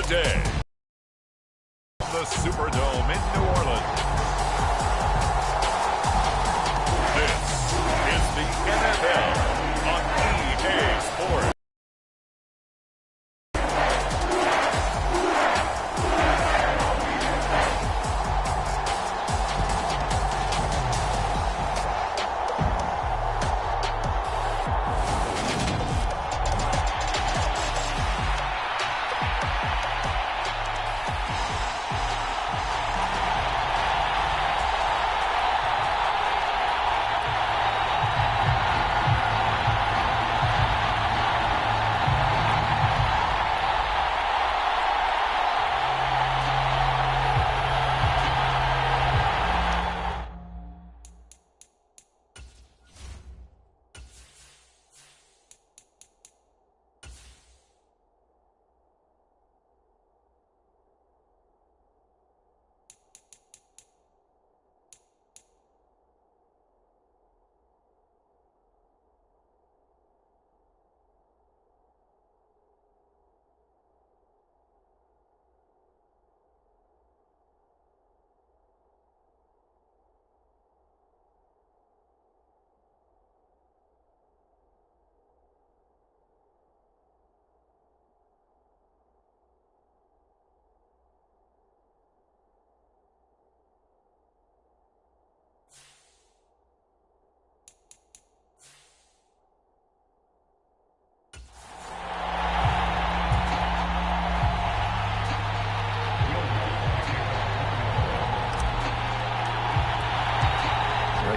day. The Superdome in New Orleans. This is the NFL on EA Sports.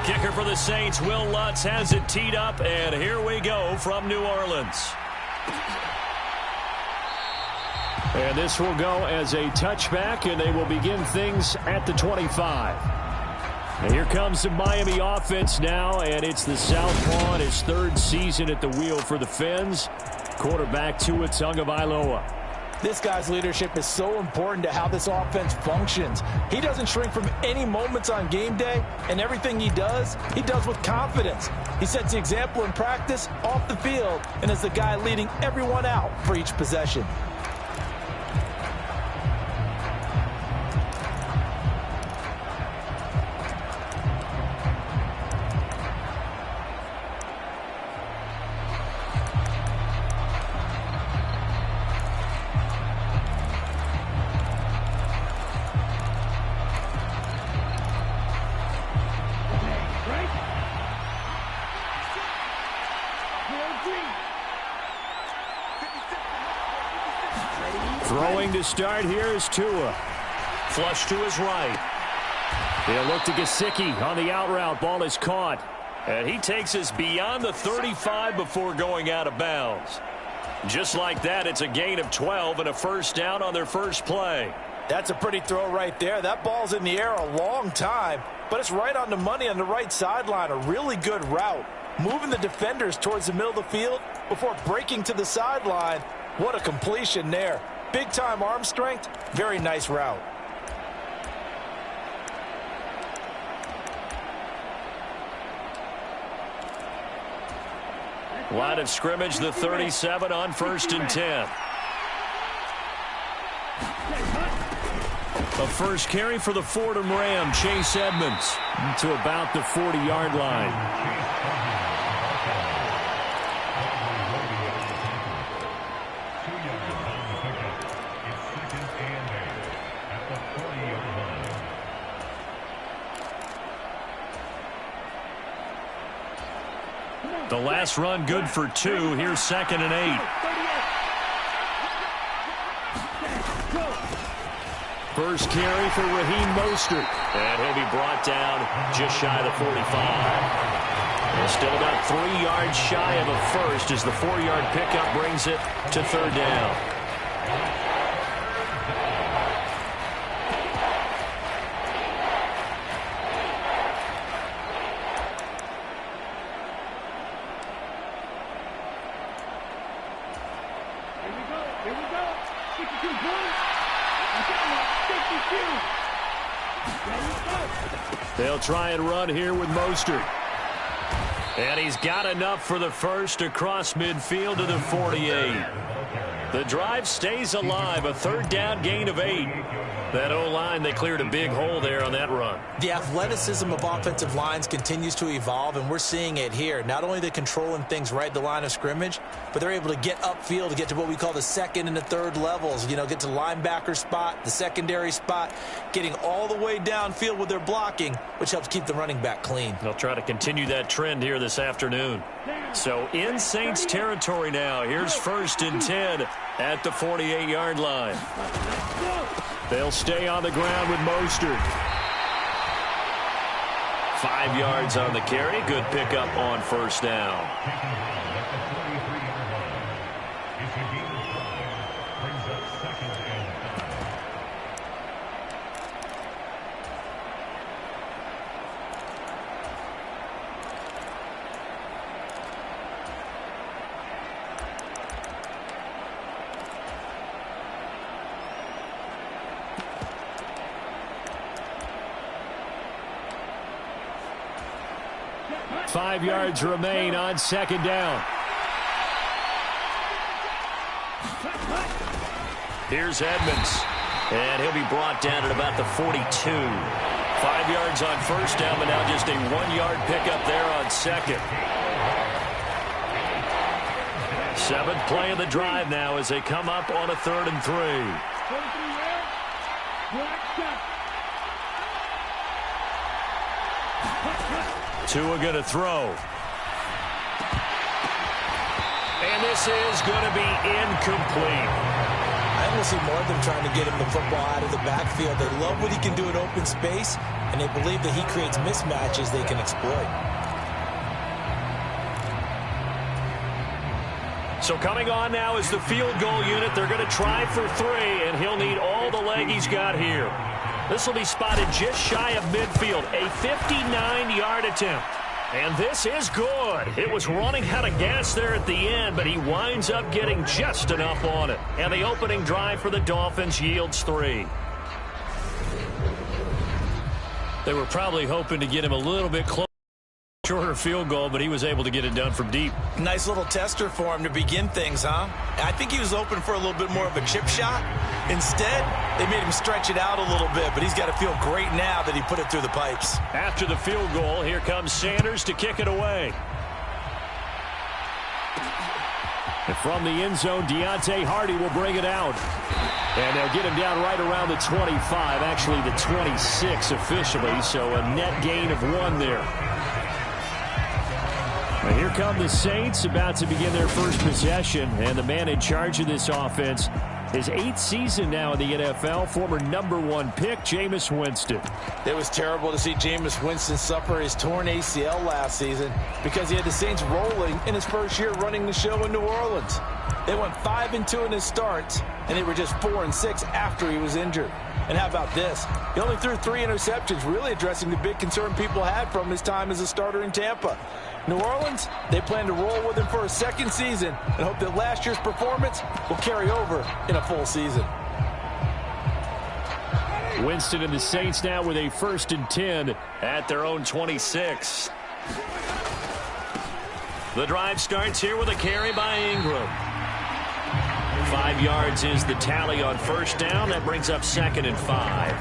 Kicker for the Saints, Will Lutz, has it teed up, and here we go from New Orleans. And this will go as a touchback, and they will begin things at the 25. And here comes the Miami offense now, and it's the Southpaw in his third season at the wheel for the Fins. Quarterback Tua Tagovailoa. This guy's leadership is so important to how this offense functions. He doesn't shrink from any moments on game day, and everything he does with confidence. He sets the example in practice, off the field, and is the guy leading everyone out for each possession. Throwing to start here is Tua. Flush to his right. He'll look to Gesicki on the out route. Ball is caught. And he takes us beyond the 35 before going out of bounds. Just like that, it's a gain of 12 and a first down on their first play. That's a pretty throw right there. That ball's in the air a long time, but it's right on the money on the right sideline. A really good route. Moving the defenders towards the middle of the field before breaking to the sideline. What a completion there. Big-time arm strength. Very nice route. Line of scrimmage, the 37 on 1st and 10. A first carry for the Fordham Ram, Chase Edmonds, to about the 40-yard line. The last run good for 2. Here's 2nd and 8. First carry for Raheem Mostert. And he'll be brought down just shy of the 45. And still about 3 yards shy of a first as the 4-yard pickup brings it to 3rd down. They'll try and run here with Mostert. And he's got enough for the first across midfield to the 48. The drive stays alive, a third down gain of 8. That O-line, they cleared a big hole there on that run. The athleticism of offensive lines continues to evolve, and we're seeing it here. Not only are they controlling things right at the line of scrimmage, but they're able to get upfield to get to what we call the second and the third levels. You know, get to the linebacker spot, the secondary spot, getting all the way downfield with their blocking, which helps keep the running back clean. They'll try to continue that trend here this afternoon. So in Saints territory now. Here's 1st and 10 at the 48-yard line. They'll stay on the ground with Mostert. 5 yards on the carry. Good pickup on 1st down. 5 yards remain on 2nd down. Here's Edmonds. And he'll be brought down at about the 42. 5 yards on 1st down, but now just a 1-yard pickup there on 2nd. 7th play of the drive now as they come up on a 3rd and 3. Tua going to throw. And this is going to be incomplete. I almost see more of them trying to get him the football out of the backfield. They love what he can do in open space, and they believe that he creates mismatches they can exploit. So coming on now is the field goal unit. They're going to try for 3, and he'll need all the leg he's got here. This will be spotted just shy of midfield, a 59-yard attempt. And this is good. It was running out of gas there at the end, but he winds up getting just enough on it. And the opening drive for the Dolphins yields 3. They were probably hoping to get him a little bit closer. Shorter field goal, but he was able to get it done from deep. Nice little tester for him to begin things, huh? I think he was open for a little bit more of a chip shot. Instead, they made him stretch it out a little bit, but he's got to feel great now that he put it through the pipes. After the field goal, here comes Sanders to kick it away. And from the end zone, Deontay Hardy will bring it out. And they'll get him down right around the 25, actually the 26 officially, so a net gain of 1 there. Now here come the Saints, about to begin their first possession, and the man in charge of this offense, his 8th season now in the NFL, former #1 pick, Jameis Winston. It was terrible to see Jameis Winston suffer his torn ACL last season because he had the Saints rolling in his first year running the show in New Orleans. They went 5-2 in his starts, and they were just 4-6 after he was injured. And how about this? He only threw 3 interceptions, really addressing the big concern people had from his time as a starter in Tampa. New Orleans, they plan to roll with him for a 2nd season and hope that last year's performance will carry over in a full season. Winston and the Saints now with a 1st and 10 at their own 26. The drive starts here with a carry by Ingram. 5 yards is the tally on 1st down. That brings up 2nd and 5.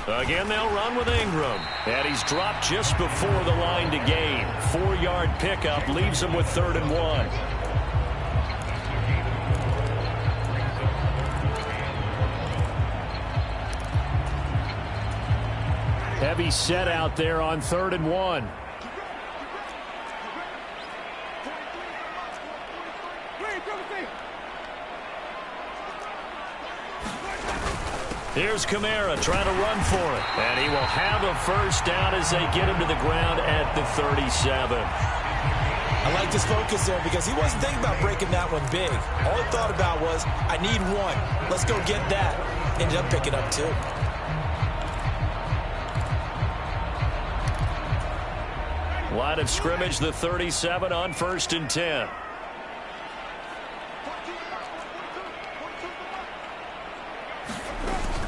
Again, they'll run with Ingram. And he's dropped just before the line to gain. 4-yard pickup leaves him with 3rd and 1. Heavy set out there on 3rd and 1. Here's Kamara trying to run for it. And he will have a first down as they get him to the ground at the 37. I liked his focus there because he wasn't thinking about breaking that one big. All he thought about was, I need one. Let's go get that. Ended up picking up two. Line of scrimmage, the 37 on 1st and 10.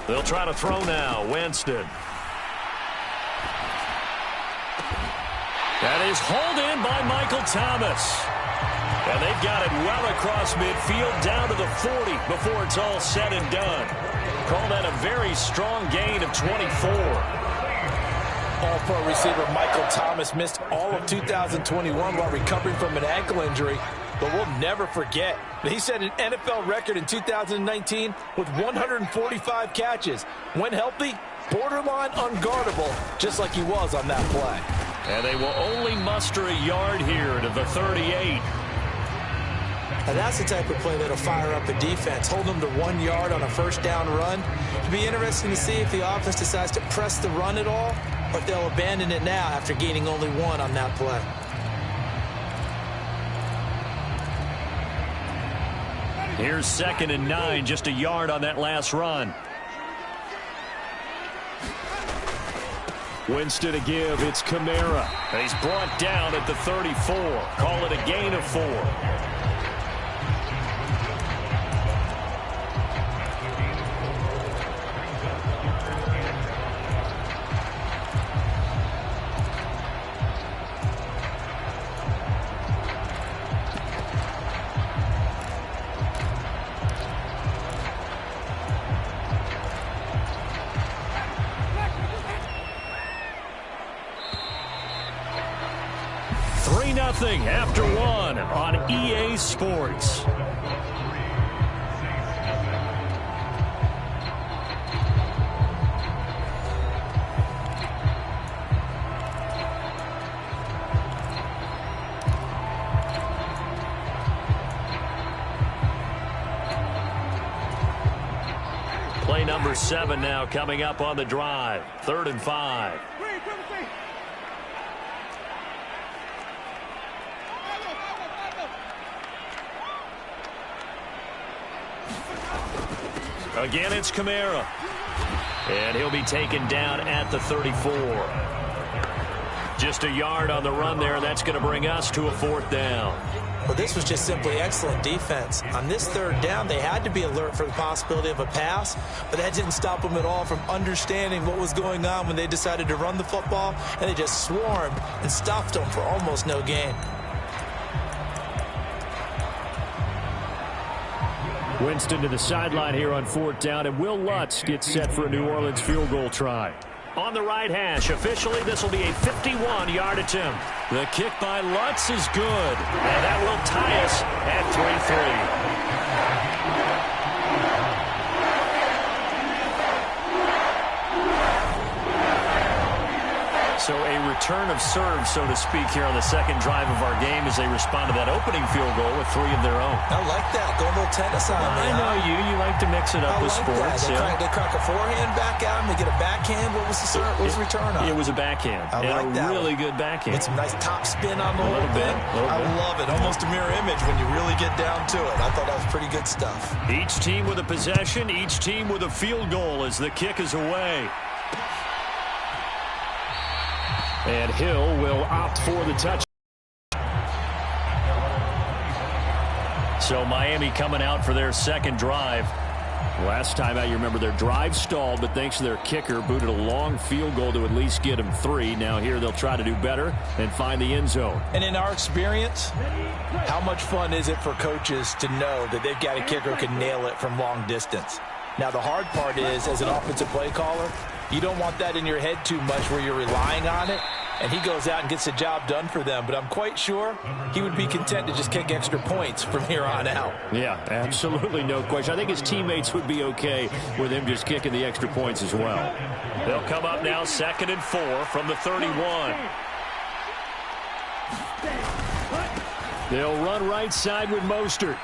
They'll try to throw now. Winston. That is hauled in by Michael Thomas. And they've got it well across midfield down to the 40 before it's all said and done. Call that a very strong gain of 24. All-pro receiver Michael Thomas missed all of 2021 while recovering from an ankle injury. But we'll never forget that he set an NFL record in 2019 with 145 catches. When healthy, borderline unguardable, just like he was on that play. And they will only muster a yard here to the 38. And that's the type of play that'll fire up a defense. Hold them to 1 yard on a first down run. It'll be interesting to see if the offense decides to press the run at all, or if they'll abandon it now after gaining only 1 on that play. Here's 2nd and 9, just a yard on that last run. Winston to give, it's Kamara. And he's brought down at the 34. Call it a gain of 4. After 1 on EA Sports. Play number 7 now coming up on the drive. 3rd and 5. Again, it's Kamara. And he'll be taken down at the 34. Just a yard on the run there, and that's going to bring us to a 4th down. Well, this was just simply excellent defense. On this 3rd down, they had to be alert for the possibility of a pass, but that didn't stop them at all from understanding what was going on when they decided to run the football, and they just swarmed and stuffed them for almost no gain. Winston to the sideline here on 4th down, and Will Lutz gets set for a New Orleans field goal try. On the right hash, officially this will be a 51-yard attempt. The kick by Lutz is good, and that will tie us at 3-3. So a return of serve, so to speak, here on the 2nd drive of our game as they respond to that opening field goal with 3 of their own. I like that. Go a little tennis on me. I know you. You like to mix it up with sports. They crack a forehand back at him. They get a backhand. What was the return on? It was a backhand. I like that. Really good backhand. Get some nice top spin on the whole thing. I love it. Almost a mirror image when you really get down to it. I thought that was pretty good stuff. Each team with a possession, each team with a field goal as the kick is away. And Hill will opt for the touch. So Miami coming out for their 2nd drive. Last time out, you remember their drive stalled, but thanks to their kicker, booted a long field goal to at least get them 3. Now here they'll try to do better and find the end zone. And in our experience, how much fun is it for coaches to know that they've got a kicker who can nail it from long distance? Now the hard part is, as an offensive play caller, you don't want that in your head too much where you're relying on it, and he goes out and gets the job done for them. But I'm quite sure he would be content to just kick extra points from here on out. Yeah, absolutely no question. I think his teammates would be okay with him just kicking the extra points as well. They'll come up now 2nd and 4 from the 31. They'll run right side with Mostert.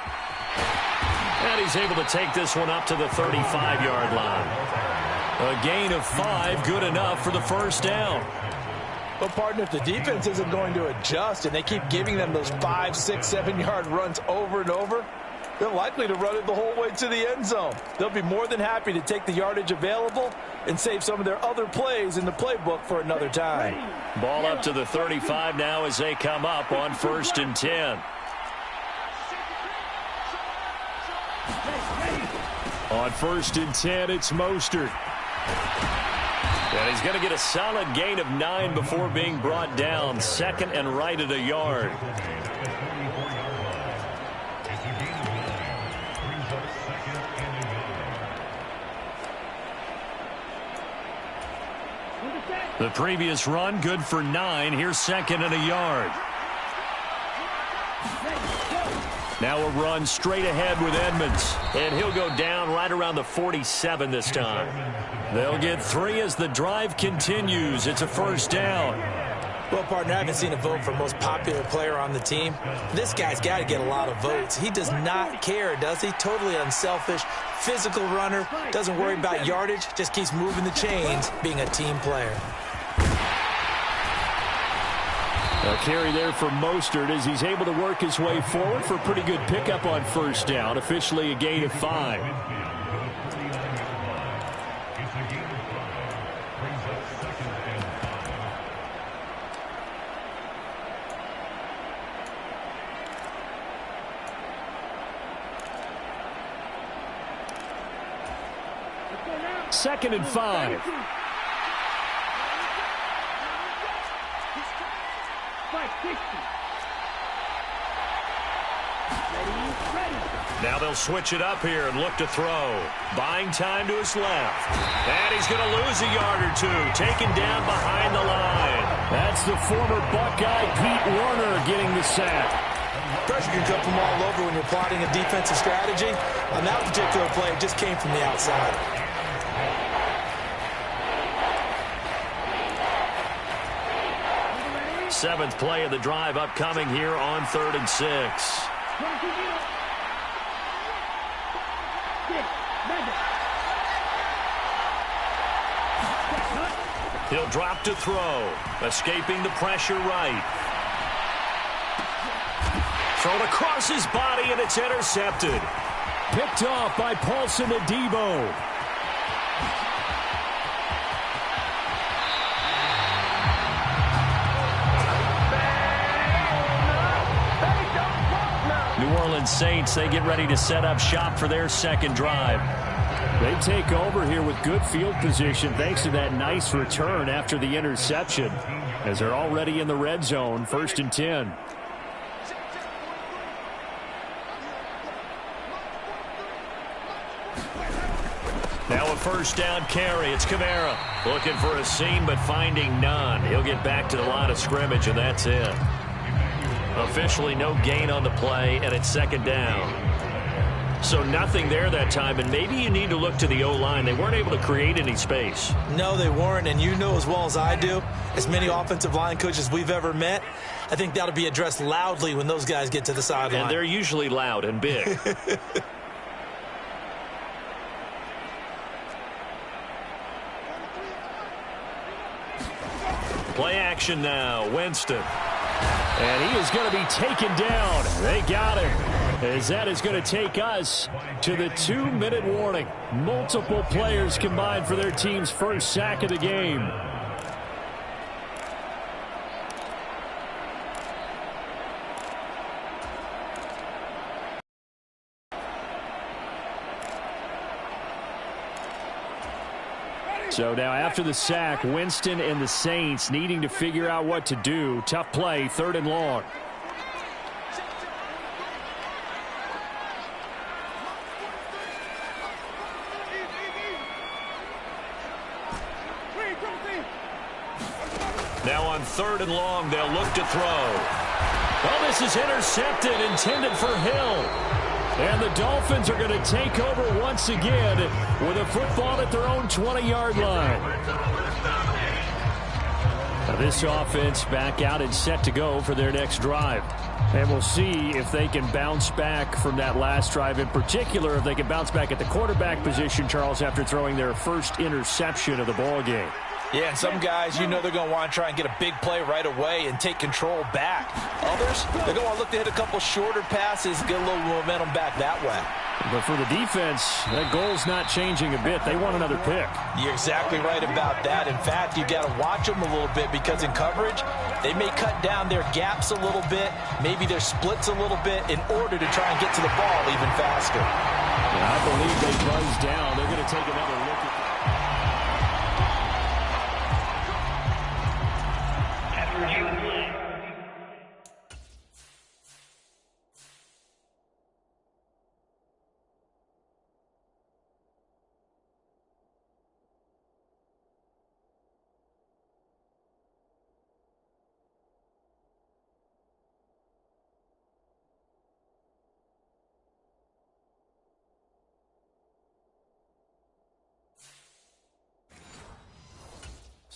And he's able to take this one up to the 35-yard line. A gain of 5, good enough for the first down. But, partner, if the defense isn't going to adjust and they keep giving them those 5, 6, 7-yard runs over and over, they're likely to run it the whole way to the end zone. They'll be more than happy to take the yardage available and save some of their other plays in the playbook for another time. Ball up to the 35 now as they come up on 1st and 10. On 1st and 10, it's Mostert. And he's going to get a solid gain of 9 before being brought down. 2nd and right at a yard. The previous run, good for 9. Here's 2nd and a yard. Now a run straight ahead with Edmonds. And he'll go down right around the 47 this time. They'll get 3 as the drive continues. It's a first down. Well, partner, I haven't seen a vote for most popular player on the team. This guy's got to get a lot of votes. He does not care, does he? Totally unselfish, physical runner, doesn't worry about yardage, just keeps moving the chains, being a team player. A carry there for Mostert as he's able to work his way forward for a pretty good pickup on first down. Officially a gain of 5. Second and 5. Now they'll switch it up here and look to throw. Buying time to his left. And he's going to lose a yard or 2. Taken down behind the line. That's the former Buckeye Pete Werner getting the sack. Pressure can come from all over when you're plotting a defensive strategy. On that particular play, it just came from the outside. Seventh play of the drive upcoming here on 3rd and 6. He'll drop to throw. Escaping the pressure right. Thrown across his body, and it's intercepted. Picked off by Paulson Adebo. New Orleans Saints, they get ready to set up shop for their second drive. They take over here with good field position thanks to that nice return after the interception, as they're already in the red zone, 1st and 10. Now a first down carry. It's Kamara looking for a seam but finding none. He'll get back to the line of scrimmage, and that's it. Officially no gain on the play, and it's 2nd down. So nothing there that time, and maybe you need to look to the O-line. They weren't able to create any space. No, they weren't, and you know as well as I do, as many offensive line coaches we've ever met, I think that'll be addressed loudly when those guys get to the sideline. And they're usually loud and big. Play action now, Winston. And he is going to be taken down. They got him. As that is going to take us to the 2-minute warning. Multiple players combined for their team's first sack of the game. So now after the sack, Winston and the Saints needing to figure out what to do. Tough play, 3rd and long. Now on 3rd and long, they'll look to throw. Oh, this is intercepted, intended for Hill. And the Dolphins are going to take over once again with a football at their own 20-yard line. This offense back out and set to go for their next drive. And we'll see if they can bounce back from that last drive. In particular, if they can bounce back at the quarterback position, Charles, after throwing their first interception of the ball game. Yeah, and some guys, you know they're going to want to try and get a big play right away and take control back. Others, they're going to want to look to hit a couple shorter passes, get a little momentum back that way. But for the defense, that goal's not changing a bit. They want another pick. You're exactly right about that. In fact, you got to watch them a little bit because in coverage, they may cut down their gaps a little bit, maybe their splits a little bit in order to try and get to the ball even faster. Yeah, I believe they buzz down. They're going to take another look at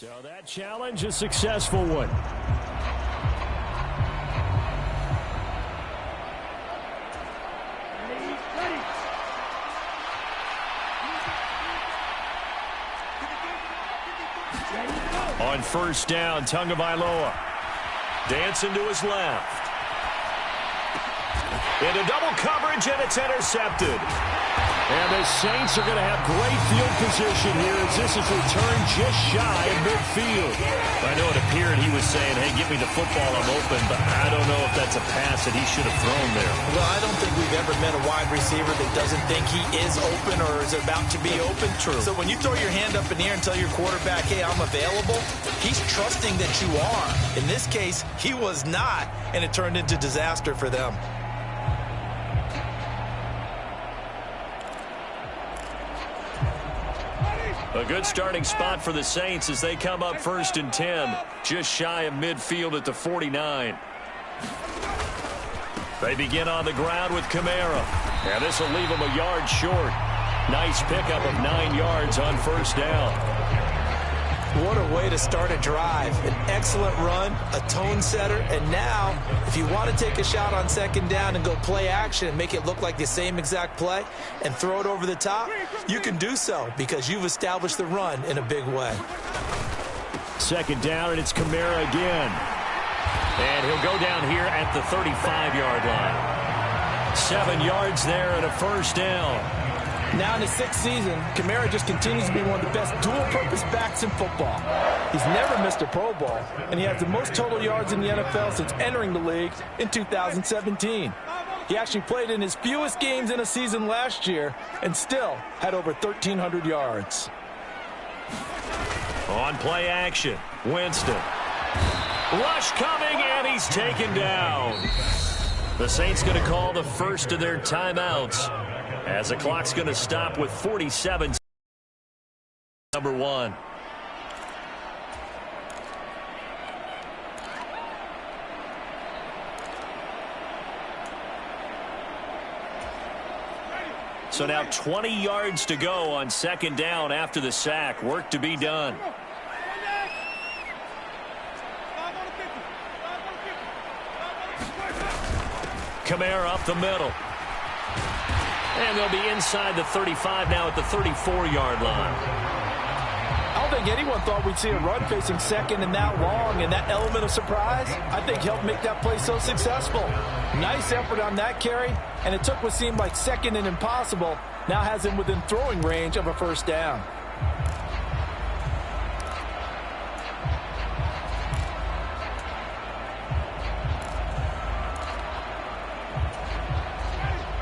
So that challenge, a successful one. On first down, Tagovailoa dancing to his left. Into double coverage, and it's intercepted. And the Saints are going to have great field position here as this is returned just shy of midfield. I know it appeared he was saying, hey, give me the football, I'm open, but I don't know if that's a pass that he should have thrown there. Well, I don't think we've ever met a wide receiver that doesn't think he is open or is about to be open. True. So when you throw your hand up in the air and tell your quarterback, hey, I'm available, he's trusting that you are. In this case, he was not, and it turned into disaster for them. A good starting spot for the Saints as they come up 1st and 10, just shy of midfield at the 49. They begin on the ground with Kamara, and this will leave them a yard short. Nice pickup of 9 yards on first down. What a way to start a drive. An excellent run, a tone setter, and now, if you want to take a shot on second down and go play action and make it look like the same exact play and throw it over the top, you can do so because you've established the run in a big way. Second down, and it's Kamara again. And he'll go down here at the 35-yard line. 7 yards there and a first down. Now in his 6th season, Kamara just continues to be one of the best dual-purpose backs in football. He's never missed a Pro Bowl, and he has the most total yards in the NFL since entering the league in 2017. He actually played in his fewest games in a season last year and still had over 1,300 yards. On play action, Winston. Rush coming, and he's taken down. The Saints going to call the first of their timeouts, as the clock's going to stop with 47. Number 1. So now 20 yards to go on second down after the sack. Work to be done. Kamara up the middle. And they'll be inside the 35 now at the 34-yard line. I don't think anyone thought we'd see a run facing second and that long, and that element of surprise, I think, helped make that play so successful. Nice effort on that carry, and it took what seemed like second and impossible, now has him within throwing range of a first down.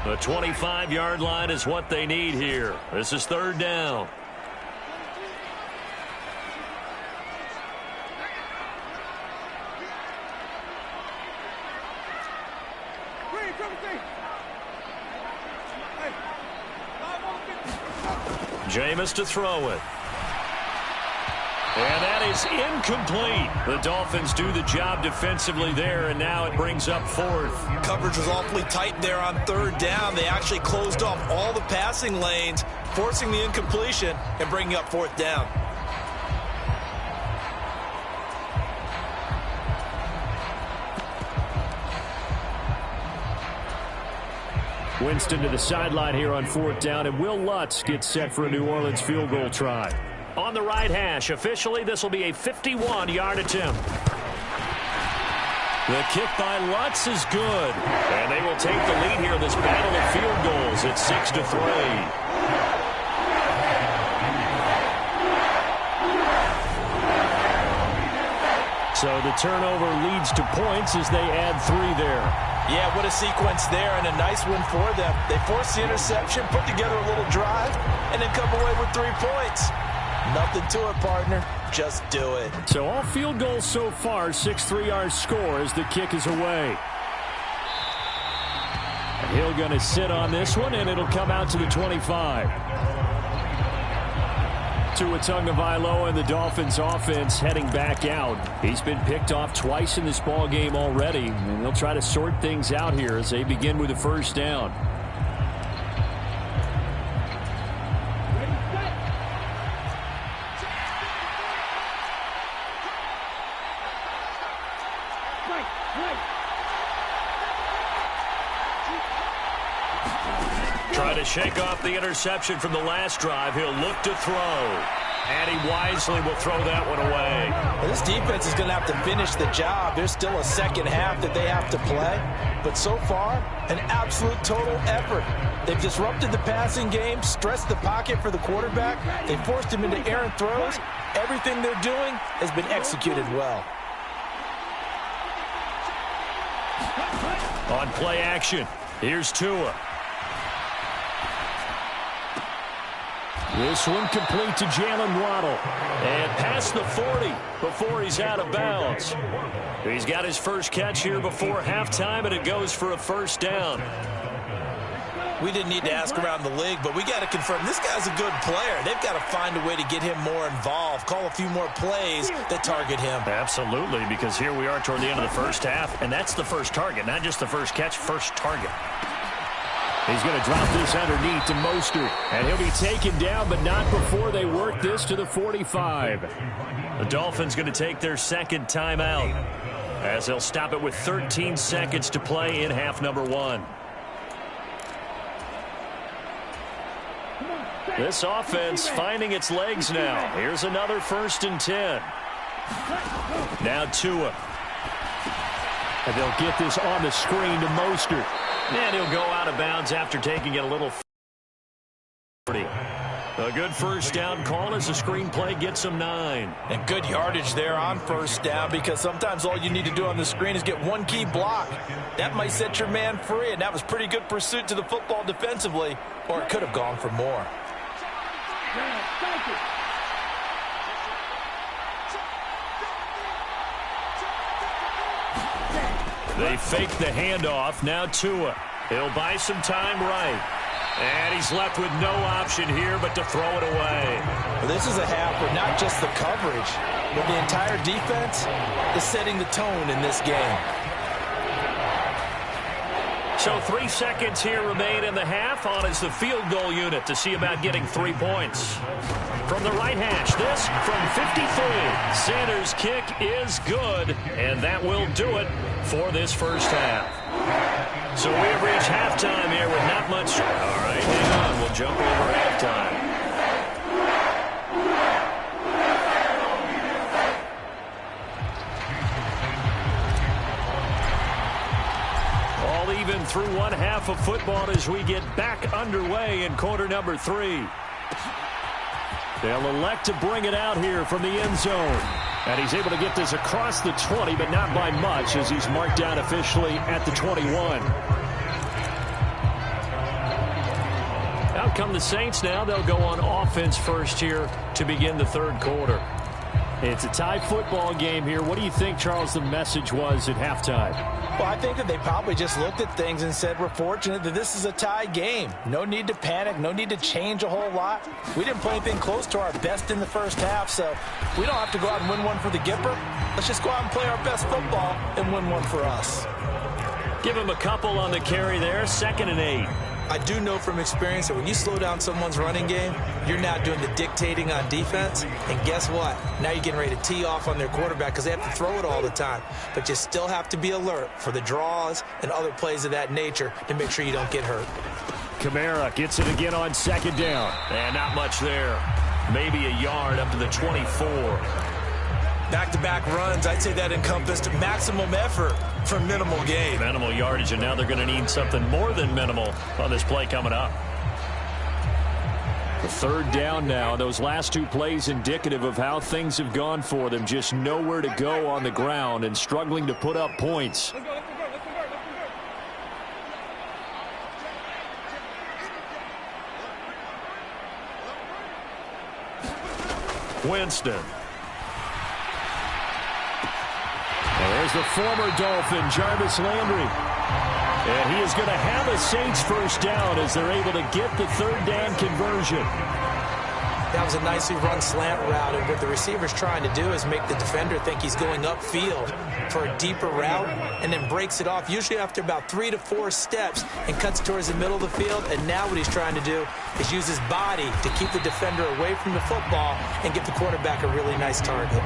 The 25-yard line is what they need here. This is third down. Jameis to throw it. And that is incomplete. The Dolphins do the job defensively there, and now it brings up fourth. Coverage was awfully tight there on third down. They actually closed off all the passing lanes, forcing the incompletion and bringing up fourth down. Winston to the sideline here on 4th down, and Will Lutz gets set for a New Orleans field goal try. On the right hash, officially this will be a 51-yard attempt. The kick by Lutz is good. And they will take the lead here in this battle of field goals at 6-3. So the turnover leads to points as they add 3 there. Yeah, what a sequence there, and a nice one for them. They force the interception, put together a little drive, and then come away with 3 points. Nothing to it, partner. Just do it. So all field goals so far, 6 3-yard score as the kick is away. And Hill going to sit on this one, and it'll come out to the 25. Tua Tagovailoa and the Dolphins offense heading back out. He's been picked off twice in this ball game already, and they'll try to sort things out here as they begin with a first down. Try to shake off the interception from the last drive. He'll look to throw. And he wisely will throw that one away. Well, this defense is going to have to finish the job. There's still a second half that they have to play. But so far, an absolute total effort. They've disrupted the passing game, stressed the pocket for the quarterback. They forced him into errant throws. Everything they're doing has been executed well. On play action, here's Tua. This one complete to Jalen Waddle. And past the 40 before he's out of bounds. He's got his first catch here before halftime, and it goes for a first down. We didn't need to ask around the league, but we got to confirm this guy's a good player. They've got to find a way to get him more involved, call a few more plays that target him. Absolutely, because here we are toward the end of the first half, and that's the first target, not just the first catch, first target. He's going to drop this underneath to Mostert, and he'll be taken down, but not before they work this to the 45. The Dolphins going to take their second timeout as they'll stop it with 13 seconds to play in half number 1. This offense finding its legs now. Here's another 1st and 10. Now Tua. And they'll get this on the screen to Mostert. And he'll go out of bounds after taking it a little. A good first down call as the screenplay gets him 9. And good yardage there on first down, because sometimes all you need to do on the screen is get one key block. That might set your man free, and that was pretty good pursuit to the football defensively, or it could have gone for more. They fake the handoff. Now Tua. He'll buy some time right. And he's left with no option here but to throw it away. Well, this is a half where not just the coverage, but the entire defense is setting the tone in this game. So 3 seconds here remain in the half. On is the field goal unit to see about getting 3 points. From the right hash, this from 53. Sanders' kick is good, and that will do it for this first half. So we have reached halftime here with not much. All right, hang on. We'll jump over halftime. All even through one half of football as we get back underway in quarter number 3. They'll elect to bring it out here from the end zone. And he's able to get this across the 20, but not by much, as he's marked down officially at the 21. Out come the Saints now. They'll go on offense first here to begin the third quarter. It's a tie football game here. What do you think, Charles, the message was at halftime? Well, I think that they probably just looked at things and said, we're fortunate that this is a tie game. No need to panic. No need to change a whole lot. We didn't play anything close to our best in the first half, so we don't have to go out and win one for the Gipper. Let's just go out and play our best football and win one for us. Give him a couple on the carry there. 2nd and 8. I do know from experience that when you slow down someone's running game, you're now doing the dictating on defense. And guess what? Now you're getting ready to tee off on their quarterback because they have to throw it all the time. But you still have to be alert for the draws and other plays of that nature to make sure you don't get hurt. Kamara gets it again on second down. And not much there. Maybe a yard up to the 24. Back-to-back runs, I'd say that encompassed maximum effort for minimal gain. Minimal yardage, and now they're going to need something more than minimal on this play coming up. The third down now. Those last two plays indicative of how things have gone for them. Just nowhere to go on the ground and struggling to put up points. Winston. Well, there's the former Dolphin, Jarvis Landry. And he is going to have a Saints first down as they're able to get the third down conversion. That was a nicely run slant route, and what the receiver's trying to do is make the defender think he's going upfield for a deeper route and then breaks it off, usually after about 3 to 4 steps, and cuts towards the middle of the field. And now what he's trying to do is use his body to keep the defender away from the football and give the quarterback a really nice target.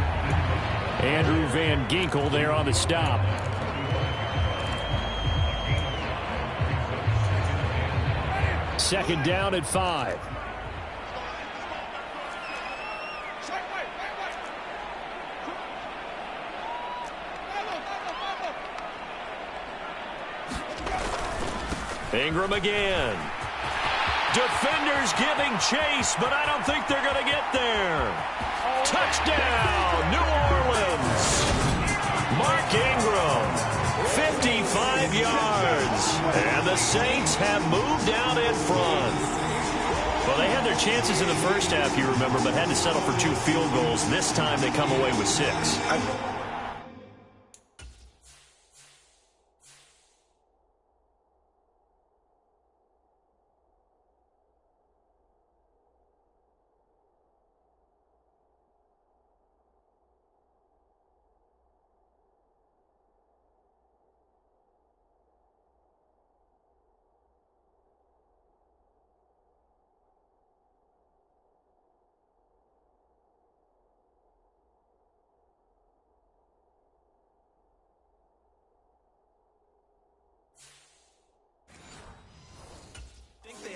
Andrew Van Ginkel there on the stop. Second down at 5. Ingram again. Defenders giving chase, but I don't think they're going to get there. Touchdown, New Orleans. Mark Ingram, 55 yards. And the Saints have moved out in front. Well, they had their chances in the first half, you remember, but had to settle for 2 field goals. This time they come away with 6.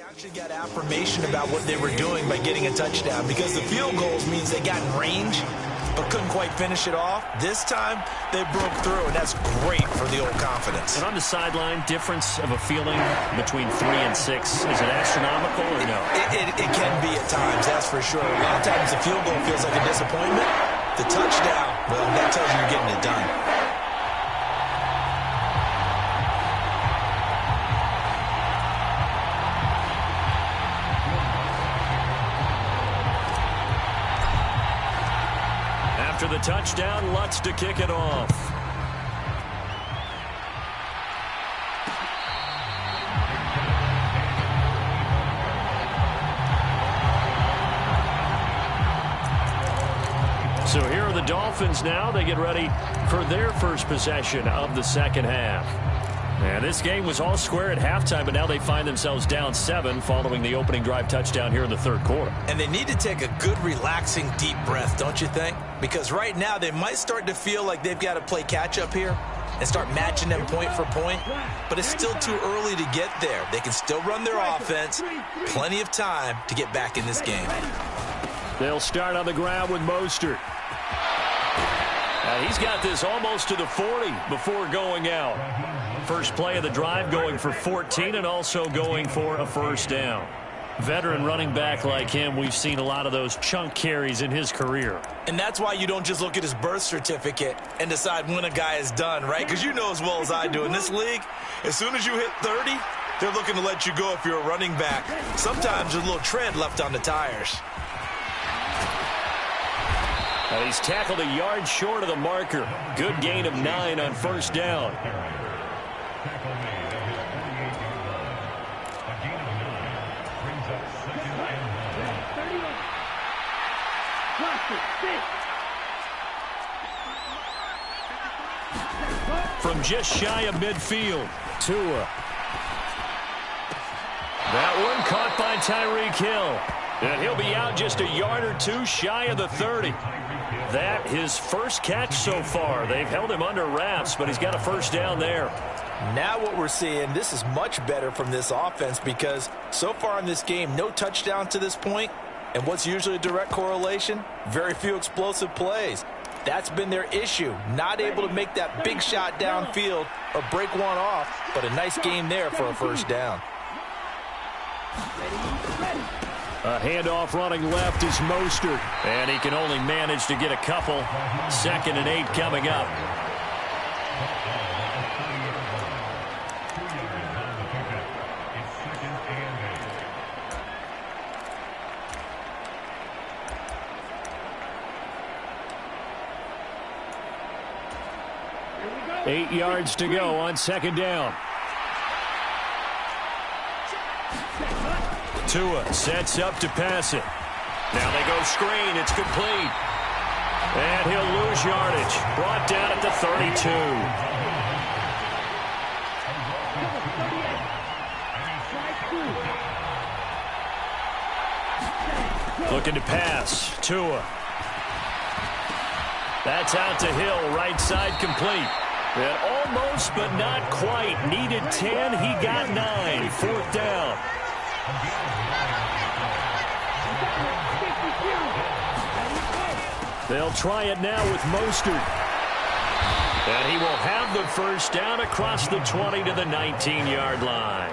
Actually got affirmation about what they were doing by getting a touchdown, because the field goals means they got in range but couldn't quite finish it off. This time they broke through, and that's great for the old confidence. And on the sideline, difference of a feeling between 3 and 6, is it astronomical or no? It can be at times, that's for sure. A lot of times the field goal feels like a disappointment. The touchdown, well, that tells you you're getting it done. After the touchdown, Lutz to kick it off. So here are the Dolphins now. They get ready for their first possession of the second half. And this game was all square at halftime, but now they find themselves down 7 following the opening drive touchdown here in the third quarter. And they need to take a good, relaxing, deep breath, don't you think? Because right now they might start to feel like they've got to play catch-up here and start matching them point for point. But it's still too early to get there. They can still run their offense. Plenty of time to get back in this game. They'll start on the ground with Mostert. He's got this almost to the 40 before going out. First play of the drive, going for 14 and also going for a first down. Veteran running back like him, we've seen a lot of those chunk carries in his career. And that's why you don't just look at his birth certificate and decide when a guy is done, right? Because you know as well as I do, in this league, as soon as you hit 30, they're looking to let you go if you're a running back. Sometimes there's a little tread left on the tires. And he's tackled a yard short of the marker. Good gain of 9 on first down. From just shy of midfield, Tua. That one caught by Tyreek Hill. And he'll be out just a yard or 2 shy of the 30. That his first catch so far. They've held him under wraps, but he's got a first down there. Now what we're seeing, this is much better from this offense because so far in this game, no touchdown to this point. And what's usually a direct correlation? Very few explosive plays. That's been their issue. Not able to make that big shot downfield or break one off, but a nice game there for a first down. A handoff running left is Mostert. And he can only manage to get a couple. 2nd and 8 coming up. Eight yards to go on 2nd down. Tua sets up to pass it. Now they go screen. It's complete. And he'll lose yardage. Brought down at the 32. Looking to pass. Tua. That's out to Hill. Right side complete. And almost but not quite. Needed 10. He got 9. 4th down. They'll try it now with Mostert. And he will have the first down across the 20 to the 19-yard line.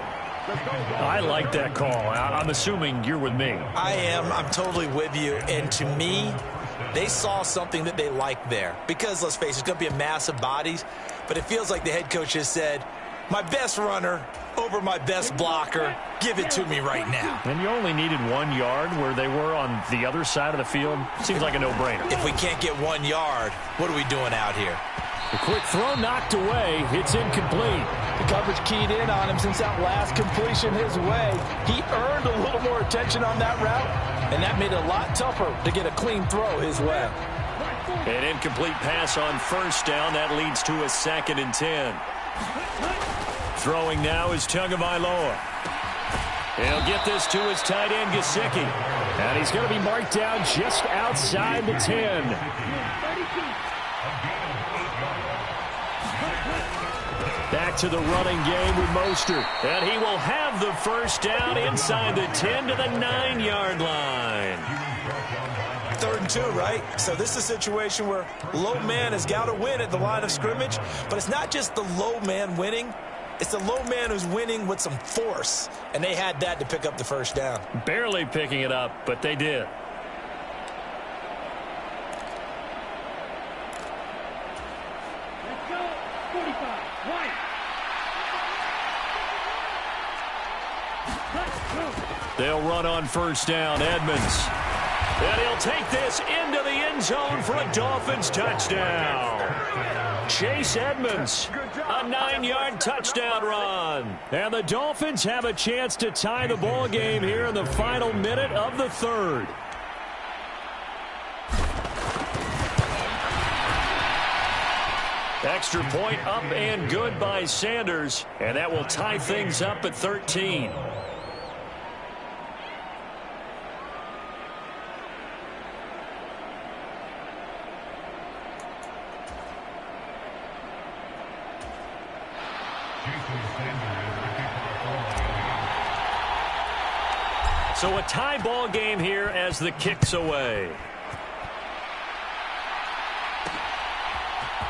I like that call. I'm assuming you're with me. I am. I'm totally with you. And to me, they saw something that they liked there. Because, let's face it, it's going to be a mass of bodies. But it feels like the head coach has said, my best runner over my best blocker, give it to me right now. And you only needed 1 yard where they were on the other side of the field. Seems like a no-brainer. If we can't get 1 yard, what are we doing out here? The quick throw knocked away. It's incomplete. The coverage keyed in on him since that last completion his way. He earned a little more attention on that route, and that made it a lot tougher to get a clean throw his way. An incomplete pass on first down. That leads to a 2nd and 10. Throwing now is Tagovailoa. He'll get this to his tight end, Gesicki. And he's going to be marked down just outside the 10. Back to the running game with Mostert. And he will have the first down inside the 10 to the 9-yard line. 3rd and 2, right? So this is a situation where low man has got to win at the line of scrimmage, but it's not just the low man winning. It's the low man who's winning with some force, and they had that to pick up the first down. Barely picking it up, but they did. Let's go. 45. White. They'll run on first down. Edmonds. And he'll take this into the end zone for a Dolphins touchdown. Chase Edmonds, a 9-yard touchdown run. And the Dolphins have a chance to tie the ball game here in the final minute of the 3rd. Extra point up and good by Sanders. And that will tie things up at 13. So a tie ball game here as the kick's away.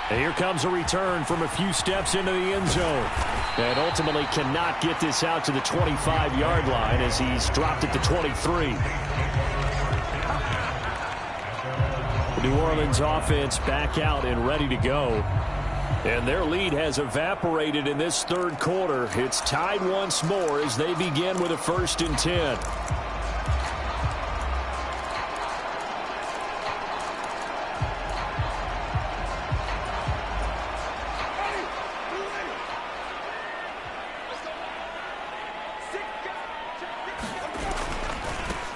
And here comes a return from a few steps into the end zone. And ultimately cannot get this out to the 25-yard line as he's dropped it to 23. The New Orleans offense back out and ready to go. And their lead has evaporated in this 3rd quarter. It's tied once more as they begin with a 1st and 10.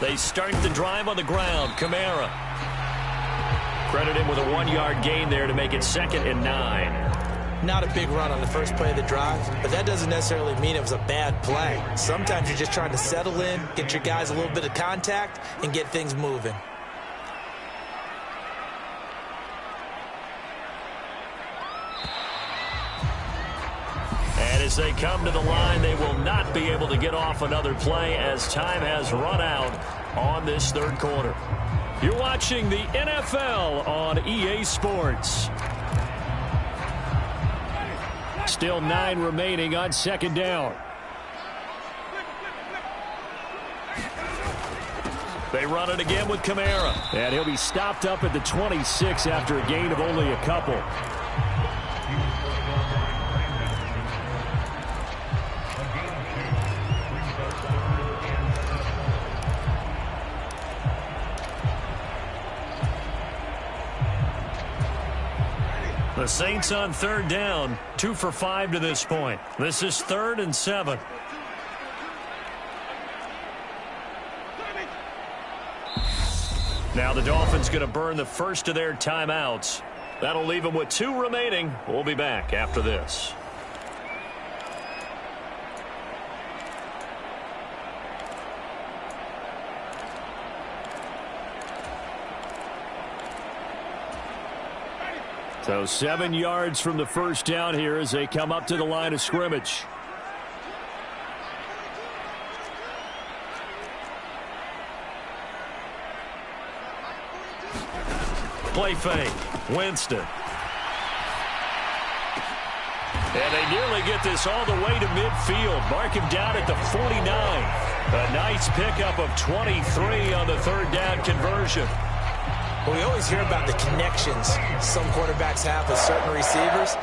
They start the drive on the ground. Kamara. Credit him with a 1-yard gain there to make it 2nd and 9. Not a big run on the first play of the drive, but that doesn't necessarily mean it was a bad play. Sometimes you're just trying to settle in, get your guys a little bit of contact, and get things moving. And As they come to the line, they will not be able to get off another play as time has run out on this third quarter. You're watching the NFL on EA Sports. Still 9 remaining on second down. They run it again with Kamara. And he'll be stopped up at the 26 after a gain of only a couple. The Saints on third down, 2 for 5 to this point. This is 3rd and 7. Now the Dolphins going to burn the first of their timeouts. That'll leave them with 2 remaining. We'll be back after this. So 7 yards from the first down here as they come up to the line of scrimmage. Play fake. Winston. And they nearly get this all the way to midfield. Mark him down at the 49. A nice pickup of 23 on the third down conversion. Well, we always hear about the connections some quarterbacks have with certain receivers.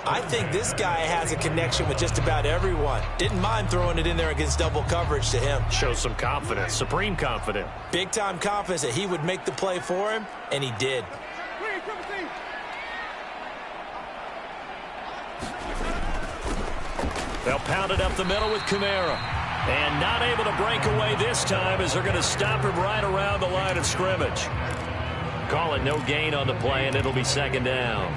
I think this guy has a connection with just about everyone. Didn't mind throwing it in there against double coverage to him. Shows some confidence, supreme confidence. Big-time confidence that he would make the play for him, and he did. They'll pound it up the middle with Kamara. And not able to break away this time as they're going to stop him right around the line of scrimmage. Call it no gain on the play, and it'll be second down.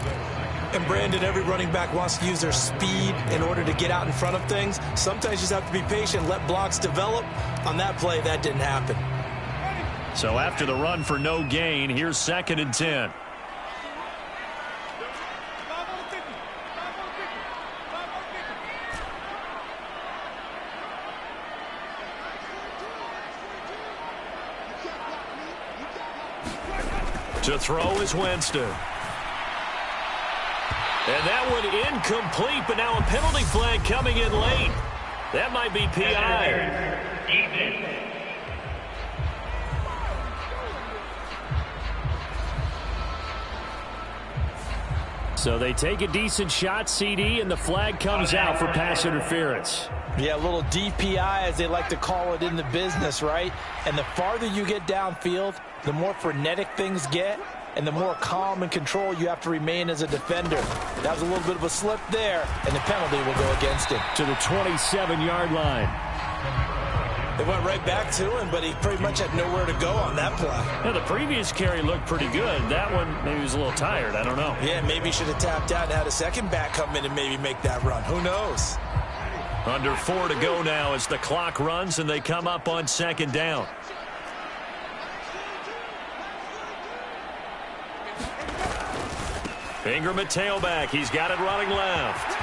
And Brandon, every running back wants to use their speed in order to get out in front of things. Sometimes you just have to be patient, let blocks develop. On that play, that didn't happen. So after the run for no gain, here's 2nd and 10. To throw is Winston. And that one incomplete, but now a penalty flag coming in late. That might be PI. So they take a decent shot, CD, and the flag comes out for pass interference. Yeah, a little DPI, as they like to call it in the business, right? And the farther you get downfield, the more frenetic things get, and the more calm and control you have to remain as a defender. That was a little bit of a slip there, and the penalty will go against him. To the 27-yard line. They went right back to him, but he pretty much had nowhere to go on that play. Yeah, the previous carry looked pretty good. That one, maybe he was a little tired. I don't know. Yeah, maybe he should have tapped out and had a second back come in and maybe make that run. Who knows? Under 4 to go now as the clock runs and they come up on second down. Ingram at tailback. He's got it running left.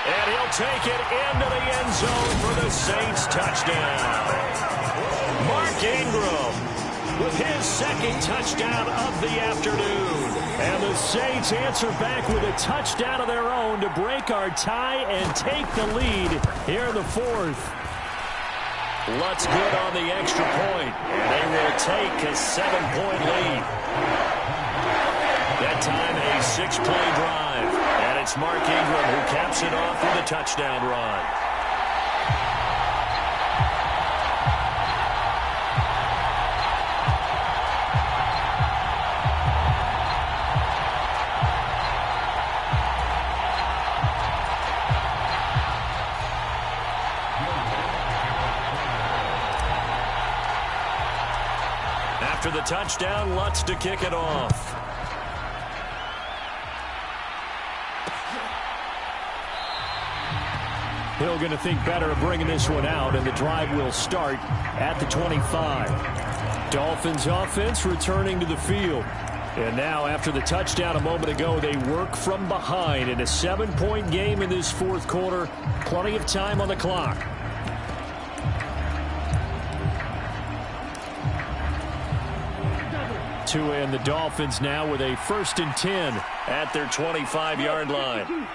And he'll take it into the end zone for the Saints touchdown. Mark Ingram with his 2nd touchdown of the afternoon. And the Saints answer back with a touchdown of their own to break our tie and take the lead here in the 4th. Lutz good on the extra point. They will take a 7-point lead. That time a 6-play drive. And it's Mark Ingram who caps it off with a touchdown run. After the touchdown, Lutz to kick it off. Hill going to think better of bringing this one out, and the drive will start at the 25. Dolphins offense returning to the field. And now, after the touchdown a moment ago, they work from behind in a 7-point game in this fourth quarter. Plenty of time on the clock. Tua and the Dolphins now with a 1st and 10 at their 25-yard line.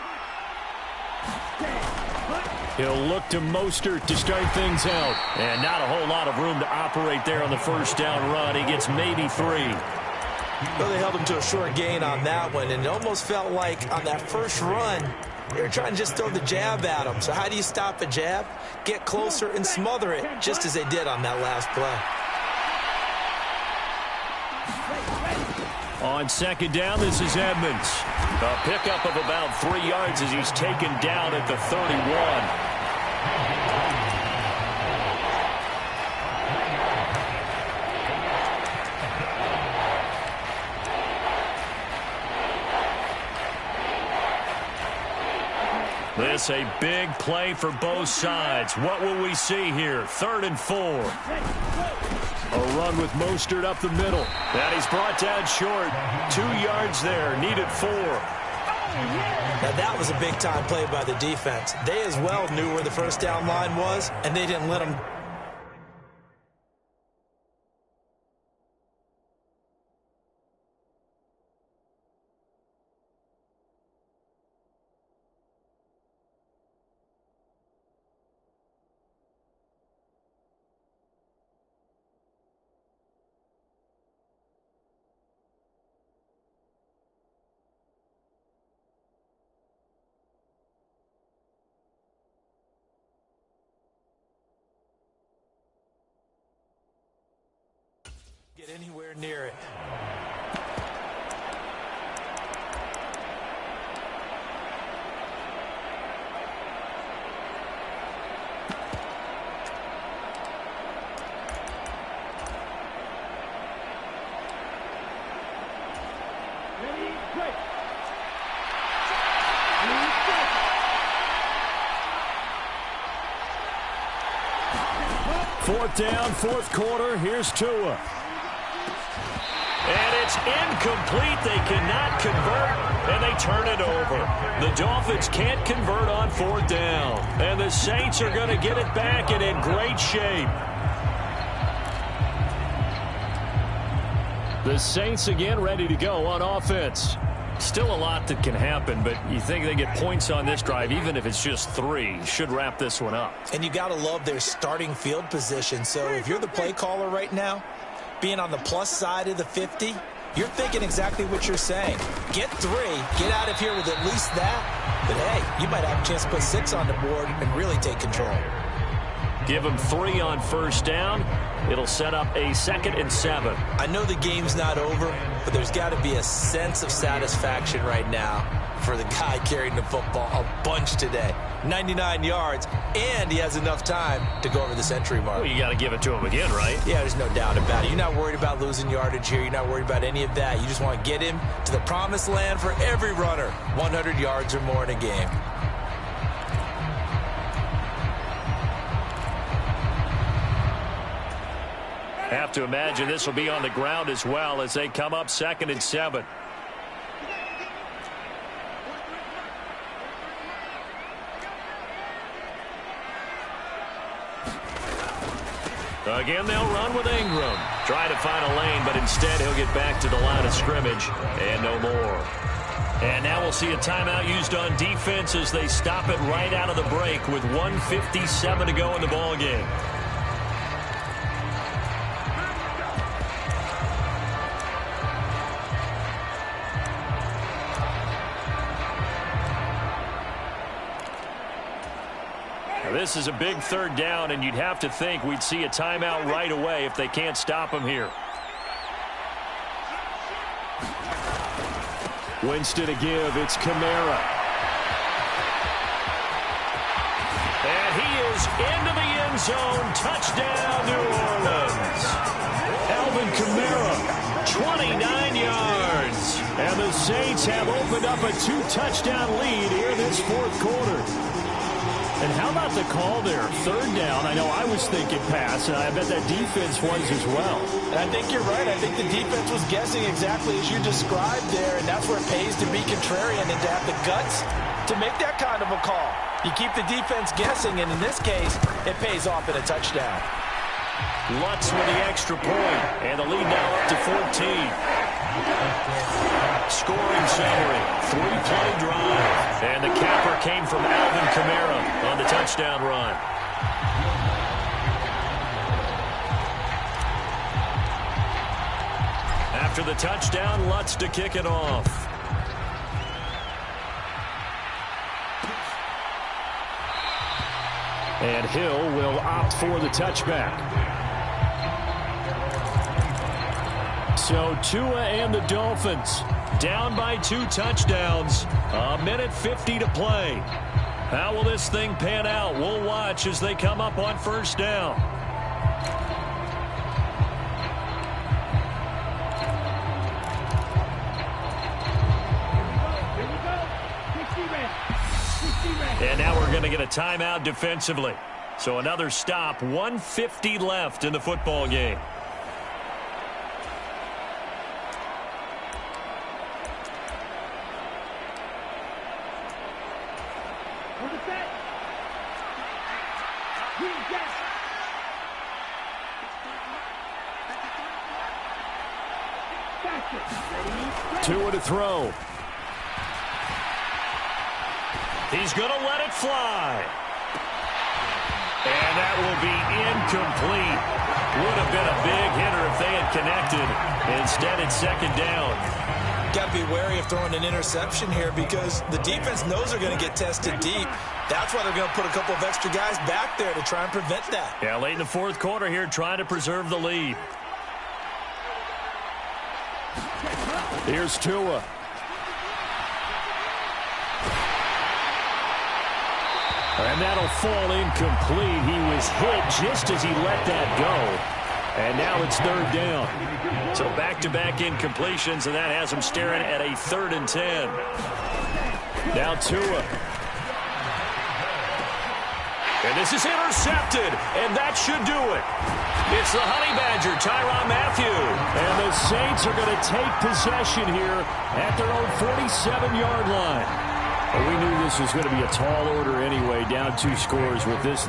He'll look to Mostert to start things out. And not a whole lot of room to operate there on the first down run. He gets maybe 3. Well, they held him to a short gain on that one, and it almost felt like on that first run, they were trying to just throw the jab at him. So how do you stop a jab? Get closer and smother it, just as they did on that last play. On 2nd down, this is Edmonds. A pickup of about 3 yards as he's taken down at the 31. This a big play for both sides. What will we see here? 3rd and 4. A run with Mostert up the middle. And he's brought down short. 2 yards there. Needed 4. Now that was a big-time play by the defense. They as well knew where the first down line was, and they didn't let them. Get anywhere near it. Ready, break. 4th down, 4th quarter. Here's Tua. And it's incomplete. They cannot convert, and they turn it over. The Dolphins can't convert on 4th down. And the Saints are going to get it back and in great shape. The Saints again ready to go on offense. Still a lot that can happen, but you think they get points on this drive, even if it's just 3. Should wrap this one up. And you got to love their starting field position. So if you're the play caller right now, being on the plus side of the 50, you're thinking exactly what you're saying. Get 3, get out of here with at least that. But hey, you might have a chance to put 6 on the board and really take control. Give them 3 on 1st down. It'll set up a 2nd and 7. I know the game's not over, but there's got to be a sense of satisfaction right now for the guy carrying the football a bunch today. 99 yards, and he has enough time to go over the century mark. Well, you got to give it to him again, right? Yeah, there's no doubt about it. You're not worried about losing yardage here. You're not worried about any of that. You just want to get him to the promised land for every runner. 100 yards or more in a game. Have to imagine this will be on the ground as well as they come up 2nd and 7. Again, they'll run with Ingram. Try to find a lane, but instead he'll get back to the line of scrimmage and no more. And now we'll see a timeout used on defense as they stop it right out of the break with 1:57 to go in the ball game. This is a big 3rd down, and you'd have to think we'd see a timeout right away if they can't stop him here. Winston to give. It's Kamara. And he is into the end zone. Touchdown, New Orleans. Alvin Kamara, 29 yards. And the Saints have opened up a 2-touchdown lead here in this 4th quarter. And how about the call there? Third down. I know I was thinking pass, and I bet that defense was as well. I think you're right. I think the defense was guessing exactly as you described there, and that's where it pays to be contrarian and to have the guts to make that kind of a call. You keep the defense guessing, and in this case, it pays off in a touchdown. Lutz with the extra point, and the lead now up to 14. Scoring summary, 3-play drive. And the capper came from Alvin Kamara on the touchdown run. After the touchdown, Lutz to kick it off. And Hill will opt for the touchback. So Tua and the Dolphins down by 2 touchdowns. A minute 50 to play. How will this thing pan out? We'll watch as they come up on first down. And now we're going to get a timeout defensively. So another stop, 1:50 left in the football game. Tua to throw. He's going to let it fly. And that will be incomplete. Would have been a big hitter if they had connected. Instead, it's second down. Got to be wary of throwing an interception here because the defense knows they're going to get tested deep. That's why they're going to put a couple of extra guys back there to try and prevent that. Yeah, late in the fourth quarter here, trying to preserve the lead. Here's Tua. And that'll fall incomplete. He was hit just as he let that go. And now it's third down. So back-to-back incompletions, and that has him staring at a 3rd and 10. Now Tua. And this is intercepted, and that should do it. It's the Honey Badger, Tyrann Mathieu. And the Saints are going to take possession here at their own 47-yard line. Well, we knew this was going to be a tall order anyway, down 2 scores with this.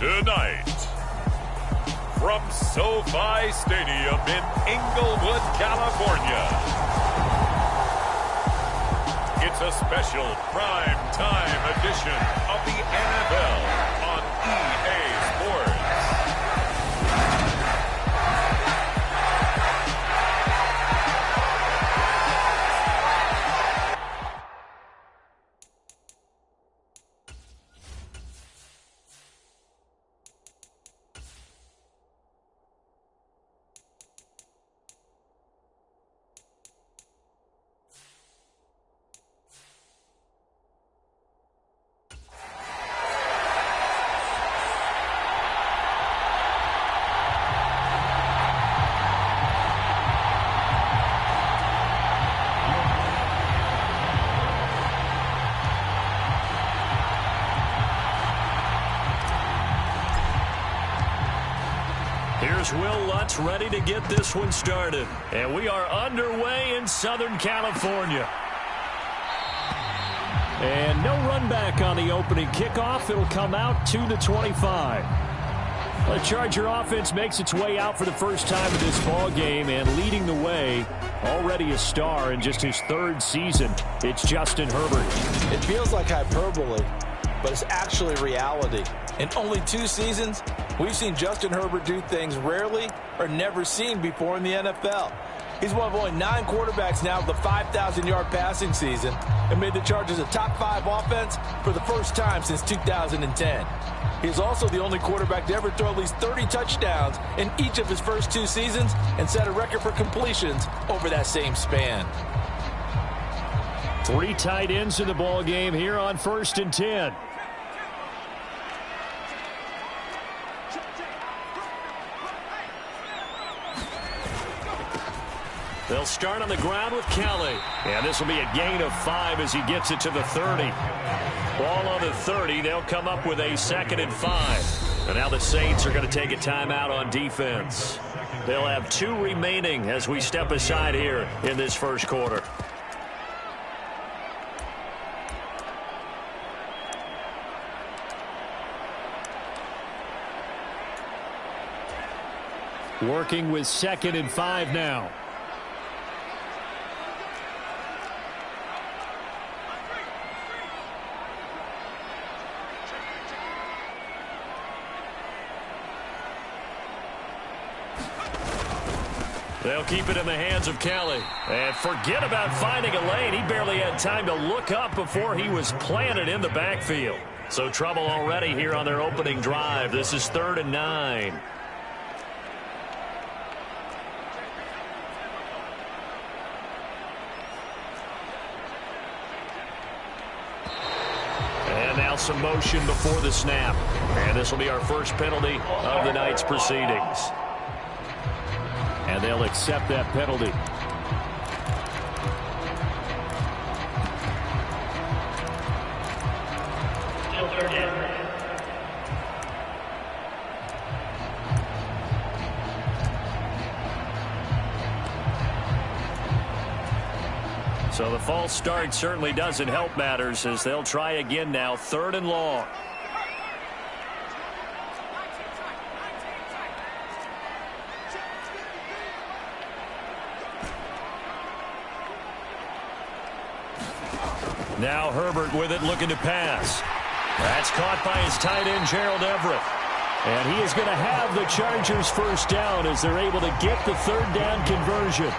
Tonight, from SoFi Stadium in Inglewood, California, it's a special prime time edition of the NFL on EA Sports. Here's Will Lutz ready to get this one started. And we are underway in Southern California. And no run back on the opening kickoff. It'll come out to the 25. The Charger offense makes its way out for the first time in this ball game, and leading the way, already a star in just his third season, it's Justin Herbert. It feels like hyperbole, but it's actually reality. In only 2 seasons, we've seen Justin Herbert do things rarely or never seen before in the NFL. He's one of only 9 quarterbacks now with a 5,000-yard passing season and made the Chargers a top 5 offense for the first time since 2010. He's also the only quarterback to ever throw at least 30 touchdowns in each of his first 2 seasons and set a record for completions over that same span. 3 tight ends in the ball game here on 1st and 10. They'll start on the ground with Kelly. And this will be a gain of 5 as he gets it to the 30. Ball on the 30. They'll come up with a 2nd and 5. And now the Saints are going to take a timeout on defense. They'll have 2 remaining as we step aside here in this first quarter. Working with 2nd and 5 now. They'll keep it in the hands of Kelly. And forget about finding a lane. He barely had time to look up before he was planted in the backfield. So trouble already here on their opening drive. This is 3rd and 9. And now some motion before the snap. And this will be our first penalty of the night's proceedings. And they'll accept that penalty. So the false start certainly doesn't help matters as they'll try again now, 3rd and long. Now Herbert with it, looking to pass. That's caught by his tight end, Gerald Everett. And he is going to have the Chargers first down as they're able to get the 3rd down conversion.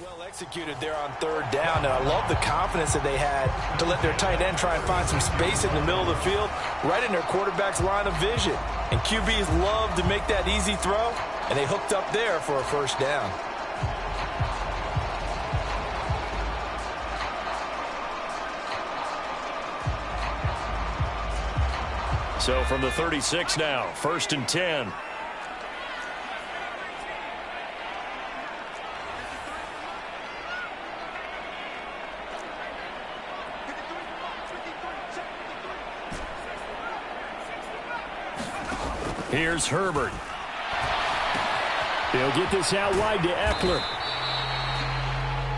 Well executed there on third down, and I love the confidence that they had to let their tight end try and find some space in the middle of the field, right in their quarterback's line of vision. And QBs love to make that easy throw, and they hooked up there for a first down. So from the 36 now, 1st and 10. Here's Herbert. He'll get this out wide to Eckler.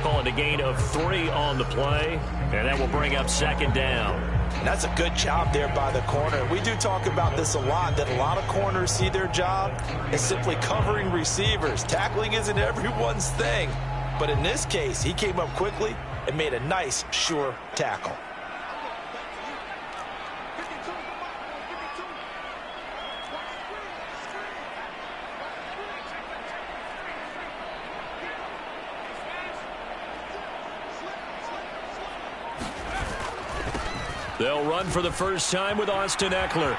Calling a gain of 3 on the play, and that will bring up 2nd down. And that's a good job there by the corner. We do talk about this a lot, that a lot of corners see their job as simply covering receivers. Tackling isn't everyone's thing. But in this case, he came up quickly and made a nice, sure tackle. They'll run for the first time with Austin Eckler.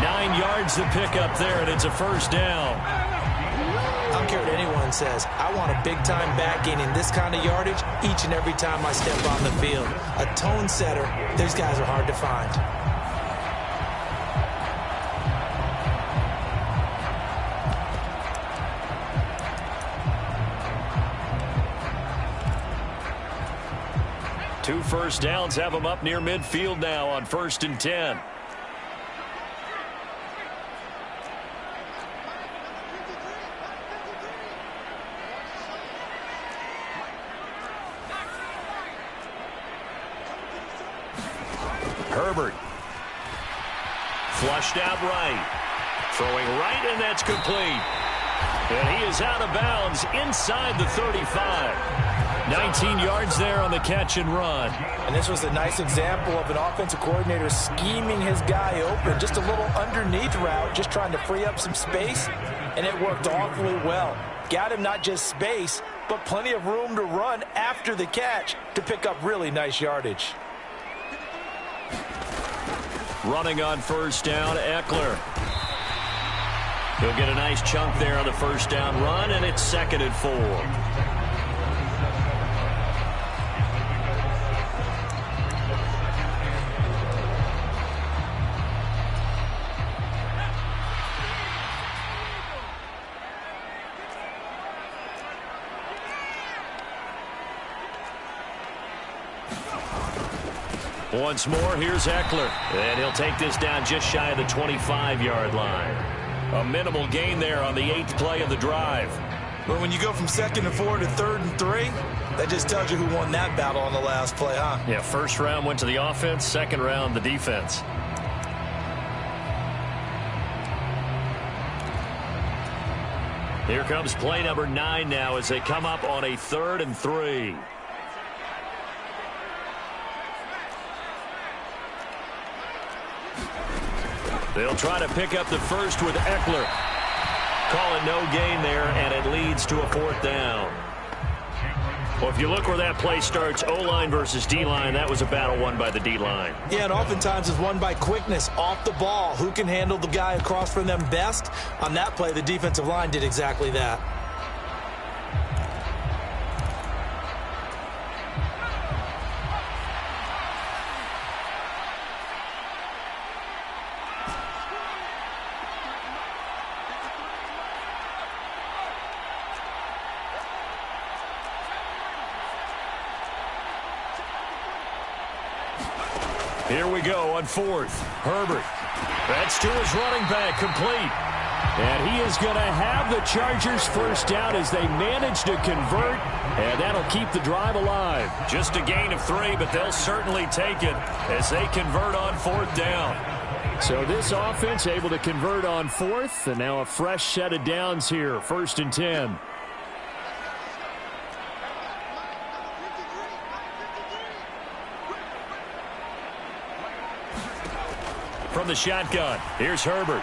9 yards to pick up there, and it's a first down. I don't care what anyone says. I want a big-time back gaining this kind of yardage each and every time I step on the field. A tone setter, these guys are hard to find. Two first downs have them up near midfield now on 1st and 10. Herbert. Flushed out right. Throwing right, and that's complete. And he is out of bounds inside the 35. 19 yards there on the catch and run. And this was a nice example of an offensive coordinator scheming his guy open. Just a little underneath route, just trying to free up some space, and it worked awfully well. Got him not just space, but plenty of room to run after the catch to pick up really nice yardage. Running on first down, Eckler. He'll get a nice chunk there on the first down run, and it's 2nd and 4. Once more, here's Eckler. And he'll take this down just shy of the 25-yard line. A minimal gain there on the 8th play of the drive. But when you go from 2nd and 4 to 3rd and 3, that just tells you who won that battle on the last play, huh? Yeah, first round went to the offense, second round the defense. Here comes play number 9 now as they come up on a 3rd and 3. They'll try to pick up the first with Eckler. Call it no gain there, and it leads to a 4th down. Well, if you look where that play starts, O-line versus D-line, that was a battle won by the D-line. Yeah, and oftentimes it's won by quickness off the ball. Who can handle the guy across from them best? On that play, the defensive line did exactly that. Here we go on 4th. Herbert. That's to his running back, complete. And he is going to have the Chargers first down as they manage to convert, and that'll keep the drive alive. Just a gain of 3, but they'll certainly take it as they convert on 4th down. So this offense able to convert on 4th, and now a fresh set of downs here, 1st and 10. From the shotgun, here's Herbert.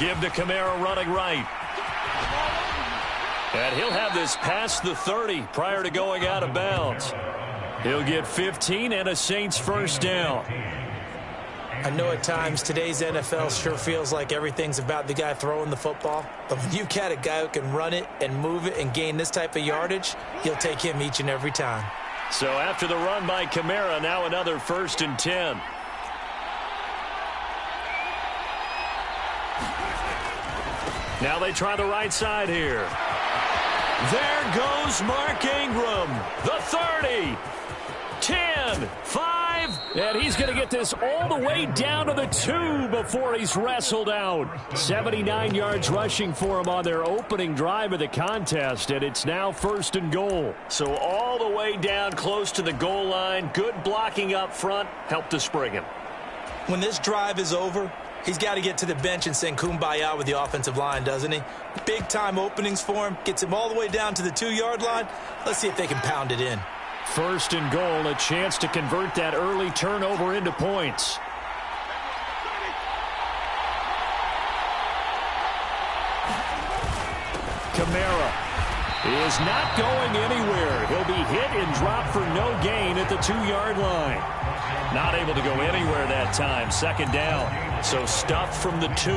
give to Kamara running right. And he'll have this past the 30 prior to going out of bounds. He'll get 15 and a Saints first down. I know at times today's NFL sure feels like everything's about the guy throwing the football. But when you've got a guy who can run it and move it and gain this type of yardage, you'll take him each and every time. So after the run by Kamara, now another 1st and 10. Now they try the right side here. There goes Mark Ingram. The 30. 10, 5, and he's going to get this all the way down to the 2 before he's wrestled out. 79 yards rushing for him on their opening drive of the contest, and it's now 1st and goal. So all the way down close to the goal line. Good blocking up front helped to spring him. When this drive is over, he's got to get to the bench and sing kumbaya with the offensive line, doesn't he? Big-time openings for him, gets him all the way down to the 2-yard line. Let's see if they can pound it in. 1st and goal, a chance to convert that early turnover into points. Kamara is not going anywhere. He'll be hit and dropped for no gain at the 2-yard line. Not able to go anywhere that time. 2nd down. So stuffed from the 2.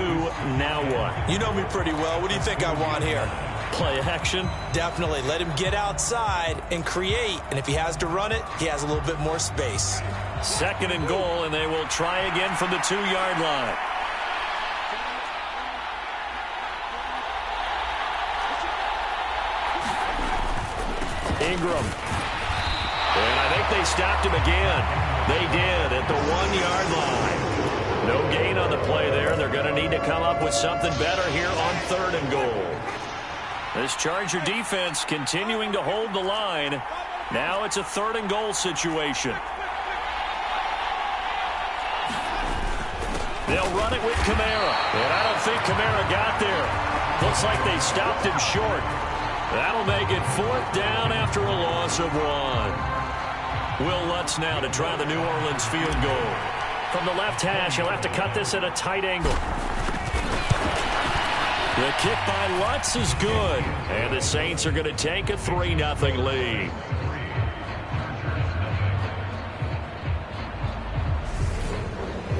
Now what? You know me pretty well. What do you think I want here? Play action? Definitely. Let him get outside and create. And if he has to run it, he has a little bit more space. 2nd and goal, and they will try again from the 2-yard line. Ingram. And I think they stopped him again. They did at the 1-yard line. No gain on the play there. They're going to need to come up with something better here on 3rd and goal. This Charger defense continuing to hold the line. Now it's a 3rd and goal situation. They'll run it with Kamara. And I don't think Kamara got there. Looks like they stopped him short. That'll make it 4th down after a loss of 1. Will Lutz now to try the New Orleans field goal. From the left hash, he'll have to cut this at a tight angle. The kick by Lutz is good. And the Saints are going to take a 3-0 lead.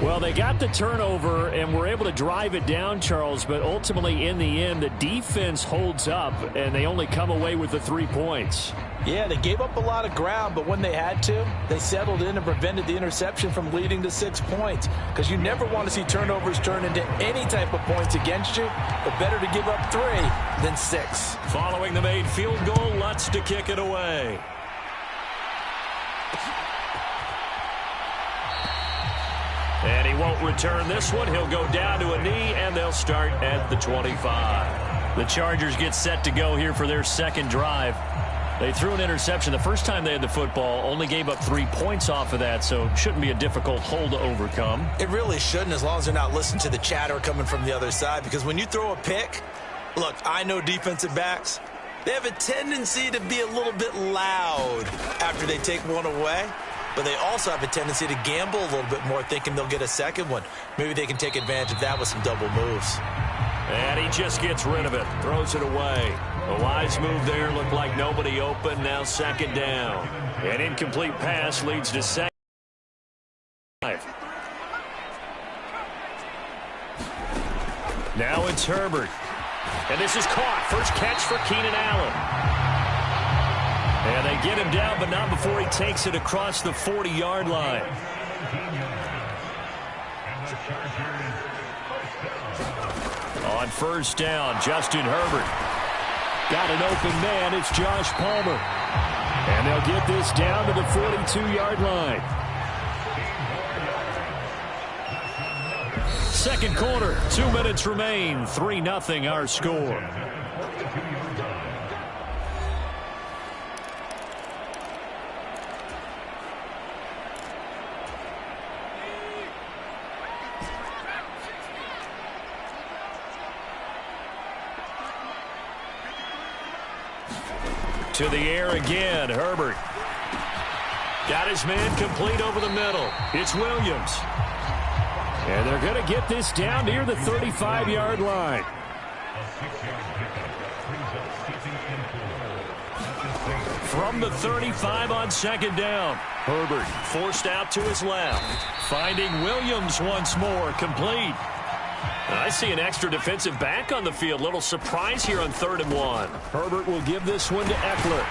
Well, they got the turnover and were able to drive it down, Charles, but ultimately in the end, the defense holds up, and they only come away with the 3 points. Yeah, they gave up a lot of ground, but when they had to, they settled in and prevented the interception from leading to 6 points. Because you never want to see turnovers turn into any type of points against you, but better to give up 3 than 6. Following the made field goal, Lutz to kick it away. And he won't return this one. He'll go down to a knee, and they'll start at the 25. The Chargers get set to go here for their 2nd drive. They threw an interception the first time they had the football, only gave up 3 points off of that, so it shouldn't be a difficult hole to overcome. It really shouldn't, as long as they're not listening to the chatter coming from the other side, because when you throw a pick, look, I know defensive backs, they have a tendency to be a little bit loud after they take one away. But they also have a tendency to gamble a little bit more, thinking they'll get a 2nd one. Maybe they can take advantage of that with some double moves. And he just gets rid of it, throws it away. A wise move there, looked like nobody open, now 2nd down. An incomplete pass leads to 2nd. Now it's Herbert. And this is caught. First catch for Keenan Allen. And they get him down, but not before he takes it across the 40-yard line. On 1st down, Justin Herbert. Got an open man. It's Josh Palmer. And they'll get this down to the 42-yard line. 2nd quarter, 2 minutes remain. 3-0 our score. To the air again, Herbert. Got his man complete over the middle. It's Williams. And they're going to get this down near the 35-yard line. From the 35 on second down. Herbert forced out to his left. Finding Williams once more, complete. I see an extra defensive back on the field. Little surprise here on 3rd and 1. Herbert will give this one to Eckler.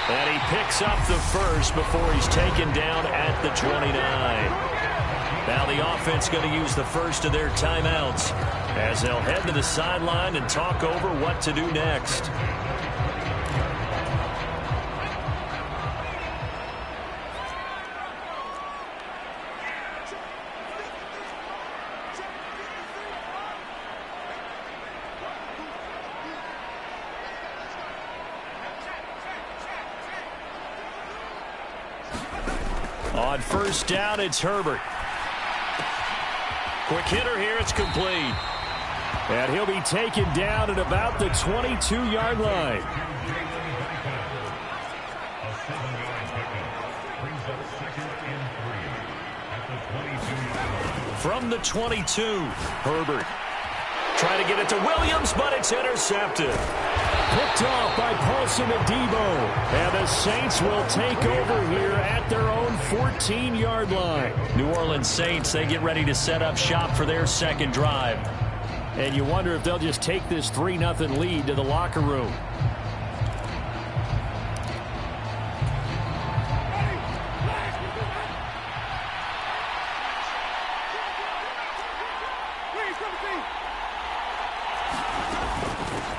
And he picks up the first before he's taken down at the 29. Now the offense going to use the first of their timeouts as they'll head to the sideline and talk over what to do next. On first down, it's Herbert. Quick hitter here, it's complete. And he'll be taken down at about the 22-yard line. From the 22, Herbert. Trying to get it to Williams, but it's intercepted. Picked off by Paulson Adebo. And the Saints will take over here at their own 14-yard line. New Orleans Saints, they get ready to set up shop for their second drive. And you wonder if they'll just take this 3-0 lead to the locker room.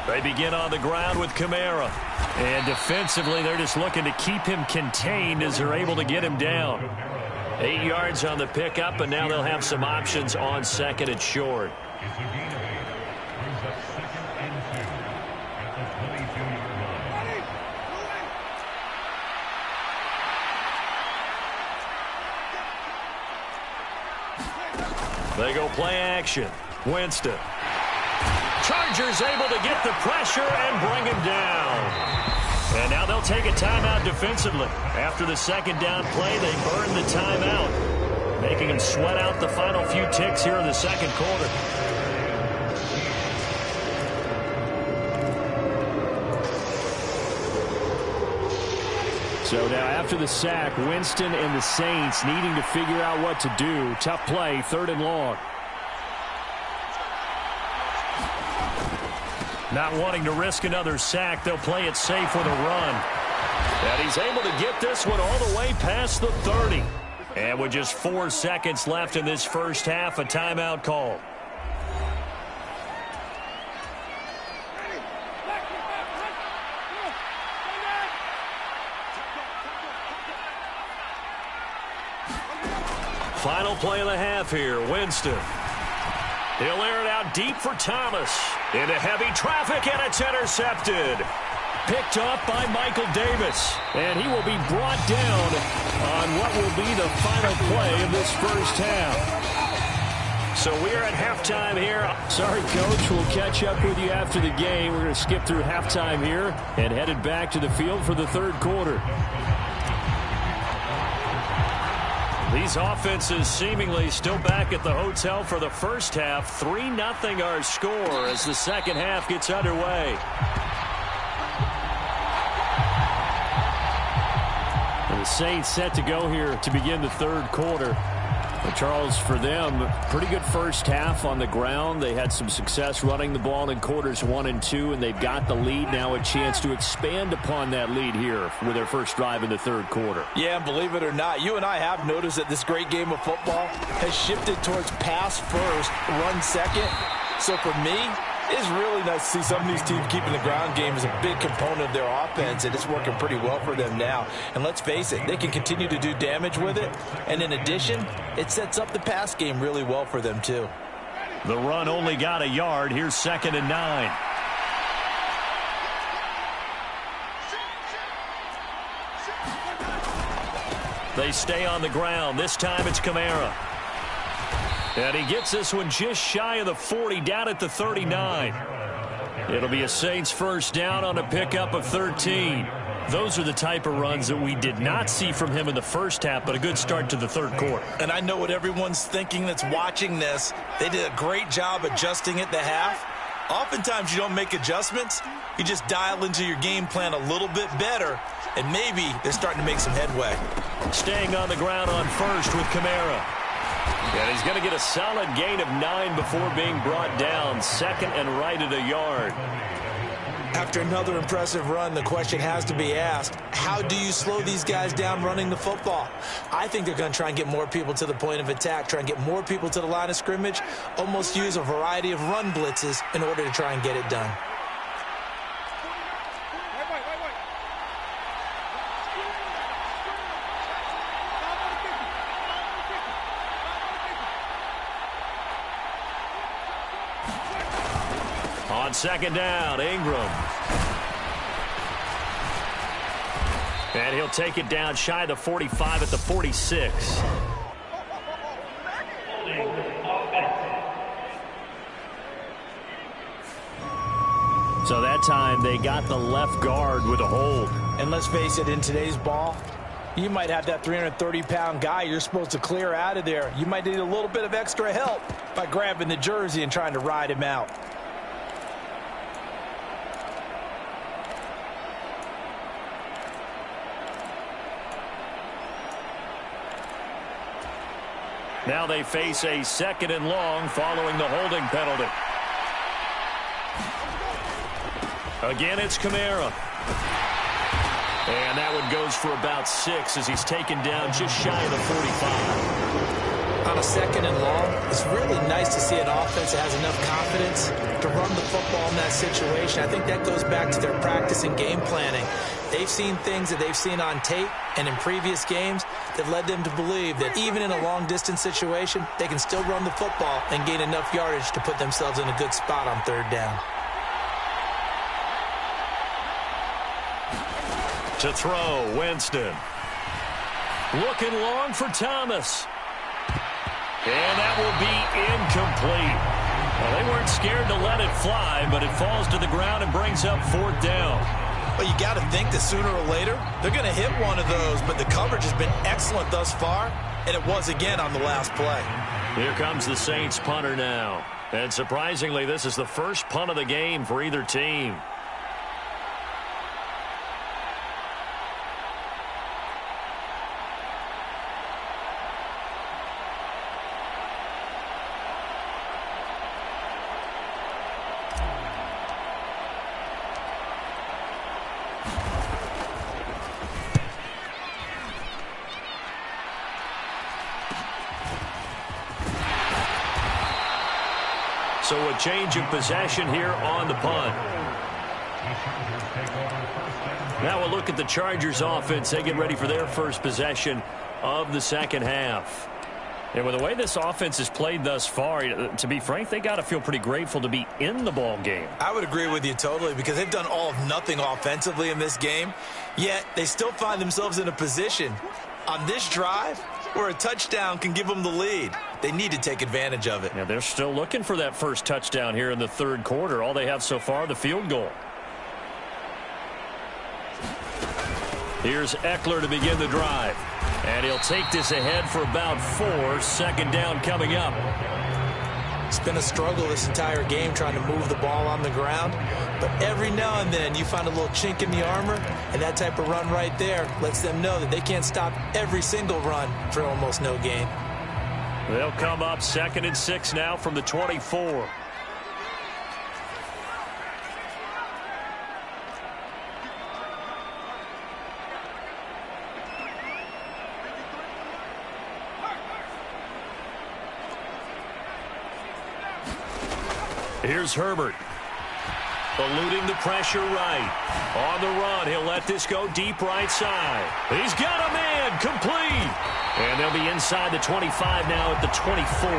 They begin on the ground with Kamara. And defensively, they're just looking to keep him contained as they're able to get him down. 8 yards on the pickup, and now they'll have some options on second and short. They go play action. Winston. Chargers able to get the pressure and bring him down. And now they'll take a timeout defensively. After the second down play, they burn the timeout, making them sweat out the final few ticks here in the second quarter. So now after the sack, Winston and the Saints needing to figure out what to do. Tough play, 3rd and long. Not wanting to risk another sack, they'll play it safe with a run. And he's able to get this one all the way past the 30. And with just 4 seconds left in this first half, a timeout call. Final play of the half here, Winston. He'll air it out deep for Thomas. Into heavy traffic, and it's intercepted. Picked off by Michael Davis. And he will be brought down on what will be the final play of this first half. So we're at halftime here. Sorry, Coach. We'll catch up with you after the game. We're going to skip through halftime here and headed back to the field for the third quarter. These offenses seemingly still back at the hotel for the first half. 3-0 our score as the second half gets underway. And the Saints set to go here to begin the third quarter. But Charles, for them, pretty good first half on the ground. They had some success running the ball in quarters 1 and 2, and they've got the lead now, a chance to expand upon that lead here with their first drive in the third quarter. Yeah, and believe it or not, you and I have noticed that this great game of football has shifted towards pass first, run second. So for me, it's really nice to see some of these teams keeping the ground game as a big component of their offense, and it's working pretty well for them now. And let's face it, they can continue to do damage with it. And in addition, it sets up the pass game really well for them, too. The run only got a yard. Here's 2nd and 9. They stay on the ground. This time it's Kamara. And he gets this one just shy of the 40, down at the 39. It'll be a Saints first down on a pickup of 13. Those are the type of runs that we did not see from him in the first half, but a good start to the third quarter. And I know what everyone's thinking that's watching this. They did a great job adjusting at the half. Oftentimes you don't make adjustments. You just dial into your game plan a little bit better, and maybe they're starting to make some headway. Staying on the ground on first with Kamara. And he's going to get a solid gain of 9 before being brought down. Second and right at a yard. After another impressive run, the question has to be asked, how do you slow these guys down running the football? I think they're going to try and get more people to the point of attack, try and get more people to the line of scrimmage, almost use a variety of run blitzes in order to try and get it done. On second down, Ingram. And he'll take it down shy of the 45 at the 46. So that time they got the left guard with a hold. And let's face it, in today's ball, you might have that 330-pound guy you're supposed to clear out of there. You might need a little bit of extra help by grabbing the jersey and trying to ride him out. Now they face a second and long following the holding penalty. Again, it's Kamara. And that one goes for about 6 as he's taken down just shy of the 45. On a second and long, it's really nice to see an offense that has enough confidence to run the football in that situation. I think that goes back to their practice and game planning. They've seen things that they've seen on tape and in previous games that led them to believe that even in a long-distance situation, they can still run the football and gain enough yardage to put themselves in a good spot on third down. To throw, Winston. Looking long for Thomas. And that will be incomplete. Well, they weren't scared to let it fly, but it falls to the ground and brings up fourth down. Well, you got to think that sooner or later, they're going to hit one of those, but the coverage has been excellent thus far, and it was again on the last play. Here comes the Saints punter now. And surprisingly, this is the first punt of the game for either team. So a change of possession here on the punt. Now we'll look at the Chargers offense. They get ready for their first possession of the second half. And with the way this offense has played thus far, to be frank, they got to feel pretty grateful to be in the ball game. I would agree with you totally because they've done all of nothing offensively in this game, yet they still find themselves in a position on this drive where a touchdown can give them the lead. They need to take advantage of it. Yeah, they're still looking for that first touchdown here in the third quarter. All they have so far, the field goal. Here's Eckler to begin the drive. And he'll take this ahead for about 4. Second down coming up. It's been a struggle this entire game trying to move the ball on the ground. But every now and then you find a little chink in the armor, and that type of run right there lets them know that they can't stop every single run for almost no gain. They'll come up 2nd and 6 now from the 24. Here's Herbert. Eluding the pressure right. On the run, he'll let this go deep right side. He's got a man, complete. And they'll be inside the 25 now at the 24.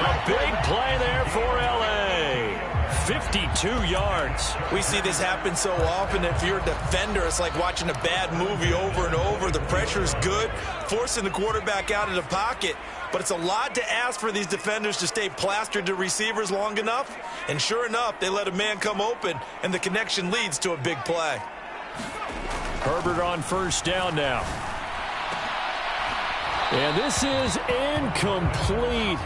A big play there for L.A. 52 yards. We see this happen so often. If you're a defender, it's like watching a bad movie over and over. The pressure is good, forcing the quarterback out of the pocket. But it's a lot to ask for these defenders to stay plastered to receivers long enough. And sure enough, they let a man come open, and the connection leads to a big play. Herbert on first down now. And this is incomplete.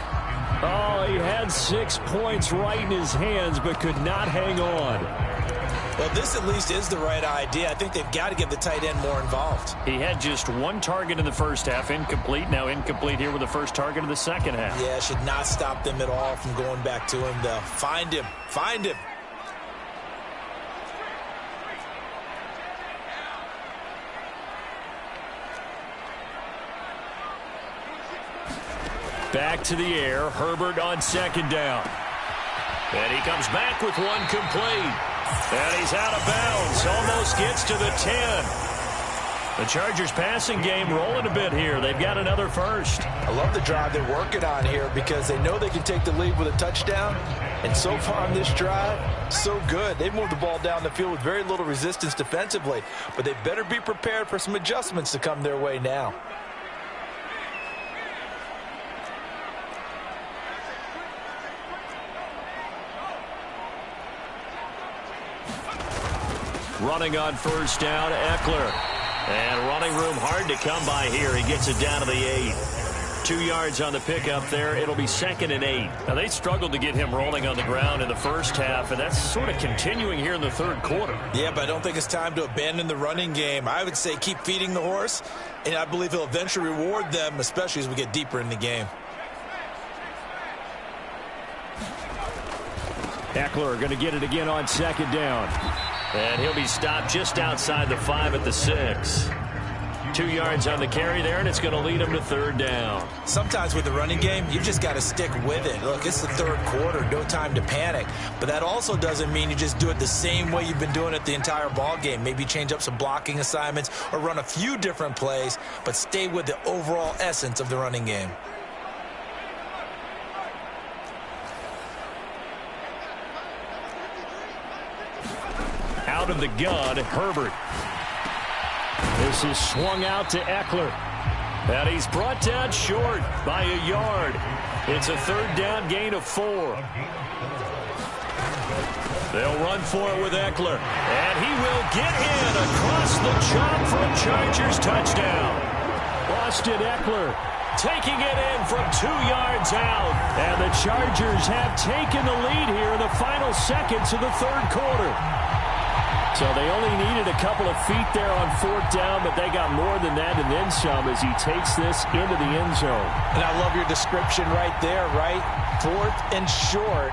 Oh, he had 6 points right in his hands, but could not hang on. Well, this at least is the right idea. I think they've got to get the tight end more involved. He had just 1 target in the first half, incomplete. Now incomplete here with the first target of the second half. Yeah, should not stop them at all from going back to him, though. Find him. Find him. Back to the air. Herbert on second down. And he comes back with 1 complete. And he's out of bounds. Almost gets to the 10. The Chargers passing game rolling a bit here. They've got another first. I love the drive they're working on here because they know they can take the lead with a touchdown. And so far on this drive, so good. They moved the ball down the field with very little resistance defensively. But they better be prepared for some adjustments to come their way now. Running on first down, Eckler. And running room hard to come by here. He gets it down to the 8. 2 yards on the pickup there. It'll be 2nd and 8. Now, they struggled to get him rolling on the ground in the first half, and that's sort of continuing here in the third quarter. Yeah, but I don't think it's time to abandon the running game. I would say keep feeding the horse, and I believe he'll eventually reward them, especially as we get deeper in the game. Eckler going to get it again on second down. And he'll be stopped just outside the 5 at the 6. 2 yards on the carry there, and it's going to lead him to third down. Sometimes with the running game, you just got to stick with it. Look, it's the third quarter, no time to panic. But that also doesn't mean you just do it the same way you've been doing it the entire ball game. Maybe change up some blocking assignments or run a few different plays, but stay with the overall essence of the running game. Out of the gun, Herbert. This is swung out to Eckler. And he's brought down short by a yard. It's a third down gain of 4. They'll run for it with Eckler. And he will get in across the chop for a Chargers touchdown. Austin Eckler taking it in from 2 yards out. And the Chargers have taken the lead here in the final seconds of the third quarter. So they only needed a couple of feet there on fourth down, but they got more than that and then some as he takes this into the end zone. And I love your description right there, right? 4th and short.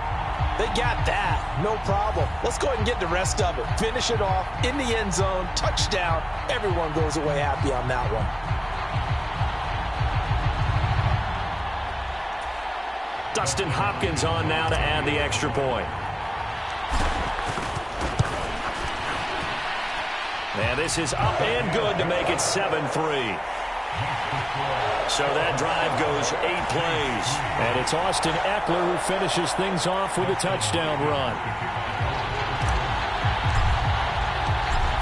They got that. No problem. Let's go ahead and get the rest of it. Finish it off in the end zone. Touchdown. Everyone goes away happy on that one. Dustin Hopkins on now to add the extra point. And this is up and good to make it 7-3. So that drive goes 8 plays. And it's Austin Eckler who finishes things off with a touchdown run.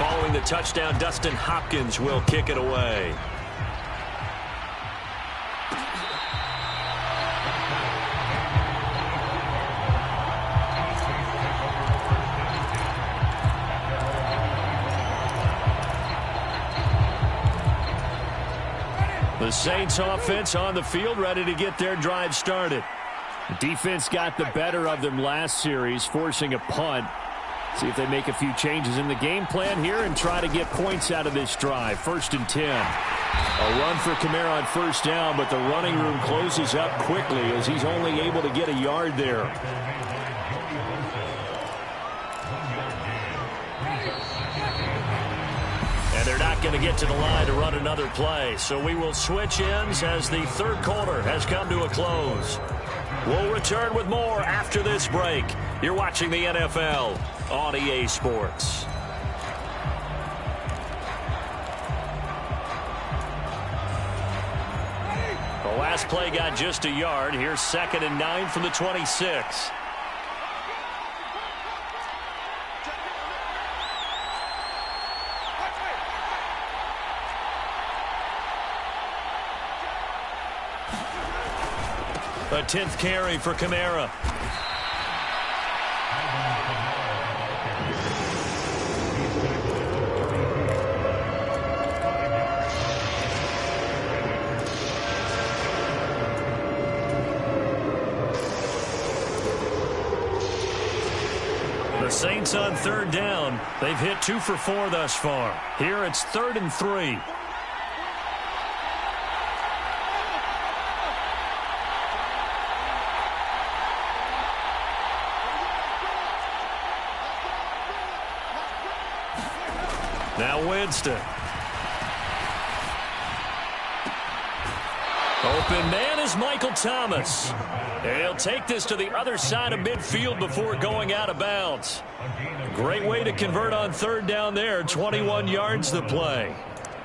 Following the touchdown, Dustin Hopkins will kick it away. The Saints offense on the field, ready to get their drive started. The defense got the better of them last series, forcing a punt. See if they make a few changes in the game plan here and try to get points out of this drive. 1st and 10. A run for Kamara on first down, but the running room closes up quickly as he's only able to get a yard there. They're not going to get to the line to run another play, so we will switch ends as the third quarter has come to a close. We'll return with more after this break. You're watching the NFL on EA Sports. The last play got just a yard. Here's 2nd and 9 from the 26. A 10th carry for Kamara. Saints on third down. They've hit 2 for 4 thus far. Here it's 3rd and 3. Now Winston. Open man is Michael Thomas. And he'll take this to the other side of midfield before going out of bounds. Great way to convert on third down there. 21 yards to play.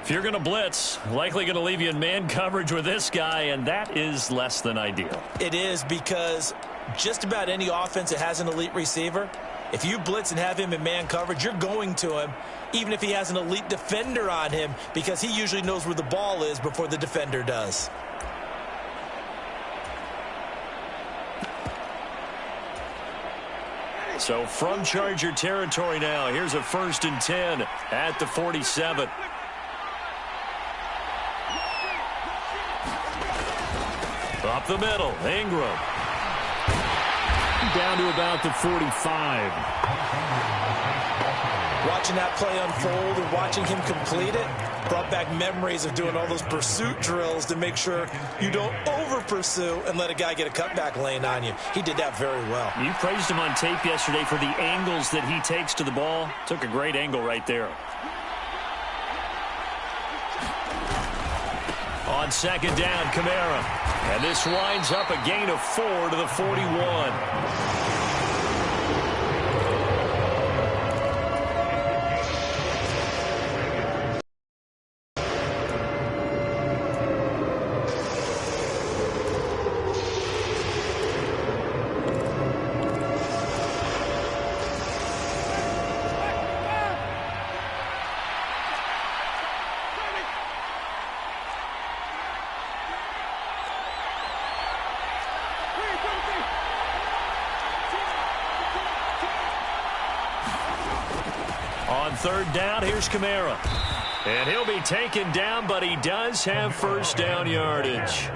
If you're going to blitz, likely going to leave you in man coverage with this guy, and that is less than ideal. It is, because just about any offense that has an elite receiver, if you blitz and have him in man coverage, you're going to him, even if he has an elite defender on him, because he usually knows where the ball is before the defender does. So from Charger territory now, here's a 1st and 10 at the 47. Up the middle, Ingram. Down to about the 45. Watching that play unfold and watching him complete it brought back memories of doing all those pursuit drills to make sure you don't over-pursue and let a guy get a cutback lane on you. He did that very well. You praised him on tape yesterday for the angles that he takes to the ball. Took a great angle right there. On second down, Kamara. And this winds up a gain of 4 to the 41. On third down, here's Kamara. And he'll be taken down, but he does have first down yardage.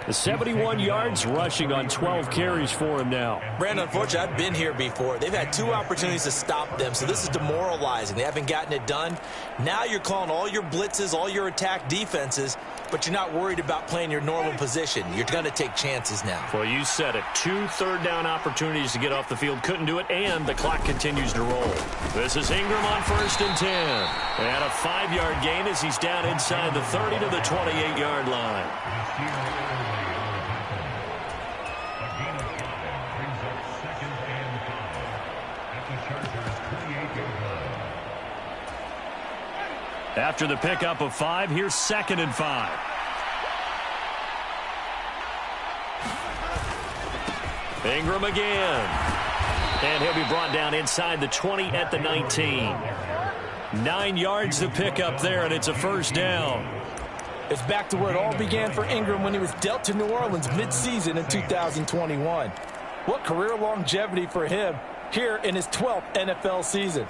The 71 yards rushing on 12 carries for him now. Brandon, unfortunately, I've been here before. They've had 2 opportunities to stop them, so this is demoralizing. They haven't gotten it done. Now you're calling all your blitzes, all your attack defenses, but you're not worried about playing your normal position. You're going to take chances now. Well, you said it. 2 third down opportunities to get off the field. Couldn't do it, and the clock continues to roll. This is Ingram on 1st and 10. And a 5-yard gain as he's down inside the 30 to the 28-yard line. After the pickup of 5, here's 2nd and 5. Ingram again. And he'll be brought down inside the 20 at the 19. 9 yards to pick up there, and it's a first down. It's back to where it all began for Ingram when he was dealt to New Orleans midseason in 2021. What career longevity for him here in his 12th NFL season.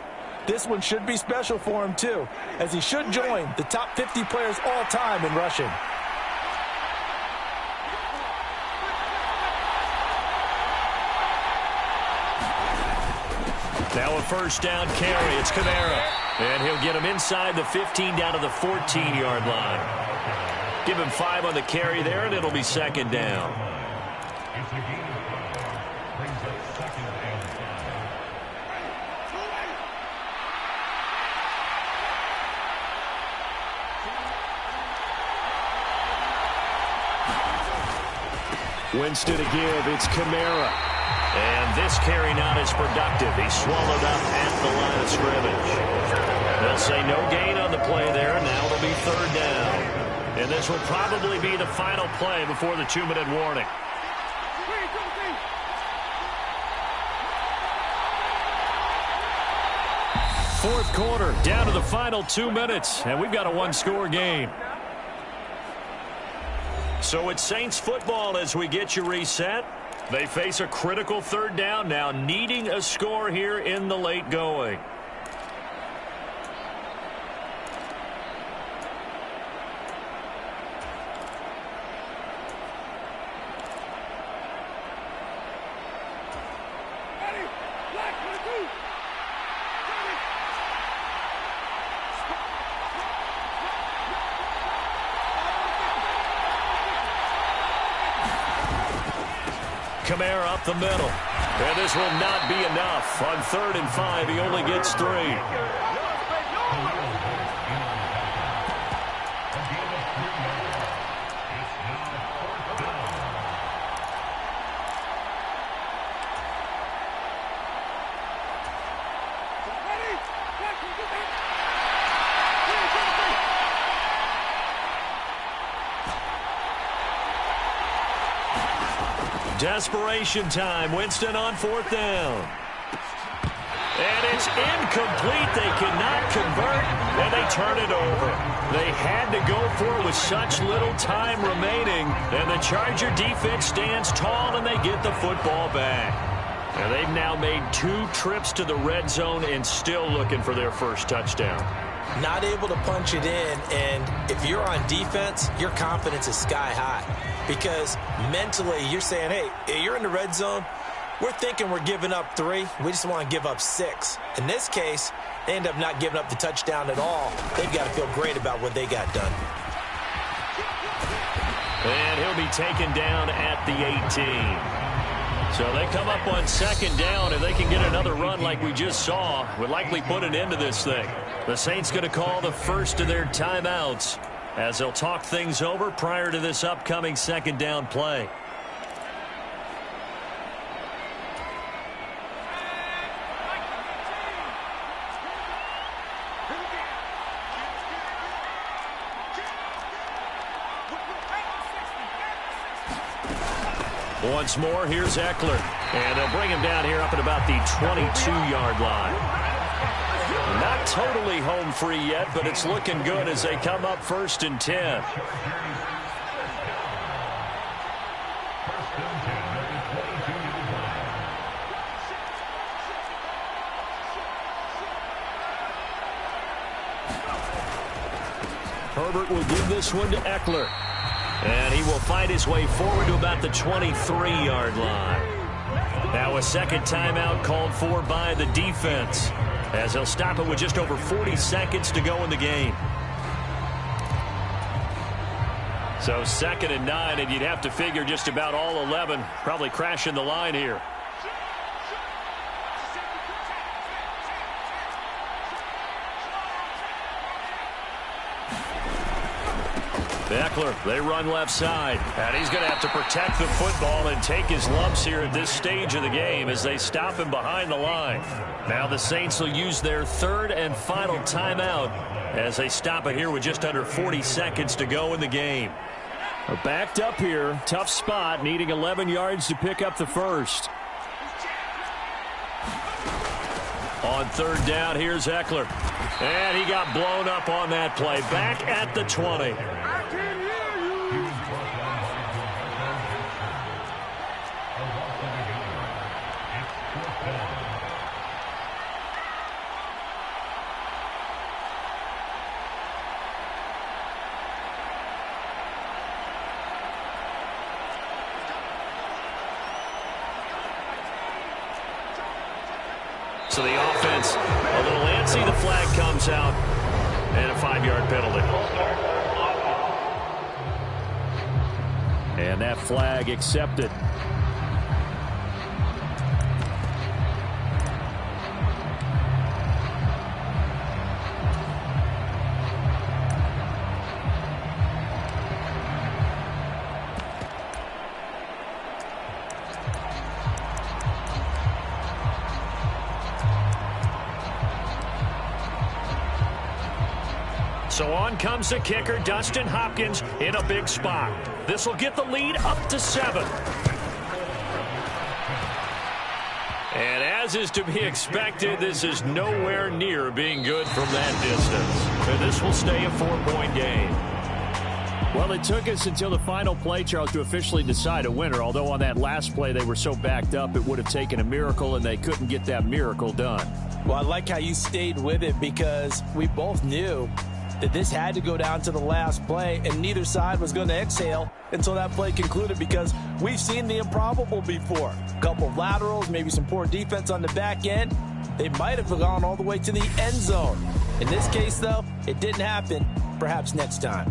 This one should be special for him, too, as he should join the top 50 players all time in rushing. Now a first down carry. It's Kamara. And he'll get him inside the 15 down to the 14-yard line. Give him 5 on the carry there, and it'll be 2nd down. Winston to give. It's Kamara. And this carry not as productive. He's swallowed up at the line of scrimmage. They'll say no gain on the play there. Now it'll be 3rd down. And this will probably be the final play before the 2-minute warning. Fourth quarter, down to the final 2 minutes. And we've got a 1-score game. So it's Saints football as we get you reset. They face a critical 3rd down now, needing a score here in the late going. Kamara up the middle. And this will not be enough. On 3rd and 5, he only gets 3. Desperation time. Winston on 4th down. And it's incomplete. They cannot convert, and they turn it over. They had to go for it with such little time remaining, and the Charger defense stands tall, and they get the football back. And they've now made 2 trips to the red zone and still looking for their first touchdown. Not able to punch it in, and if you're on defense, your confidence is sky high. Because mentally, you're saying, hey, you're in the red zone. We're thinking we're giving up 3. We just want to give up 6. In this case, they end up not giving up the touchdown at all. They've got to feel great about what they got done. And he'll be taken down at the 18. So they come up on 2nd down. If they can get another run like we just saw, would likely put an end to this thing. The Saints going to call the first of their timeouts as they'll talk things over prior to this upcoming 2nd down play. Once more, here's Eckler. And they'll bring him down here up at about the 22-yard line. Not totally home free yet, but it's looking good as they come up 1st and 10. Herbert will give this one to Eckler. And he will find his way forward to about the 23-yard line. Now a 2nd timeout called for by the defense, as they'll stop it with just over 40 seconds to go in the game. So 2nd and 9, and you'd have to figure just about all 11 probably crashing the line here. Eckler, they run left side. And he's going to have to protect the football and take his lumps here at this stage of the game as they stop him behind the line. Now the Saints will use their 3rd and final timeout as they stop it here with just under 40 seconds to go in the game. Backed up here, tough spot, needing 11 yards to pick up the first. On 3rd down, here's Eckler. And he got blown up on that play. Back at the 20. So the offense a little antsy. The flag comes out and a 5-yard penalty. And that flag accepted. So on comes the kicker, Dustin Hopkins, in a big spot. This will get the lead up to 7. And as is to be expected, this is nowhere near being good from that distance. And this will stay a 4-point game. Well, it took us until the final play, Charles, to officially decide a winner. Although on that last play they were so backed up, it would have taken a miracle, and they couldn't get that miracle done. Well, I like how you stayed with it because we both knew that this had to go down to the last play, and neither side was going to exhale until that play concluded because we've seen the improbable before. A couple of laterals, maybe some poor defense on the back end. They might have gone all the way to the end zone. In this case, though, it didn't happen. Perhaps next time.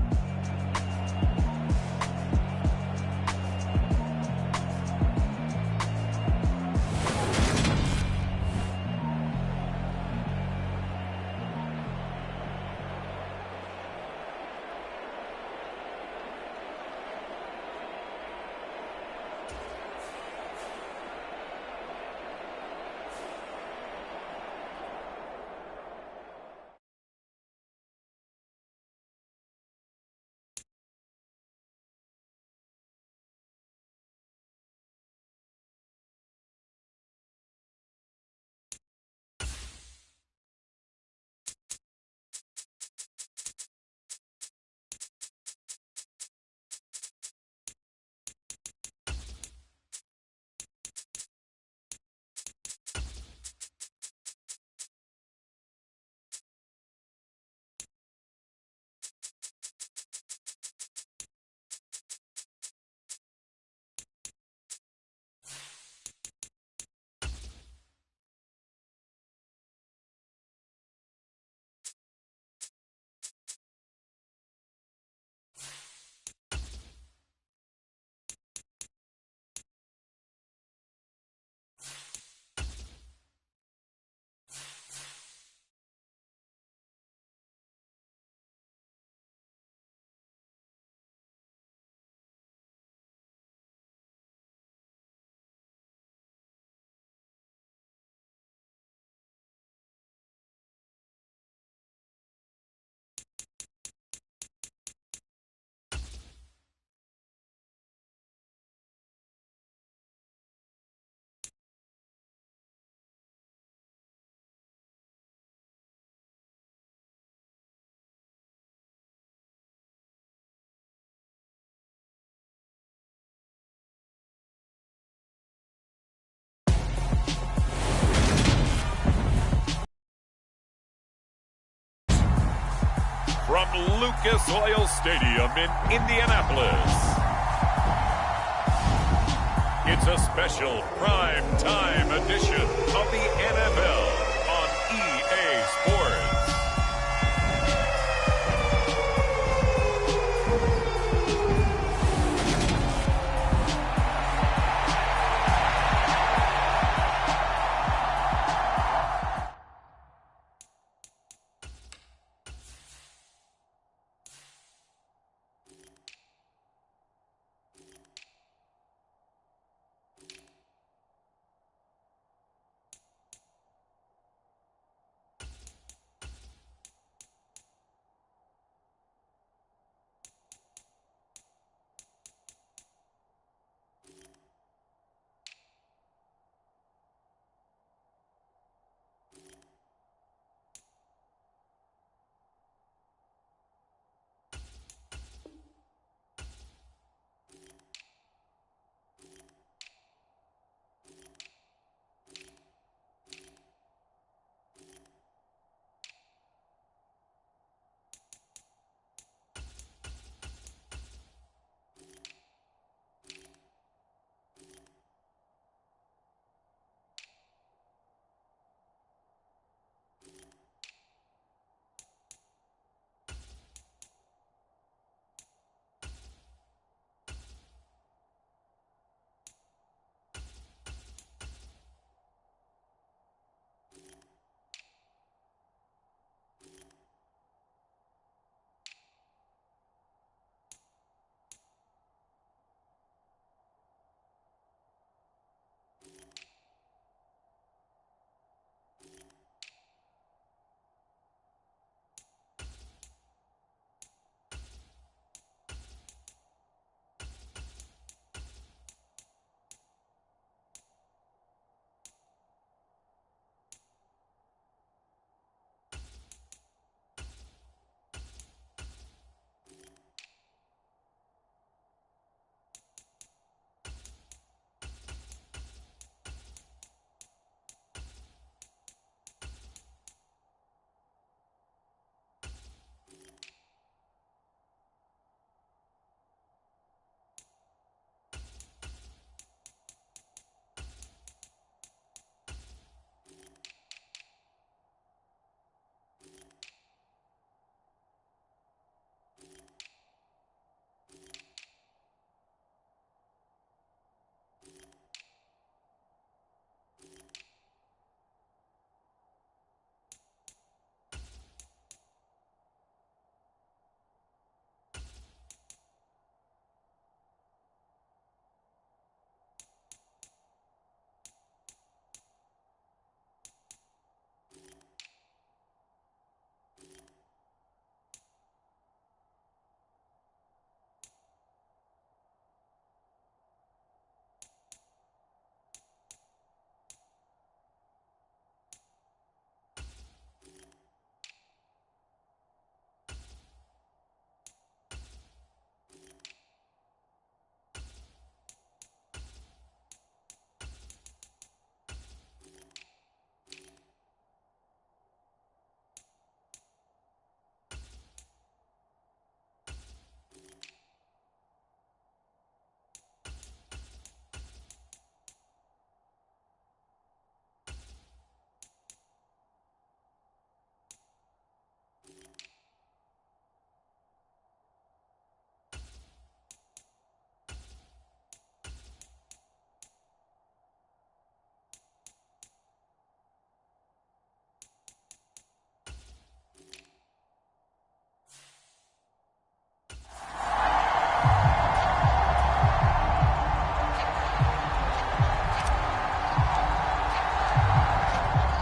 from Lucas Oil Stadium in Indianapolis, it's a special prime time edition of the NFL on EA Sports.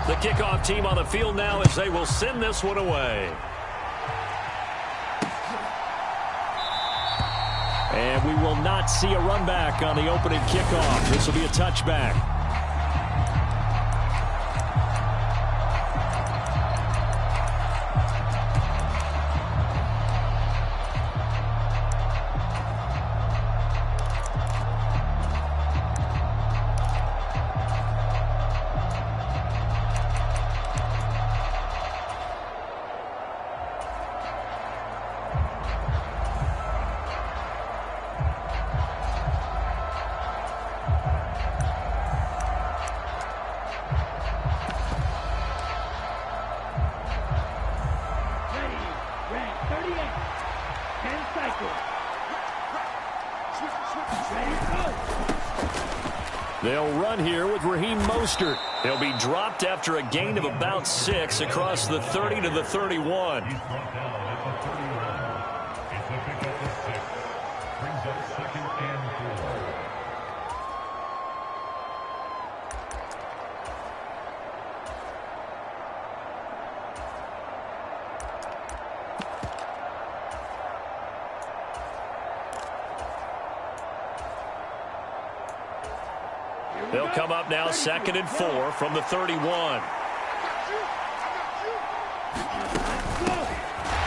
The kickoff team on the field now as they will send this one away. And we will not see a run back on the opening kickoff. This will be a touchback. They'll run here with Raheem Mostert. He'll be dropped after a gain of about 6 across the 30 to the 31. They'll come up now 2nd and 4 from the 31.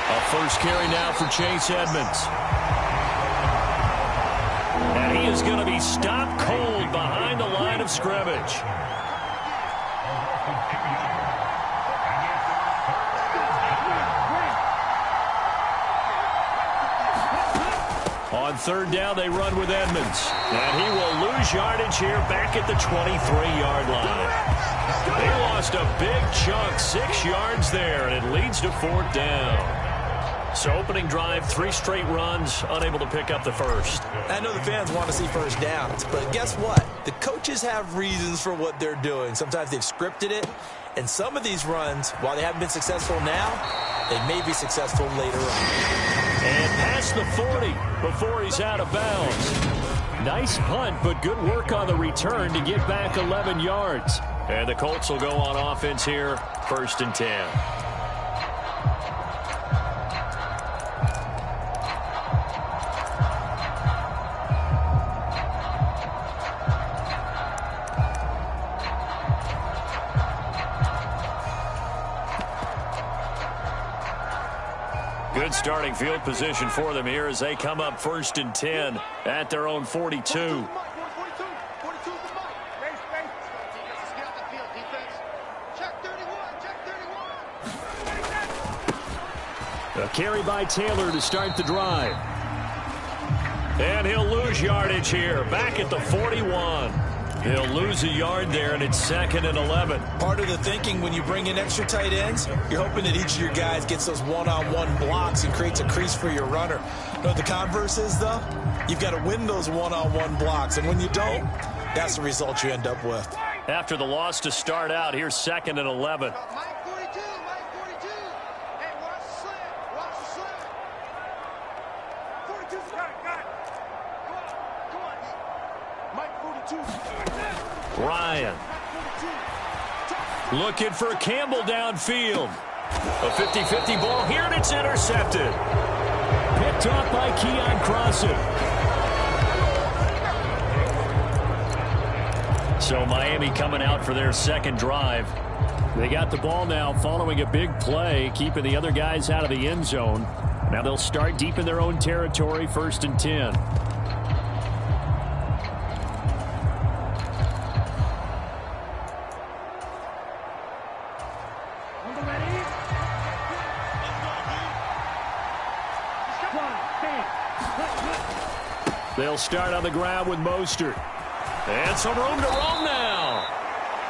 A first carry now for Chase Edmonds. And he is going to be stopped cold behind the line of scrimmage. On 3rd down, they run with Edmonds. And he will lose yardage here back at the 23-yard line. They lost a big chunk, 6 yards there, and it leads to 4th down. So opening drive, 3 straight runs, unable to pick up the first. I know the fans want to see first downs, but guess what? The coaches have reasons for what they're doing. Sometimes they've scripted it, and some of these runs, while they haven't been successful now, they may be successful later on. And past the 40 before he's out of bounds. Nice punt, but good work on the return to get back 11 yards. And the Colts will go on offense here, 1st and 10. Good starting field position for them here as they come up 1st and 10 at their own 42. A carry by Taylor to start the drive. And he'll lose yardage here, back at the 41. He'll lose a yard there, and it's 2nd and 11. Part of the thinking when you bring in extra tight ends, you're hoping that each of your guys gets those one-on-one blocks and creates a crease for your runner. You know what the converse is, though? You've got to win those one-on-one blocks, and when you don't, that's the result you end up with. After the loss to start out, here's 2nd and 11. Mike 42, Mike 42. Hey, watch the slant, watch the slant. 42's got it. Come on. Mike 42. Ryan. Looking for Campbell downfield. A 50-50 ball here, and it's intercepted. Picked off by Keon Crossan. So Miami coming out for their 2nd drive. They got the ball now following a big play, keeping the other guys out of the end zone. Now they'll start deep in their own territory, 1st and 10. They'll start on the ground with Mostert. And some room to roam now.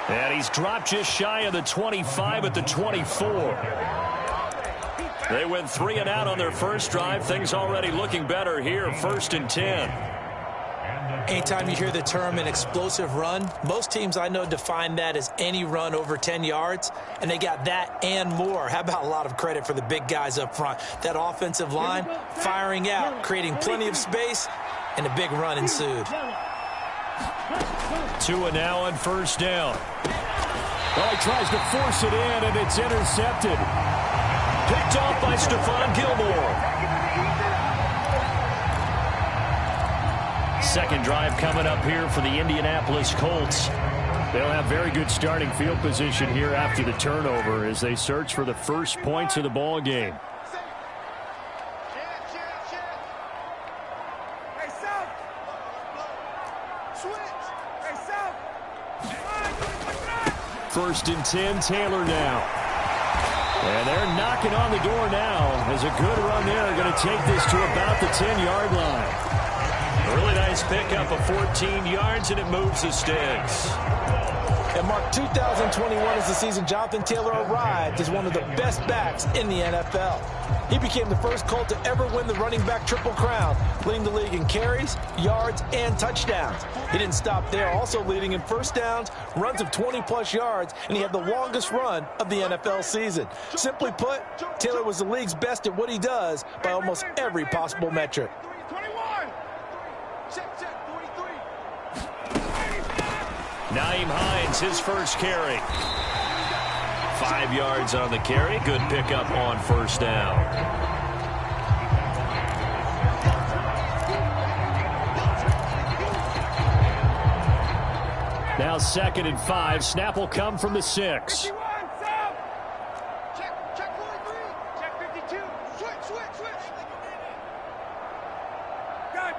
And he's dropped just shy of the 25 at the 24. They went 3 and out on their first drive. Things already looking better here, 1st and 10. Anytime you hear the term an explosive run, most teams I know define that as any run over 10 yards, and they got that and more. How about a lot of credit for the big guys up front? That offensive line firing out, creating plenty of space, and a big run ensued. Tua now on 1st down. Oh, he tries to force it in, and it's intercepted. Picked off by Stephon Gilmore. 2nd drive coming up here for the Indianapolis Colts. They'll have very good starting field position here after the turnover as they search for the first points of the ball game. First and 10, Taylor now. And they're knocking on the door now as a good run there. Going to take this to about the 10-yard line. A really nice pickup of 14 yards, and it moves the sticks. And Mark, 2021 is the season Jonathan Taylor arrived as one of the best backs in the NFL. He became the first Colt to ever win the running back triple crown, leading the league in carries, yards, and touchdowns. He didn't stop there, also leading in first downs, runs of 20-plus yards, and he had the longest run of the NFL season. Simply put, Taylor was the league's best at what he does by almost every possible metric. 21. Check, 43. Nyheim Hines, his first carry. 5 yards on the carry. Good pickup on first down. Now 2nd and 5. Snap will come from the 6. 51, check 43. Check 52. Switch. Check.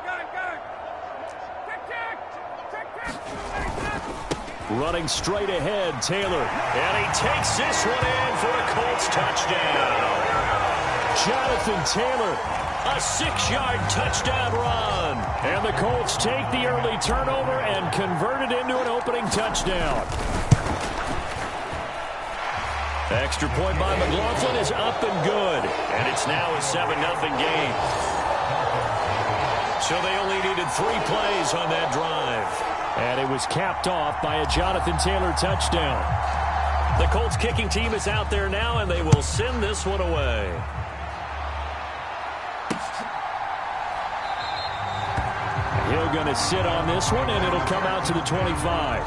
Running straight ahead, Taylor. And he takes this one in for a Colts touchdown. Jonathan Taylor, a 6-yard touchdown run. And the Colts take the early turnover and convert it into an opening touchdown. The extra point by McLaughlin is up and good. And it's now a 7-0 game. So they only needed 3 plays on that drive. And it was capped off by a Jonathan Taylor touchdown. The Colts kicking team is out there now, and they will send this one away. Hill going to sit on this one, and it'll come out to the 25.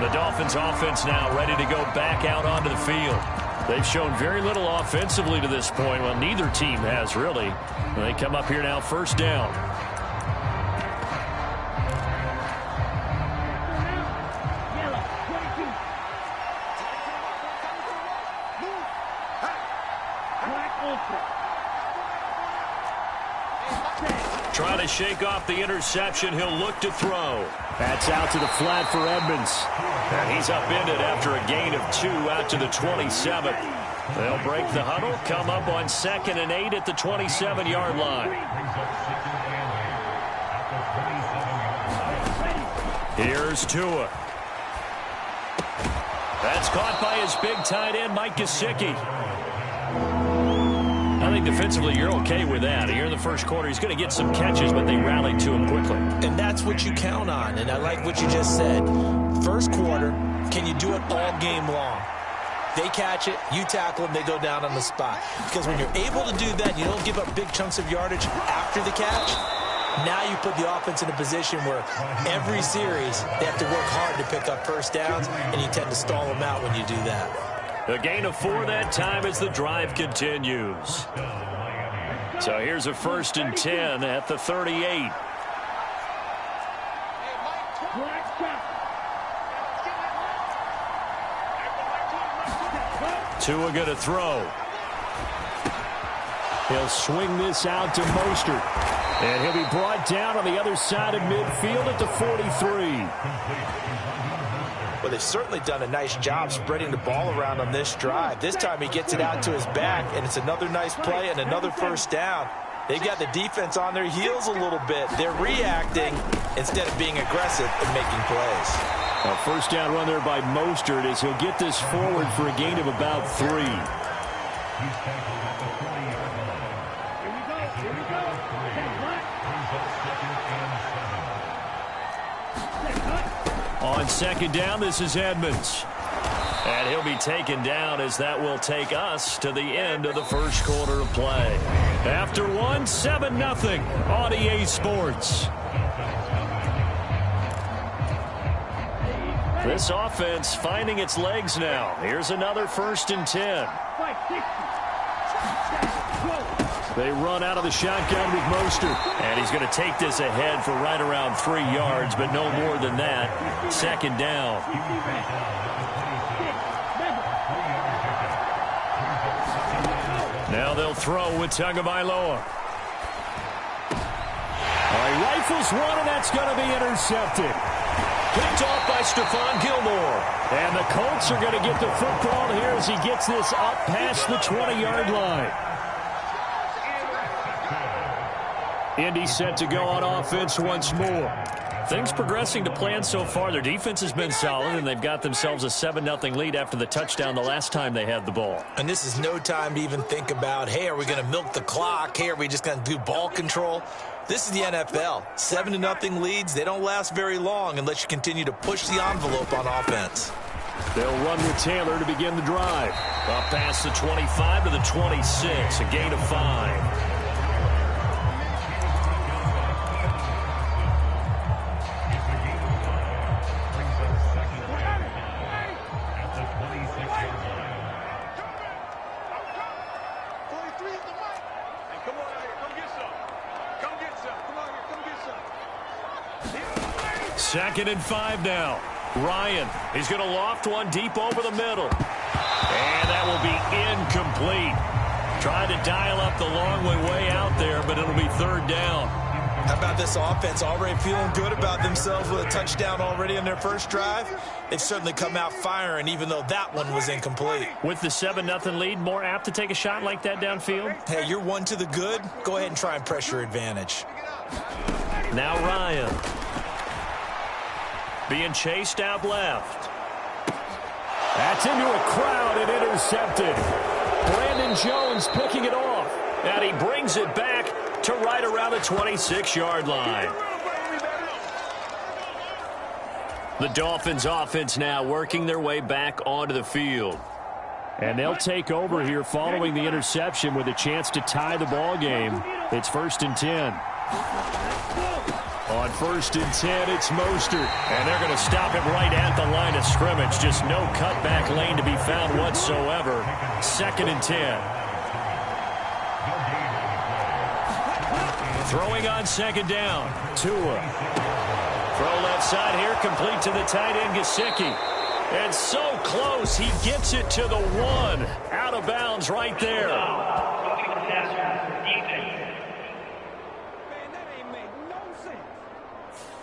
The Dolphins offense now ready to go back out onto the field. They've shown very little offensively to this point. Well, neither team has really. They come up here now, first down. Trying to shake off the interception. He'll look to throw. That's out to the flat for Edmonds. And he's upended after a gain of 2 out to the 27. They'll break the huddle, come up on 2nd and 8 at the 27-yard line. Here's Tua. That's caught by his big tight end, Mike Gesicki. I think defensively you're okay with that. Here in the first quarter, he's going to get some catches, but they rallied to him quickly. And that's what you count on, and I like what you just said. First quarter, can you do it all game long? They catch it, you tackle them, they go down on the spot. Because when you're able to do that, you don't give up big chunks of yardage after the catch. Now you put the offense in a position where every series they have to work hard to pick up first downs, and you tend to stall them out when you do that. A gain of 4 that time as the drive continues. So here's a 1st and 10 at the 38. Tua going to throw. He'll swing this out to Mostert. And he'll be brought down on the other side of midfield at the 43. Well, they've certainly done a nice job spreading the ball around on this drive. This time he gets it out to his back, and it's another nice play and another first down. They've got the defense on their heels a little bit. They're reacting instead of being aggressive and making plays. A first down run there by Mostert as he'll get this forward for a gain of about 3. On 2nd down, this is Edmonds. And he'll be taken down as that will take us to the end of the first quarter of play. After 1, 7-0 on EA Sports. This offense finding its legs now. Here's another 1st and 10. They run out of the shotgun with Mostert. And he's going to take this ahead for right around 3 yards, but no more than that. 2nd down. Now they'll throw with Tagovailoa. All right, rifles one, and that's going to be intercepted. Picked off by Stephon Gilmore. And the Colts are going to get the football here as he gets this up past the 20-yard line. Indy set to go on offense once more. Things progressing to plan so far. Their defense has been solid, and they've got themselves a 7-0 lead after the touchdown the last time they had the ball. And this is no time to even think about, hey, are we going to milk the clock? Hey, are we just going to do ball control? This is the NFL. 7-0 leads, they don't last very long unless you continue to push the envelope on offense. They'll run with Taylor to begin the drive. Up past the 25 to the 26, a gain of 5. Second and 5 now. Ryan, he's going to loft one deep over the middle. And that will be incomplete. Trying to dial up the long way out there, but it'll be third down. How about this offense already feeling good about themselves with a touchdown already in their first drive? They've certainly come out firing, even though that one was incomplete. With the 7-0 lead, more apt to take a shot like that downfield? Hey, you're one to the good. Go ahead and try and press your advantage. Now Ryan. Being chased out left. That's into a crowd and intercepted. Brandon Jones picking it off. And he brings it back to right around the 26-yard line. The Dolphins offense now working their way back onto the field. And they'll take over here following the interception with a chance to tie the ball game. It's 1st and 10. On 1st and 10, it's Mostert. And they're going to stop him right at the line of scrimmage. Just no cutback lane to be found whatsoever. 2nd and 10. Throwing on 2nd down. Tua. Throw left side here, complete to the tight end, Gesicki. And so close, he gets it to the 1. Out of bounds right there.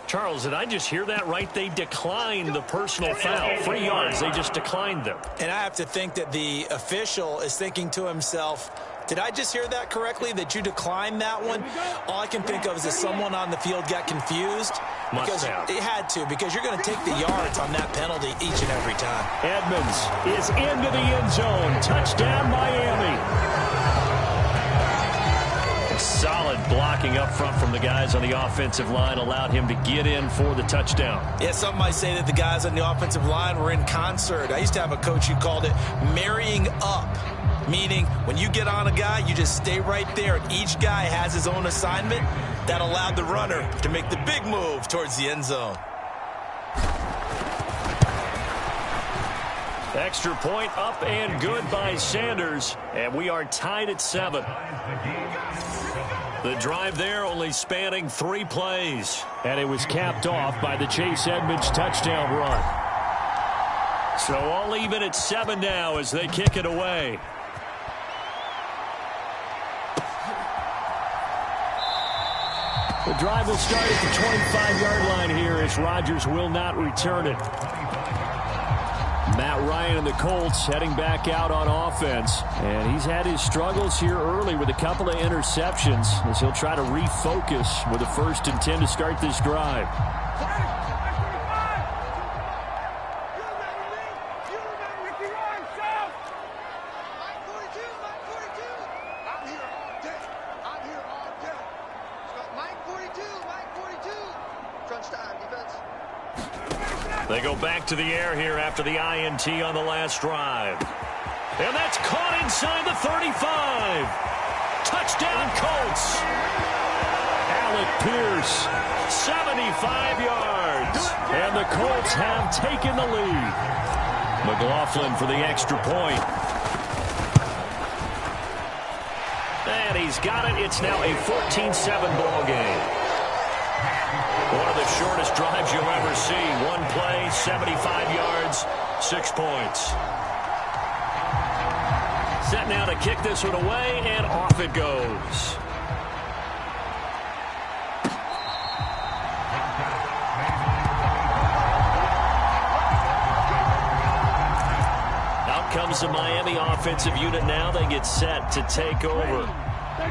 Charles, did I just hear that right? They declined the personal foul. 3 yards, they just declined them. And I have to think that the official is thinking to himself, did I just hear that correctly, that you declined that one? All I can think of is that someone on the field got confused. Because it had to, because you're going to take the yards on that penalty each and every time. Edmonds is into the end zone. Touchdown, Miami. Solid blocking up front from the guys on the offensive line allowed him to get in for the touchdown. Yeah, some might say that the guys on the offensive line were in concert. I used to have a coach who called it marrying up, meaning when you get on a guy, you just stay right there, and each guy has his own assignment. That allowed the runner to make the big move towards the end zone. Extra point up and good by Sanders, and we are tied at 7. The drive there only spanning 3 plays. And it was capped off by the Chase Edmonds touchdown run. So all even at 7 now as they kick it away. The drive will start at the 25-yard line here as Rodgers will not return it. Matt Ryan and the Colts heading back out on offense. And he's had his struggles here early with a couple of interceptions as he'll try to refocus with a 1st and 10 to start this drive. They go back to the air here after the INT on the last drive. And that's caught inside the 35. Touchdown, Colts. Alec Pierce, 75 yards. And the Colts have taken the lead. McLaughlin for the extra point. And he's got it. It's now a 14-7 ball game. One of the shortest drives you'll ever see. One play, 75 yards, 6 points. Set now to kick this one away, and off it goes. Out comes the Miami offensive unit now. They get set to take over.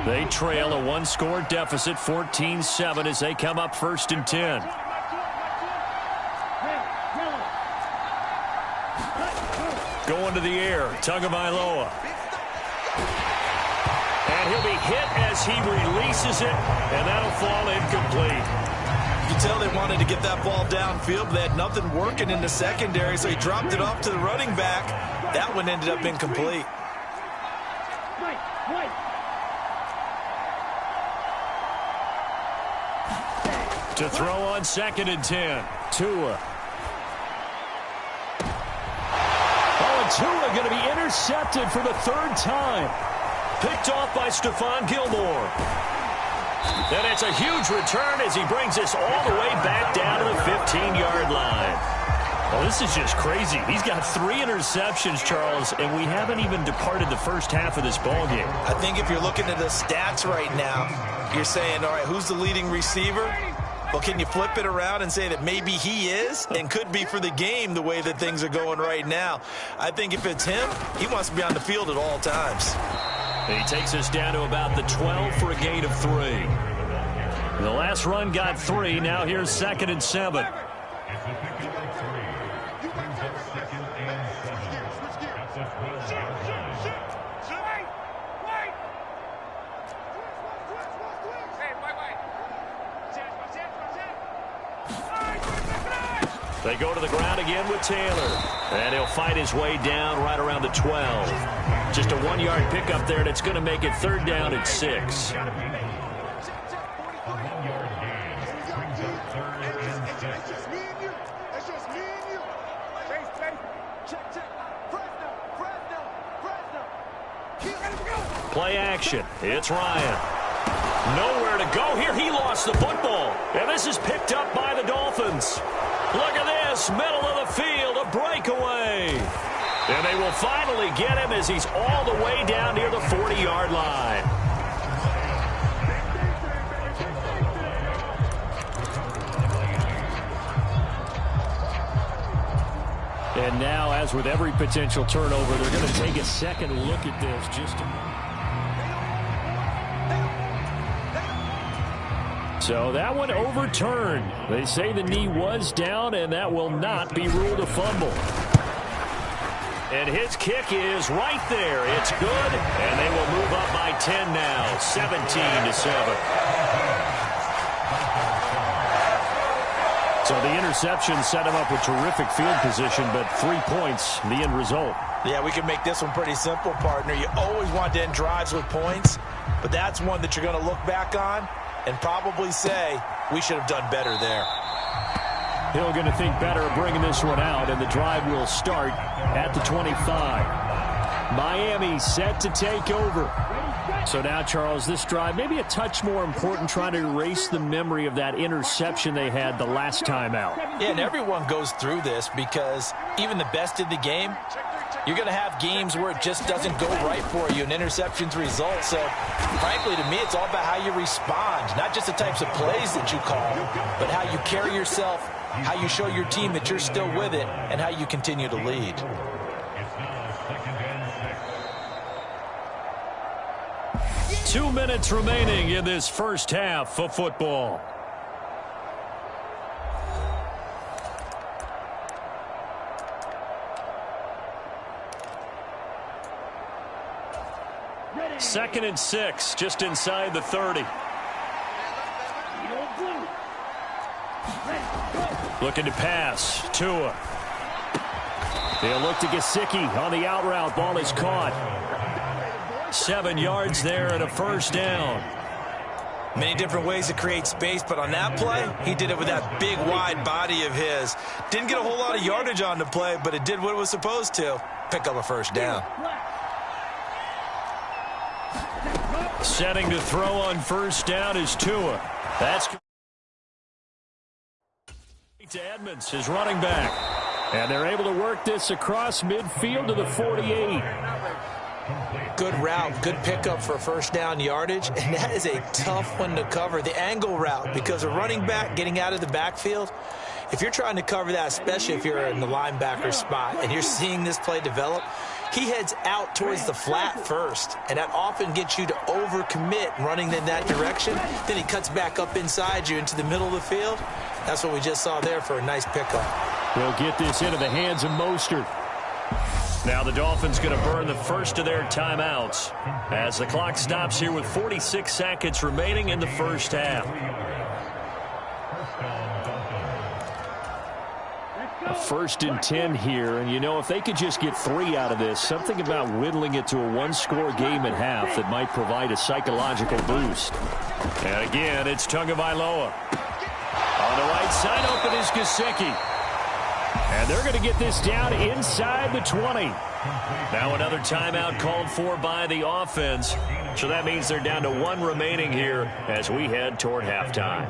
They trail a one-score deficit, 14-7, as they come up 1st and 10. Going to the air, Tagovailoa. And he'll be hit as he releases it, and that'll fall incomplete. You can tell they wanted to get that ball downfield, but they had nothing working in the secondary, so he dropped it off to the running back. That one ended up incomplete. To throw on 2nd and 10, Tua. Oh, and Tua going to be intercepted for the 3rd time. Picked off by Stephon Gilmore. And it's a huge return as he brings us all the way back down to the 15-yard line. Well, this is just crazy. He's got 3 interceptions, Charles, and we haven't even departed the first half of this ballgame. I think if you're looking at the stats right now, you're saying, all right, who's the leading receiver? Well, can you flip it around and say that maybe he is and could be for the game the way that things are going right now? I think if it's him, he wants to be on the field at all times. He takes us down to about the 12 for a gain of 3. The last run got 3. Now here's 2nd and 7. They go to the ground again with Taylor. And he'll fight his way down right around the 12. Just a 1-yard pickup there, and it's going to make it 3rd down and 6. Play action. It's Ryan. Nowhere to go here. He lost the football. And this is picked up by the Dolphins. Look at this. Middle of the field. A breakaway. And they will finally get him as he's all the way down near the 40-yard line. And now, as with every potential turnover, they're going to take a second look at this just to... So that one overturned. They say the knee was down, and that will not be ruled a fumble. And his kick is right there. It's good, and they will move up by 10 now, 17-7. So the interception set him up with terrific field position, but 3 points, the end result. Yeah, we can make this one pretty simple, partner. You always want to end drives with points, but that's one that you're going to look back on and probably say, we should have done better there. Hill going to think better of bringing this one out, and the drive will start at the 25. Miami set to take over. So now, Charles, this drive maybe a touch more important, trying to erase the memory of that interception they had the last time out. Yeah, and everyone goes through this because even the best in the game, you're going to have games where it just doesn't go right for you and interceptions result. So, frankly, to me, it's all about how you respond, not just the types of plays that you call, but how you carry yourself, how you show your team that you're still with it, and how you continue to lead. Two minutes remaining in this first half of football. Second and 6, just inside the 30. Looking to pass. Tua. They'll look to Gesicki on the out route. Ball is caught. 7 yards there and a first down. Many different ways to create space, but on that play, he did it with that big, wide body of his. Didn't get a whole lot of yardage on the play, but it did what it was supposed to. Pick up a first down. Setting to throw on first down is Tua. That's to Edmonds, his running back. And they're able to work this across midfield to the 48. Good route, good pickup for first down yardage, and that is a tough one to cover, the angle route, because a running back getting out of the backfield, if you're trying to cover that, especially if you're in the linebacker spot and you're seeing this play develop, He heads out towards the flat first, and that often gets you to overcommit running in that direction. Then he cuts back up inside you into the middle of the field. That's what we just saw there for a nice pickup. They'll get this into the hands of Mostert. Now the Dolphins going to burn the first of their timeouts as the clock stops here with 46 seconds remaining in the first half. A 1st and 10 here, and you know, if they could just get 3 out of this, something about whittling it to a one-score game at half that might provide a psychological boost. And again, it's Tagovailoa. On the right side, open is Gesicki. And they're going to get this down inside the 20. Now another timeout called for by the offense. So that means they're down to 1 remaining here as we head toward halftime.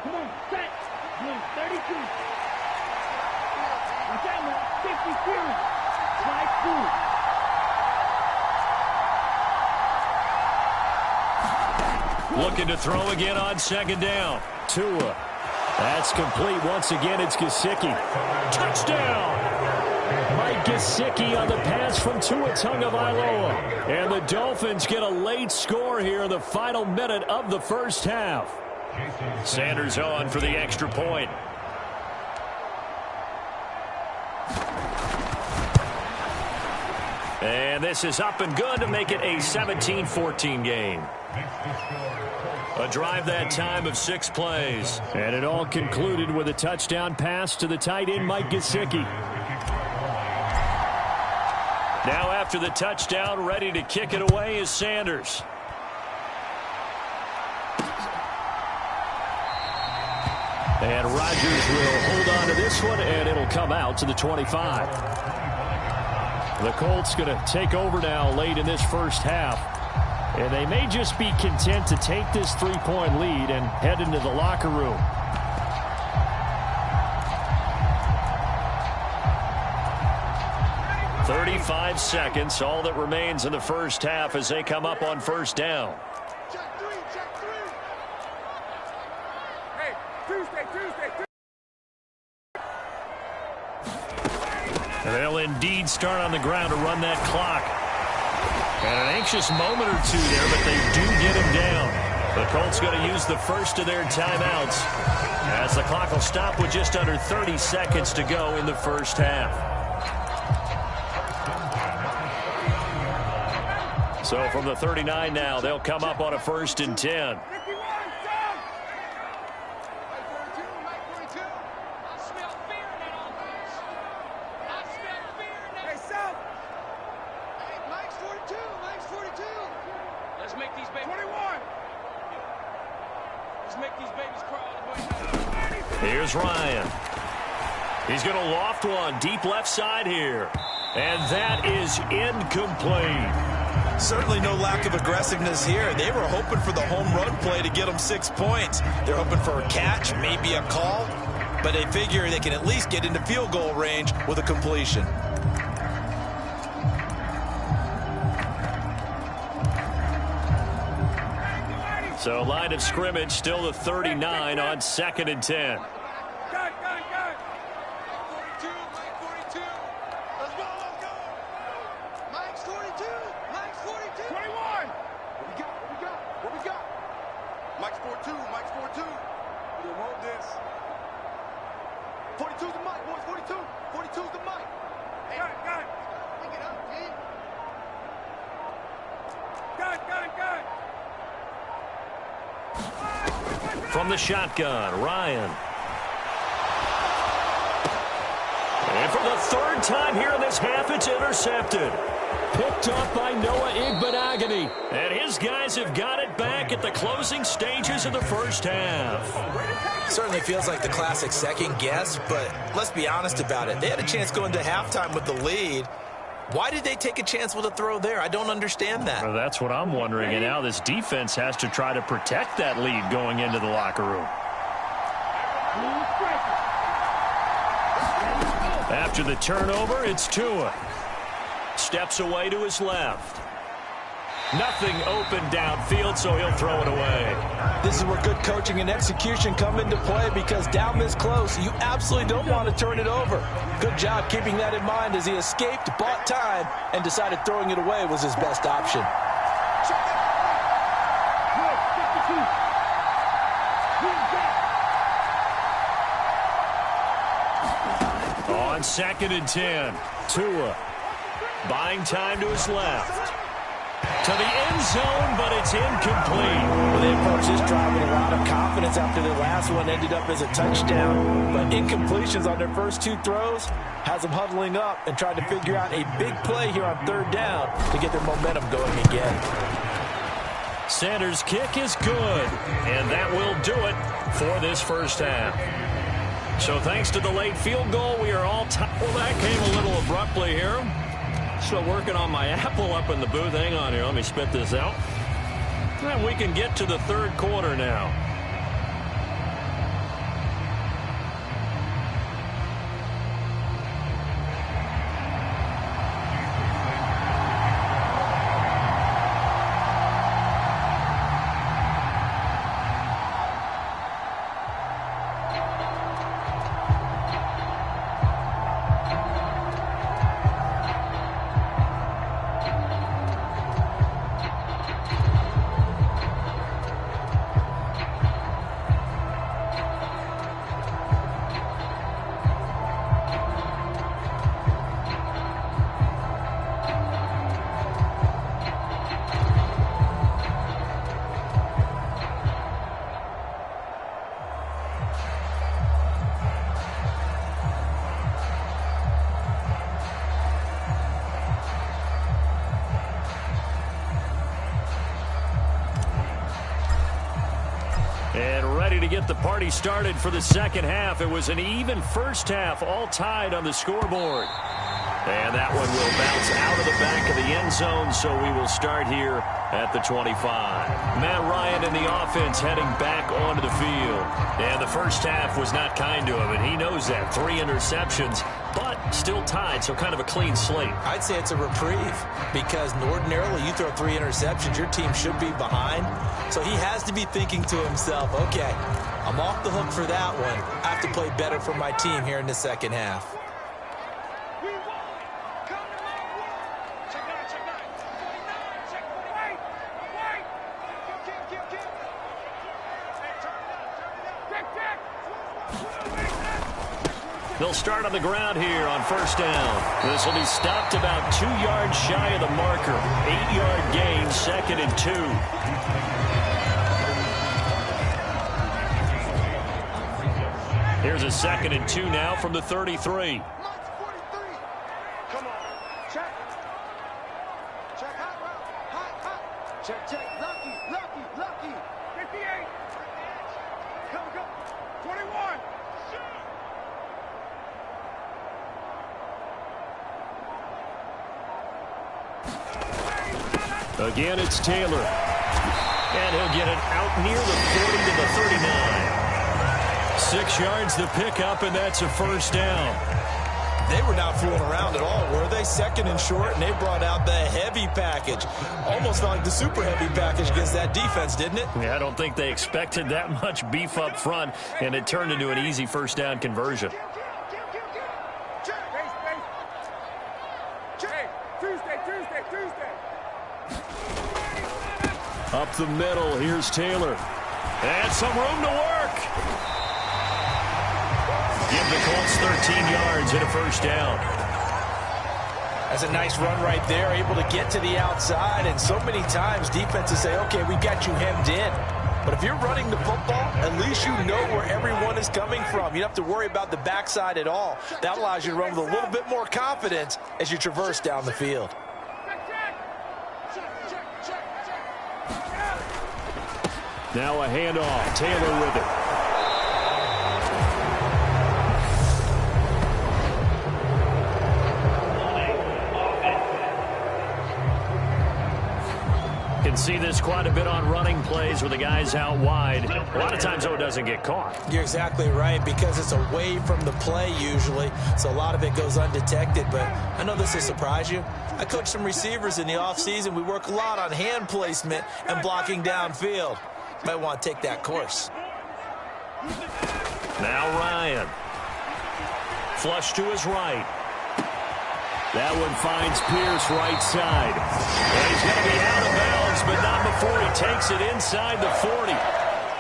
Come on, set. Come on, 32. Watch out, man. 50 series. Slide through. Looking to throw again on 2nd down. Tua. That's complete. Once again, it's Gesicki. Touchdown! Mike Gesicki on the pass from Tua Tagovailoa. And the Dolphins get a late score here in the final minute of the first half. Sanders on for the extra point. And this is up and good to make it a 17-14 game. A drive that time of 6 plays. And it all concluded with a touchdown pass to the tight end, Mike Gesicki. Now after the touchdown, ready to kick it away is Sanders. And Rodgers will hold on to this one, and it'll come out to the 25. The Colts going to take over now late in this first half. And they may just be content to take this 3-point lead and head into the locker room. "35 seconds, all that remains in the first half as they come up on 1st down. Check 3, check 3. Hey, Tuesday. They'll indeed start on the ground to run that clock. And an anxious moment or two there, but they do get him down. The Colts going to use the first of their timeouts as the clock will stop with just under 30 seconds to go in the first half. So from the 39 now, they'll come up on a 1st and 10. Here's Ryan. He's going to loft one deep left side here. And that is incomplete. Certainly no lack of aggressiveness here. They were hoping for the home run play to get them 6 points. They're hoping for a catch, maybe a call, but they figure they can at least get into field goal range with a completion. So line of scrimmage still the 39 on 2nd and 10. From the shotgun, Ryan. And for the 3rd time here in this half, it's intercepted. Picked up by Noah Igbenogany. And his guys have got it back at the closing stages of the first half. Certainly feels like the classic second guess, but let's be honest about it. They had a chance going to halftime with the lead. Why did they take a chance with a throw there? I don't understand that. Well, that's what I'm wondering. And now this defense has to try to protect that lead going into the locker room. After the turnover, it's Tua. Steps away to his left. Nothing open downfield, so he'll throw it away. This is where good coaching and execution come into play, because down this close, you absolutely don't want to turn it over. Good job keeping that in mind as he escaped, bought time, and decided throwing it away was his best option. On 2nd and 10, Tua buying time to his left. To the end zone, but it's incomplete. Well, they approached this drive with a lot of confidence after their last one ended up as a touchdown. But incompletions on their first 2 throws has them huddling up and trying to figure out a big play here on 3rd down to get their momentum going again. Sanders' kick is good, and that will do it for this first half. So thanks to the late field goal, we are all tied. Well, that came a little abruptly here. Still working on my apple up in the booth. Hang on here. Let me spit this out. And we can get to the 3rd quarter now. And ready to get the party started for the second half. It was an even first half, all tied on the scoreboard. And that one will bounce out of the back of the end zone, so we will start here at the 25. Matt Ryan in the offense heading back onto the field. And the first half was not kind to him, and he knows that. 3 interceptions, but still tied, so kind of a clean slate. I'd say it's a reprieve, because ordinarily you throw 3 interceptions, your team should be behind. So he has to be thinking to himself, okay, I'm off the hook for that one. I have to play better for my team here in the second half. They'll start on the ground here on first down. This will be stopped about 2 yards shy of the marker. 8-yard gain, 2nd and 2. Here's a 2nd and 2 now from the 33. Come on. Check. Check. Hot. Check. Lucky. 58. Go. 21. Again, it's Taylor. And he'll get it out near the 40 to the 39. 6 yards the pickup, and that's a first down. They were not fooling around at all, were they? 2nd and short, and they brought out the heavy package. Almost like the super heavy package against that defense, didn't it? Yeah, I don't think they expected that much beef up front, and it turned into an easy first down conversion. Up the middle, here's Taylor. And some room to work. Give the Colts 13 yards and a first down. That's a nice run right there, able to get to the outside. And so many times defenses say, okay, we've got you hemmed in. But if you're running the football, at least you know where everyone is coming from. You don't have to worry about the backside at all. That allows you to run with a little bit more confidence as you traverse down the field. Now a handoff. Taylor with it. Can see this quite a bit on running plays where the guy's out wide. A lot of times, though, it doesn't get caught. You're exactly right, because it's away from the play usually, so a lot of it goes undetected. But I know this will surprise you. I coach some receivers in the offseason. We work a lot on hand placement and blocking downfield. Might want to take that course. Now Ryan. Flush to his right. That one finds Pierce right side. And he's going to be out of bounds, but not before he takes it inside the 40.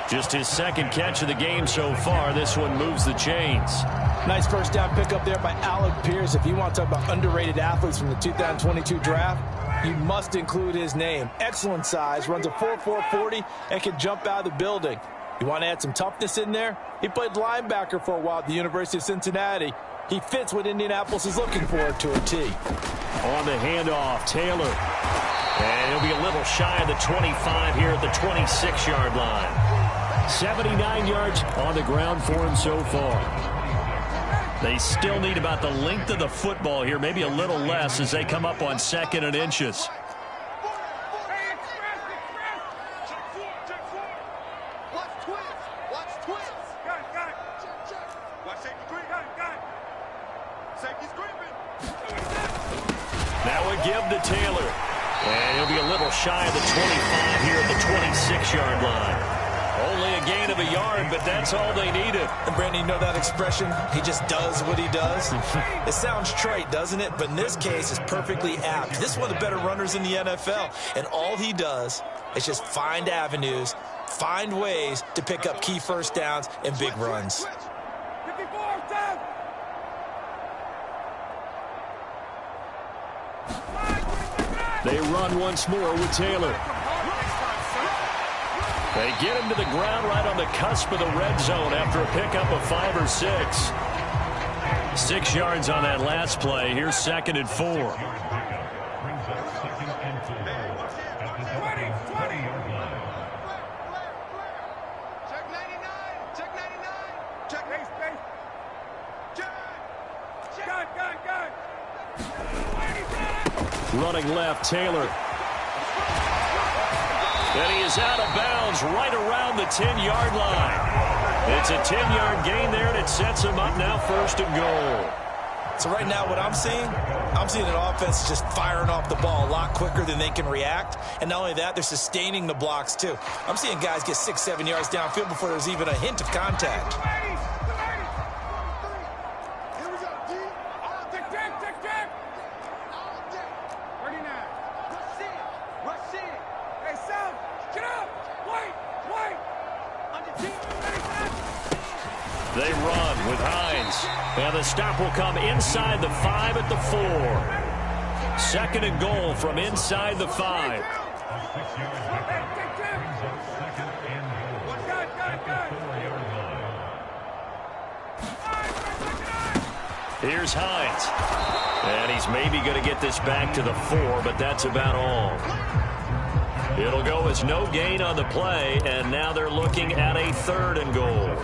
Just his second catch of the game so far. This one moves the chains. Nice first down pickup there by Alec Pierce. If you want to talk about underrated athletes from the 2022 draft, you must include his name. Excellent size, runs a 4.4 40, and can jump out of the building. You want to add some toughness in there? He played linebacker for a while at the University of Cincinnati. He fits what Indianapolis is looking for to a T. On the handoff, Taylor. And he'll be a little shy of the 25 here at the 26-yard line. 79 yards on the ground for him so far. They still need about the length of the football here, maybe a little less as they come up on 2nd and inches. Now a give to Taylor. And he'll be a little shy of the 25 here at the 26-yard line. Only a gain of a yard, but that's all they needed. And Brandon, you know that expression? He just does what he does. It sounds trite, doesn't it? But in this case, it's perfectly apt. This is one of the better runners in the NFL. And all he does is just find avenues, find ways to pick up key first downs and big runs. They run once more with Taylor. They get him to the ground right on the cusp of the red zone after a pickup of 5 or 6. 6 yards on that last play. Here's 2nd and 4. Check 99. Check 99. Check base. Check. Gun. Running left, Taylor. And he is out of bounds right around the 10-yard line. It's a 10-yard gain there, and it sets him up now 1st and goal. So right now what I'm seeing an offense just firing off the ball a lot quicker than they can react. And not only that, they're sustaining the blocks too. I'm seeing guys get 6-7 yards downfield before there's even a hint of contact. They run with Hines. And the stop will come inside the 5 at the 4. 2nd and goal from inside the 5. Here's Hines. And he's maybe going to get this back to the 4, but that's about all. It'll go as no gain on the play, and now they're looking at a 3rd and goal.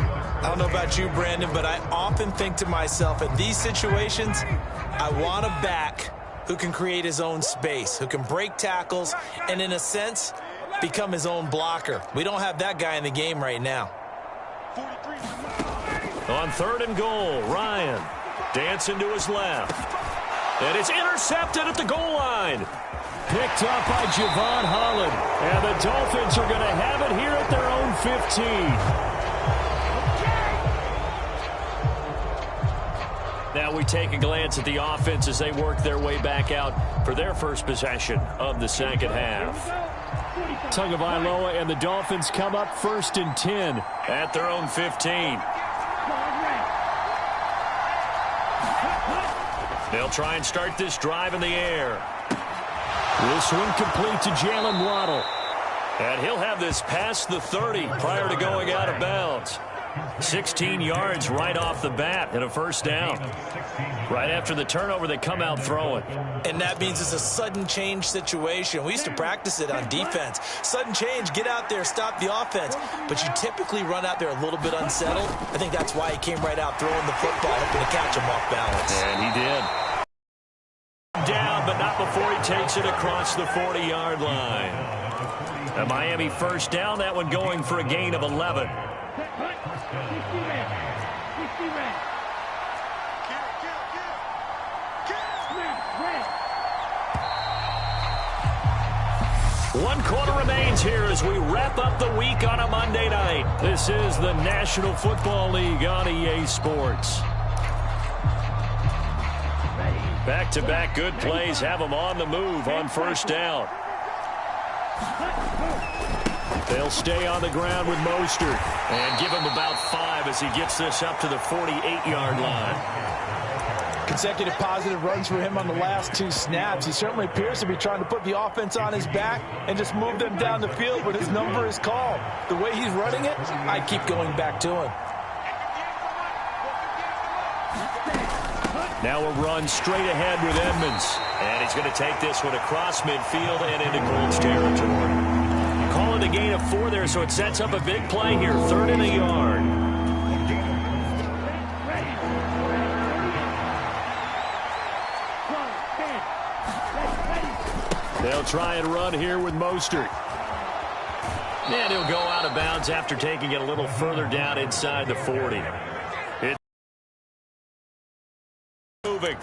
I don't know about you, Brandon, but I often think to myself, in these situations, I want a back who can create his own space, who can break tackles, and in a sense, become his own blocker. We don't have that guy in the game right now. On 3rd and goal, Ryan dancing to his left. And it's intercepted at the goal line. Picked up by Javon Holland. And the Dolphins are going to have it here at their own 15. Now we take a glance at the offense as they work their way back out for their first possession of the 2nd half. Tagovailoa and the Dolphins come up 1st and 10 at their own 15. They'll try and start this drive in the air. This one complete to Jalen Waddle. And he'll have this past the 30 prior to going out of bounds. 16 yards right off the bat and a 1st down. Right after the turnover, they come out throwing. And that means it's a sudden change situation. We used to practice it on defense. Sudden change, get out there, stop the offense. But you typically run out there a little bit unsettled. I think that's why he came right out throwing the football, hoping to catch him off balance. And he did. Down, but not before he takes it across the 40-yard line. A Miami first down, that one going for a gain of 11. One quarter remains here as we wrap up the week on a Monday night. This is the National Football League on EA Sports. Back-to-back good plays have them on the move on first down. They'll stay on the ground with Mostert and give him about 5 as he gets this up to the 48-yard line. Consecutive positive runs for him on the last 2 snaps. He certainly appears to be trying to put the offense on his back and just move them down the field when his number is called. The way he's running it, I keep going back to him. Now a run straight ahead with Edmonds. And he's going to take this one across midfield and into Colts territory. Call it a gain of 4 there, so it sets up a big play here. 3rd and a yard. They'll try and run here with Mostert. And he'll go out of bounds after taking it a little further down inside the 40. It's moving.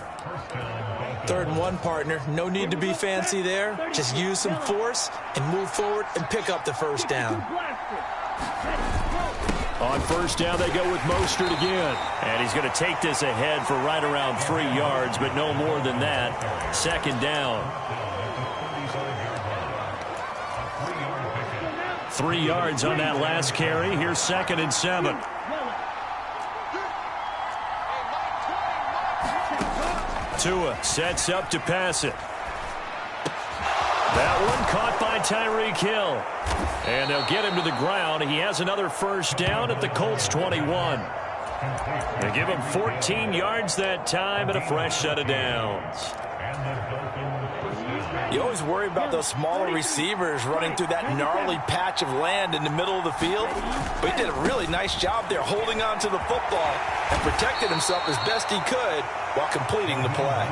3rd and 1, partner. No need to be fancy there. Just use some force and move forward and pick up the first down. On first down, they go with Mostert again. And he's going to take this ahead for right around 3 yards, but no more than that. 2nd down. 3 yards on that last carry. Here's 2nd and 7. Tua sets up to pass it. That one caught by Tyreek Hill. And they'll get him to the ground. He has another first down at the Colts 21. They give him 14 yards that time and a fresh set of downs. You always worry about those smaller receivers running through that gnarly patch of land in the middle of the field. But he did a really nice job there holding on to the football and protected himself as best he could while completing the play.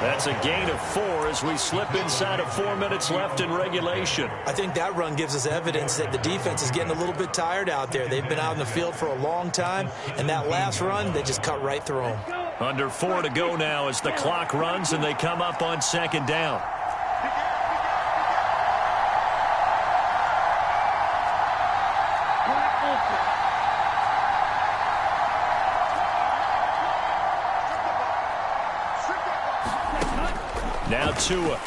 That's a gain of 4 as we slip inside of 4 minutes left in regulation. I think that run gives us evidence that the defense is getting a little bit tired out there. They've been out in the field for a long time, and that last run, they just cut right through them. Under 4 to go now as the clock runs and they come up on 2nd down. Now Tua.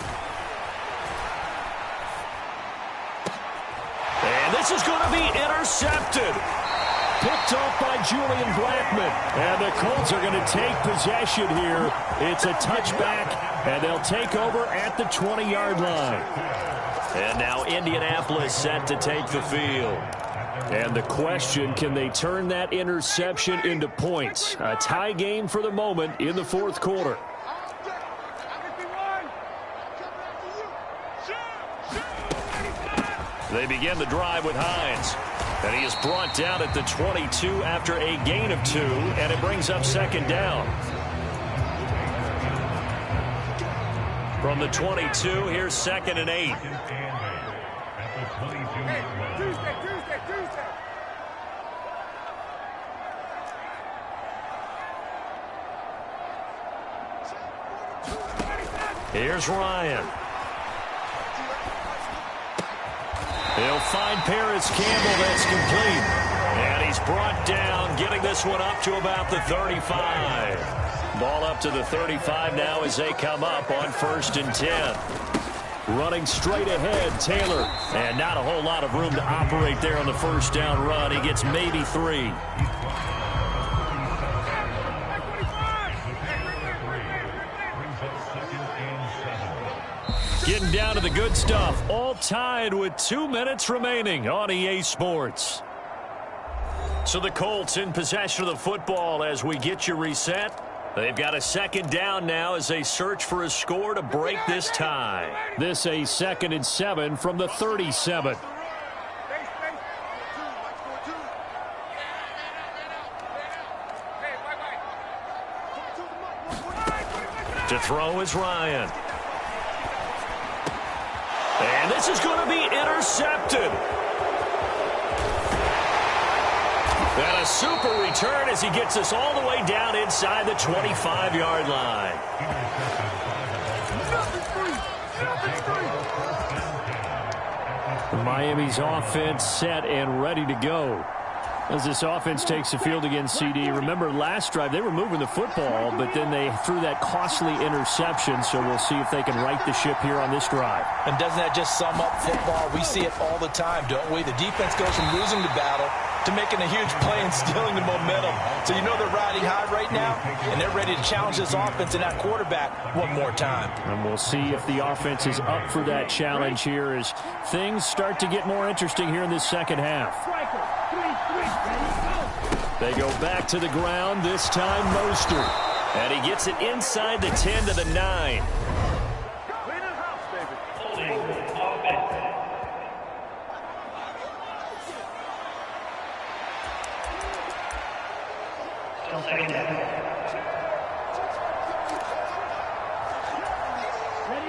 And this is going to be intercepted. Picked off by Julian Blackmon. And the Colts are going to take possession here. It's a touchback, and they'll take over at the 20-yard line. And now Indianapolis set to take the field. And the question, can they turn that interception into points? A tie game for the moment in the 4th quarter. They begin the drive with Hines. And he is brought down at the 22 after a gain of 2, and it brings up 2nd down. From the 22, here's 2nd and 8. Here's Ryan. He'll find Paris Campbell. That's complete. And he's brought down, getting this one up to about the 35. Ball up to the 35 now as they come up on 1st and 10. Running straight ahead, Taylor. And not a whole lot of room to operate there on the first down run. He gets maybe 3. Getting down to the good stuff. All tied with 2 minutes remaining on EA Sports. So the Colts in possession of the football as we get you reset. They've got a 2nd down now as they search for a score to break this tie. This a 2nd and 7 from the 37. To throw is Ryan. This is going to be intercepted. And a super return as he gets us all the way down inside the 25-yard line. Miami's offense set and ready to go. As this offense takes the field against CD. Remember, last drive, they were moving the football, but then they threw that costly interception, so we'll see if they can right the ship here on this drive. And doesn't that just sum up football? We see it all the time, don't we? The defense goes from losing the battle to making a huge play and stealing the momentum. So you know they're riding high right now, and they're ready to challenge this offense and that quarterback one more time. And we'll see if the offense is up for that challenge here as things start to get more interesting here in this second half. They go back to the ground, this time Mostert. And he gets it inside the 10 to the 9.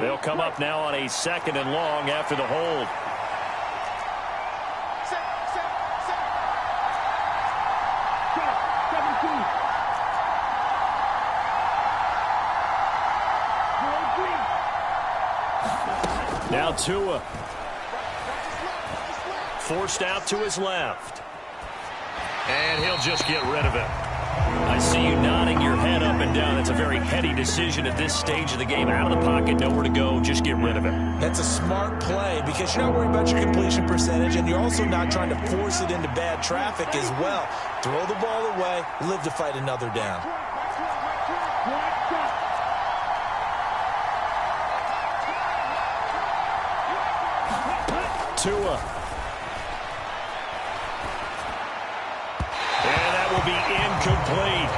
They'll come up now on a 2nd and long after the hold. Now Tua. Forced out to his left. And he'll just get rid of it. I see you nodding your head up and down. That's a very heady decision at this stage of the game. Out of the pocket, nowhere to go. Just get rid of it. That's a smart play because you're not worried about your completion percentage, and you're also not trying to force it into bad traffic as well. Throw the ball away, live to fight another down. Tua. And that will be incomplete.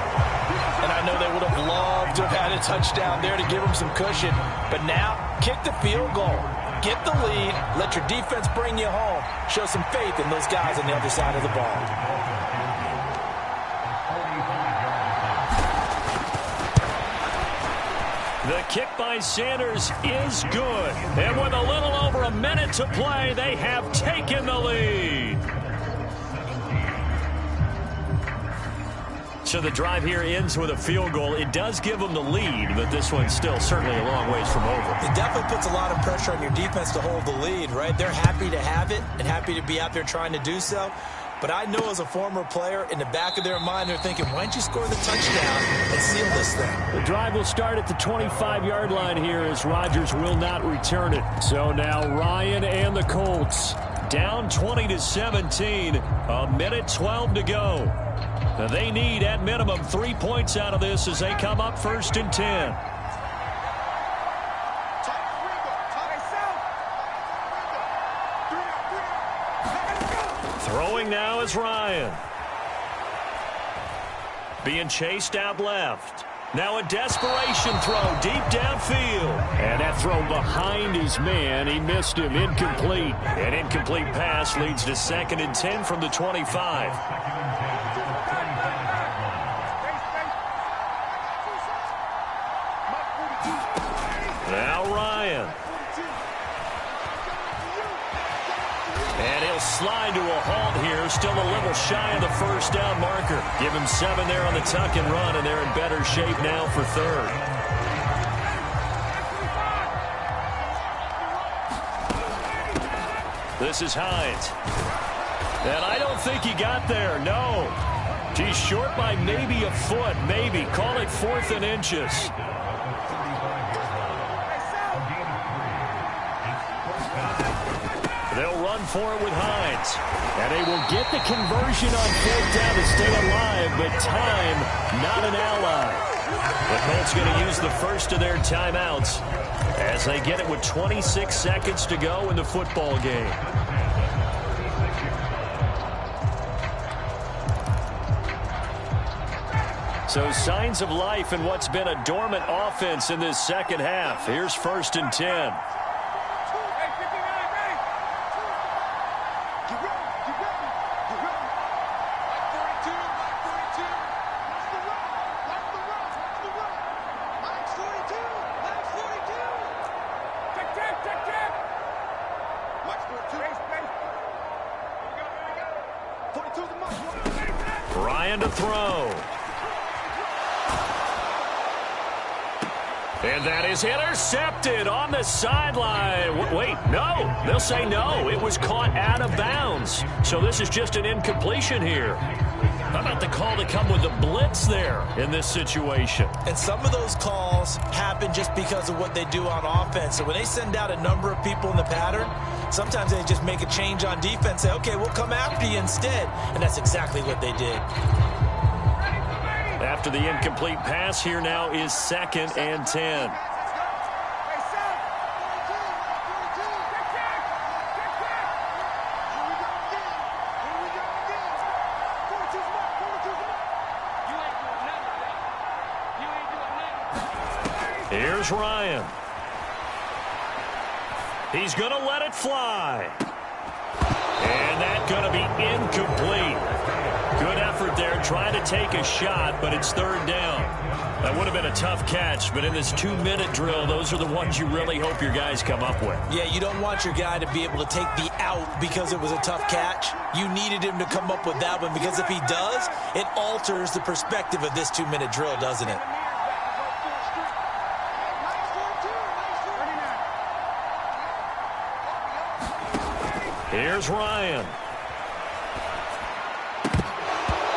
And I know they would have loved to have had a touchdown there to give them some cushion. But now, kick the field goal. Get the lead. Let your defense bring you home. Show some faith in those guys on the other side of the ball. The kick by Sanders is good. And with a little over a minute to play, they have taken the lead. So the drive here ends with a field goal. It does give them the lead, but this one's still certainly a long ways from over. It definitely puts a lot of pressure on your defense to hold the lead, right? They're happy to have it and happy to be out there trying to do so. But I know as a former player, in the back of their mind, they're thinking, why don't you score the touchdown and seal this thing? The drive will start at the 25-yard line here as Rodgers will not return it. So now Ryan and the Colts down 20-17, a minute 12 to go. Now they need, at minimum, 3 points out of this as they come up 1st and 10. Throwing now is Ryan. Being chased out left. Now a desperation throw deep downfield. And that throw behind his man. He missed him. Incomplete. An incomplete pass leads to 2nd and 10 from the 25. Now Ryan. And he'll slide to a halt here. Still a little shy of the 1st down marker. Give him 7 there on the tuck and run, and they're in better shape now for 3rd. This is Hines. And I don't think he got there, no. He's short by maybe a foot, maybe. Call it 4th and inches. They'll run for it with Hines. And they will get the conversion on 4th down to stay alive, but time, not an ally. The Colts going to use the first of their timeouts as they get it with 26 seconds to go in the football game. So signs of life in what's been a dormant offense in this second half. Here's 1st and 10. Ryan to throw. And that is intercepted on the sideline. Wait, no. They'll say no. It was caught out of bounds. So this is just an incompletion here. How about the call to come with the blitz there in this situation? And some of those calls happen just because of what they do on offense. So when they send out a number of people in the pattern, sometimes they just make a change on defense, say, okay, we'll come after you instead. And that's exactly what they did. After the incomplete pass, here now is 2nd and 10. Here's Ryan. He's going to let it fly. And that's going to be incomplete. Good effort there trying to take a shot, but it's 3rd down. That would have been a tough catch, but in this 2-minute drill, those are the ones you really hope your guys come up with. Yeah, you don't want your guy to be able to take the out because it was a tough catch. You needed him to come up with that one because if he does, it alters the perspective of this 2-minute drill, doesn't it? Here's Ryan.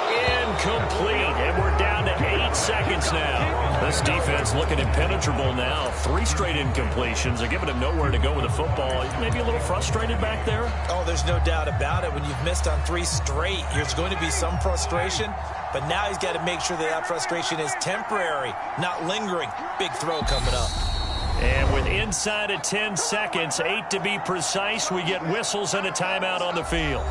Incomplete, and we're down to 8 seconds now. This defense looking impenetrable now. 3 straight incompletions. They're giving him nowhere to go with the football. Maybe a little frustrated back there? Oh, there's no doubt about it. When you've missed on 3 straight, there's going to be some frustration. But now he's got to make sure that that frustration is temporary, not lingering. Big throw coming up. And with inside of 10 seconds, 8 to be precise, we get whistles and a timeout on the field.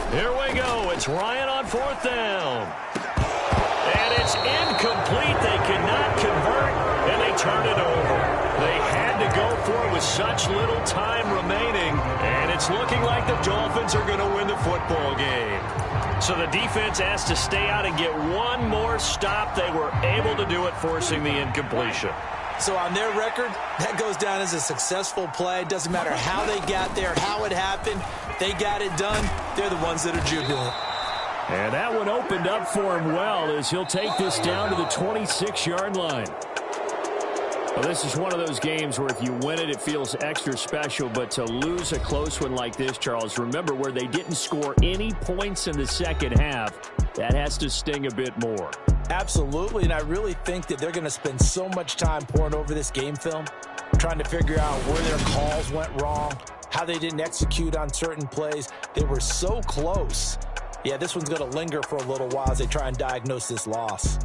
Here we go. It's Ryan on 4th down. And it's incomplete. They cannot convert, and they turn it over. They had to go for it with such little time remaining, and it's looking like the Dolphins are going to win the football game. So the defense has to stay out and get one more stop. They were able to do it, forcing the incompletion. So on their record, that goes down as a successful play. It doesn't matter how they got there, how it happened. They got it done. They're the ones that are jubilant. And that one opened up for him well as he'll take this down to the 26-yard line. Well, this is one of those games where if you win it, it feels extra special. But to lose a close one like this, Charles, remember where they didn't score any points in the second half, that has to sting a bit more. Absolutely, and I really think that they're going to spend so much time pouring over this game film, trying to figure out where their calls went wrong, how they didn't execute on certain plays. They were so close. Yeah, this one's going to linger for a little while as they try and diagnose this loss.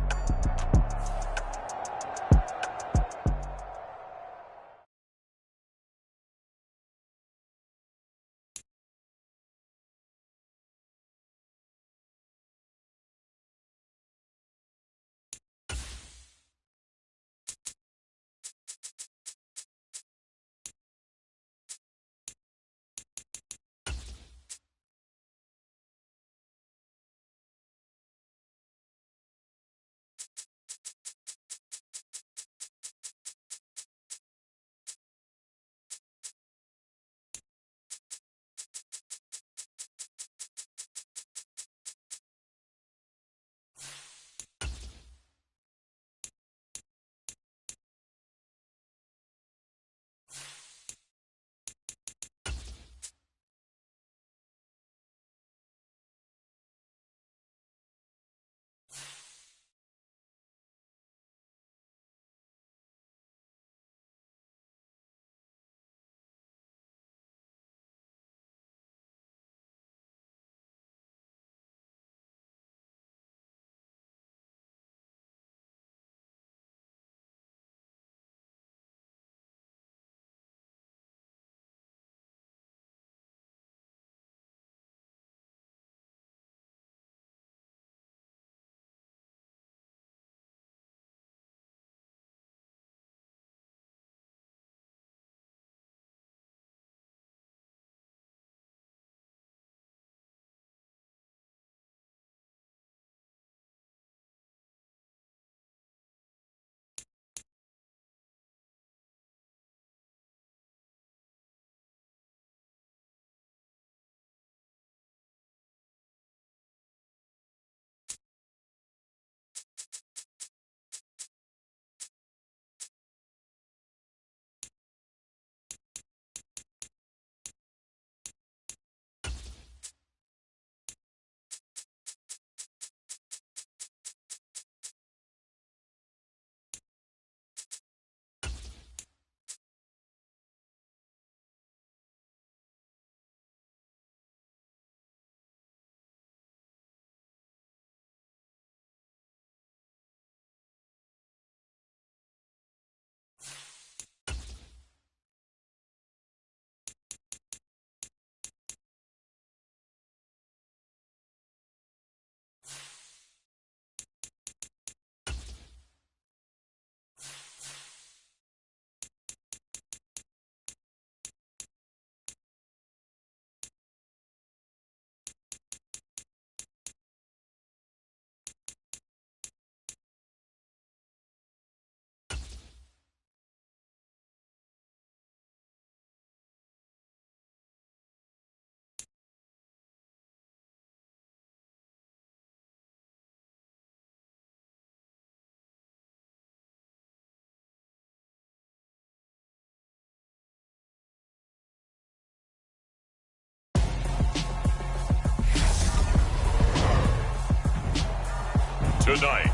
Tonight,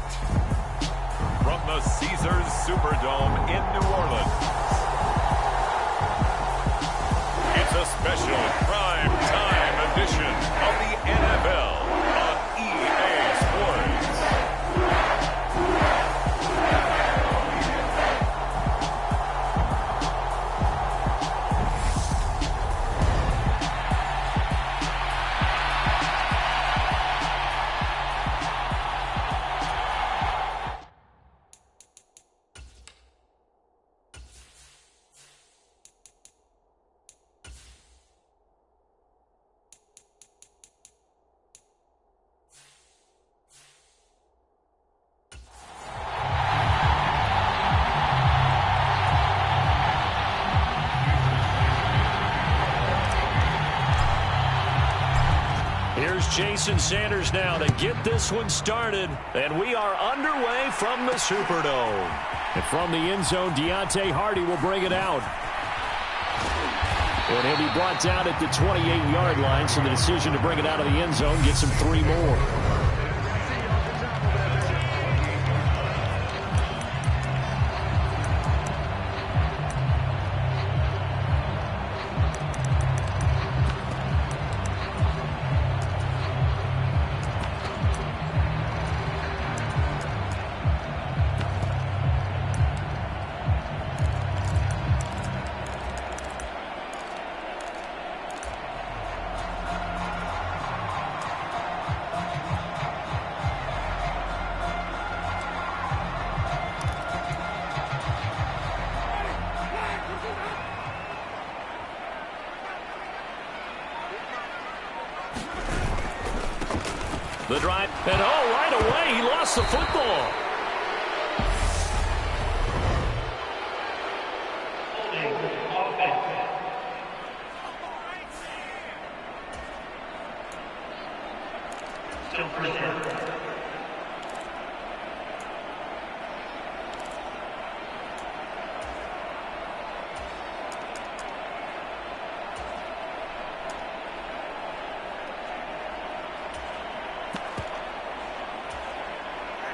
from the Caesars Superdome in New Orleans, it's a special prime time edition of the NFL on EA Sports. Here's Jason Sanders now to get this one started. And we are underway from the Superdome. And from the end zone, Deontay Hardy will bring it out. And he'll be brought down at the 28-yard line, so the decision to bring it out of the end zone gets him 3 more. The drive, and right away, he lost the football.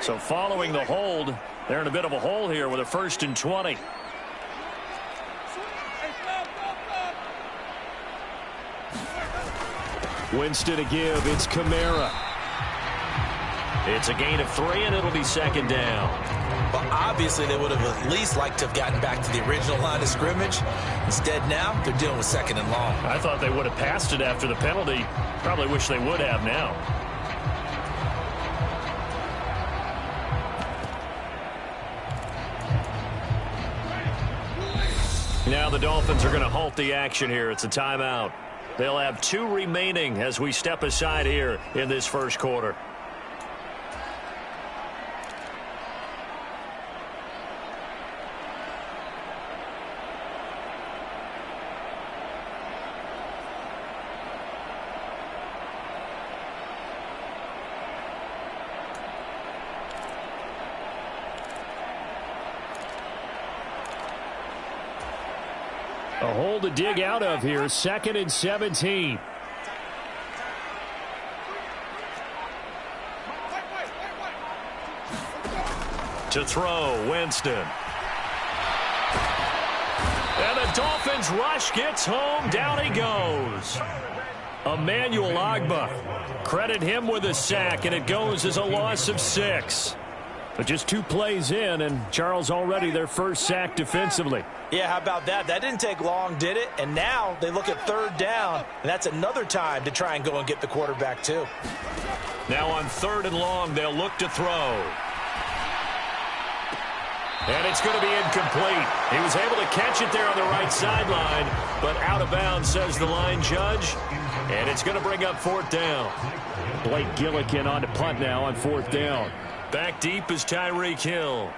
So following the hold, they're in a bit of a hole here with a 1st and 20. Winston to give. It's Kamara. It's a gain of 3, and it'll be 2nd down. Well, obviously, they would have at least liked to have gotten back to the original line of scrimmage. Instead, now they're dealing with 2nd and long. I thought they would have passed it after the penalty. Probably wish they would have now. Now the Dolphins are going to halt the action here. It's a timeout. They'll have 2 remaining as we step aside here in this first quarter. A hole to dig out of here. 2nd and 17. To throw, Winston. And the Dolphins rush gets home. Down he goes. Emmanuel Ogbah. Credit him with a sack, and it goes as a loss of 6. But just 2 plays in, and Charles already their first sack defensively. Yeah, how about that? That didn't take long, did it? And now they look at 3rd down, and that's another time to try and go and get the quarterback, too. Now on 3rd and long, they'll look to throw. And it's going to be incomplete. He was able to catch it there on the right sideline, but out of bounds, says the line judge. And it's going to bring up 4th down. Blake Gillikin on to punt now on 4th down. Back deep is Tyreek Hill.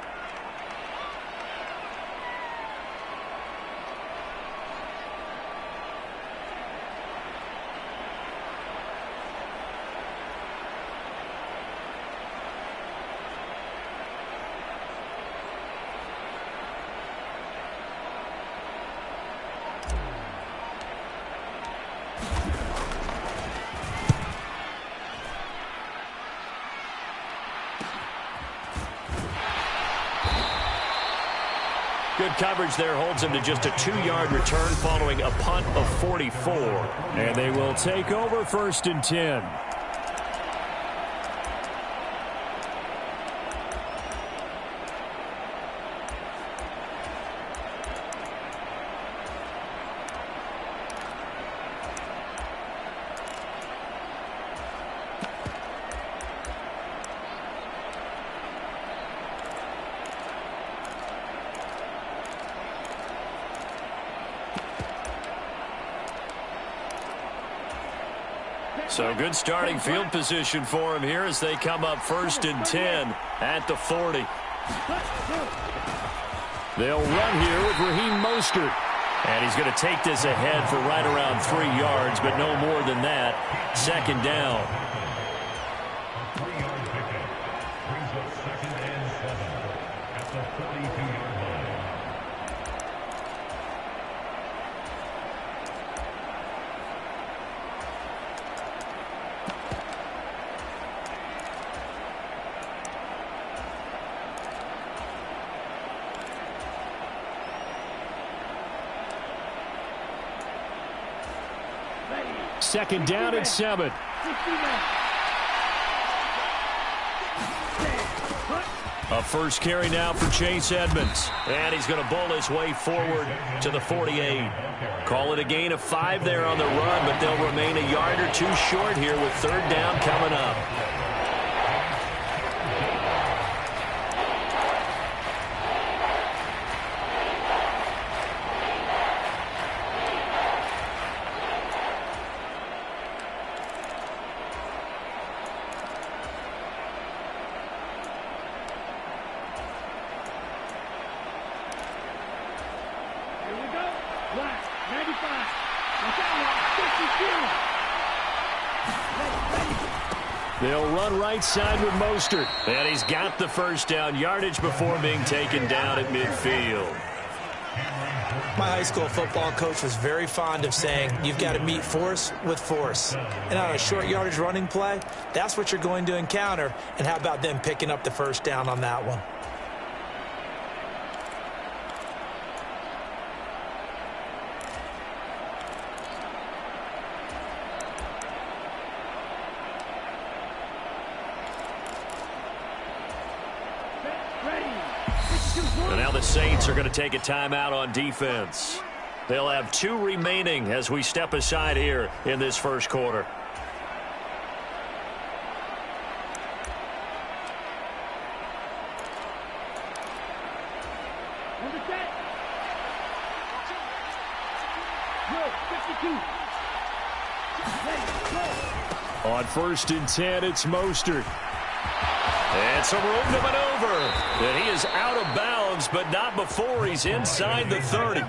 Good coverage there holds him to just a 2-yard return following a punt of 44. And they will take over 1st and 10. So good starting field position for him here as they come up 1st and 10 at the 40. They'll run here with Raheem Mostert. And he's going to take this ahead for right around 3 yards, but no more than that. 2nd down. Second down and 7. A first carry now for Chase Edmonds. And he's going to bowl his way forward to the 48. Call it a gain of 5 there on the run, but they'll remain a yard or 2 short here with 3rd down coming up. They'll run right side with Mostert. And he's got the 1st down yardage before being taken down at midfield. My high school football coach was very fond of saying, you've got to meet force with force. And on a short yardage running play, that's what you're going to encounter. And how about them picking up the 1st down on that one? And now the Saints are going to take a timeout on defense. They'll have 2 remaining as we step aside here in this 1st quarter. On 1st and 10, it's Mostert. And some room to maneuver. And he is out of bounds, but not before he's inside the 30.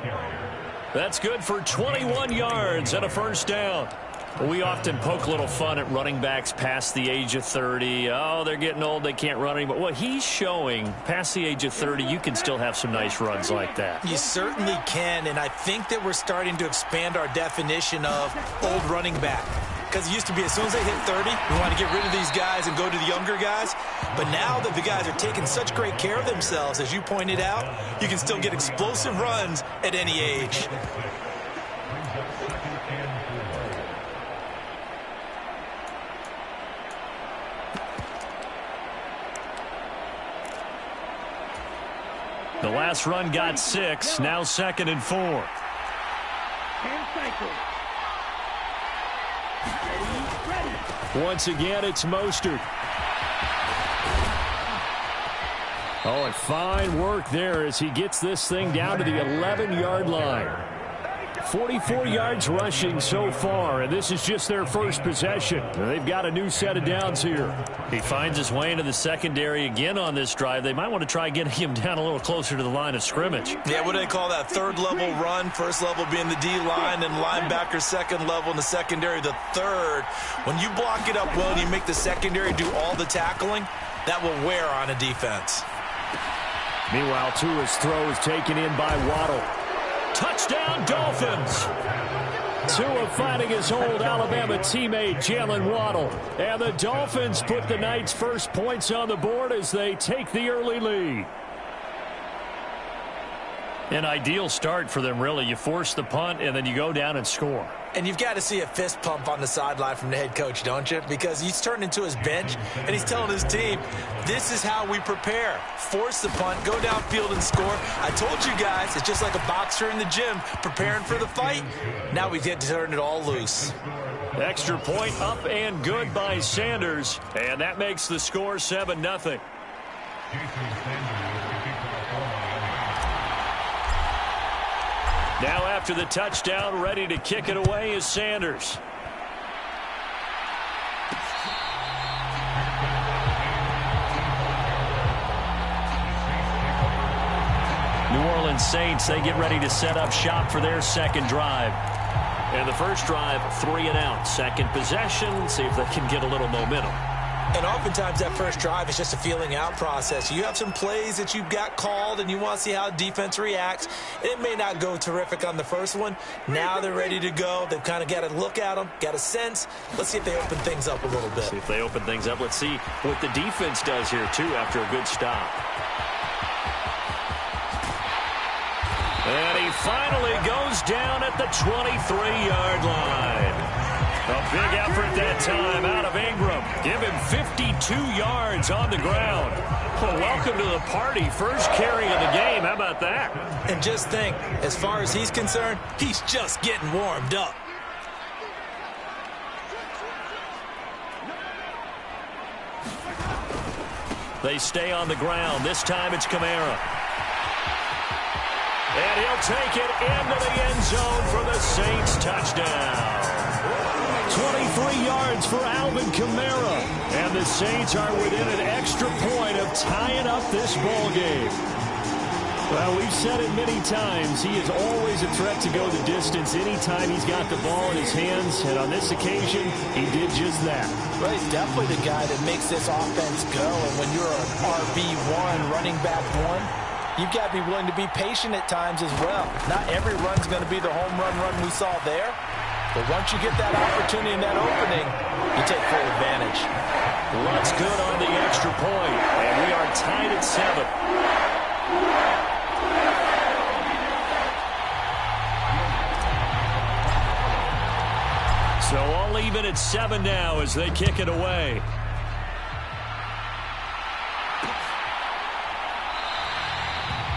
That's good for 21 yards and a 1st down. We often poke a little fun at running backs past the age of 30. Oh, they're getting old, they can't run anymore. Well, he's showing past the age of 30, you can still have some nice runs like that. You certainly can, and I think that we're starting to expand our definition of old running back. Because it used to be as soon as they hit 30, we want to get rid of these guys and go to the younger guys. But now that the guys are taking such great care of themselves, as you pointed out, you can still get explosive runs at any age. The last run got 6, now 2nd and 4. Once again, it's Mostert. Oh, and fine work there as he gets this thing down to the 11-yard line. 44 yards rushing so far, and this is just their 1st possession. They've got a new set of downs here. He finds his way into the secondary again on this drive. They might want to try getting him down a little closer to the line of scrimmage. Yeah, what do they call that? 3rd level run, 1st level being the D-line, and linebacker 2nd level in the secondary, the 3rd. When you block it up well and you make the secondary do all the tackling, that will wear on a defense. Meanwhile, Tua's throw is taken in by Waddle. Touchdown, Dolphins! Tua finding his old Alabama teammate, Jalen Waddle. And the Dolphins put the night's 1st points on the board as they take the early lead. An ideal start for them, really. You force the punt, and then you go down and score. And you've got to see a fist pump on the sideline from the head coach, don't you? Because he's turned into his bench, and he's telling his team, this is how we prepare. Force the punt, go downfield and score. I told you guys, it's just like a boxer in the gym preparing for the fight. Now we get to turn it all loose. Extra point up and good by Sanders, and that makes the score 7-0. Now after the touchdown, ready to kick it away is Sanders. New Orleans Saints, they get ready to set up shop for their second drive. And the first drive, 3 and out. Second possession, see if they can get a little momentum. And oftentimes that first drive is just a feeling out process. You have some plays that you've got called and you want to see how defense reacts. It may not go terrific on the first one. Now they're ready to go. They've kind of got to look at them, got a sense. Let's see if they open things up a little bit. See if they open things up. Let's see what the defense does here, too, after a good stop. And he finally goes down at the 23-yard line. A big effort that time out of Ingram. Give him 52 yards on the ground. Well, welcome to the party. First carry of the game. How about that? And just think, as far as he's concerned, he's just getting warmed up. They stay on the ground. This time it's Kamara. And he'll take it into the end zone for the Saints touchdown. 23 yards for Alvin Kamara. And the Saints are within an extra point of tying up this ball game. Well, we've said it many times. He is always a threat to go the distance anytime he's got the ball in his hands. And on this occasion, he did just that. Well, he's definitely the guy that makes this offense go. And when you're an RB1, running back one, you've got to be willing to be patient at times as well. Not every run's going to be the home run we saw there. But once you get that opportunity and that opening, you take full advantage. Lots good on the extra point, and we are tied at 7. So all even at 7 now as they kick it away.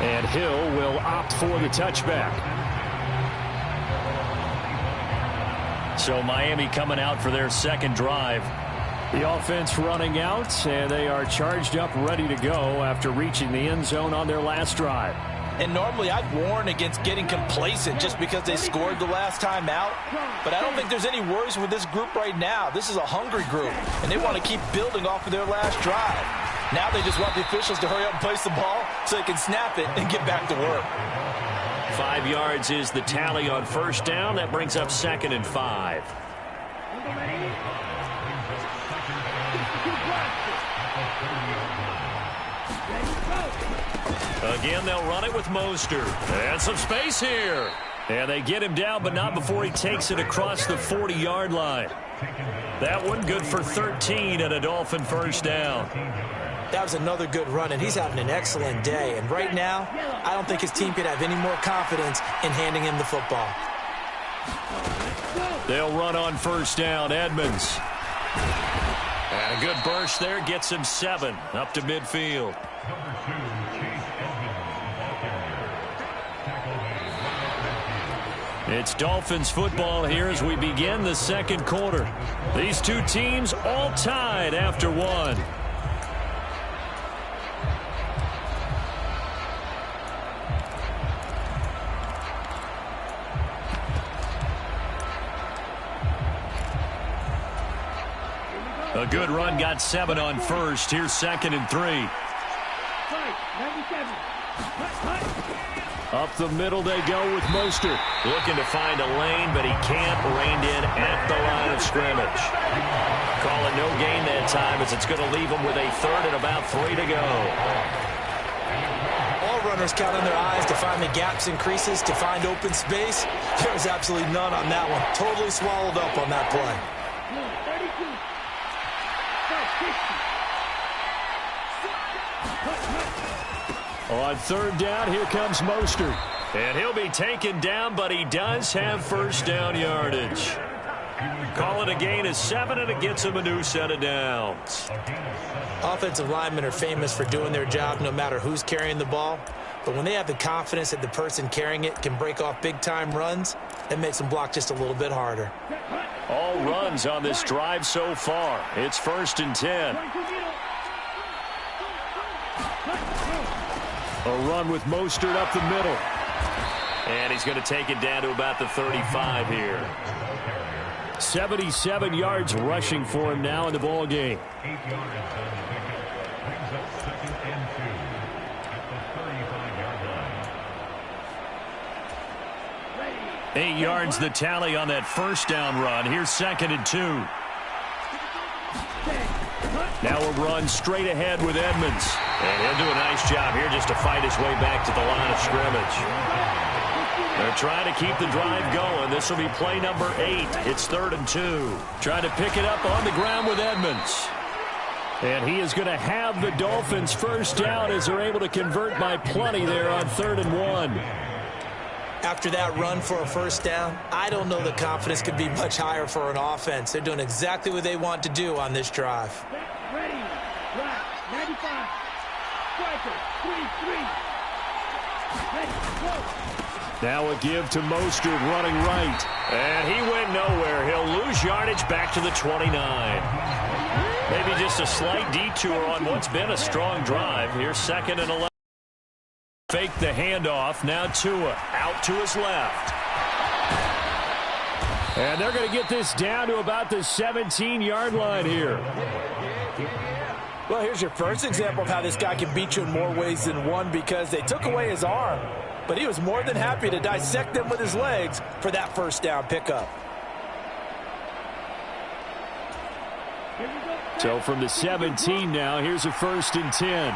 And Hill will opt for the touchback. So Miami coming out for their second drive. The offense running out, and they are charged up, ready to go after reaching the end zone on their last drive. And normally I'd warn against getting complacent just because they scored the last time out. But I don't think there's any worries with this group right now. This is a hungry group, and they want to keep building off of their last drive. Now they just want the officials to hurry up and place the ball so they can snap it and get back to work. 5 yards is the tally on first down. That brings up 2nd and 5. Again, they'll run it with Mostert. And some space here. And they get him down, but not before he takes it across the 40-yard line. That one good for 13 and a Dolphin first down. That was another good run, and he's having an excellent day. And right now, I don't think his team could have any more confidence in handing him the football. They'll run on first down, Edmonds. And a good burst there gets him 7 up to midfield. It's Dolphins football here as we begin the second quarter. These two teams all tied after one. A good run got 7 on first. Here's 2nd and 3. Up the middle they go with Mostert. Looking to find a lane, but he can't. Reined in at the line of scrimmage. Calling no gain that time as it's going to leave him with a 3rd and about 3 to go. All runners count on their eyes to find the gaps and creases, to find open space. There's absolutely none on that one. Totally swallowed up on that play. On 3rd down, here comes Mostert. And he'll be taken down, but he does have first down yardage. Call it a gain of 7, and it gets him a new set of downs. Offensive linemen are famous for doing their job no matter who's carrying the ball. But when they have the confidence that the person carrying it can break off big-time runs, it makes them block just a little bit harder. All runs on this drive so far. It's 1st and 10. A run with Mostert up the middle. And he's going to take it down to about the 35 here. 77 yards rushing for him now in the ball game. 8 yards the tally on that first down run. Here's 2nd and 2. Now a run straight ahead with Edmonds. And he'll do a nice job here just to fight his way back to the line of scrimmage. They're trying to keep the drive going. This will be play number 8. It's 3rd and 2. Trying to pick it up on the ground with Edmonds. And he is going to have the Dolphins first down as they're able to convert by plenty there on 3rd and 1. After that run for a first down, I don't know the confidence could be much higher for an offense. They're doing exactly what they want to do on this drive. Ready, right, 95, striker, 23, ready, go. Now a give to Mostert running right. And he went nowhere. He'll lose yardage back to the 29. Maybe just a slight detour on what's been a strong drive. Here's 2nd and 11. Fake the handoff. Now Tua out to his left. And they're going to get this down to about the 17-yard line here. Well, here's your first example of how this guy can beat you in more ways than one, because they took away his arm. But he was more than happy to dissect them with his legs for that first down pickup. So from the 17 now, here's a 1st and 10.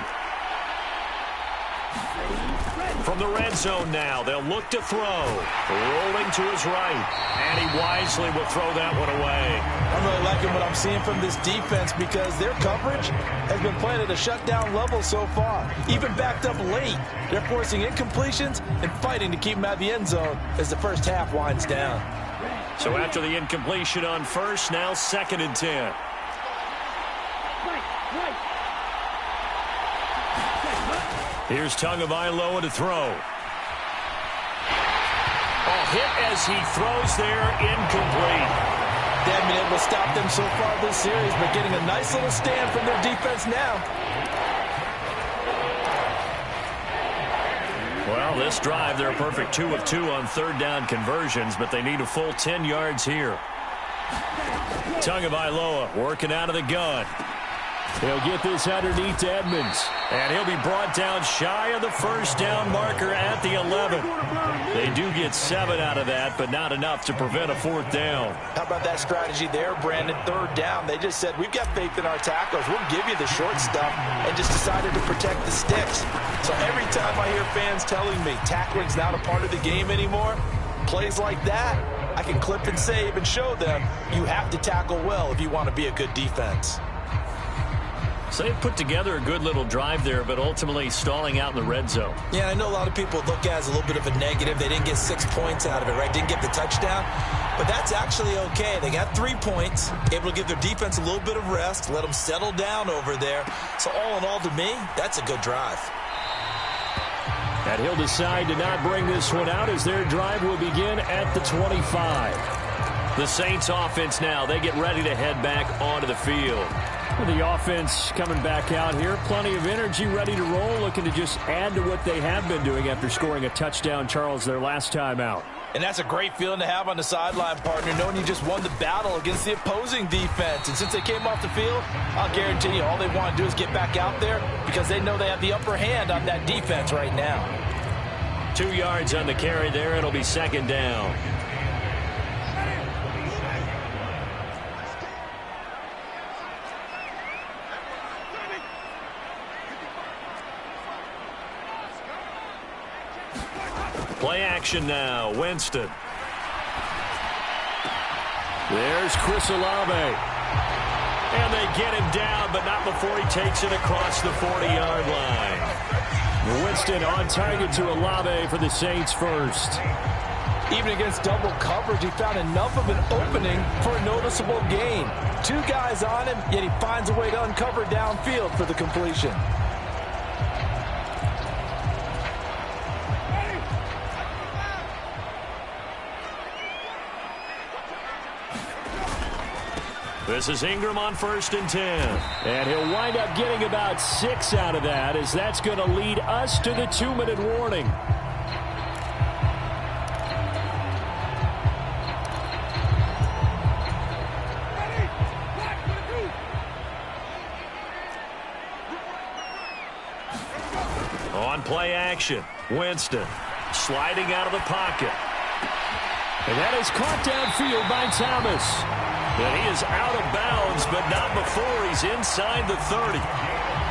From the red zone now, they'll look to throw. Rolling to his right. And he wisely will throw that one away. I'm really liking what I'm seeing from this defense, because their coverage has been playing at a shutdown level so far. Even backed up late, they're forcing incompletions and fighting to keep them out of the end zone as the first half winds down. So after the incompletion on first, now 2nd and 10. Here's Tagovailoa to throw. Hit as he throws there, incomplete. They haven't been able to stop them so far this series, but getting a nice little stand from their defense now. Well, this drive, they're a perfect 2 of 2 on 3rd down conversions, but they need a full 10 yards here. Tagovailoa working out of the gun. They'll get this underneath to Edmonds. And he'll be brought down shy of the first down marker at the 11. They do get 7 out of that, but not enough to prevent a 4th down. How about that strategy there, Brandon? 3rd down. They just said, we've got faith in our tacklers. We'll give you the short stuff, and just decided to protect the sticks. So every time I hear fans telling me tackling's not a part of the game anymore, plays like that, I can clip and save and show them you have to tackle well if you want to be a good defense. So they put together a good little drive there, but ultimately stalling out in the red zone. Yeah, I know a lot of people look at it as a little bit of a negative. They didn't get 6 points out of it, right? Didn't get the touchdown. But that's actually okay. They got 3 points, able to give their defense a little bit of rest, let them settle down over there. So all in all, to me, that's a good drive. And he'll decide to not bring this one out as their drive will begin at the 25. The Saints offense now, they get ready to head back onto the field. The offense coming back out here. Plenty of energy, ready to roll, looking to just add to what they have been doing after scoring a touchdown, Charles, their last time out. And that's a great feeling to have on the sideline, partner, knowing you just won the battle against the opposing defense. And since they came off the field, I'll guarantee you all they want to do is get back out there, because they know they have the upper hand on that defense right now. 2 yards on the carry there. It'll be 2nd down. Play action now. Winston. There's Chris Olave. And they get him down, but not before he takes it across the 40-yard line. Winston on target to Olave for the Saints first. Even against double coverage, he found enough of an opening for a noticeable gain. 2 guys on him, yet he finds a way to uncover downfield for the completion. This is Ingram on 1st and 10. And he'll wind up getting about 6 out of that, as that's going to lead us to the 2-minute warning. On play action, Winston sliding out of the pocket. And that is caught downfield by Thomas. And he is out of bounds, but not before he's inside the 30.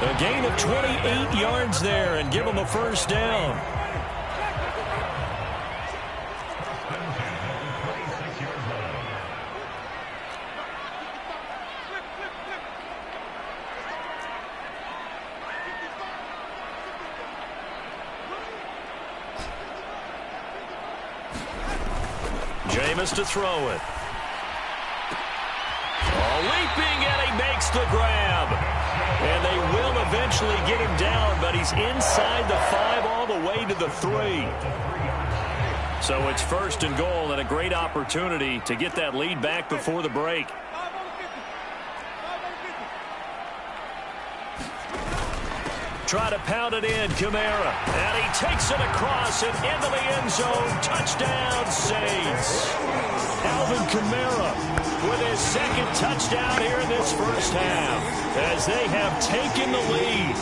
A gain of 28 yards there, and give him a first down. Jameis to throw it. Leaping, and he makes the grab. And they will eventually get him down, but he's inside the 5 all the way to the 3. So it's 1st and goal, and a great opportunity to get that lead back before the break. Try to pound it in, Kamara. And he takes it across and into the end zone. Touchdown, Saints. Alvin Kamara with his 2nd touchdown here in this first half, as they have taken the lead.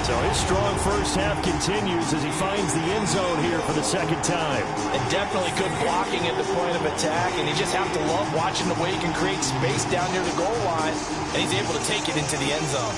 So his strong first half continues as he finds the end zone here for the 2nd time. And definitely good blocking at the point of attack, and you just have to love watching the way he can create space down near the goal line, and he's able to take it into the end zone.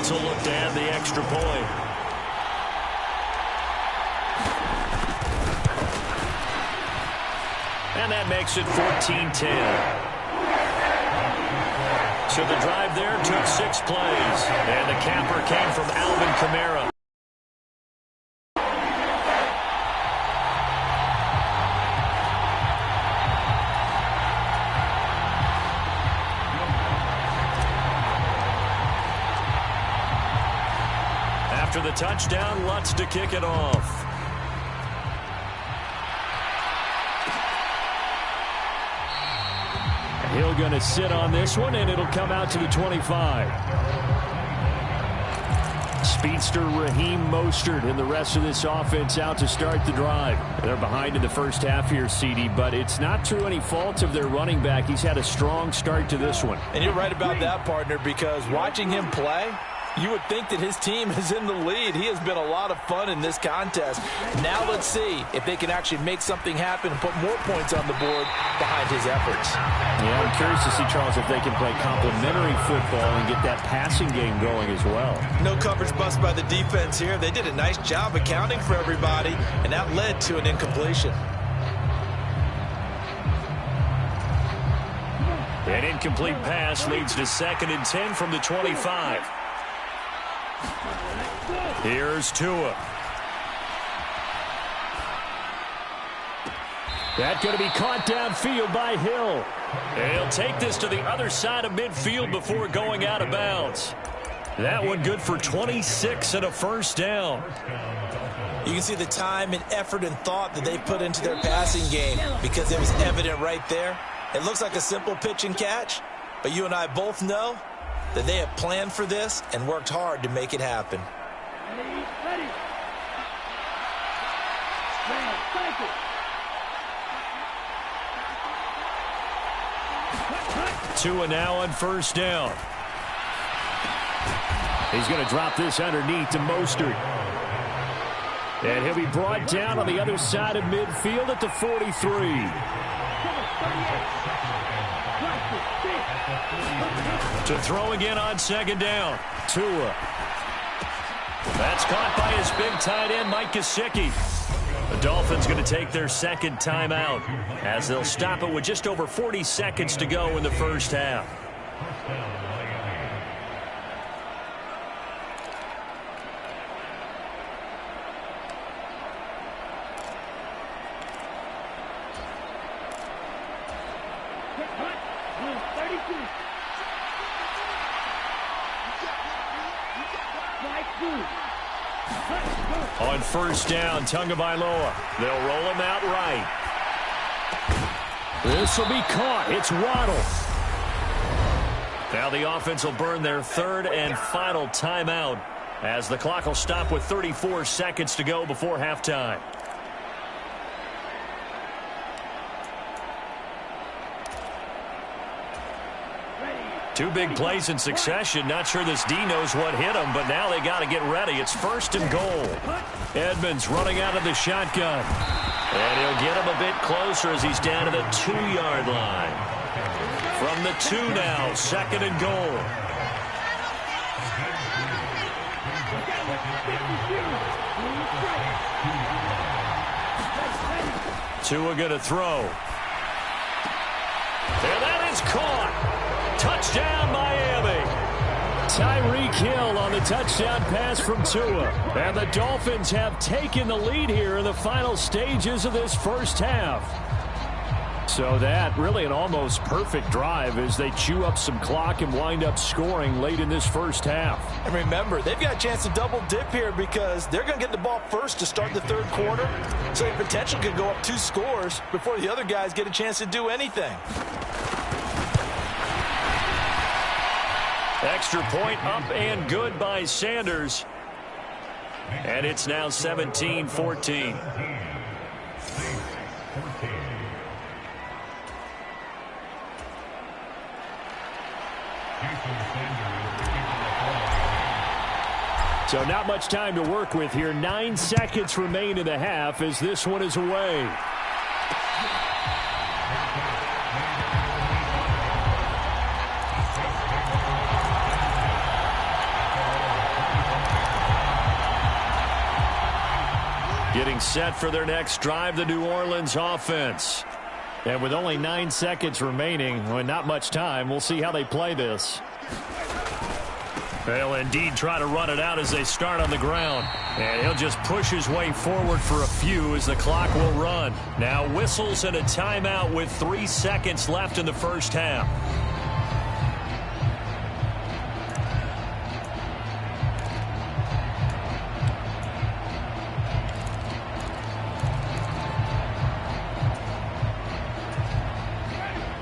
To look to add the extra point. And that makes it 14-10. So the drive there took 6 plays. And the capper came from Alvin Kamara. After the touchdown, Lutz to kick it off. He'll going to sit on this one, and it'll come out to the 25. Speedster Raheem Mostert and the rest of this offense out to start the drive. They're behind in the first half here, CD, but it's not through any fault of their running back. He's had a strong start to this one. And you're right about that, partner, because watching him play, you would think that his team is in the lead. He has been a lot of fun in this contest. Now let's see if they can actually make something happen and put more points on the board behind his efforts. Yeah, I'm curious to see, Charles, if they can play complementary football and get that passing game going as well. No coverage bust by the defense here. They did a nice job accounting for everybody, and that led to an incompletion. An incomplete pass leads to 2nd and 10 from the 25. Here's Tua. That's going to be caught downfield by Hill. And he'll take this to the other side of midfield before going out of bounds. That one good for 26 and a first down. You can see the time and effort and thought that they put into their passing game, because it was evident right there. It looks like a simple pitch and catch, but you and I both know that they have planned for this and worked hard to make it happen. Tua now on first down. He's going to drop this underneath to Mostert. And he'll be brought down on the other side of midfield at the 43. To throw again on 2nd down. Tua. That's caught by his big tight end, Mike Gesicki. The Dolphins going to take their second timeout as they'll stop it with just over 40 seconds to go in the first half. On first down, Tagovailoa. They'll roll him out right. This will be caught. It's Waddle. Now the offense will burn their third and final timeout as the clock will stop with 34 seconds to go before halftime. Two big plays in succession. Not sure this D knows what hit him, but now they got to get ready. It's first and goal. Edmonds running out of the shotgun. And he'll get him a bit closer as he's down to the 2-yard line. From the 2 now, second and goal. Tua going to throw. And that is caught. Touchdown, Miami. Tyreek Hill on the touchdown pass from Tua. And the Dolphins have taken the lead here in the final stages of this first half. So that really an almost perfect drive as they chew up some clock and wind up scoring late in this first half. And remember, they've got a chance to double dip here because they're going to get the ball first to start the third quarter. So they potentially could go up 2 scores before the other guys get a chance to do anything. Extra point up and good by Sanders. And it's now 17-14. So not much time to work with here. 9 seconds remain in the half as this one is away. Getting set for their next drive, the New Orleans offense. And with only 9 seconds remaining, and not much time, we'll see how they play this. They'll indeed try to run it out as they start on the ground. And he'll just push his way forward for a few as the clock will run. Now whistles and a timeout with 3 seconds left in the first half.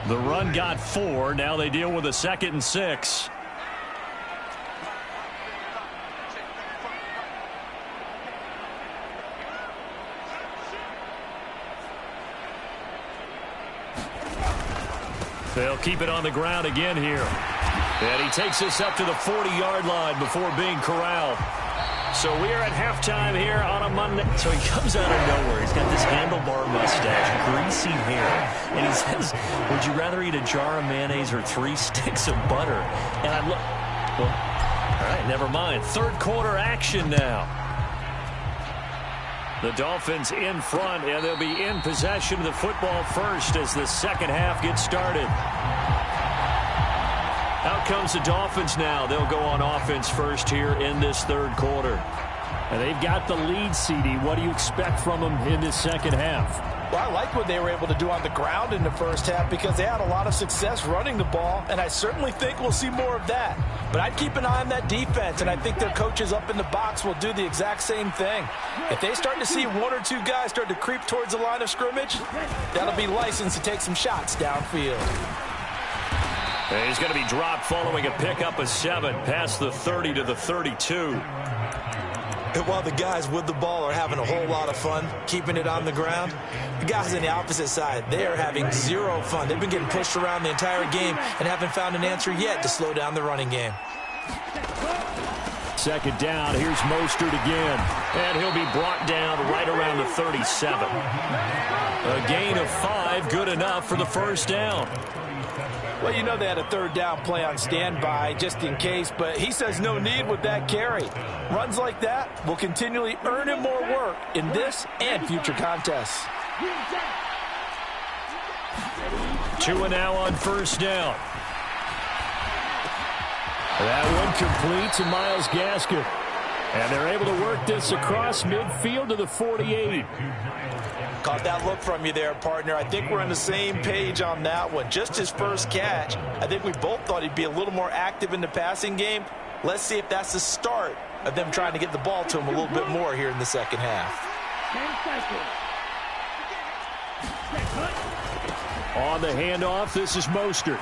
The run got 4. Now they deal with a 2nd and 6. They'll keep it on the ground again here. And he takes this up to the 40-yard line before being corralled. So we are at halftime here on a Monday. So he comes out of nowhere. He's got this handlebar mustache, greasy hair. And he says, would you rather eat a jar of mayonnaise or 3 sticks of butter? And I look, well, all right, never mind. Third quarter action now. The Dolphins in front, and they'll be in possession of the football first as the second half gets started. Out comes the Dolphins now. They'll go on offense first here in this third quarter. And they've got the lead, CD. What do you expect from them in this second half? Well, I like what they were able to do on the ground in the first half because they had a lot of success running the ball, and I certainly think we'll see more of that. But I'd keep an eye on that defense, and I think their coaches up in the box will do the exact same thing. If they start to see 1 or 2 guys start to creep towards the line of scrimmage, that'll be licensed to take some shots downfield. And he's going to be dropped following a pickup of 7 past the 30 to the 32. And while the guys with the ball are having a whole lot of fun keeping it on the ground, the guys on the opposite side, they are having 0 fun. They've been getting pushed around the entire game and haven't found an answer yet to slow down the running game. Second down, here's Mostert again. And he'll be brought down right around the 37. A gain of 5, good enough for the first down. Well, you know they had a third down play on standby just in case, but he says no need with that carry. Runs like that will continually earn him more work in this and future contests. 2 now on first down. That one complete to Myles Gaskin. And they're able to work this across midfield to the 48. Caught that look from you there, partner. I think we're on the same page on that one. Just his first catch. I think we both thought he'd be a little more active in the passing game. Let's see if that's the start of them trying to get the ball to him a little bit more here in the second half. On the handoff, this is Mostert.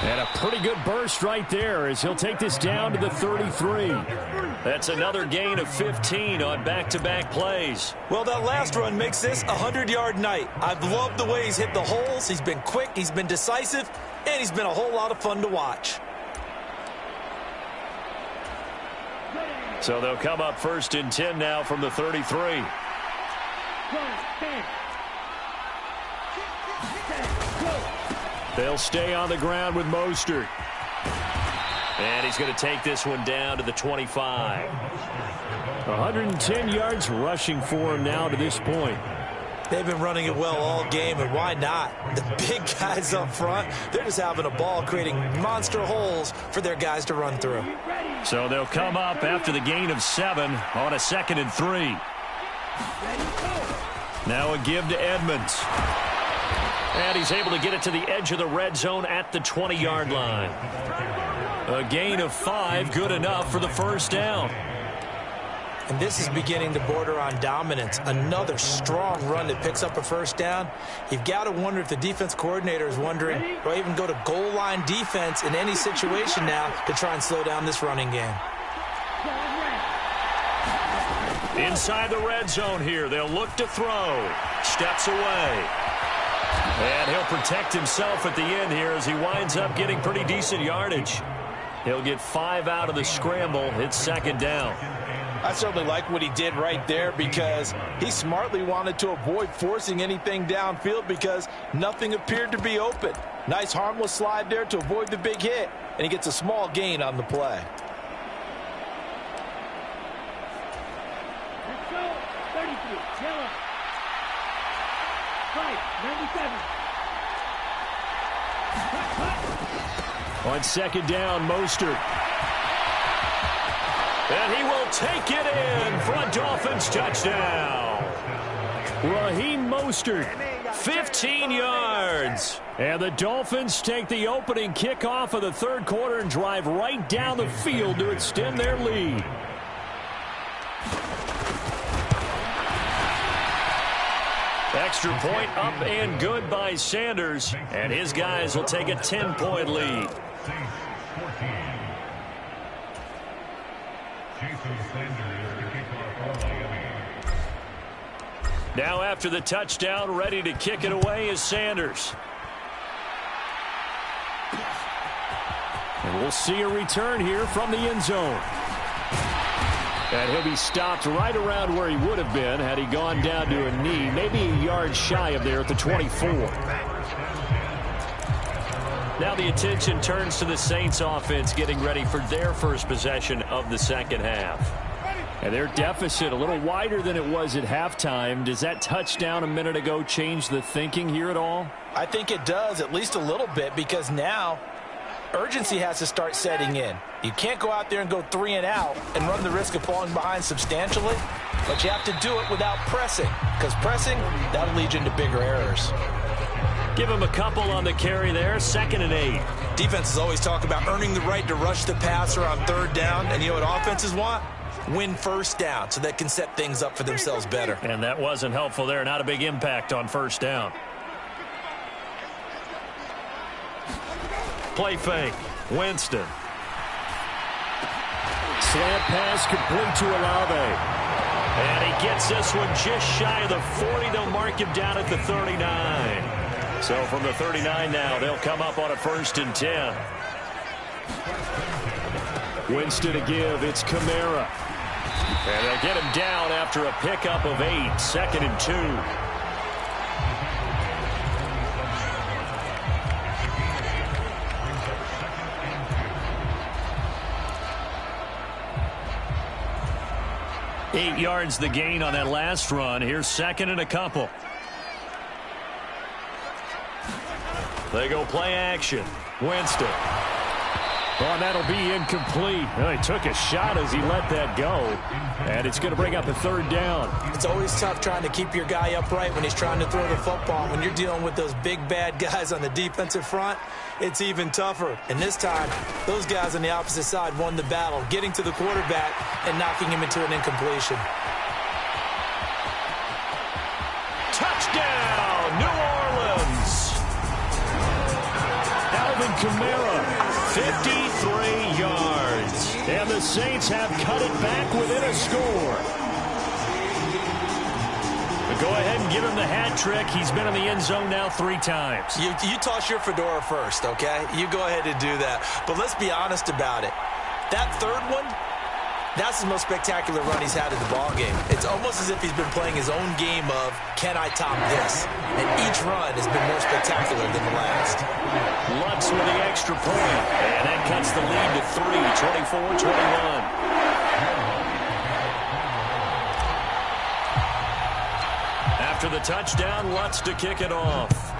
And a pretty good burst right there as he'll take this down to the 33. That's another gain of 15 on back-to-back plays. Well, that last run makes this a 100-yard night. I've loved the way he's hit the holes. He's been quick, he's been decisive, and he's been a whole lot of fun to watch. So they'll come up 1st and 10 now from the 33. They'll stay on the ground with Mostert. And he's going to take this one down to the 25. 110 yards rushing for him now to this point. They've been running it well all game, and why not? The big guys up front, they're just having a ball, creating monster holes for their guys to run through. So they'll come up after the gain of 7 on a 2nd and 3. Now a give to Edmonds. And he's able to get it to the edge of the red zone at the 20-yard line. A gain of 5, good enough for the first down. And this is beginning to border on dominance. Another strong run that picks up a first down. You've got to wonder if the defense coordinator is wondering, do I even go to goal line defense in any situation now to try and slow down this running game? Inside the red zone here, they'll look to throw. Steps away. And he'll protect himself at the end here as he winds up getting pretty decent yardage. He'll get 5 out of the scramble. It's 2nd down. I certainly like what he did right there because he smartly wanted to avoid forcing anything downfield because nothing appeared to be open. Nice harmless slide there to avoid the big hit, and he gets a small gain on the play. Let's go. 33. Taylor. 97. On 2nd down, Mostert. And he will take it in for a Dolphins touchdown. Raheem Mostert, 15 yards. And the Dolphins take the opening kickoff of the third quarter and drive right down the field to extend their lead. Extra point up and good by Sanders. And his guys will take a 10-point lead. Now after the touchdown, ready to kick it away is Sanders. And we'll see a return here from the end zone. And he'll be stopped right around where he would have been had he gone down to a knee, maybe a yard shy of there at the 24. Now the attention turns to the Saints offense getting ready for their first possession of the second half. And their deficit a little wider than it was at halftime. Does that touchdown a minute ago change the thinking here at all? I think it does, at least a little bit, because now urgency has to start setting in. You can't go out there and go 3 and out and run the risk of falling behind substantially, but you have to do it without pressing, because pressing, that'll lead you into bigger errors. Give him a couple on the carry there, 2nd and 8. Defenses always talk about earning the right to rush the passer on 3rd down, and you know what offenses want? Win first down so they can set things up for themselves better. And that wasn't helpful there. Not a big impact on 1st down. Play fake. Winston. Slant pass complete to Olave. And he gets this one just shy of the 40. They'll mark him down at the 39. So from the 39 now, they'll come up on a 1st and 10. Winston to give. It's Kamara. And they'll get him down after a pickup of 8. 2nd and 2. 8 yards the gain on that last run. Here's second and a couple. They go play action. Winston. Oh, that'll be incomplete. Well, he took a shot as he let that go. And it's going to bring up a third down. It's always tough trying to keep your guy upright when he's trying to throw the football. When you're dealing with those big, bad guys on the defensive front, it's even tougher. And this time, those guys on the opposite side won the battle, getting to the quarterback and knocking him into an incompletion. Touchdown, New Orleans. Alvin Kamara. 53 yards. And the Saints have cut it back within a score. But go ahead and give him the hat trick. He's been in the end zone now 3 times. You toss your fedora first, okay? You go ahead and do that. But let's be honest about it. That third one, that's the most spectacular run he's had in the ballgame. It's almost as if he's been playing his own game of, can I top this? And each run has been more spectacular than the last. Lutz with the extra point. And that cuts the lead to 3, 24-21. After the touchdown, Lutz to kick it off.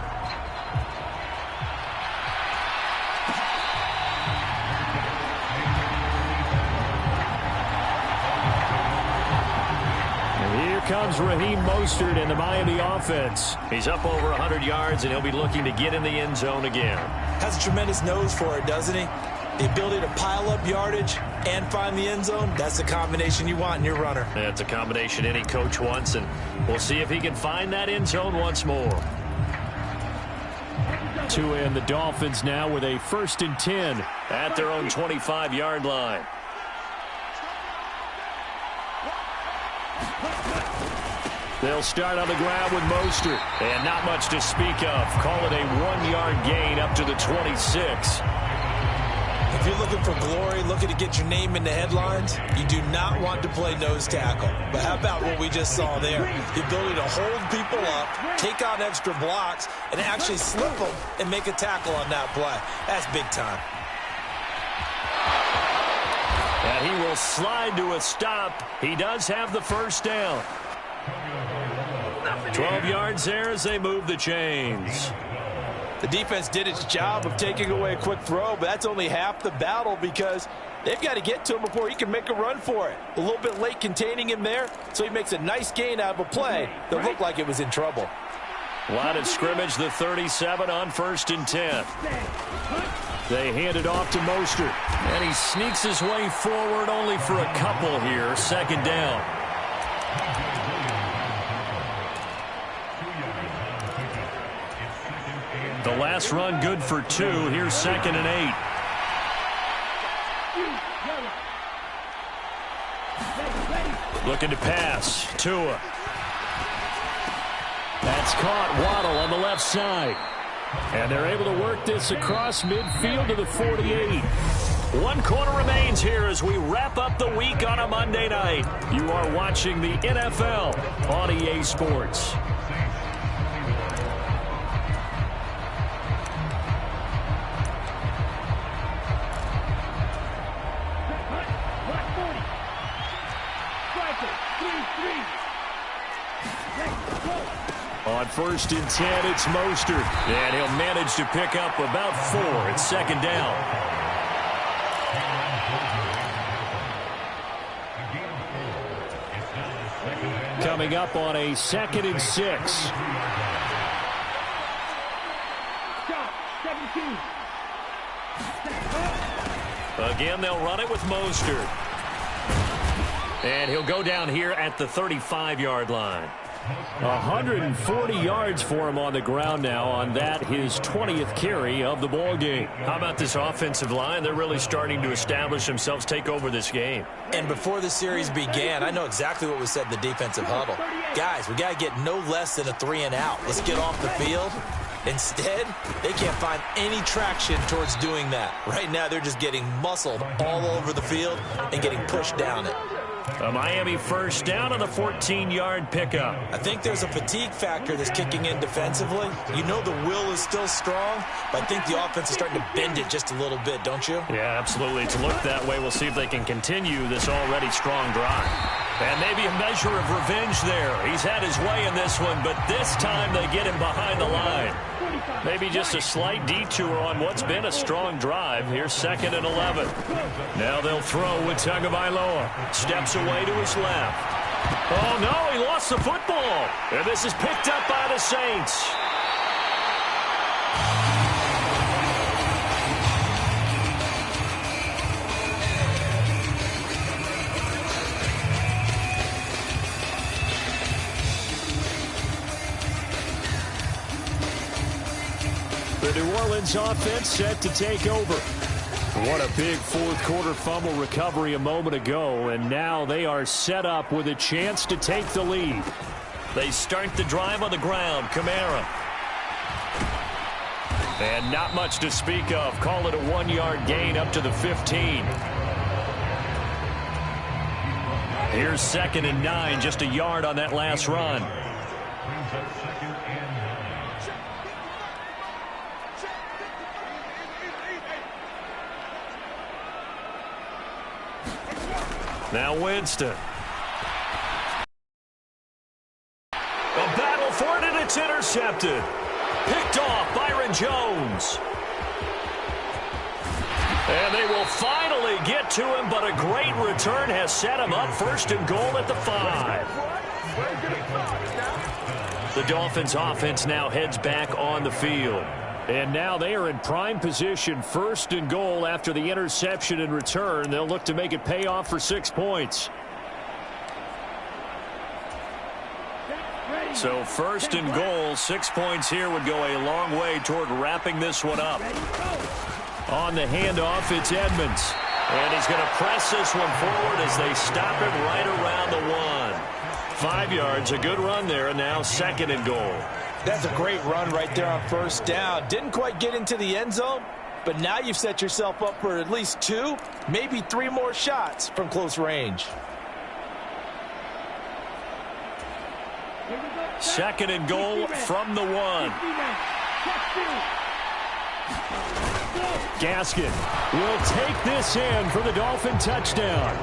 Comes Raheem Mostert in the Miami offense. He's up over 100 yards, and he'll be looking to get in the end zone again. Has a tremendous nose for it, doesn't he? The ability to pile up yardage and find the end zone, that's the combination you want in your runner. That's a combination any coach wants, and we'll see if he can find that end zone once more. Tua and the Dolphins now with a 1st and 10 at their own 25-yard line. They'll start on the ground with Mostert. And not much to speak of. Call it a 1-yard gain up to the 26. If you're looking for glory, looking to get your name in the headlines, you do not want to play nose tackle. But how about what we just saw there? The ability to hold people up, take on extra blocks, and actually slip them and make a tackle on that play. That's big time. And he will slide to a stop. He does have the first down. 12 yards there as they move the chains. The defense did its job of taking away a quick throw, but that's only half the battle because they've got to get to him before he can make a run for it. A little bit late containing him there, so he makes a nice gain out of a play that looked like it was in trouble. Line of scrimmage, the 37 on 1st and 10. They hand it off to Mostert. And he sneaks his way forward only for a couple here. 2nd down. The last run good for 2. Here's 2nd and 8. Looking to pass. Tua. That's caught. Waddle on the left side. And they're able to work this across midfield to the 48. 1 quarter remains here as we wrap up the week on a Monday night. You are watching the NFL on EA Sports. On 1st and 10, it's Mostert. And he'll manage to pick up about 4. It's 2nd down. Coming up on a 2nd and 6. Again, they'll run it with Mostert. And he'll go down here at the 35-yard line. 140 yards for him on the ground now on that, his 20th carry of the ball game. How about this offensive line? They're really starting to establish themselves, take over this game. And before the series began, I know exactly what was said in the defensive huddle. Guys, we got to get no less than a 3 and out. Let's get off the field. Instead, they can't find any traction towards doing that. Right now, they're just getting muscled all over the field and getting pushed down it. A Miami 1st down on a 14-yard pickup. I think there's a fatigue factor that's kicking in defensively. You know the will is still strong, but I think the offense is starting to bend it just a little bit, don't you? Yeah, absolutely. It's looked that way. We'll see if they can continue this already strong drive. And maybe a measure of revenge there. He's had his way in this one, but this time they get him behind the line. Maybe just a slight detour on what's been a strong drive. Here's 2nd and 11. Now they'll throw with Tagovailoa. Steps away to his left. Oh, no, he lost the football. And this is picked up by the Saints. The New Orleans offense set to take over. What a big fourth-quarter fumble recovery a moment ago, and now they are set up with a chance to take the lead. They start the drive on the ground. Kamara. And not much to speak of. Call it a 1-yard gain up to the 15. Here's 2nd and 9, just a yard on that last run. Now Winston. A battle for it, and it's intercepted. Picked off Byron Jones. And they will finally get to him, but a great return has set him up 1st and goal at the 5. The Dolphins offense now heads back on the field. And now they are in prime position, 1st and goal after the interception and return. They'll look to make it pay off for 6 points. So 1st and goal, 6 points here would go a long way toward wrapping this one up. On the handoff, it's Edmonds. And he's going to press this one forward as they stop him right around the 1. 5 yards, a good run there, and now 2nd and goal. That's a great run right there on 1st down. Didn't quite get into the end zone, but now you've set yourself up for at least 2, maybe 3 more shots from close range. 2nd and goal from the 1. Gaskin will take this in for the Dolphin touchdown.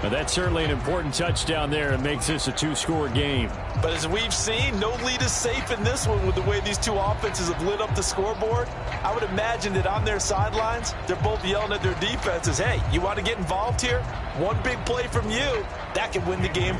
Now that's certainly an important touchdown there and makes this a 2-score game. But as we've seen, no lead is safe in this one with the way these two offenses have lit up the scoreboard. I would imagine that on their sidelines, they're both yelling at their defenses, hey, you want to get involved here? One big play from you, that can win the game.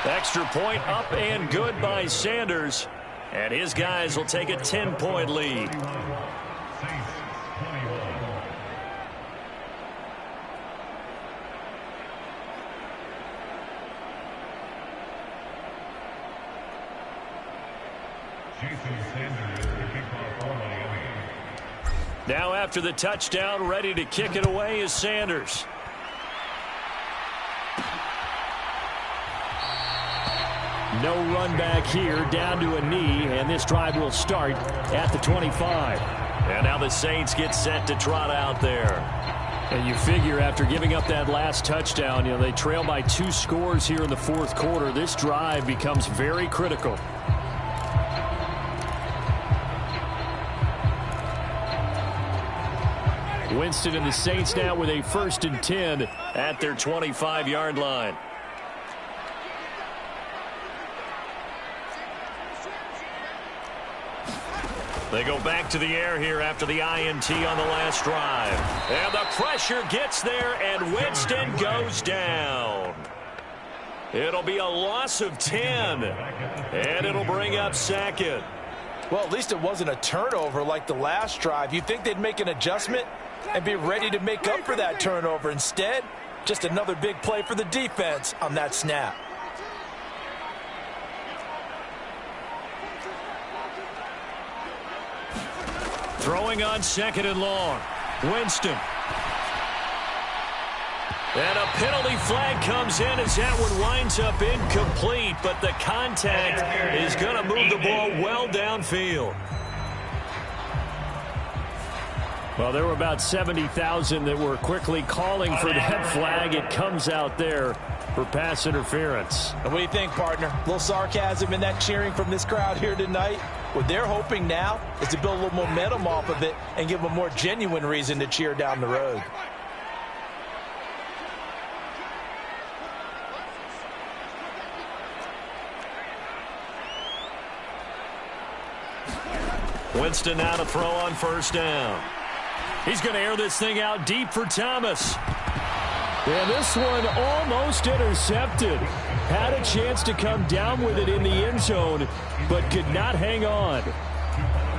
Extra point up and good by Sanders. And his guys will take a 10-point lead. Now after the touchdown, ready to kick it away is Sanders. No run back here, down to a knee, and this drive will start at the 25. And now the Saints get set to trot out there. And you figure after giving up that last touchdown, they trail by 2 scores here in the fourth quarter. This drive becomes very critical. Winston and the Saints now with a 1st and 10 at their 25-yard line. They go back to the air here after the INT on the last drive. And the pressure gets there, and Winston goes down. It'll be a loss of 10, and it'll bring up 2nd. Well, at least it wasn't a turnover like the last drive. You'd think they'd make an adjustment and be ready to make up for that turnover. Instead, Just another big play for the defense on that snap. Throwing on 2nd and long. Winston. And a penalty flag comes in as that one winds up incomplete, but the contact is going to move the ball well downfield. Well, there were about 70,000 that were quickly calling for that flag. It comes out there for pass interference. And what do you think, partner? A little sarcasm in that cheering from this crowd here tonight. What they're hoping now is to build a little momentum off of it and give them a more genuine reason to cheer down the road. Winston now to throw on 1st down. He's going to air this thing out deep for Thomas. And this one almost intercepted. Had a chance to come down with it in the end zone, but could not hang on.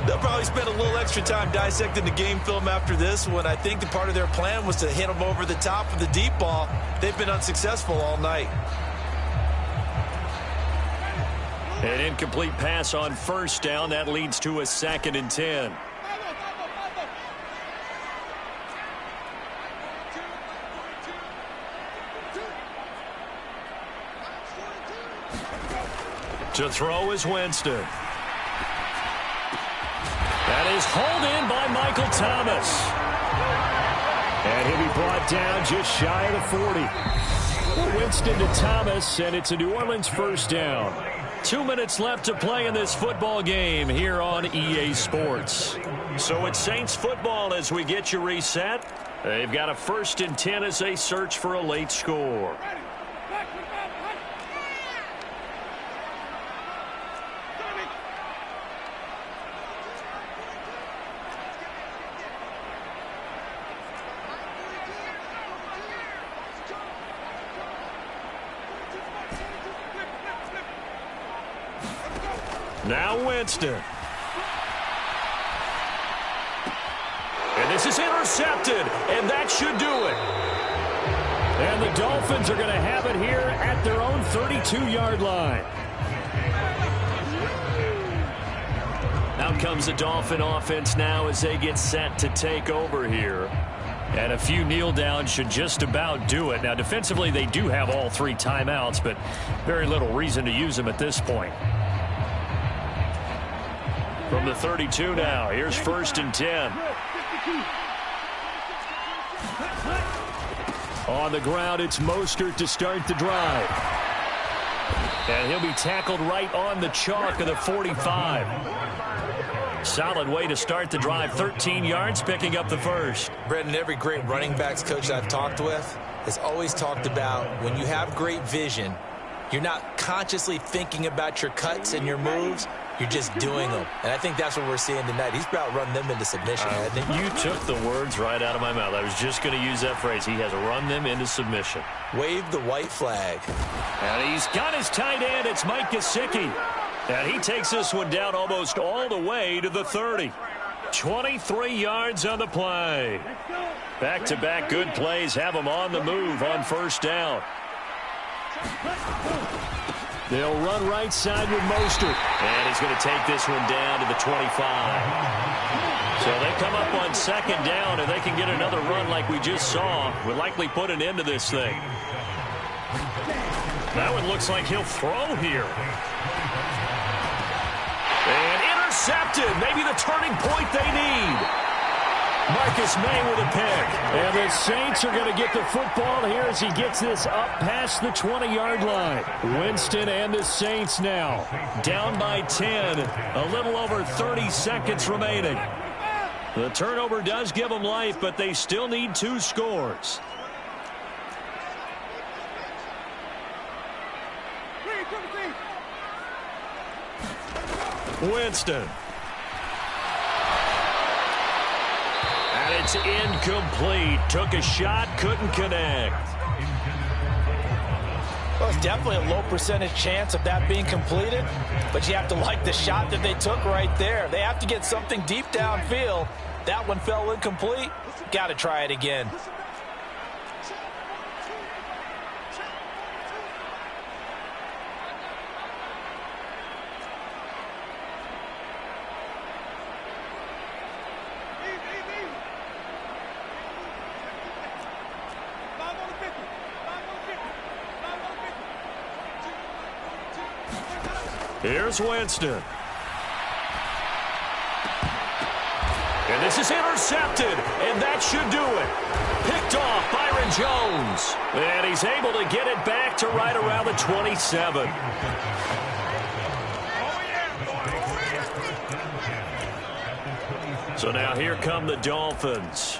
They'll probably spend a little extra time dissecting the game film after this one. I think the part of their plan was to hit them over the top of the deep ball. They've been unsuccessful all night. An incomplete pass on 1st down. That leads to a 2nd and 10. To throw is Winston. That is hauled in by Michael Thomas. And he'll be brought down just shy of the 40. Winston to Thomas, and it's a New Orleans 1st down. 2 minutes left to play in this football game here on EA Sports. So it's Saints football as we get you reset. They've got a 1st and 10 as they search for a late score. Now Winston. And this is intercepted, and that should do it. And the Dolphins are going to have it here at their own 32-yard line. Out comes the Dolphin offense now as they get set to take over here. And a few kneel downs should just about do it. Now, defensively, they do have all 3 timeouts, but very little reason to use them at this point. From the 32 now, here's 1st and 10. On the ground, it's Mostert to start the drive. And he'll be tackled right on the chalk of the 45. Solid way to start the drive. 13 yards, picking up the 1st. Brendan, every great running backs coach I've talked with has always talked about when you have great vision, you're not consciously thinking about your cuts and your moves. You're just doing them. And I think that's what we're seeing tonight. He's about run them into submission. You took the words right out of my mouth. I was just going to use that phrase. He has run them into submission. Wave the white flag. And he's got his tight end. It's Mike Gesicki. And he takes this one down almost all the way to the 30. 23 yards on the play. Back-to-back good plays have him on the move on 1st down. They'll run right side with Mostert. And he's going to take this one down to the 25. So they come up on 2nd down, and they can get another run like we just saw. Would likely put an end to this thing. That one looks like he'll throw here. And intercepted. Maybe the turning point they need. Marcus May with a pick. And the Saints are going to get the football here as he gets this up past the 20-yard line. Winston and the Saints now down by 10. A little over 30 seconds remaining. The turnover does give them life, but they still need 2 scores. Winston. And it's incomplete. Took a shot, couldn't connect. Well, it's definitely a low percentage chance of that being completed, but you have to like the shot that they took right there. They have to get something deep downfield. That one fell incomplete. Got to try it again. Here's Winston. And this is intercepted, and that should do it. Picked off Byron Jones. And he's able to get it back to right around the 27. So now here come the Dolphins.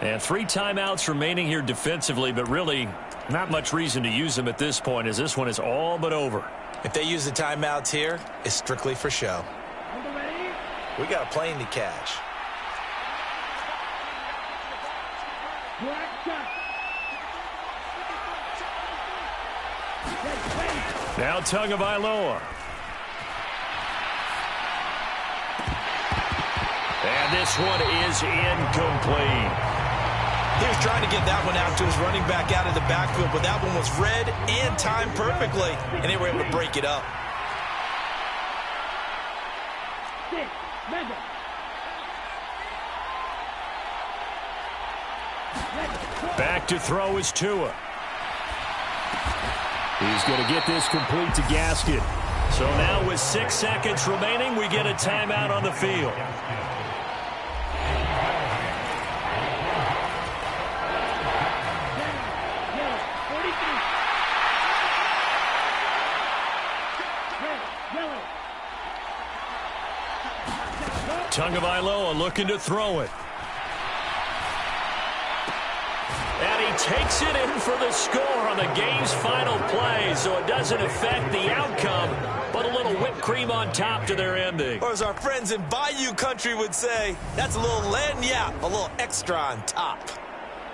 And 3 timeouts remaining here defensively, but really not much reason to use them at this point, as this one is all but over. If they use the timeouts here, it's strictly for show. We got a plane to catch. Now Tagovailoa. And this one is incomplete. He was trying to get that one out to his running back out of the backfield, but that one was read and timed perfectly, and they were able to break it up. Back to throw is Tua. He's going to get this complete to Gaskin. So now with 6 seconds remaining, we get a timeout on the field. Tagovailoa looking to throw it. And he takes it in for the score on the game's final play, so it doesn't affect the outcome, but a little whipped cream on top to their ending. Or as our friends in Bayou Country would say, that's a little lagniappe, a little extra on top.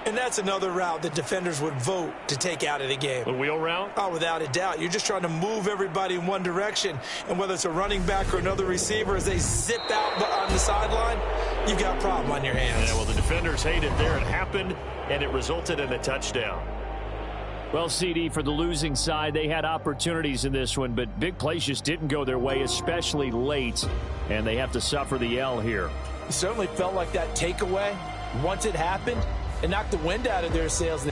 And that's another route that defenders would vote to take out of the game. The wheel route? Oh, without a doubt. You're just trying to move everybody in one direction. And whether it's a running back or another receiver, as they zip out on the sideline, you've got a problem on your hands. Yeah, well, the defenders hate it there. It happened, and it resulted in a touchdown. Well, CD, for the losing side, they had opportunities in this one, but big plays just didn't go their way, especially late, and they have to suffer the L here. It certainly felt like that takeaway, once it happened, it knocked the wind out of their sails.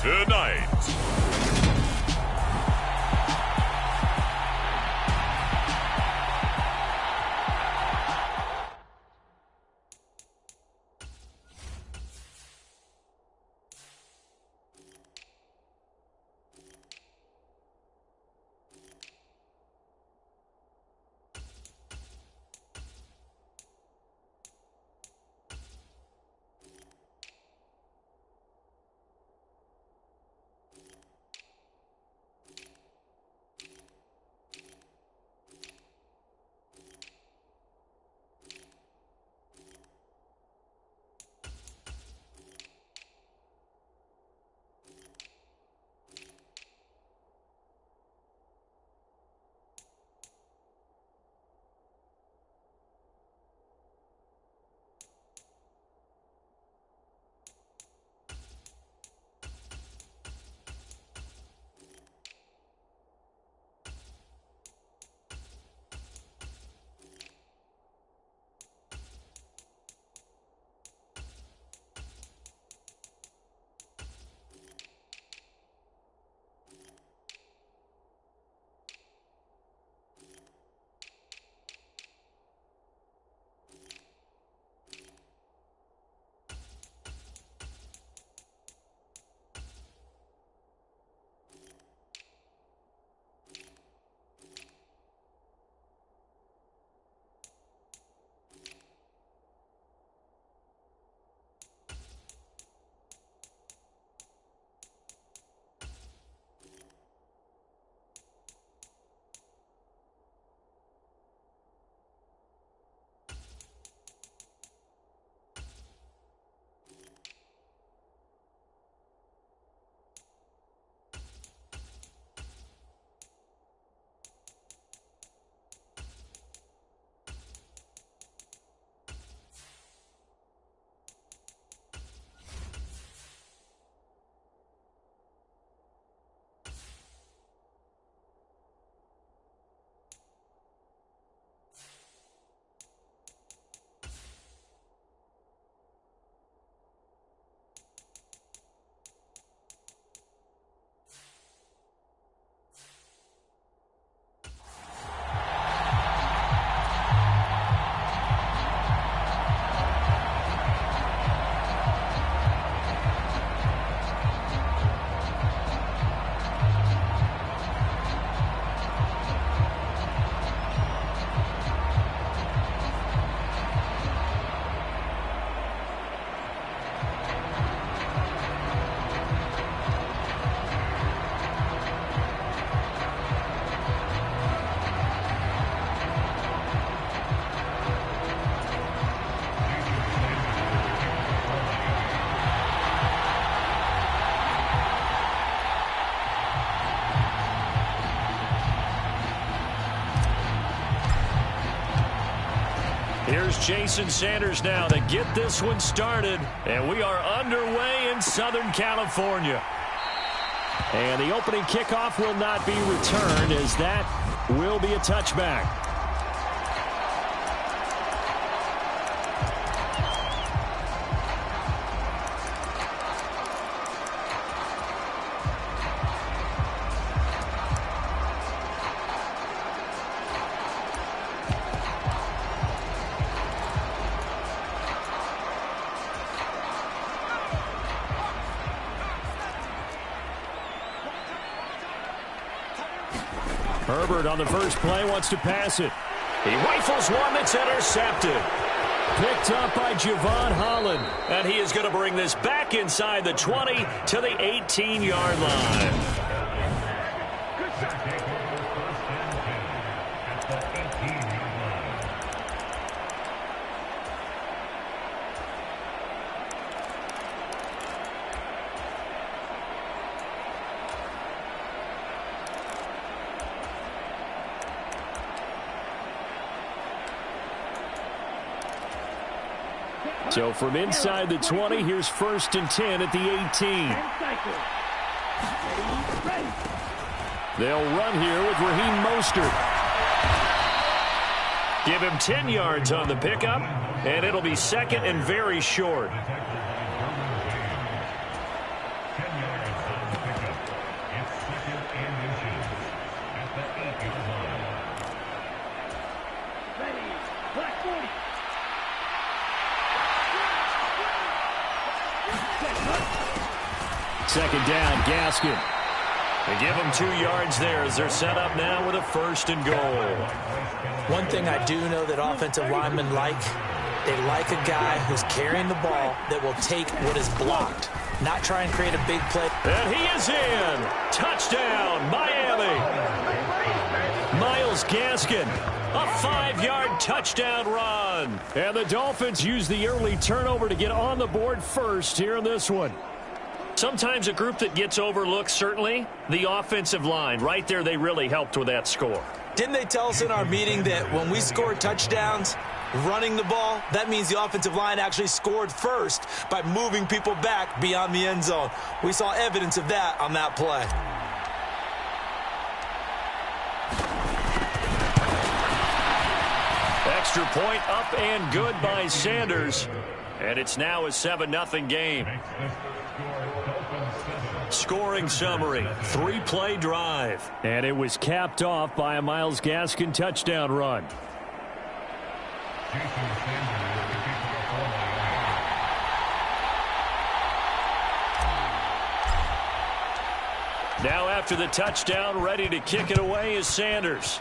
Tonight, Here's Jason Sanders now to get this one started. And we are underway in Southern California. And the opening kickoff will not be returned, as that will be a touchback. Herbert on the first play wants to pass it. He rifles one that's intercepted. Picked up by Javon Holland. And he is going to bring this back inside the 20 to the 18-yard line. So from inside the 20, here's 1st and 10 at the 18. They'll run here with Raheem Mostert. Give him 10 yards on the pickup, and it'll be 2nd and very short. Second down, Gaskin. They give them 2 yards there as they're set up now with a 1st and goal. One thing I do know that offensive linemen like, they like a guy who's carrying the ball that will take what is blocked, not try and create a big play. And he is in. Touchdown, Miami. Myles Gaskin, a 5-yard touchdown run. And the Dolphins use the early turnover to get on the board first here in this one. Sometimes a group that gets overlooked, certainly, the offensive line. Right there, they really helped with that score. Didn't they tell us in our meeting that when we score touchdowns running the ball, that means the offensive line actually scored first by moving people back beyond the end zone? We saw evidence of that on that play. Extra point up and good by Sanders. And it's now a 7-0 game. Scoring summary, 3-play drive. And it was capped off by a Myles Gaskin touchdown run. Now after the touchdown, ready to kick it away is Sanders.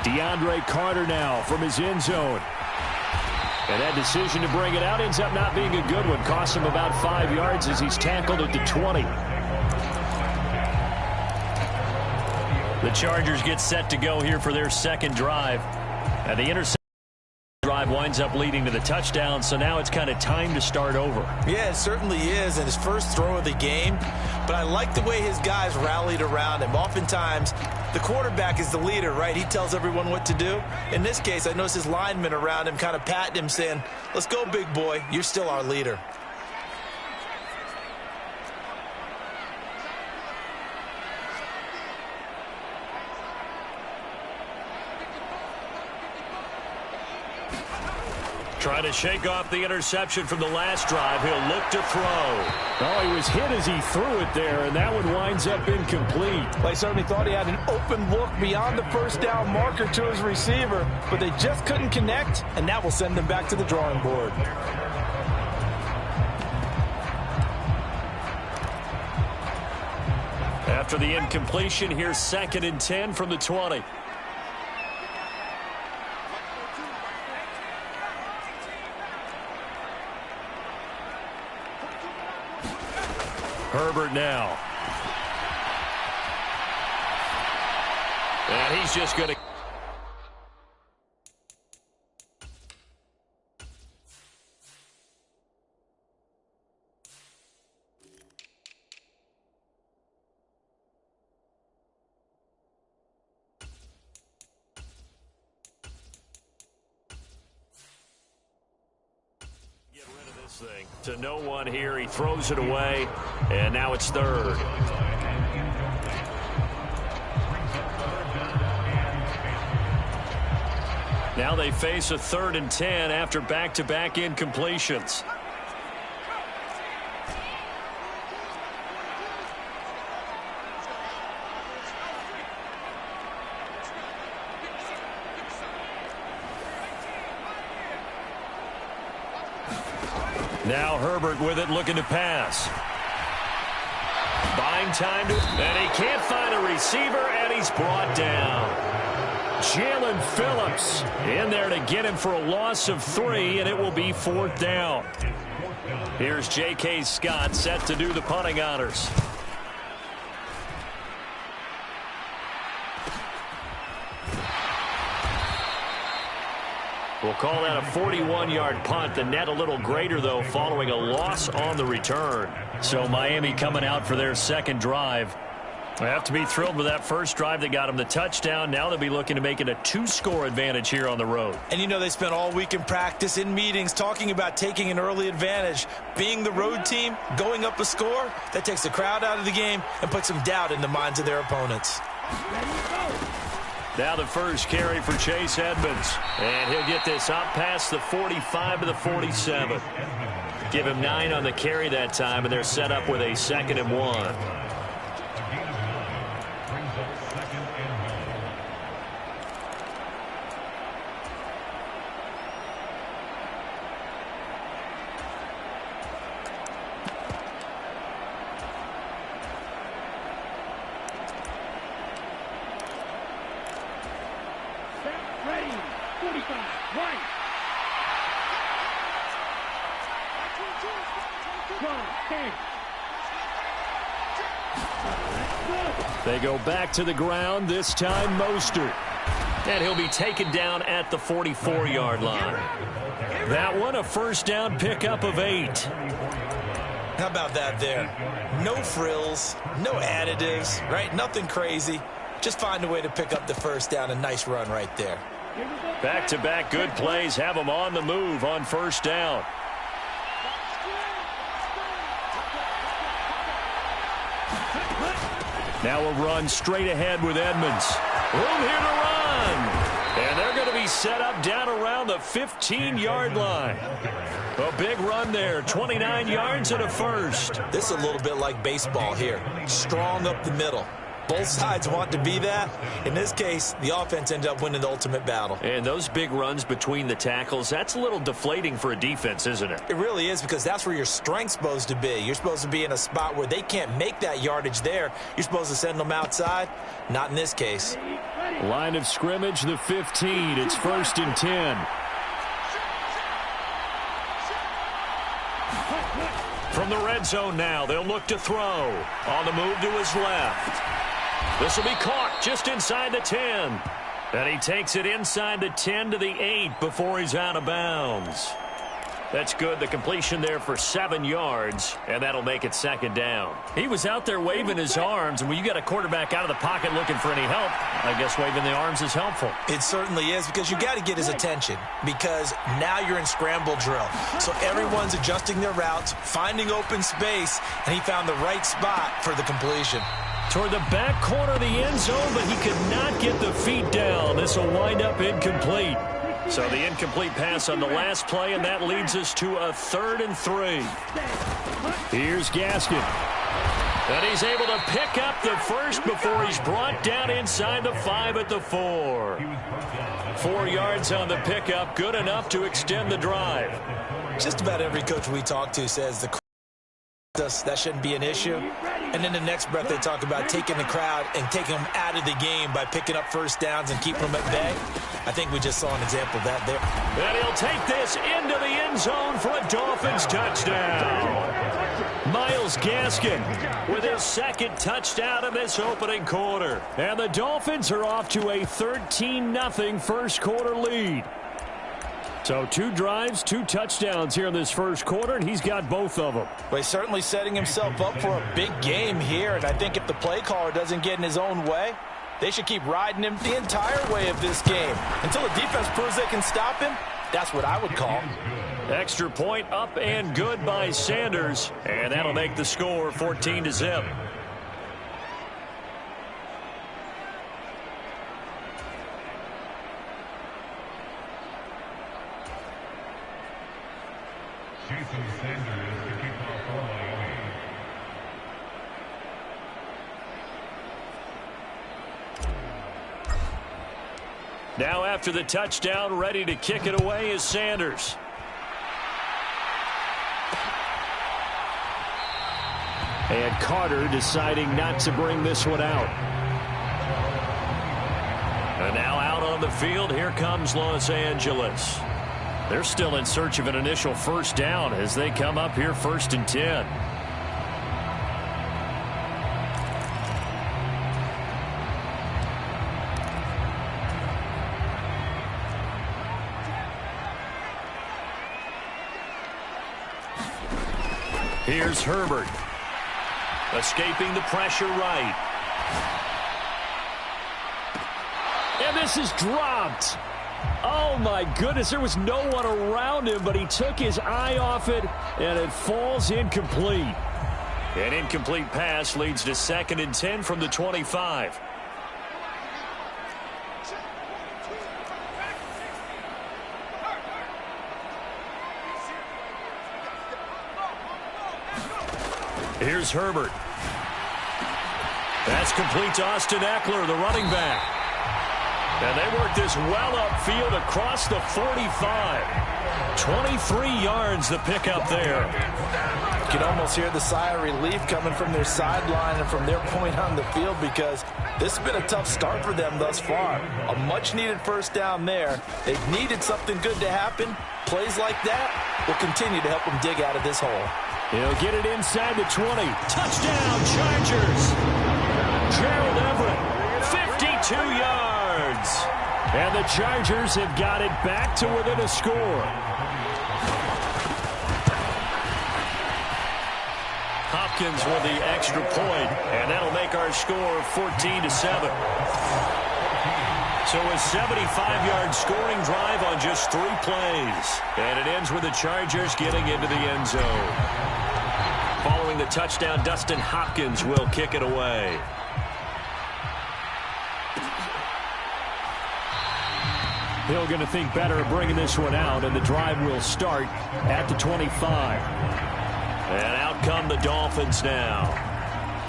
DeAndre Carter now from his end zone. And that decision to bring it out ends up not being a good one. Costs him about 5 yards as he's tackled at the 20. The Chargers get set to go here for their second drive. And the interception drive winds up leading to the touchdown, so now it's kind of time to start over. Yeah, it certainly is, and his first throw of the game. But I like the way his guys rallied around him. Oftentimes, the quarterback is the leader, right? He tells everyone what to do. In this case, I noticed his linemen around him kind of patting him, saying, "Let's go, big boy. You're still our leader." Trying to shake off the interception from the last drive. He'll look to throw. Oh, he was hit as he threw it there, and that one winds up incomplete. They certainly thought he had an open look beyond the first down marker to his receiver, but they just couldn't connect, and that will send them back to the drawing board. After the incompletion, here's 2nd and 10 from the 20. Herbert now. And he's just going to... thing to no one here. He throws it away, and now it's third. Now they face a 3rd and 10 after back-to-back incompletions. Now Herbert with it, looking to pass. Buying time, and he can't find a receiver, and he's brought down. Jalen Phillips in there to get him for a loss of 3, and it will be 4th down. Here's J.K. Scott set to do the punting honors. We'll call that a 41-yard punt. The net a little greater, though, following a loss on the return. So Miami coming out for their second drive. They have to be thrilled with that first drive that got them the touchdown. Now they'll be looking to make it a 2-score advantage here on the road. And you know they spent all week in practice, in meetings, talking about taking an early advantage. Being the road team, going up a score, that takes the crowd out of the game and puts some doubt in the minds of their opponents. Now the first carry for Chase Edmonds. And he'll get this up past the 45 to the 47. Give him 9 on the carry that time, and they're set up with a 2nd and 1. They go back to the ground, this time Mostert. And he'll be taken down at the 44-yard line. That one, a first down pickup of 8. How about that there? No frills, no additives, right? Nothing crazy. Just find a way to pick up the first down. A nice run right there. Back-to-back good plays have them on the move on first down. Now a run straight ahead with Edmonds. Room here to run. And they're going to be set up down around the 15-yard line. A big run there, 29 yards and a first. This is a little bit like baseball here. Strong up the middle. Both sides want to be that. In this case, the offense ended up winning the ultimate battle. And those big runs between the tackles, that's a little deflating for a defense, isn't it? It really is, because that's where your strength's supposed to be. You're supposed to be in a spot where they can't make that yardage there. You're supposed to send them outside. Not in this case. Line of scrimmage, the 15. It's 1st and 10. From the red zone now, they'll look to throw. On the move to his left. This will be caught just inside the 10. And he takes it inside the 10 to the 8 before he's out of bounds. That's good. The completion there for 7 yards, and that'll make it 2nd down. He was out there waving his arms, and when you got a quarterback out of the pocket looking for any help, I guess waving the arms is helpful. It certainly is, because you got to get his attention, because now you're in scramble drill. So everyone's adjusting their routes, finding open space, and he found the right spot for the completion. Toward the back corner of the end zone, but he could not get the feet down. This will wind up incomplete. So the incomplete pass on the last play, and that leads us to a 3rd and 3. Here's Gaskin. And he's able to pick up the first before he's brought down inside the 5 at the 4. 4 yards on the pickup, good enough to extend the drive. Just about every coach we talk to says that shouldn't be an issue. And in the next breath, they talk about taking the crowd and taking them out of the game by picking up first downs and keeping them at bay. I think we just saw an example of that there. And he'll take this into the end zone for a Dolphins touchdown. Myles Gaskin with his 2nd touchdown in this opening quarter. And the Dolphins are off to a 13-0 first quarter lead. So 2 drives, 2 touchdowns here in this first quarter, and he's got both of them. Well, he's certainly setting himself up for a big game here, and I think if the play caller doesn't get in his own way, They should keep riding him the entire way of this game. Until the defense proves they can stop him, that's what I would call. Extra point up and good by Sanders. And that'll make the score 14-0. Now after the touchdown, ready to kick it away is Sanders. And Carter deciding not to bring this one out. And now out on the field, here comes Los Angeles. They're still in search of an initial first down as they come up here 1st and 10. Here's Herbert. Escaping the pressure right. And this is dropped. Oh, my goodness. There was no one around him, but he took his eye off it, and it falls incomplete. An incomplete pass leads to 2nd and 10 from the 25. Here's Herbert. That's complete to Austin Eckler, the running back. And they work this well upfield across the 45. 23 yards the pickup there. You can almost hear the sigh of relief coming from their sideline and from their point on the field because this has been a tough start for them thus far. A much-needed first down there. They've needed something good to happen. Plays like that will continue to help them dig out of this hole. He'll get it inside the 20. Touchdown, Chargers. Gerald Everett, 52 yards. And the Chargers have got it back to within a score. Hopkins with the extra point, and that'll make our score 14-7. So a 75-yard scoring drive on just 3 plays. And it ends with the Chargers getting into the end zone. Following the touchdown, Dustin Hopkins will kick it away. Hill going to think better of bringing this one out, and the drive will start at the 25. And out come the Dolphins now.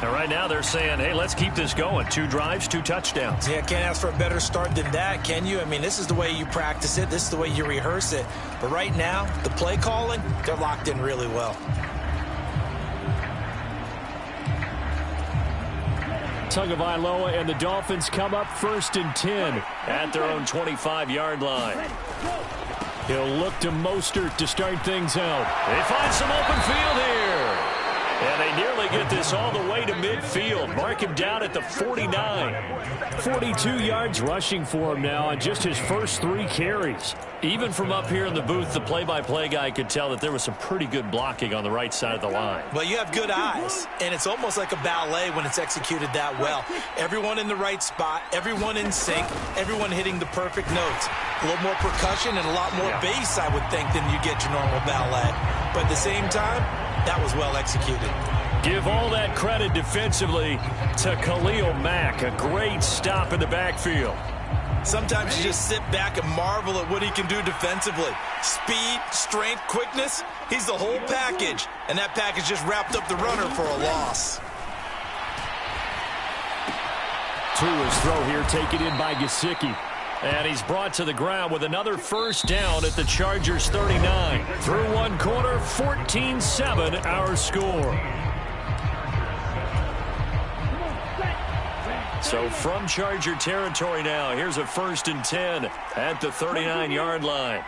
And right now they're saying, hey, let's keep this going. 2 drives, 2 touchdowns. Yeah, can't ask for a better start than that, can you? I mean, this is the way you practice it. This is the way you rehearse it. But right now, the play calling, they're locked in really well. Tagovailoa and the Dolphins come up 1st and 10 at their own 25-yard line. He'll look to Mostert to start things out. They find some open field here. And they nearly get this all the way to midfield. Mark him down at the 49. 42 yards rushing for him now on just his first 3 carries. Even from up here in the booth, the play-by-play guy could tell that there was some pretty good blocking on the right side of the line. Well, you have good eyes, and it's almost like a ballet when it's executed that well. Everyone in the right spot, everyone in sync, everyone hitting the perfect notes. A little more percussion and a lot more bass, I would think, than you get your normal ballet. But at the same time, that was well executed. Give all that credit defensively to Khalil Mack. A great stop in the backfield. Sometimes you just sit back and marvel at what he can do defensively. Speed, strength, quickness, he's the whole package. And that package just wrapped up the runner for a loss. Tua's throw here taken in by Gesicki. And he's brought to the ground with another first down at the Chargers 39. Through 1 quarter, 14-7 our score. So from Charger territory now, here's a 1st and 10 at the 39-yard line.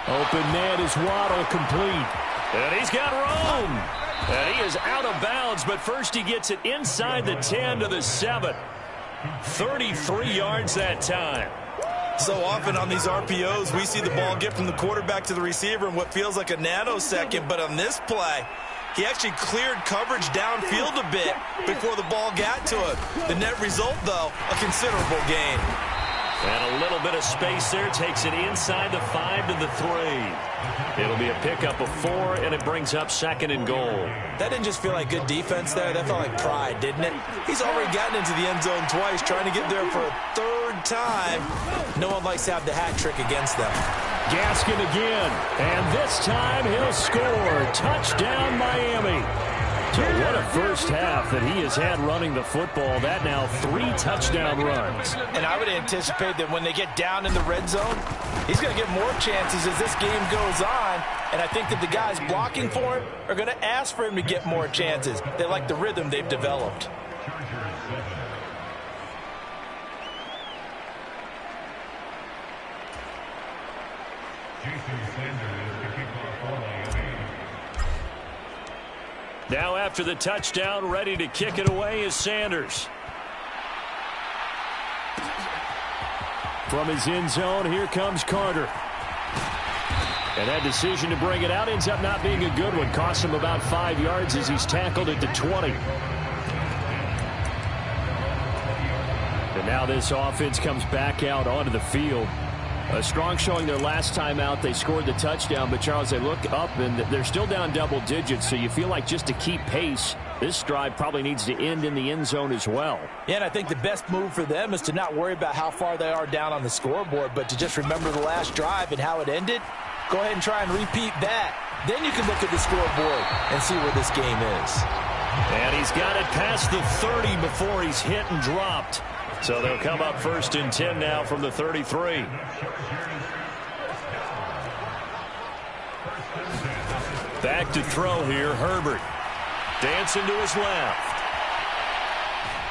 Open man is Waddle complete. And he's got room. And he is out of bounds, but first he gets it inside the 10 to the 7. 33 yards that time. So often on these RPOs, we see the ball get from the quarterback to the receiver in what feels like a nanosecond. But on this play, He actually cleared coverage downfield a bit before the ball got to him. The net result, though, a considerable gain. And a little bit of space there takes it inside the 5 to the 3. It'll be a pickup of 4, and it brings up 2nd and goal. That didn't just feel like good defense there. That felt like pride, didn't it? He's already gotten into the end zone twice, trying to get there for a 3rd time. No one likes to have the hat trick against them. Gaskin again, and this time he'll score. Touchdown, Miami. So what a first half that he has had running the football. That now 3 touchdown runs. And I would anticipate that when they get down in the red zone, he's going to get more chances as this game goes on. And I think that the guys blocking for him are going to ask for him to get more chances. They like the rhythm they've developed. Now after the touchdown, ready to kick it away is Sanders. From his end zone, here comes Carter. And that decision to bring it out ends up not being a good one. Costs him about 5 yards as he's tackled at the 20. And now this offense comes back out onto the field. A strong showing their last time out. They scored the touchdown, but, Charles, they look up, and they're still down double digits, so you feel like just to keep pace, this drive probably needs to end in the end zone as well. Yeah, and I think the best move for them is to not worry about how far they are down on the scoreboard, but to just remember the last drive and how it ended. Go ahead and try and repeat that. Then you can look at the scoreboard and see where this game is. And he's got it past the 30 before he's hit and dropped. So they'll come up 1st and 10 now from the 33. Back to throw here, Herbert. Dancing to his left.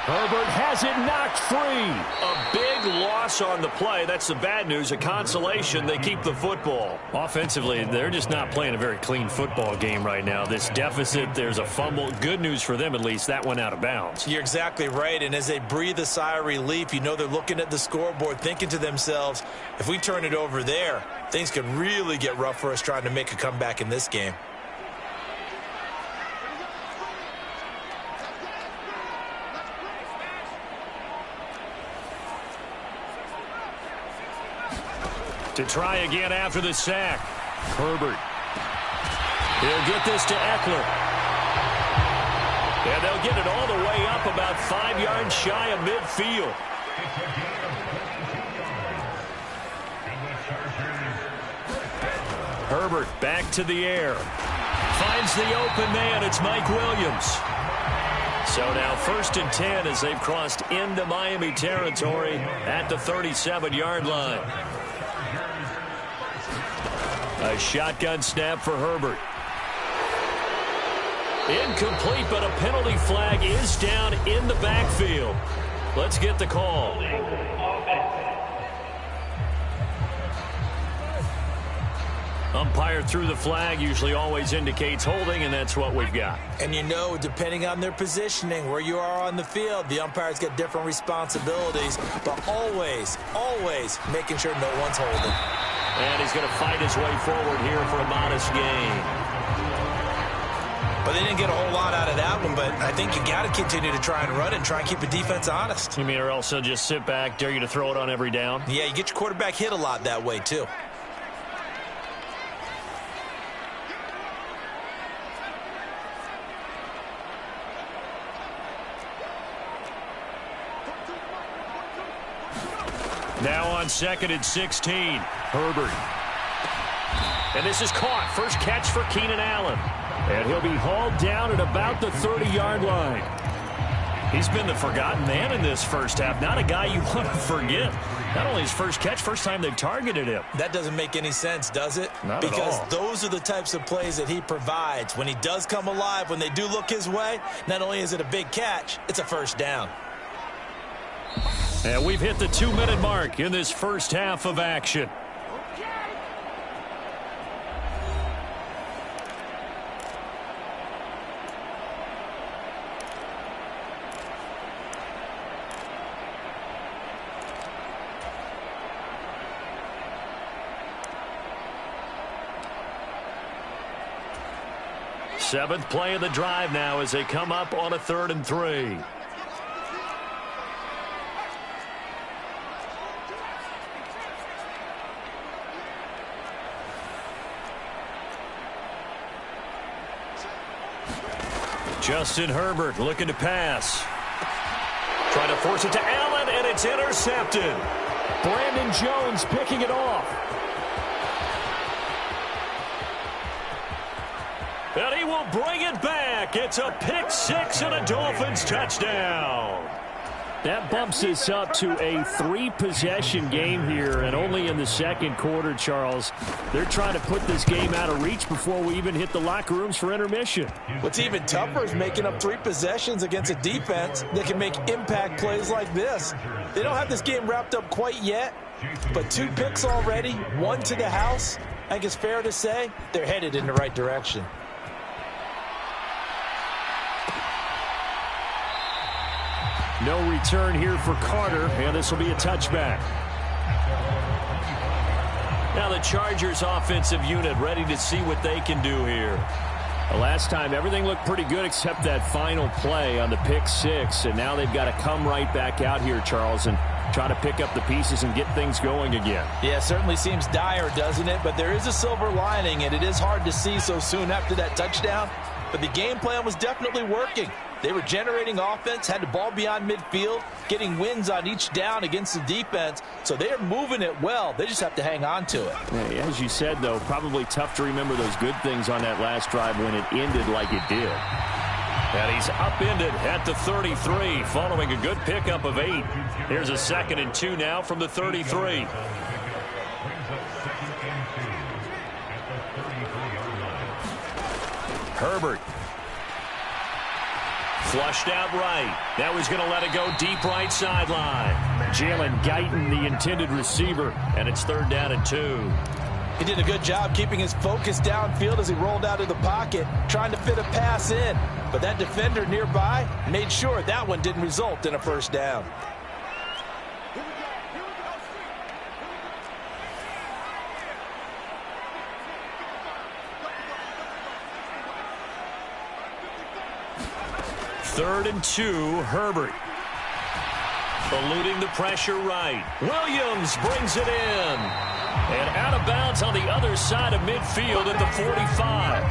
Herbert has it knocked free. A big loss on the play. That's the bad news. A consolation, they keep the football. Offensively, they're just not playing a very clean football game right now. This deficit, there's a fumble. Good news for them, at least. That went out of bounds. You're exactly right, and as they breathe a sigh of relief, you know they're looking at the scoreboard, thinking to themselves, if we turn it over there, things could really get rough for us trying to make a comeback in this game. To try again after the sack. Herbert. He'll get this to Eckler. And they'll get it all the way up about 5 yards shy of midfield. Herbert back to the air. Finds the open man. It's Mike Williams. So now 1st and 10 as they've crossed into Miami territory at the 37-yard line. A shotgun snap for Herbert. Incomplete, but a penalty flag is down in the backfield. Let's get the call. Umpire threw the flag, usually always indicates holding, and that's what we've got. And you know, depending on their positioning, where you are on the field, the umpires get different responsibilities, but always, always making sure no one's holding. And he's going to fight his way forward here for a modest gain. But they didn't get a whole lot out of that one, but I think you got to continue to try and run it and try and keep the defense honest. You mean, or else they'll just sit back, dare you to throw it on every down? Yeah, you get your quarterback hit a lot that way, too. Now on 2nd and 16, Herbert. And this is caught. First catch for Keenan Allen. And he'll be hauled down at about the 30-yard line. He's been the forgotten man in this first half. Not a guy you want to forget. Not only his first catch, first time they've targeted him. That doesn't make any sense, does it? Not at all. Because those are the types of plays that he provides. When he does come alive, when they do look his way, not only is it a big catch, it's a first down. And we've hit the 2-minute mark in this first half of action. Seventh play of the drive now as they come up on a 3rd and 3. Justin Herbert looking to pass. Trying to force it to Allen, and it's intercepted. Brandon Jones picking it off. And he will bring it back. It's a pick six and a Dolphins touchdown. That bumps us up to a 3-possession game here, and only in the second quarter, Charles. They're trying to put this game out of reach before we even hit the locker rooms for intermission. What's even tougher is making up 3 possessions against a defense that can make impact plays like this. They don't have this game wrapped up quite yet, but 2 picks already, 1 to the house. I think it's fair to say they're headed in the right direction. No return here for Carter, and this will be a touchback. Now the Chargers offensive unit ready to see what they can do here. Last time, everything looked pretty good except that final play on the pick 6, and now they've got to come right back out here, Charles, and try to pick up the pieces and get things going again. Yeah, it certainly seems dire, doesn't it? But there is a silver lining, and it is hard to see so soon after that touchdown. But the game plan was definitely working. They were generating offense, had the ball beyond midfield, getting wins on each down against the defense. So they are moving it well. They just have to hang on to it. Yeah, as you said, though, probably tough to remember those good things on that last drive when it ended like it did. And he's upended at the 33 following a good pickup of 8. Here's a 2nd and 2 now from the 33. Herbert. Flushed out right. Now he's going to let it go deep right sideline. Jalen Guyton, the intended receiver, and it's 3rd down and 2. He did a good job keeping his focus downfield as he rolled out of the pocket, trying to fit a pass in. But that defender nearby made sure that one didn't result in a first down. Third and 2, Herbert. Eluding the pressure right. Williams brings it in. And out of bounds on the other side of midfield at the 45.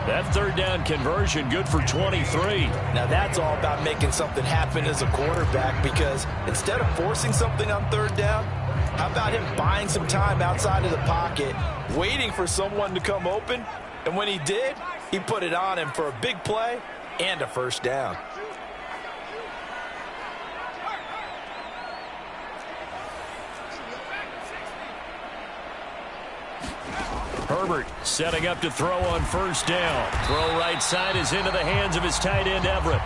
That 3rd down conversion good for 23. Now that's all about making something happen as a quarterback, because instead of forcing something on 3rd down, how about him buying some time outside of the pocket, waiting for someone to come open, and when he did, he put it on him for a big play and a first down. Herbert setting up to throw on 1st down. Throw right side is into the hands of his tight end, Everett.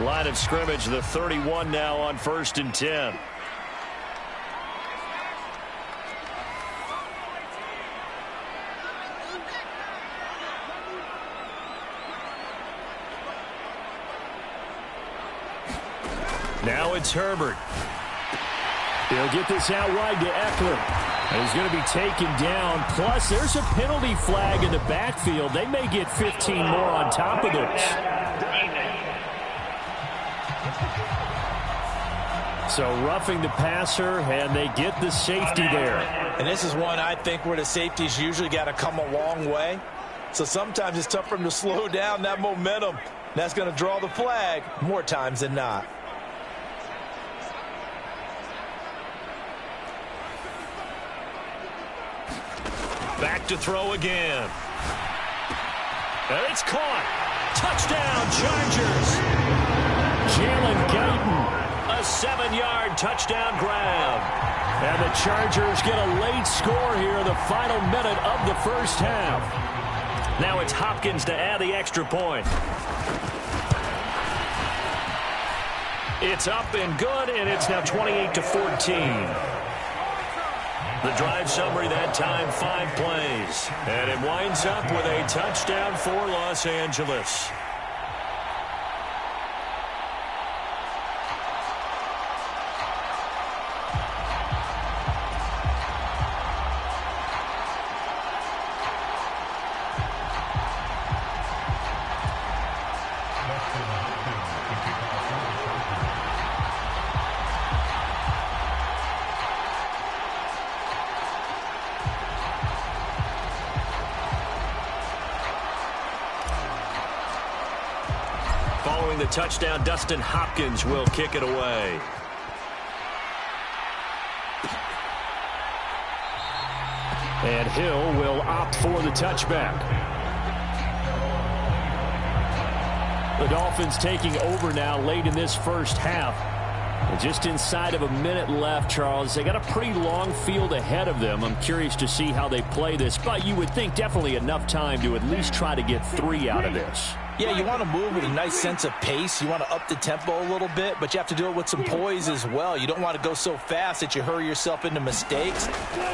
Line of scrimmage, the 31 now on 1st and 10. Now it's Herbert. He'll get this out wide to Eckler. And he's going to be taken down. Plus, there's a penalty flag in the backfield. They may get 15 more on top of this. So roughing the passer, and they get the safety there. And this is one, I think, where the safety's usually got to come a long way. So sometimes it's tough for them to slow down that momentum. That's going to draw the flag more times than not. Back to throw again. And it's caught. Touchdown, Chargers. Jalen Guyton. A 7-yard touchdown grab. And the Chargers get a late score here in the final minute of the first half. Now it's Hopkins to add the extra point. It's up and good, and it's now 28-14. The drive summary that time, 5 plays. And it winds up with a touchdown for Los Angeles. Following the touchdown, Dustin Hopkins will kick it away. And Hill will opt for the touchback. The Dolphins taking over now late in this first half. And just inside of a minute left, Charles. They got a pretty long field ahead of them. I'm curious to see how they play this, but you would think definitely enough time to at least try to get 3 out of this. Yeah, you want to move with a nice sense of pace. You want to up the tempo a little bit, but you have to do it with some poise as well. You don't want to go so fast that you hurry yourself into mistakes.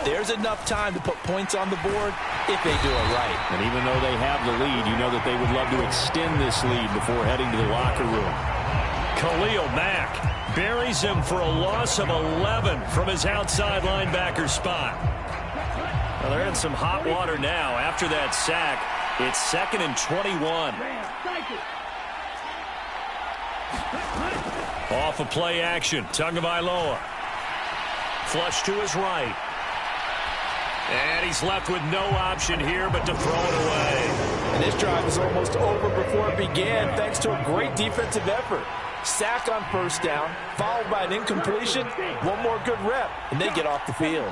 There's enough time to put points on the board if they do it right. And even though they have the lead, you know that they would love to extend this lead before heading to the locker room. Khalil Mack buries him for a loss of 11 from his outside linebacker spot. Well, they're in some hot water now after that sack. It's 2nd and 21. Off of play action, Tagovailoa. Flush to his right. And he's left with no option here but to throw it away. And this drive is almost over before it began thanks to a great defensive effort. Sack on first down, followed by an incompletion, one more good rep, and they get off the field.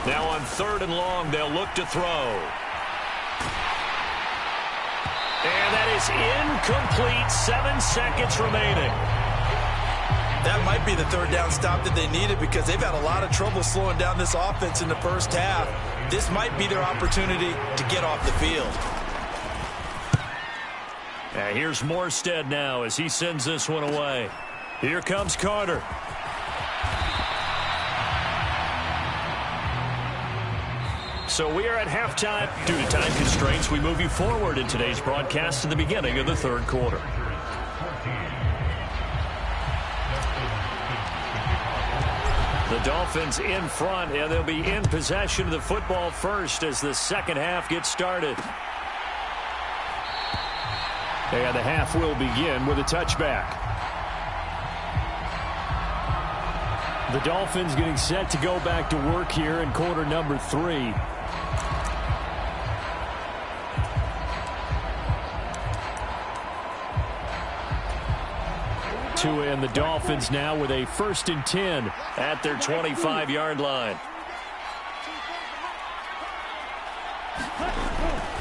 Now on 3rd and long, they'll look to throw. And that is incomplete. 7 seconds remaining. That might be the 3rd down stop that they needed because they've had a lot of trouble slowing down this offense in the first half. This might be their opportunity to get off the field. Here's Morstead now as he sends this one away. Here comes Carter. So we are at halftime. Due to time constraints, we move you forward in today's broadcast to the beginning of the 3rd quarter. The Dolphins in front, and they'll be in possession of the football first as the second half gets started. And the half will begin with a touchback. The Dolphins getting set to go back to work here in quarter number 3. And the Dolphins now with a 1st and 10 at their 25-yard line.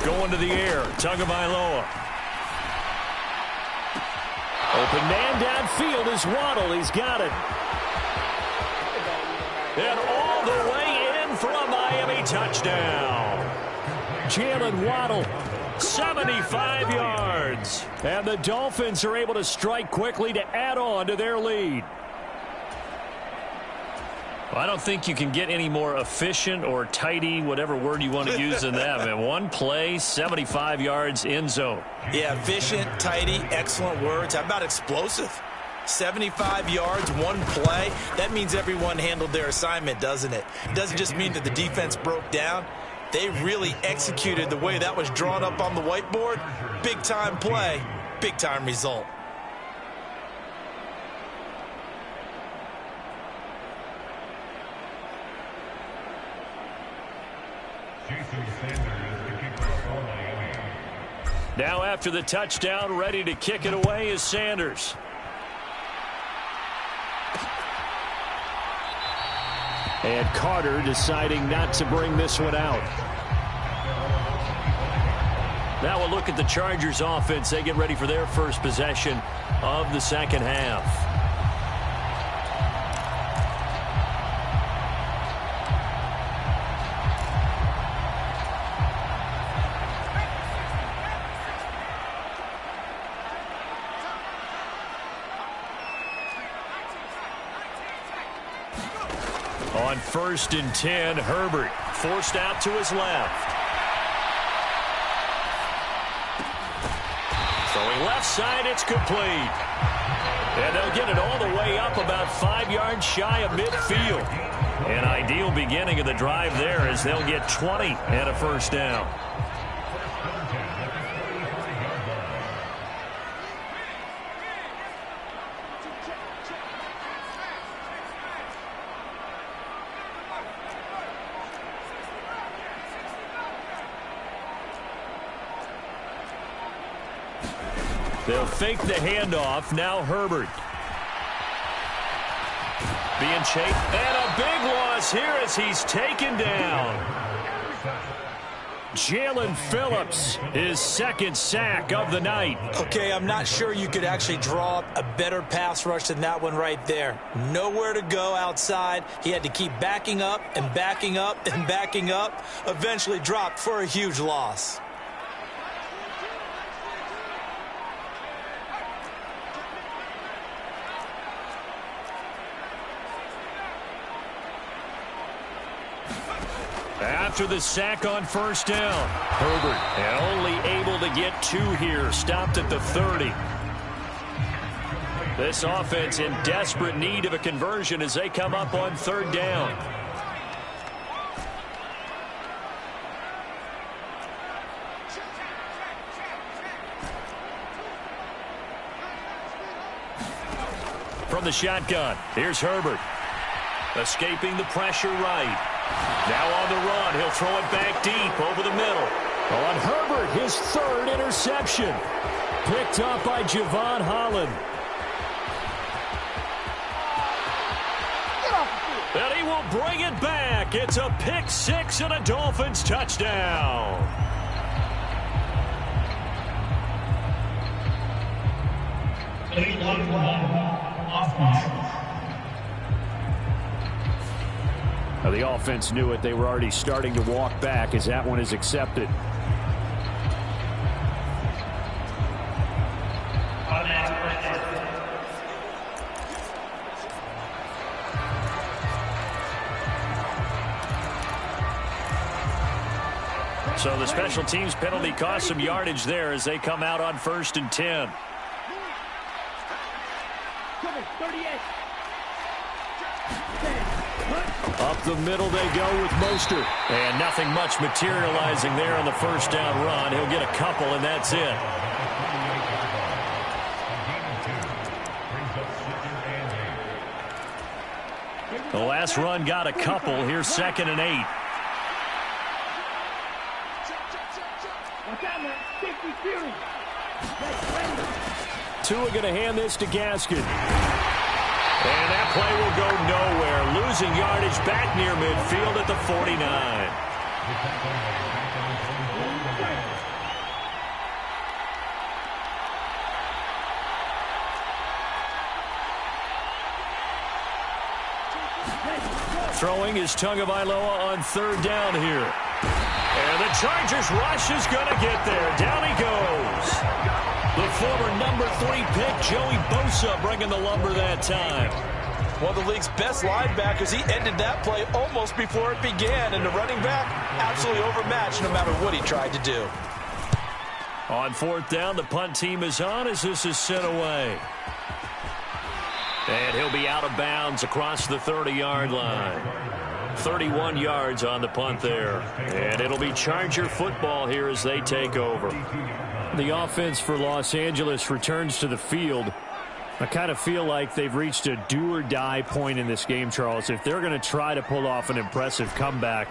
Going to the air, Tagovailoa. Open man downfield is Waddle. He's got it. And all the way in for a Miami touchdown. Jalen Waddle, 75 yards. And the Dolphins are able to strike quickly to add on to their lead. Well, I don't think you can get any more efficient or tidy, whatever word you want to use in that. Man, one play, 75 yards, end zone. Yeah, efficient, tidy, excellent words. How about explosive? 75 yards, one play. That means everyone handled their assignment, doesn't it? It doesn't just mean that the defense broke down. They really executed the way that was drawn up on the whiteboard. Big-time play, big-time result. Now after the touchdown, ready to kick it away is Sanders. And Carter deciding not to bring this one out. Now we'll look at the Chargers offense. They get ready for their first possession of the second half. On 1st and 10, Herbert forced out to his left. Throwing left side, it's complete. And they'll get it all the way up about 5 yards shy of midfield. An ideal beginning of the drive there as they'll get 20 and a first down. They'll fake the handoff. Now Herbert. Being chased. And a big loss here as he's taken down. Jalen Phillips, his second sack of the night. Okay, I'm not sure you could actually draw up a better pass rush than that one right there. Nowhere to go outside. He had to keep backing up and backing up and backing up. Eventually dropped for a huge loss. After the sack on first down, Herbert and only able to get 2 here, stopped at the 30. This offense in desperate need of a conversion as they come up on 3rd down. From the shotgun, here's Herbert. Escaping the pressure right. Now on the run, he'll throw it back deep over the middle. On Herbert, his 3rd interception. Picked up by Javon Holland. And he will bring it back. It's a pick 6 and a Dolphins touchdown. Now the offense knew it. They were already starting to walk back as that one is accepted. So the special teams penalty cost some yardage there as they come out on 1st and 10. Up the middle they go with Mostert. And nothing much materializing there on the first down run. He'll get a couple, and that's it. The last run got a couple. Here's 2nd and 8. Tua going to hand this to Gaskin. And that play will go nowhere. Losing yardage back near midfield at the 49. Throwing is Tagovailoa on 3rd down here. And the Chargers rush is going to get there. Down he goes. The former number 3 pick, Joey Bosa, bringing the lumber that time. One of the league's best linebackers. He ended that play almost before it began. And the running back, absolutely overmatched no matter what he tried to do. On 4th down, the punt team is on as this is sent away. And he'll be out of bounds across the 30-yard line. 31 yards on the punt there. And it'll be Charger football here as they take over. The offense for Los Angeles returns to the field. I kind of feel like they've reached a do-or-die point in this game, Charles. If they're going to try to pull off an impressive comeback,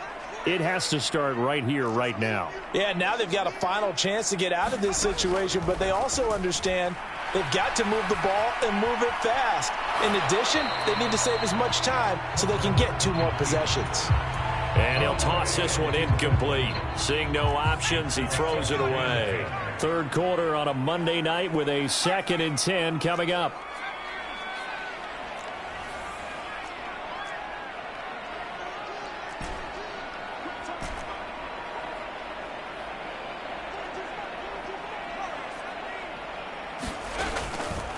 it has to start right here, right now. Yeah, now they've got a final chance to get out of this situation, but they also understand they've got to move the ball and move it fast. In addition, they need to save as much time so they can get 2 more possessions. And he'll toss this one incomplete. Seeing no options, he throws it away. 3rd quarter on a Monday night with a 2nd and 10 coming up.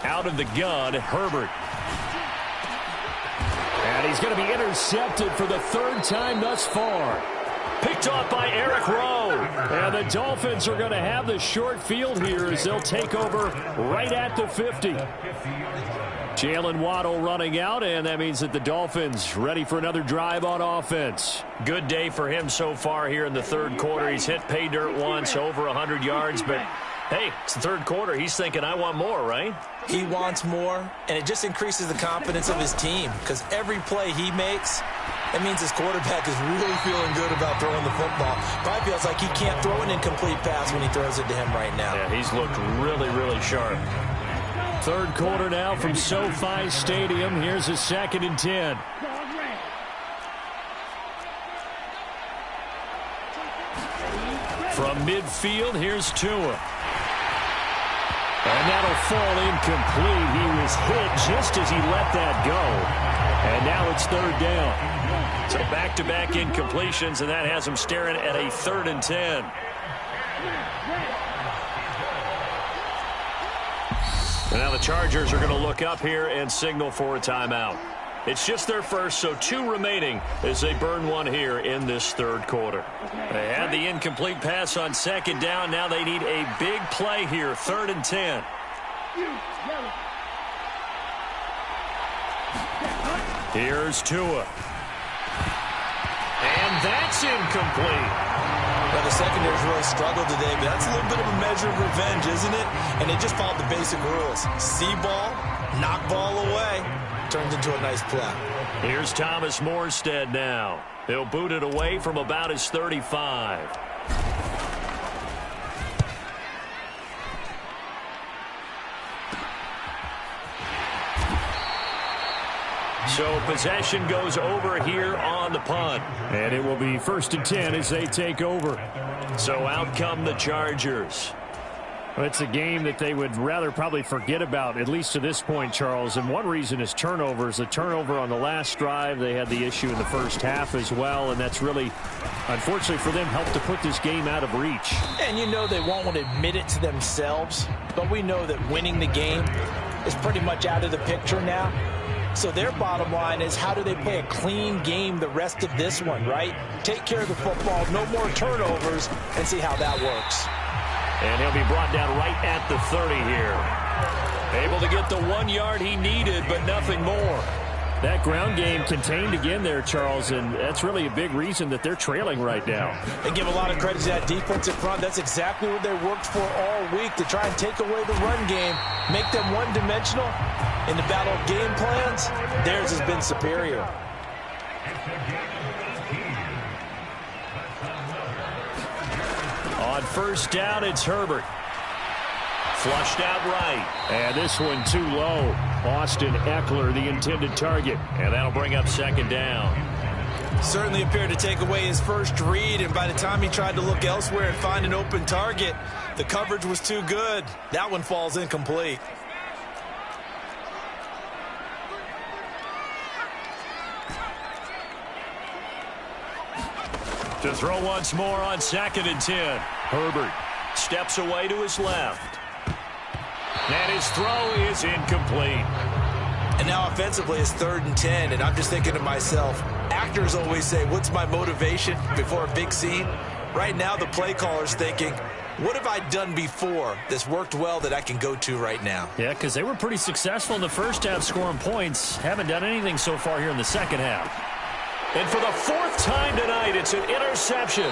Out of the gun, Herbert. And he's going to be intercepted for the 3rd time thus far. Picked off by Eric Rowe. And the Dolphins are going to have the short field here as they'll take over right at the 50. Jalen Waddle running out, and that means that the Dolphins ready for another drive on offense. Good day for him so far here in the 3rd quarter. He's hit pay dirt once, over 100 yards, but hey, it's the 3rd quarter. He's thinking, I want more, right? He wants more, and it just increases the confidence of his team because every play he makes, It means his quarterback is really feeling good about throwing the football. Probably feels like he can't throw an incomplete pass when he throws it to him right now. Yeah, he's looked really, really sharp. Third quarter now from SoFi Stadium. Here's a 2nd and 10. From midfield, here's Tua. And that'll fall incomplete. He was hit just as he let that go. And now it's 3rd down. So back-to-back incompletions, and that has him staring at a 3rd and 10. And now the Chargers are going to look up here and signal for a timeout. It's just their first, so 2 remaining as they burn one here in this 3rd quarter. They had the incomplete pass on 2nd down. Now they need a big play here, 3rd and 10. Here's Tua. And that's incomplete. Well, the secondary's really struggled today, but that's a little bit of a measure of revenge, isn't it? And they just followed the basic rules. See ball, knock ball away. Turns into a nice play. Here's Thomas Morstead now. He'll boot it away from about his 35. So possession goes over here on the punt. And it will be 1st and 10 as they take over. So out come the Chargers. Well, it's a game that they would rather probably forget about, at least to this point, Charles. And one reason is turnovers. The turnover on the last drive, they had the issue in the first half as well. And that's really, unfortunately for them, helped to put this game out of reach. And you know they won't want to admit it to themselves. But we know that winning the game is pretty much out of the picture now. So their bottom line is, how do they play a clean game the rest of this one, right? Take care of the football, no more turnovers, and see how that works. And he'll be brought down right at the 30 here. Able to get the 1 yard he needed, but nothing more. That ground game contained again there, Charles, and that's really a big reason that they're trailing right now. They give a lot of credit to that defensive front. That's exactly what they worked for all week, to try and take away the run game, make them one-dimensional. In the battle of game plans, theirs has been superior. On 1st down, it's Herbert. Flushed out right. And this one too low. Austin Eckler, the intended target. And that'll bring up 2nd down. Certainly appeared to take away his first read, and by the time he tried to look elsewhere and find an open target, the coverage was too good. That one falls incomplete. To throw once more on 2nd and 10. Herbert steps away to his left. And his throw is incomplete. And now offensively it's 3rd and 10, and I'm just thinking to myself, actors always say, what's my motivation before a big scene? Right now the play caller's thinking, what have I done before that's worked well that I can go to right now? Yeah, because they were pretty successful in the first half scoring points. Haven't done anything so far here in the second half. And for the 4th time tonight, it's an interception.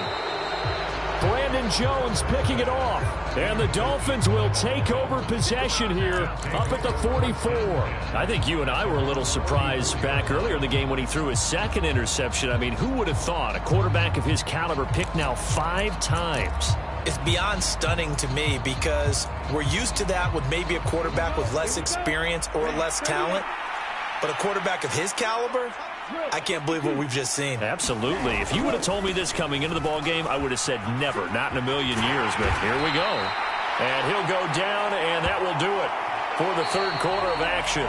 Brandon Jones picking it off. And the Dolphins will take over possession here up at the 44. I think you and I were a little surprised back earlier in the game when he threw his 2nd interception. I mean, who would have thought a quarterback of his caliber picked now 5 times? It's beyond stunning to me, because we're used to that with maybe a quarterback with less experience or less talent. But a quarterback of his caliber, I can't believe what we've just seen. Absolutely. If you would have told me this coming into the ball game, I would have said never, not in a million years. But here we go. And he'll go down, and that will do it for the 3rd quarter of action.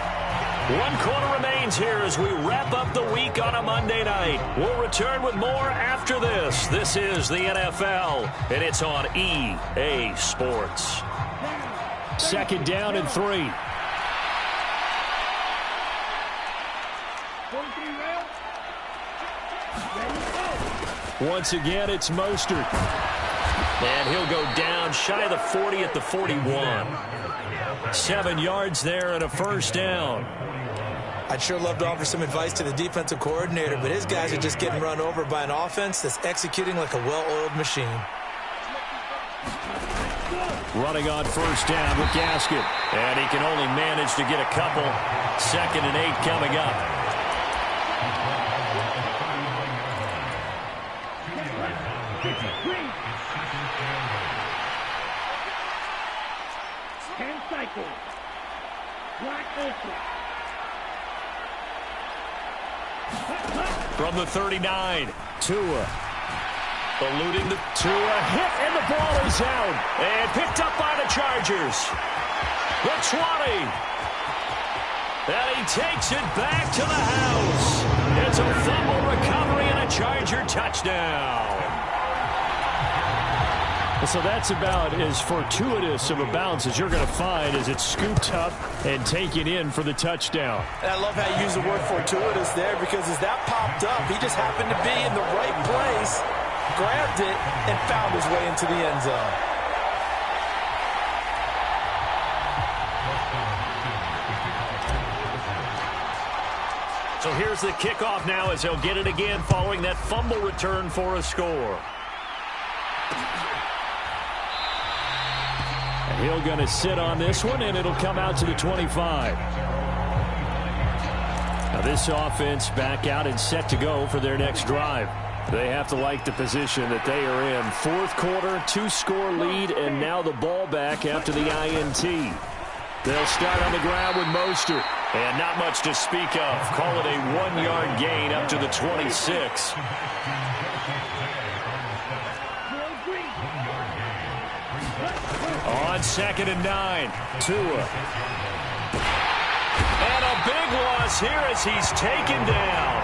1 quarter remains here as we wrap up the week on a Monday night. We'll return with more after this. This is the NFL, and it's on EA Sports. 2nd down and 3. Once again, it's Mostert. And he'll go down shy of the 40 at the 41. 7 yards there and a 1st down. I'd sure love to offer some advice to the defensive coordinator, but his guys are just getting run over by an offense that's executing like a well-oiled machine. Running on 1st down with Gaskin. And he can only manage to get a couple. 2nd and 8 coming up. 10 cycles. Black ultra. From the 39, Tua. Eluding the Tua hit, and the ball is out. And picked up by the Chargers. The 20. And he takes it back to the house. It's a fumble recovery and a Charger touchdown. So that's about as fortuitous of a bounce as you're going to find as it's scooped up and taken in for the touchdown. And I love how you use the word fortuitous there, because as that popped up, he just happened to be in the right place, grabbed it, and found his way into the end zone. So here's the kickoff now as he'll get it again following that fumble return for a score. And he'll going to sit on this one, and it'll come out to the 25. Now this offense back out and set to go for their next drive. They have to like the position that they are in. Fourth quarter, 2-score lead, and now the ball back after the INT. They'll start on the ground with Mostert. And not much to speak of. Call it a 1-yard gain up to the 26. On 2nd and 9, Tua. And a big loss here as he's taken down.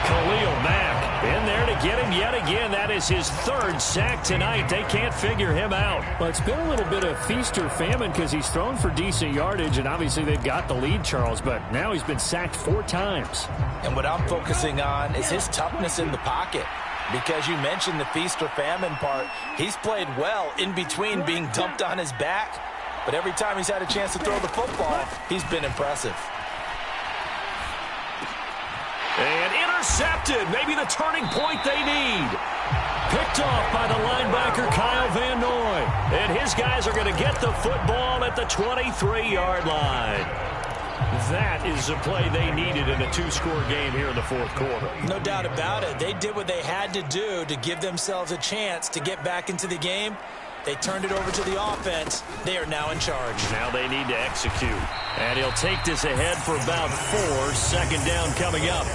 Khalil Mack in there to get him yet again. That is his 3rd sack tonight. They can't figure him out. Well, it's been a little bit of feast or famine because he's thrown for decent yardage, and obviously they've got the lead, Charles, but now he's been sacked 4 times. And what I'm focusing on is his toughness in the pocket. Because you mentioned the feast or famine part. He's played well in between being dumped on his back. But every time he's had a chance to throw the football, he's been impressive. And intercepted. Maybe the turning point they need. Picked off by the linebacker, Kyle Van Noy. And his guys are going to get the football at the 23-yard line. That is the play they needed in a 2-score game here in the 4th quarter. No doubt about it. They did what they had to do to give themselves a chance to get back into the game. They turned it over to the offense. They are now in charge. Now they need to execute. And he'll take this ahead for about 4. 2nd down coming up.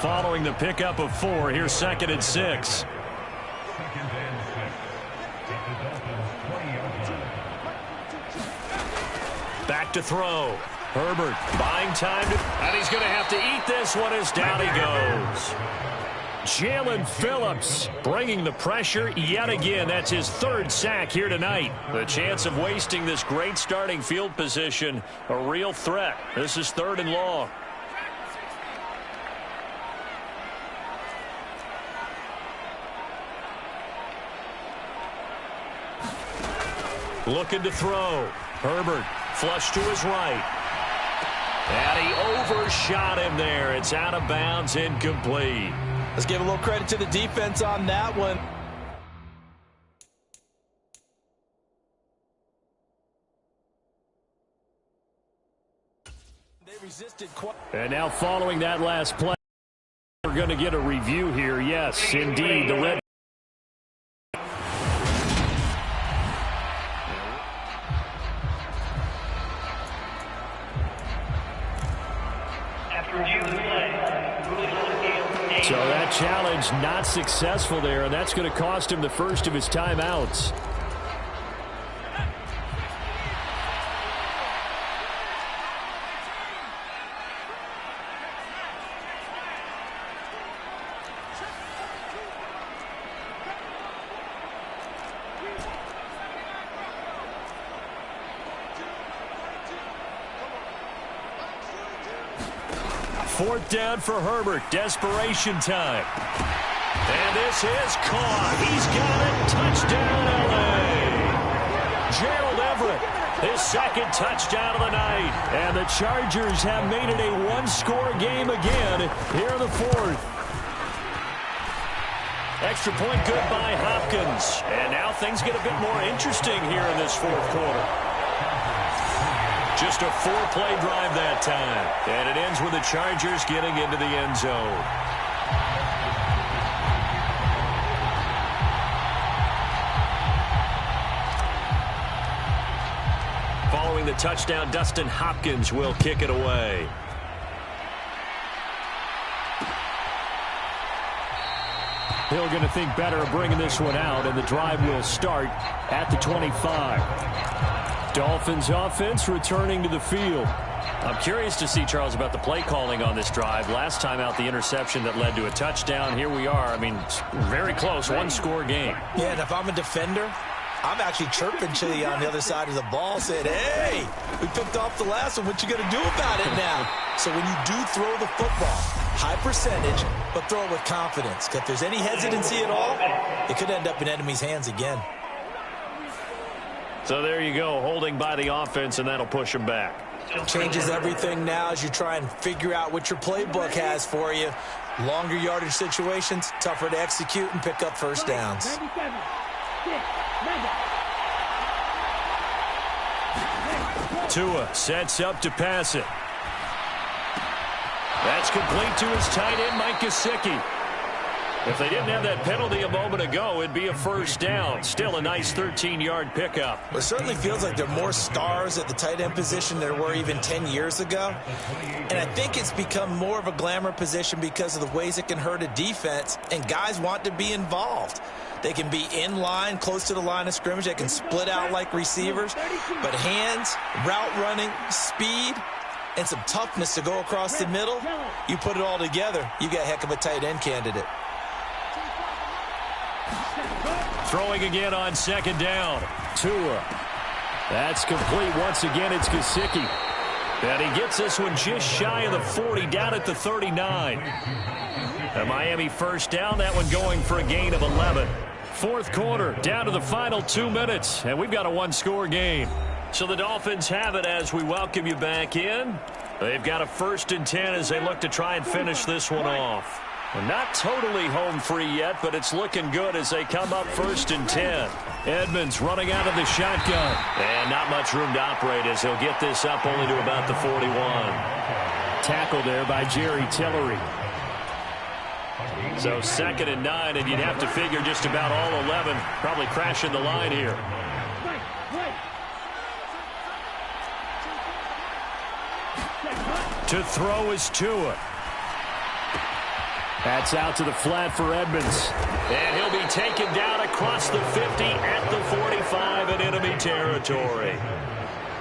Following the pickup of 4, here's 2nd and 6. Back to throw. Herbert buying time, and he's going to have to eat this one as down he goes. Jalen Phillips bringing the pressure yet again. That's his 3rd sack here tonight. The chance of wasting this great starting field position, a real threat. This is 3rd and long. Looking to throw. Herbert flush to his right. And he overshot him there. It's out of bounds, incomplete. Let's give a little credit to the defense on that one. They resisted quite. And now following that last play, we're going to get a review here. Yes, indeed, the red. So that challenge not successful there, and that's going to cost him the first of his timeouts. Fourth down for Herbert. Desperation time. And this is caught. He's got it. Touchdown, L.A. Gerald Everett, his 2nd touchdown of the night. And the Chargers have made it a 1-score game again here in the 4th. Extra point good by Hopkins. And now things get a bit more interesting here in this 4th quarter. Just a 4-play drive that time. And it ends with the Chargers getting into the end zone. following the touchdown, Dustin Hopkins will kick it away. Hill going to think better of bringing this one out, and the drive will start at the 25. Dolphins offense returning to the field. I'm curious to see, Charles, about the play calling on this drive. Last time out, the interception that led to a touchdown. Here we are. I mean, very close, one-score game. Yeah, and if I'm a defender, I'm actually chirping to you on the other side of the ball, saying, hey, we picked off the last one. What you going to do about it now? So when you do throw the football, high percentage, but throw it with confidence. Because if there's any hesitancy at all, it could end up in enemy's hands again. So there you go, holding by the offense, and that'll push them back. Changes everything now as you try and figure out what your playbook has for you. Longer yardage situations, tougher to execute and pick up first downs. Tua sets up to pass it. That's complete to his tight end, Mike Gesicki. If they didn't have that penalty a moment ago, it'd be a first down. Still a nice 13-yard pickup. It certainly feels like there are more stars at the tight end position than there were even 10 years ago. And I think it's become more of a glamour position because of the ways it can hurt a defense, and guys want to be involved. They can be in line, close to the line of scrimmage. They can split out like receivers. But hands, route running, speed, and some toughness to go across the middle, you put it all together, you got a heck of a tight end candidate. Throwing again on second down. Tua. That's complete. Once again, it's Gesicki. And he gets this one just shy of the 40, down at the 39. A Miami first down, that one going for a gain of 11. Fourth quarter, down to the final 2 minutes, and we've got a one-score game. So the Dolphins have it as we welcome you back in. They've got a 1st and 10 as they look to try and finish this one off. Well, not totally home free yet, but it's looking good as they come up 1st and 10. Edmonds running out of the shotgun. And not much room to operate as he'll get this up only to about the 41. Tackle there by Jerry Tillery. So 2nd and 9, and you'd have to figure just about all 11 probably crashing the line here. To throw is Tua. That's out to the flat for Edmonds. And he'll be taken down across the 50 at the 45 in enemy territory.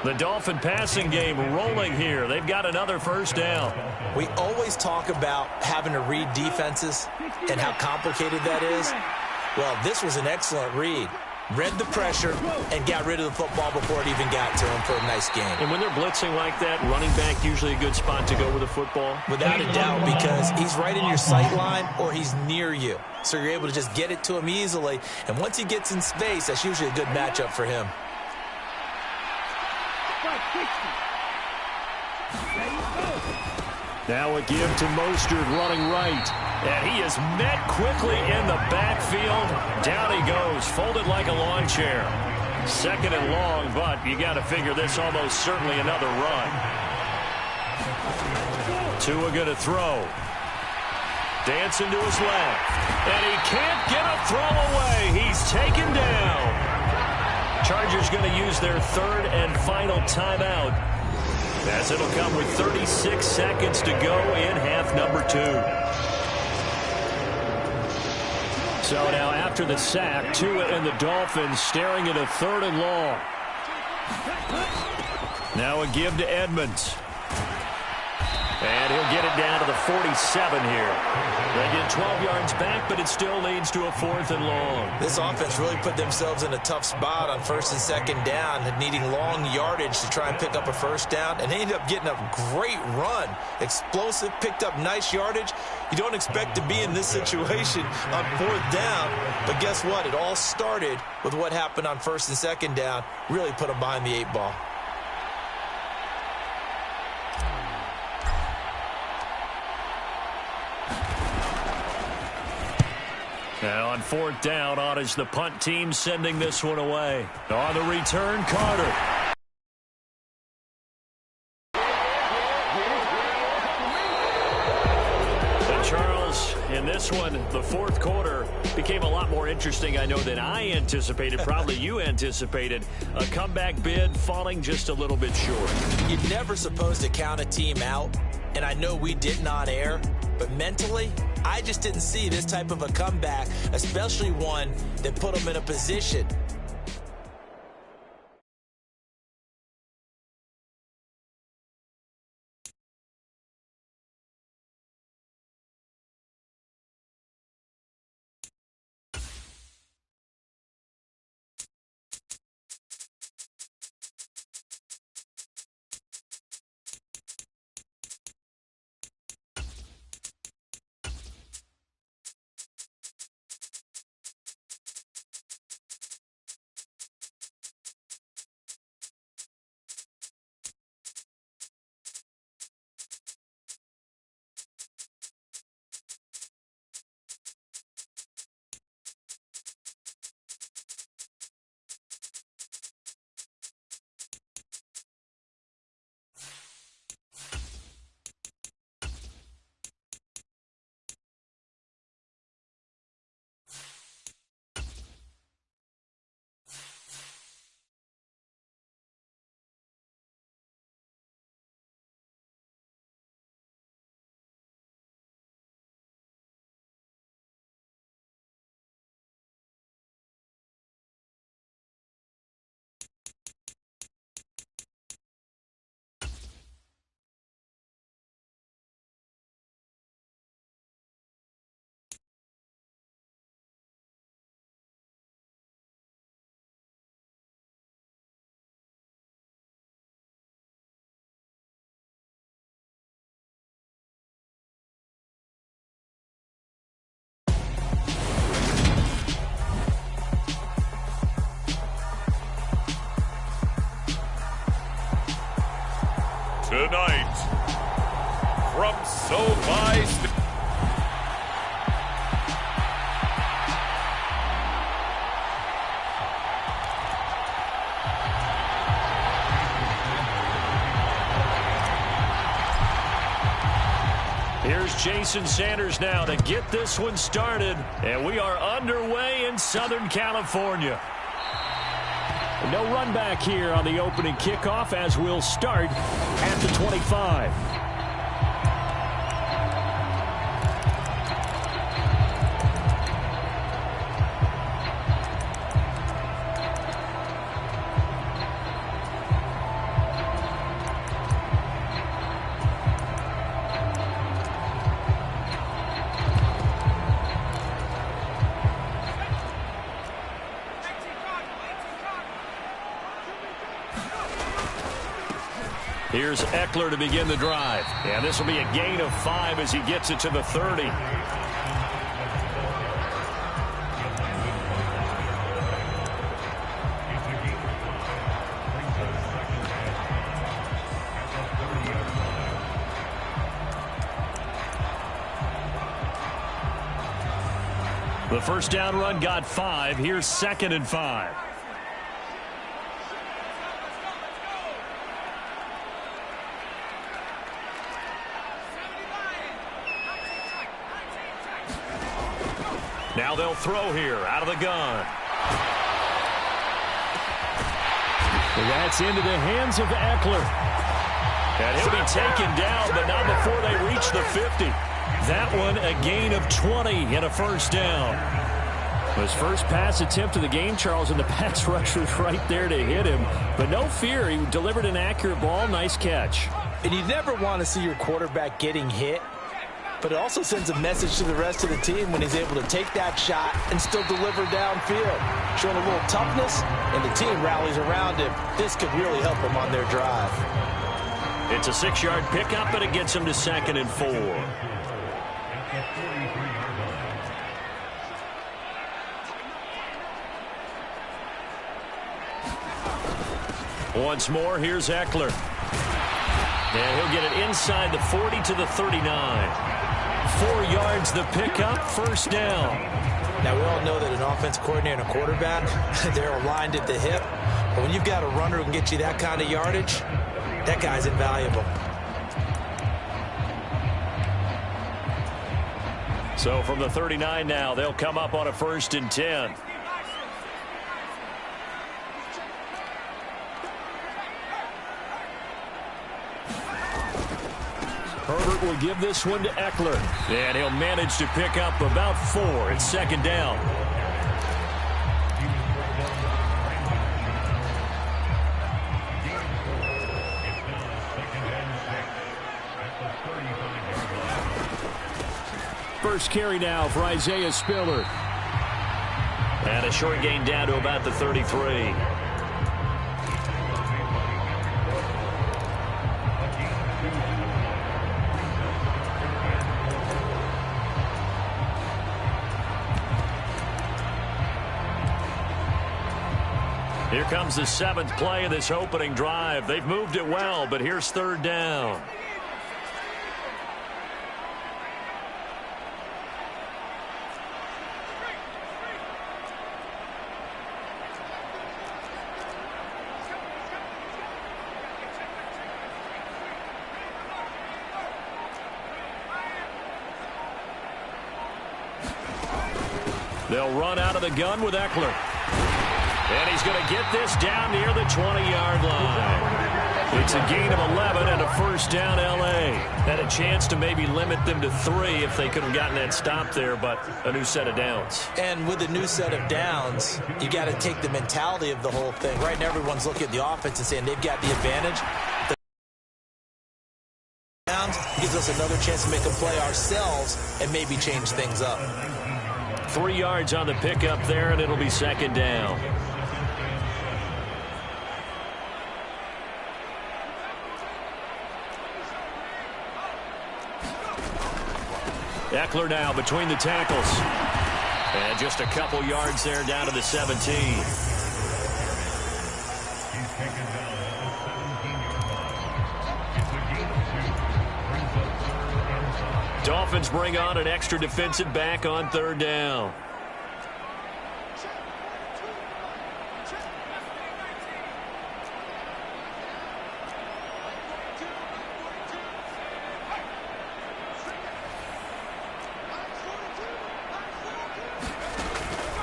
The Dolphin passing game rolling here. They've got another first down. We always talk about having to read defenses and how complicated that is. Well, this was an excellent read. Read the pressure and got rid of the football before it even got to him for a nice game. And when they're blitzing like that, running back usually a good spot to go with the football? Without a doubt, because he's right in your sight line or he's near you. So you're able to just get it to him easily. And once he gets in space, that's usually a good matchup for him. Now a give to Mostert running right. And he is met quickly in the backfield. Down he goes, folded like a lawn chair. 2nd and long, but you got to figure this almost certainly another run. Tua going to throw. Dancing to his left. And he can't get a throw away. He's taken down. Chargers going to use their 3rd and final timeout, as it'll come with 36 seconds to go in half number 2. So now after the sack, Tua and the Dolphins staring at a 3rd and long. Now a give to Edmonds. And he'll get it down to the 47 here. They get 12 yards back, but it still leads to a 4th and long. This offense really put themselves in a tough spot on 1st and 2nd down, needing long yardage to try and pick up a first down, and they ended up getting a great run. Explosive, picked up nice yardage. You don't expect to be in this situation on 4th down, but guess what? It all started with what happened on 1st and 2nd down. Really put them behind the 8 ball. Now on 4th down, on is the punt team sending this one away. On the return, Carter. And Charles, in this one, the fourth quarter, became a lot more interesting, I know, than I anticipated. Probably you anticipated. A comeback bid falling just a little bit short. You're never supposed to count a team out, and I know we didn't on air, but mentally, I just didn't see this type of a comeback, especially one that put them in a position. Tonight, from SoFi Here's Jason Sanders now to get this one started, and we are underway in Southern California. No run back here on the opening kickoff as we'll start at the 25. Here's Eckler to begin the drive. And this will be a gain of 5 as he gets it to the 30. The first down run got 5. Here's 2nd and 5. Now they'll throw here out of the gun. That's into the hands of Eckler. And he'll be taken down, but not before they reach the 50. That one a gain of 20 and a first down. His first pass attempt of the game, Charles, and the pass rush was right there to hit him. But no fear, he delivered an accurate ball. Nice catch. And you never want to see your quarterback getting hit. But it also sends a message to the rest of the team when he's able to take that shot and still deliver downfield. Showing a little toughness, and the team rallies around him. This could really help them on their drive. It's a 6-yard pickup, and it gets him to 2nd and 4. Once more, here's Eckler. And he'll get it inside the 40 to the 39. 4 yards the pickup, first down. Now, we all know that an offense coordinator and a quarterback, they're aligned at the hip. But when you've got a runner who can get you that kind of yardage, that guy's invaluable. So from the 39 now, they'll come up on a 1st and 10. Herbert will give this one to Eckler. And he'll manage to pick up about 4. It's 2nd down. First carry now for Isaiah Spiller. And a short gain down to about the 33. Here comes the 7th play of this opening drive. They've moved it well, but here's 3rd down. They'll run out of the gun with Eckler. And he's going to get this down near the 20-yard line. It's a gain of 11 and a 1st down L.A. Had a chance to maybe limit them to 3 if they could have gotten that stop there, but a new set of downs. And with a new set of downs, you got to take the mentality of the whole thing. Right now, everyone's looking at the offense and saying they've got the advantage. The downs gives us another chance to make a play ourselves and maybe change things up. 3 yards on the pickup there, and it'll be 2nd down. Eckler now between the tackles. And just a couple yards there down to the 17. Dolphins bring on an extra defensive back on 3rd down.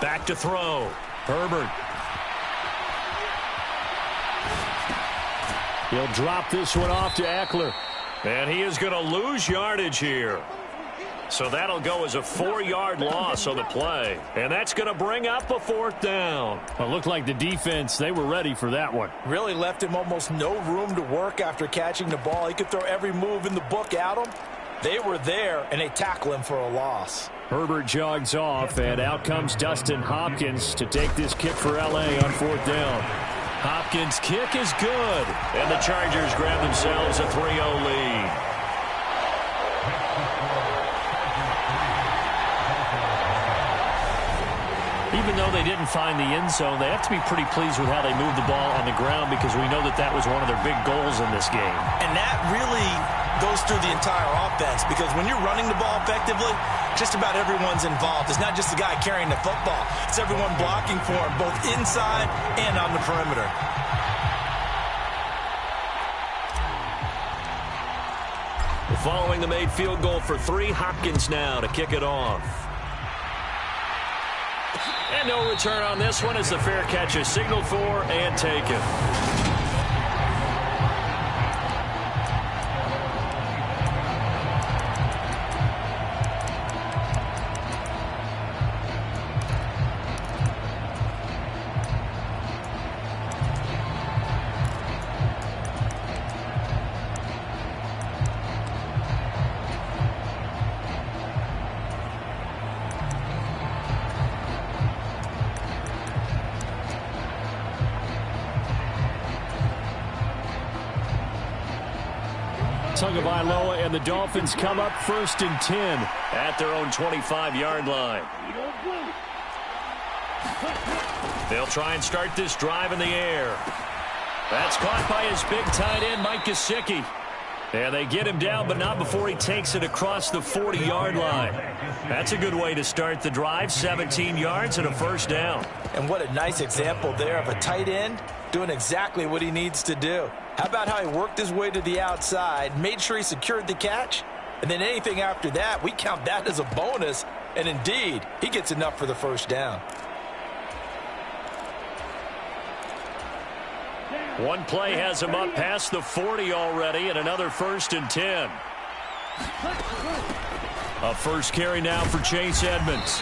Back to throw. Herbert. He'll drop this one off to Eckler. And he is going to lose yardage here. So that'll go as a 4-yard loss on the play. And that's going to bring up a 4th down. Well, it looked like the defense, they were ready for that one. Really left him almost no room to work after catching the ball. He could throw every move in the book at him. They were there, and they tackle him for a loss. Herbert jogs off, and out comes Dustin Hopkins to take this kick for L.A. on 4th down. Hopkins' kick is good. And the Chargers grab themselves a 3-0 lead. Even though they didn't find the end zone, they have to be pretty pleased with how they moved the ball on the ground because we know that that was one of their big goals in this game. And that really goes through the entire offense because when you're running the ball effectively, just about everyone's involved. It's not just the guy carrying the football. It's everyone blocking for him, both inside and on the perimeter. Following the made field goal for 3, Hopkins now to kick it off. And no return on this one as the fair catch is signaled for and taken. Tagovailoa and the Dolphins come up 1st and 10 at their own 25-yard line. They'll try and start this drive in the air. That's caught by his big tight end, Mike Gesicki. And they get him down, but not before he takes it across the 40-yard line. That's a good way to start the drive, 17 yards and a 1st down. And what a nice example there of a tight end doing exactly what he needs to do. How about how he worked his way to the outside, made sure he secured the catch, And then anything after that, we count that as a bonus. And indeed, he gets enough for the first down. One play has him up past the 40 already, and another 1st and 10. A first carry now for Chase Edmonds.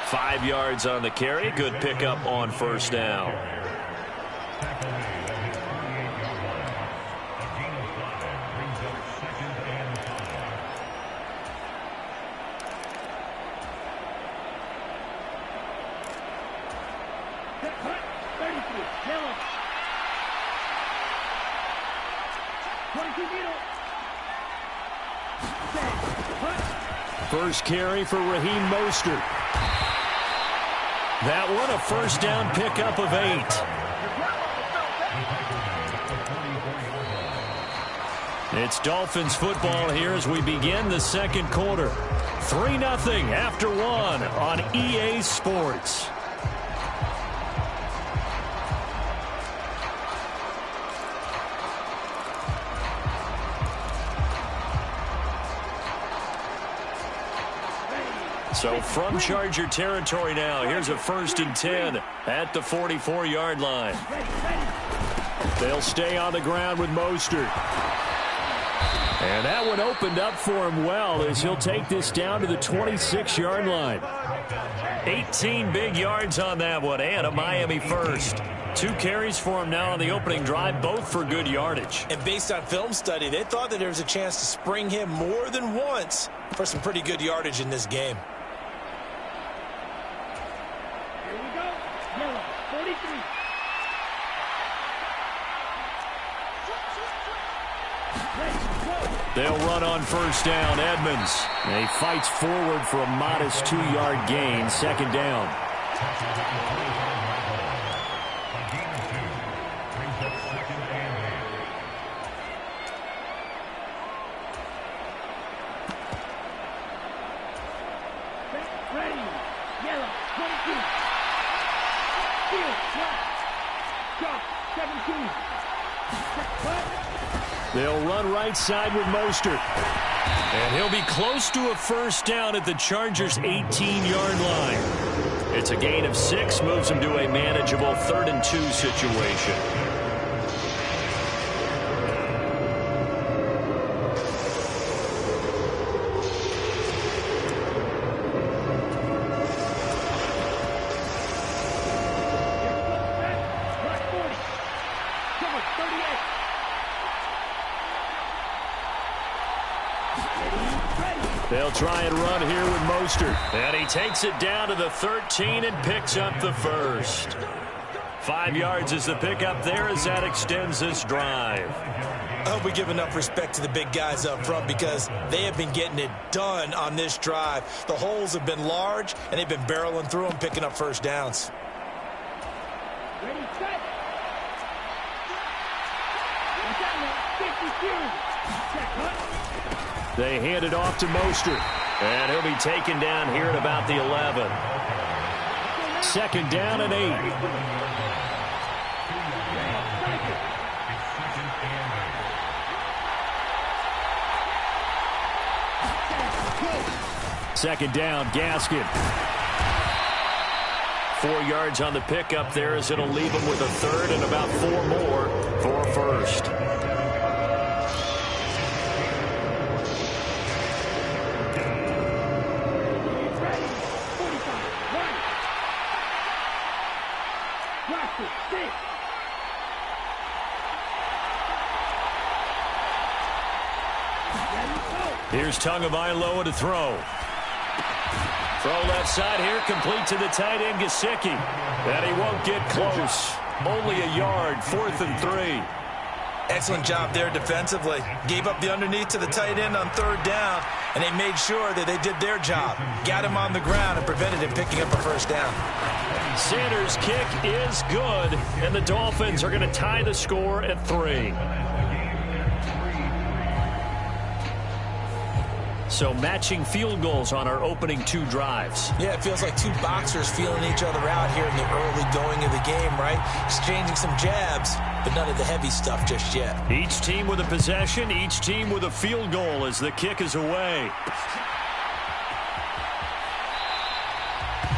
5 yards on the carry. Good pickup on first down. First carry for Raheem Mostert. That one a first down pickup of 8. It's Dolphins football here as we begin the second quarter. 3-0 after 1 on EA Sports. So from Charger territory now, here's a 1st and 10 at the 44-yard line. They'll stay on the ground with Mostert. And that one opened up for him well as he'll take this down to the 26-yard line. 18 big yards on that one and a Miami first. 2 carries for him now on the opening drive, both for good yardage. And based on film study, they thought that there was a chance to spring him more than once for some pretty good yardage in this game. They'll run on first down. Edmonds. And he fights forward for a modest 2-yard gain. Second down. Ready. Yellow. 22. Field. Drop. 17. They'll run right side with Mostert. And he'll be close to a first down at the Chargers' 18-yard line. It's a gain of 6, moves him to a manageable 3rd and 2 situation. They'll try and run here with Mostert. And he takes it down to the 13 and picks up the first. 5 yards is the pickup there as that extends this drive. I hope we give enough respect to the big guys up front because they have been getting it done on this drive. The holes have been large, and they've been barreling through them, picking up first downs. Ready, set. 52. They hand it off to Mostert. And he'll be taken down here at about the 11. Second down and 8. Second down, Gaskin. 4 yards on the pickup there as it'll leave him with a 3rd and about 4 more for a first. Here's Tagovailoa to throw. Throw left side here, complete to the tight end, Gesicki. And he won't get close. Only a yard, 4th and 3. Excellent job there defensively. Gave up the underneath to the tight end on 3rd down, and they made sure that they did their job. Got him on the ground and prevented him picking up a first down. Sanders' kick is good, and the Dolphins are going to tie the score at 3. So matching field goals on our opening 2 drives. Yeah, it feels like 2 boxers feeling each other out here in the early going of the game, right? Exchanging some jabs, but none of the heavy stuff just yet. Each team with a possession, each team with a field goal as the kick is away.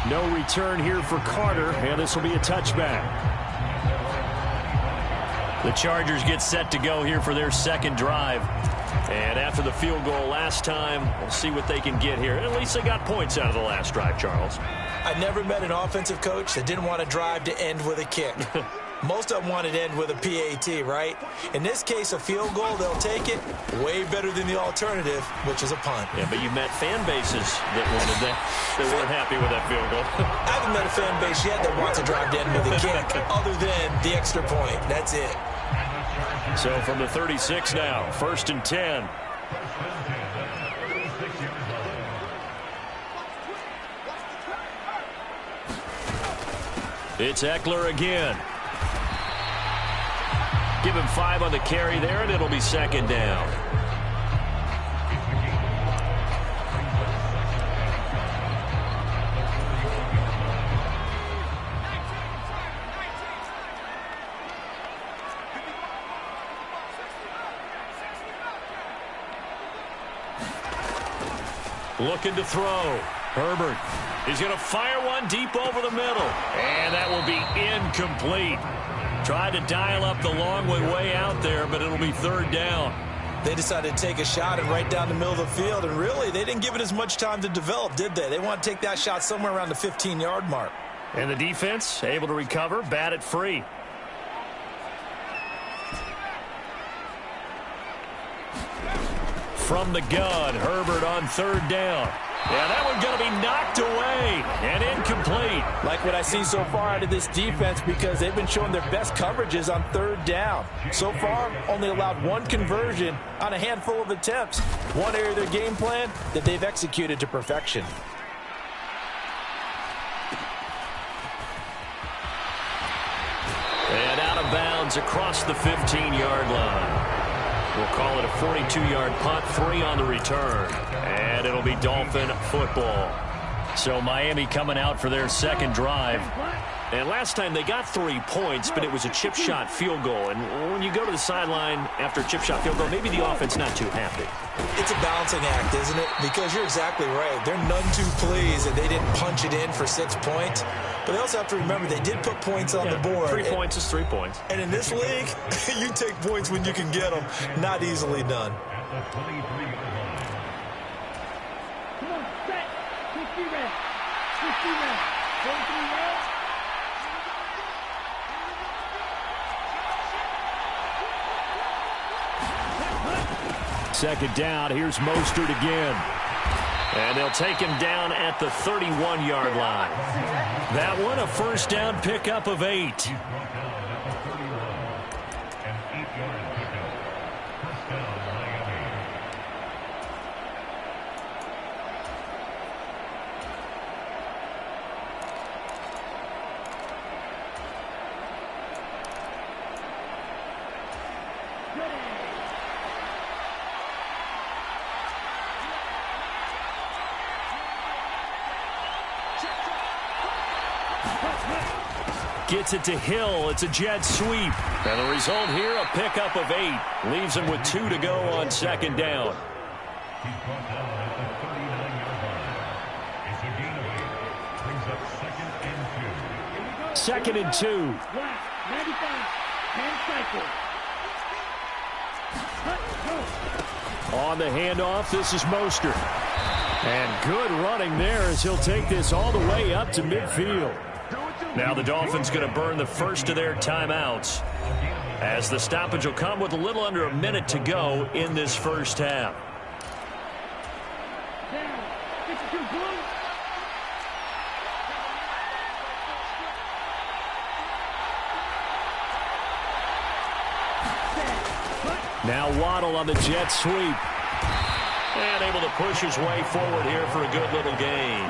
No return here for Carter, and this will be a touchback. The Chargers get set to go here for their second drive. And after the field goal last time, we'll see what they can get here. At least they got points out of the last drive, Charles. I never met an offensive coach that didn't want to drive to end with a kick. Most of them want it to end with a PAT, right? In this case, a field goal, they'll take it. Way better than the alternative, which is a punt. Yeah, but you met fan bases that wanted that. They weren't happy with that field goal. I haven't met a fan base yet that wants to drive to end with a kick, other than the extra point. That's it. So from the 36 now, 1st and 10. It's Eckler again. Give him 5 on the carry there, and it'll be 2nd down. Looking to throw. Herbert. He's going to fire one deep over the middle. And that will be incomplete. Tried to dial up the long way out there, but it'll be 3rd down. They decided to take a shot and right down the middle of the field. And really, they didn't give it as much time to develop, did they? They want to take that shot somewhere around the 15-yard mark. And the defense able to recover, bat it free. From the gun, Herbert on 3rd down. Yeah, that one's going to be knocked away and incomplete. Like what I see so far out of this defense, because they've been showing their best coverages on 3rd down. So far, only allowed 1 conversion on a handful of attempts. One area of their game plan that they've executed to perfection. And out of bounds across the 15-yard line. We'll call it a 42-yard punt, 3 on the return. And it'll be Dolphin football. So Miami coming out for their 2nd drive. And last time they got 3 points, but it was a chip shot field goal. And when you go to the sideline after a chip shot field goal, maybe the offense not too happy. It's a balancing act, isn't it? Because you're exactly right. They're none too pleased that they didn't punch it in for 6 points. But they also have to remember they did put points on the board. 3 points is 3 points. And in this league, you take points when you can get them. Not easily done. Come on, set. 50 red. 50 red. 43 red. Second down, here's Mostert again. And they'll take him down at the 31-yard line. That one, a 1st down pickup of 8. Gets it to Hill. It's a jet sweep. And the result here, a pickup of 8. Leaves him with 2 to go on 2nd down. Second and 2. 95. 10 cycle. On the handoff, this is Mostert. And good running there as he'll take this all the way up to midfield. Now the Dolphins going to burn the first of their timeouts as the stoppage will come with a little under a minute to go in this first half. Now Waddle on the jet sweep. And able to push his way forward here for a good little gain.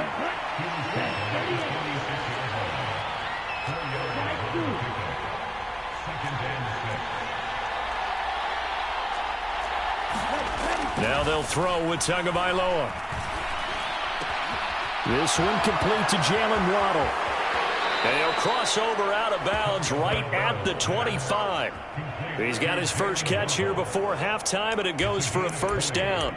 Now they'll throw with Tagovailoa. This one complete to Jalen Waddle. And he'll cross over out of bounds right at the 25. He's got his first catch here before halftime, and it goes for a first down.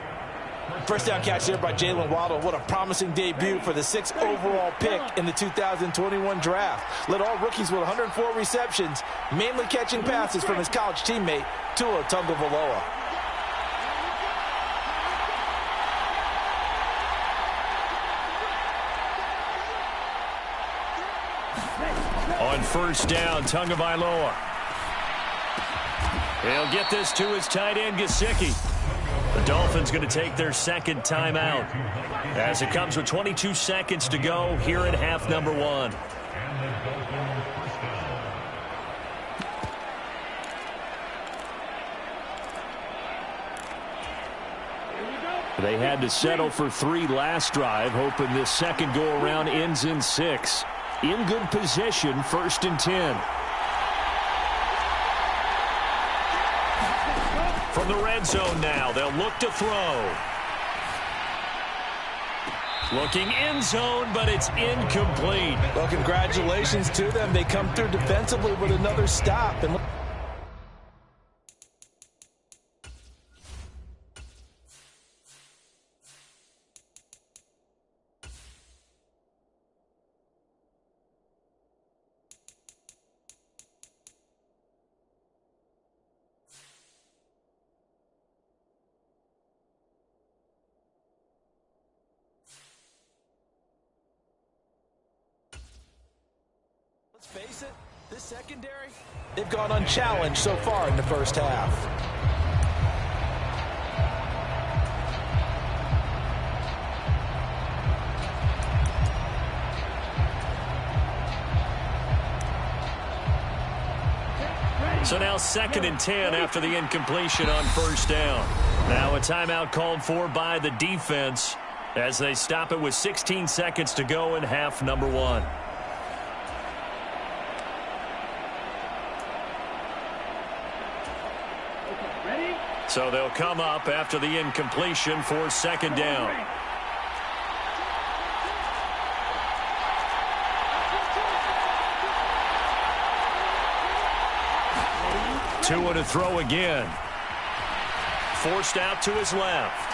First down catch there by Jalen Waddle. What a promising debut for the 6th overall pick in the 2021 draft. Led all rookies with 104 receptions, mainly catching passes from his college teammate, Tua Tagovailoa. On first down, Tagovailoa. He'll get this to his tight end, Gesicki. The Dolphins going to take their second timeout as it comes with 22 seconds to go here at half number 1. They had to settle for 3 last drive, hoping this second go-around ends in 6. In good position, 1st and 10. From the red zone now, they'll look to throw. Looking end zone, but it's incomplete. Well, congratulations to them. They come through defensively with another stop. And let's face it, this secondary, they've gone unchallenged so far in the first half. So now 2nd and 10 after the incompletion on first down. Now a timeout called for by the defense as they stop it with 16 seconds to go in half number 1. So they'll come up after the incompletion for 2nd down. Tua to throw again. Forced out to his left.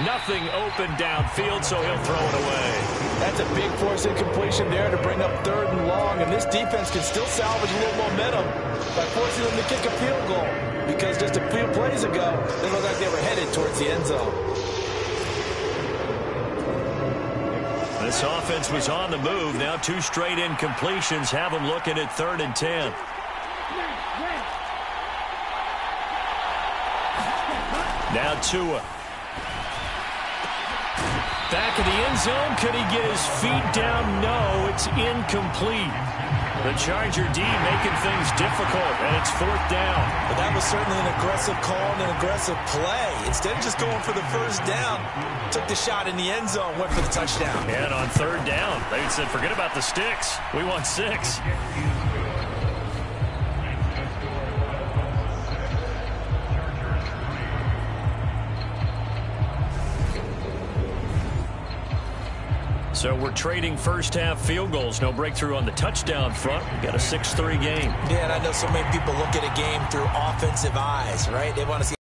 Nothing open downfield, so he'll throw it away. That's a big force incompletion there to bring up 3rd and long, and this defense can still salvage a little momentum by forcing them to kick a field goal, because just a few plays ago, they looked like they were headed towards the end zone. This offense was on the move. Now 2 straight incompletions have them looking at 3rd and 10. Now Tua. Back in the end zone. Could he get his feet down? No, it's incomplete. The Charger D making things difficult, and it's 4th down. But that was certainly an aggressive call and an aggressive play. Instead of just going for the first down, took the shot in the end zone, went for the touchdown. And on 3rd down, they said, forget about the sticks. We want 6. So we're trading first half field goals. No breakthrough on the touchdown front. We've got a 6-3 game. Yeah, and I know so many people look at a game through offensive eyes, right? They want to see.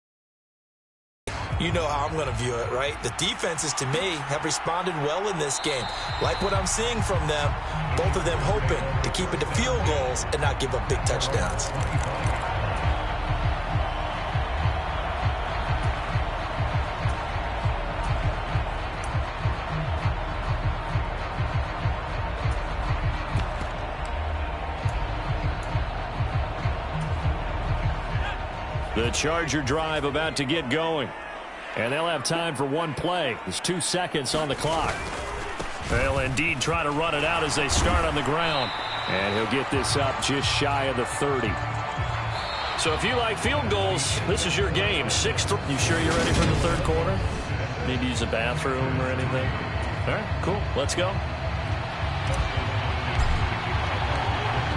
You know how I'm going to view it, right? The defenses, to me, have responded well in this game. Like what I'm seeing from them, both of them hoping to keep it to field goals and not give up big touchdowns. The Charger drive about to get going. And they'll have time for 1 play. There's 2 seconds on the clock. They'll indeed try to run it out as they start on the ground. And he'll get this up just shy of the 30. So if you like field goals, this is your game. 6-3. You sure you're ready for the 3rd quarter? Maybe use a bathroom or anything? All right, cool. Let's go.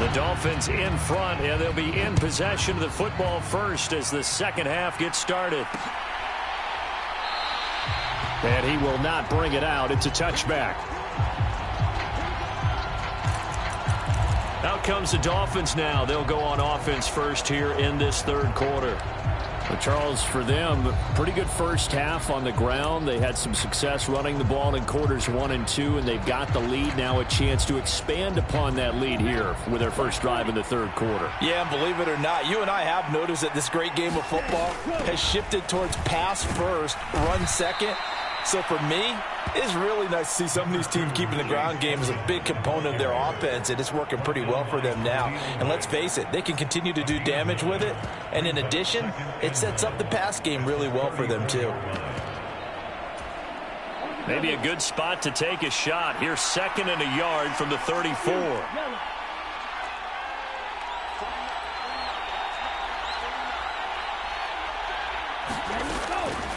The Dolphins in front, and they'll be in possession of the football first as the second half gets started. And he will not bring it out. It's a touchback. Out comes the Dolphins now. They'll go on offense first here in this third quarter. Well, Charles, for them, pretty good first half on the ground. They had some success running the ball in quarters 1 and 2, and they've got the lead. Now a chance to expand upon that lead here with their first drive in the third quarter. Yeah, and believe it or not, you and I have noticed that this great game of football has shifted towards pass first, run second. So for me, it's really nice to see some of these teams keeping the ground game as a big component of their offense, and it's working pretty well for them now. And let's face it, they can continue to do damage with it. And in addition, it sets up the pass game really well for them too. Maybe a good spot to take a shot. Here's 2nd and a yard from the 34.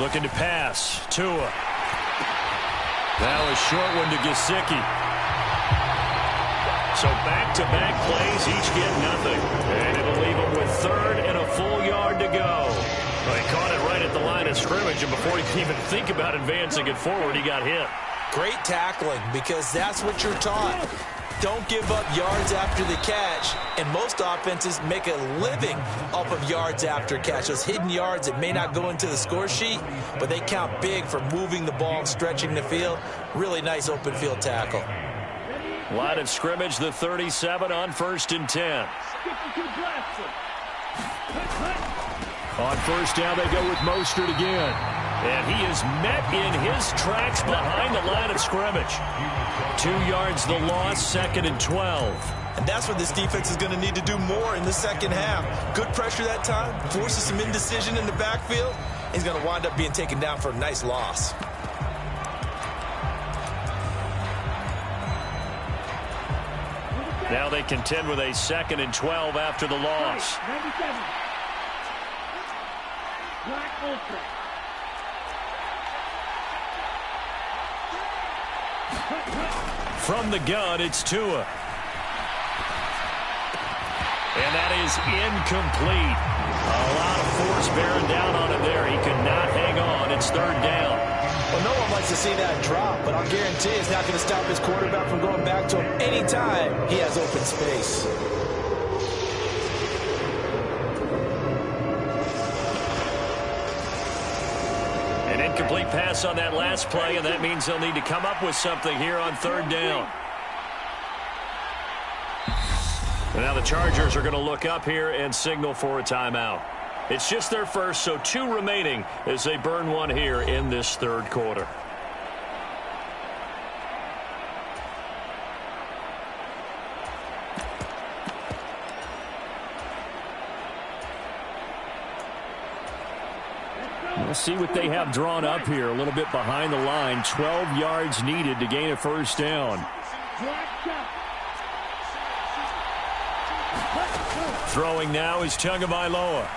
Looking to pass. Tua. Now a short one to Gesicki. So back-to-back plays, each get nothing. And it'll leave them with 3rd and a full yard to go. Well, he caught it right at the line of scrimmage, and before he could even think about advancing it forward, he got hit. Great tackling, because that's what you're taught. Don't give up yards after the catch, and most offenses make a living off of yards after catch. Those hidden yards that may not go into the score sheet, but they count big for moving the ball and stretching the field. Really nice open field tackle. Line of scrimmage, the 37 on 1st and 10. On first down, they go with Mostert again. And he is met in his tracks behind the line of scrimmage. 2 yards the loss, 2nd and 12. And that's what this defense is going to need to do more in the second half. Good pressure that time, forces some indecision in the backfield. He's going to wind up being taken down for a nice loss. Now they contend with a 2nd and 12 after the loss. 97. Black Ultra. From the gun, it's Tua. And that is incomplete. A lot of force bearing down on him there. He could not hang on. It's 3rd down. Well, no one likes to see that drop, but I'll guarantee it's not going to stop his quarterback from going back to him anytime he has open space. An incomplete pass on that last play, and that means they'll need to come up with something here on 3rd down. And now the Chargers are going to look up here and signal for a timeout. It's just their first, so 2 remaining as they burn one here in this 3rd quarter. We'll see what they have drawn up here. A little bit behind the line. 12 yards needed to gain a first down. Throwing now is Tagovailoa.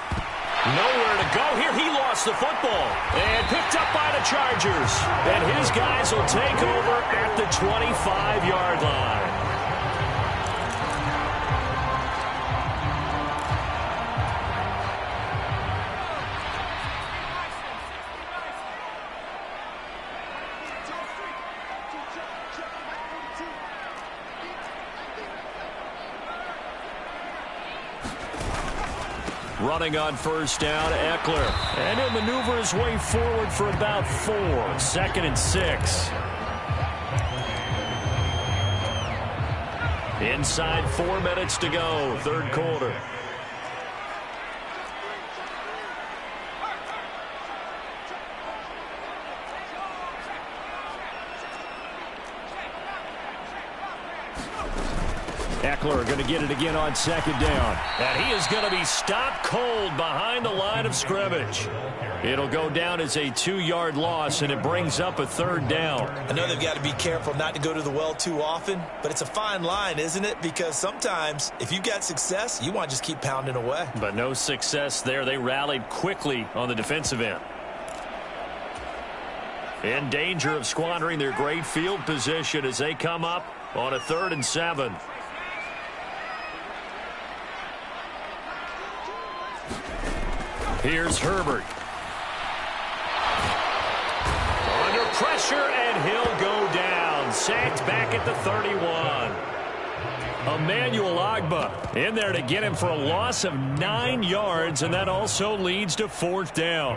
Nowhere to go here. He lost the football and picked up by the Chargers. And his guys will take over at the 25-yard line. Running on first down, Eckler. And he'll maneuver his way forward for about 4. 2nd and 6. Inside 4 minutes to go, 3rd quarter. Eckler going to get it again on 2nd down. And he is going to be stopped cold behind the line of scrimmage. It'll go down as a 2-yard loss, and it brings up a 3rd down. I know they've got to be careful not to go to the well too often, but it's a fine line, isn't it? Because sometimes, if you've got success, you want to just keep pounding away. But no success there. They rallied quickly on the defensive end. In danger of squandering their great field position as they come up on a 3rd and 7. Here's Herbert. Under pressure, and he'll go down. Sacked back at the 31. Emmanuel Ogbah in there to get him for a loss of 9 yards, and that also leads to 4th down.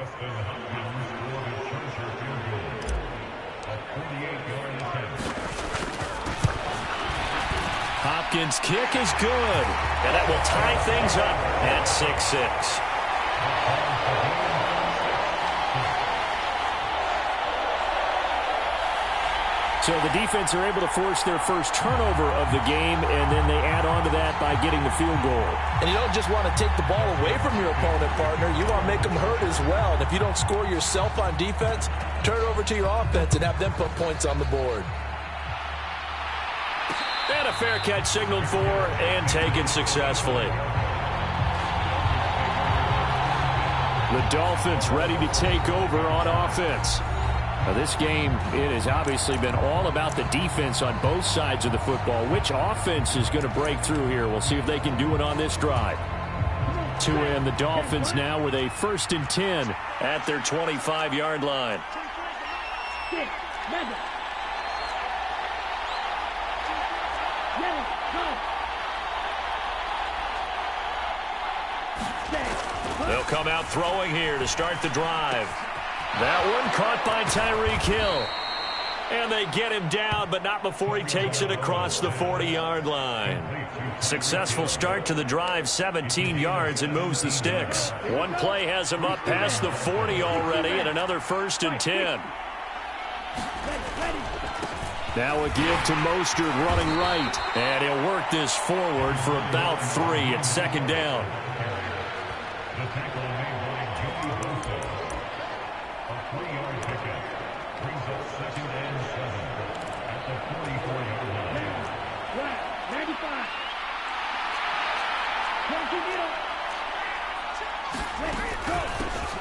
Hopkins' kick is good, and that will tie things up at 6-6. So the defense are able to force their first turnover of the game, and then they add on to that by getting the field goal. And you don't just want to take the ball away from your opponent, partner. You want to make them hurt as well. And if you don't score yourself on defense, turn it over to your offense and have them put points on the board. And a fair catch signaled for and taken successfully. The Dolphins ready to take over on offense. Now this game, it has obviously been all about the defense on both sides of the football. Which offense is going to break through here? We'll see if they can do it on this drive. And the Dolphins now with a 1st and 10 at their 25-yard line. They'll come out throwing here to start the drive. That one caught by Tyreek Hill. And they get him down, but not before he takes it across the 40-yard line. Successful start to the drive, 17 yards, and moves the sticks. One play has him up past the 40 already, and another 1st and 10. Now a give to Mostert running right. And he'll work this forward for about 3 at 2nd down.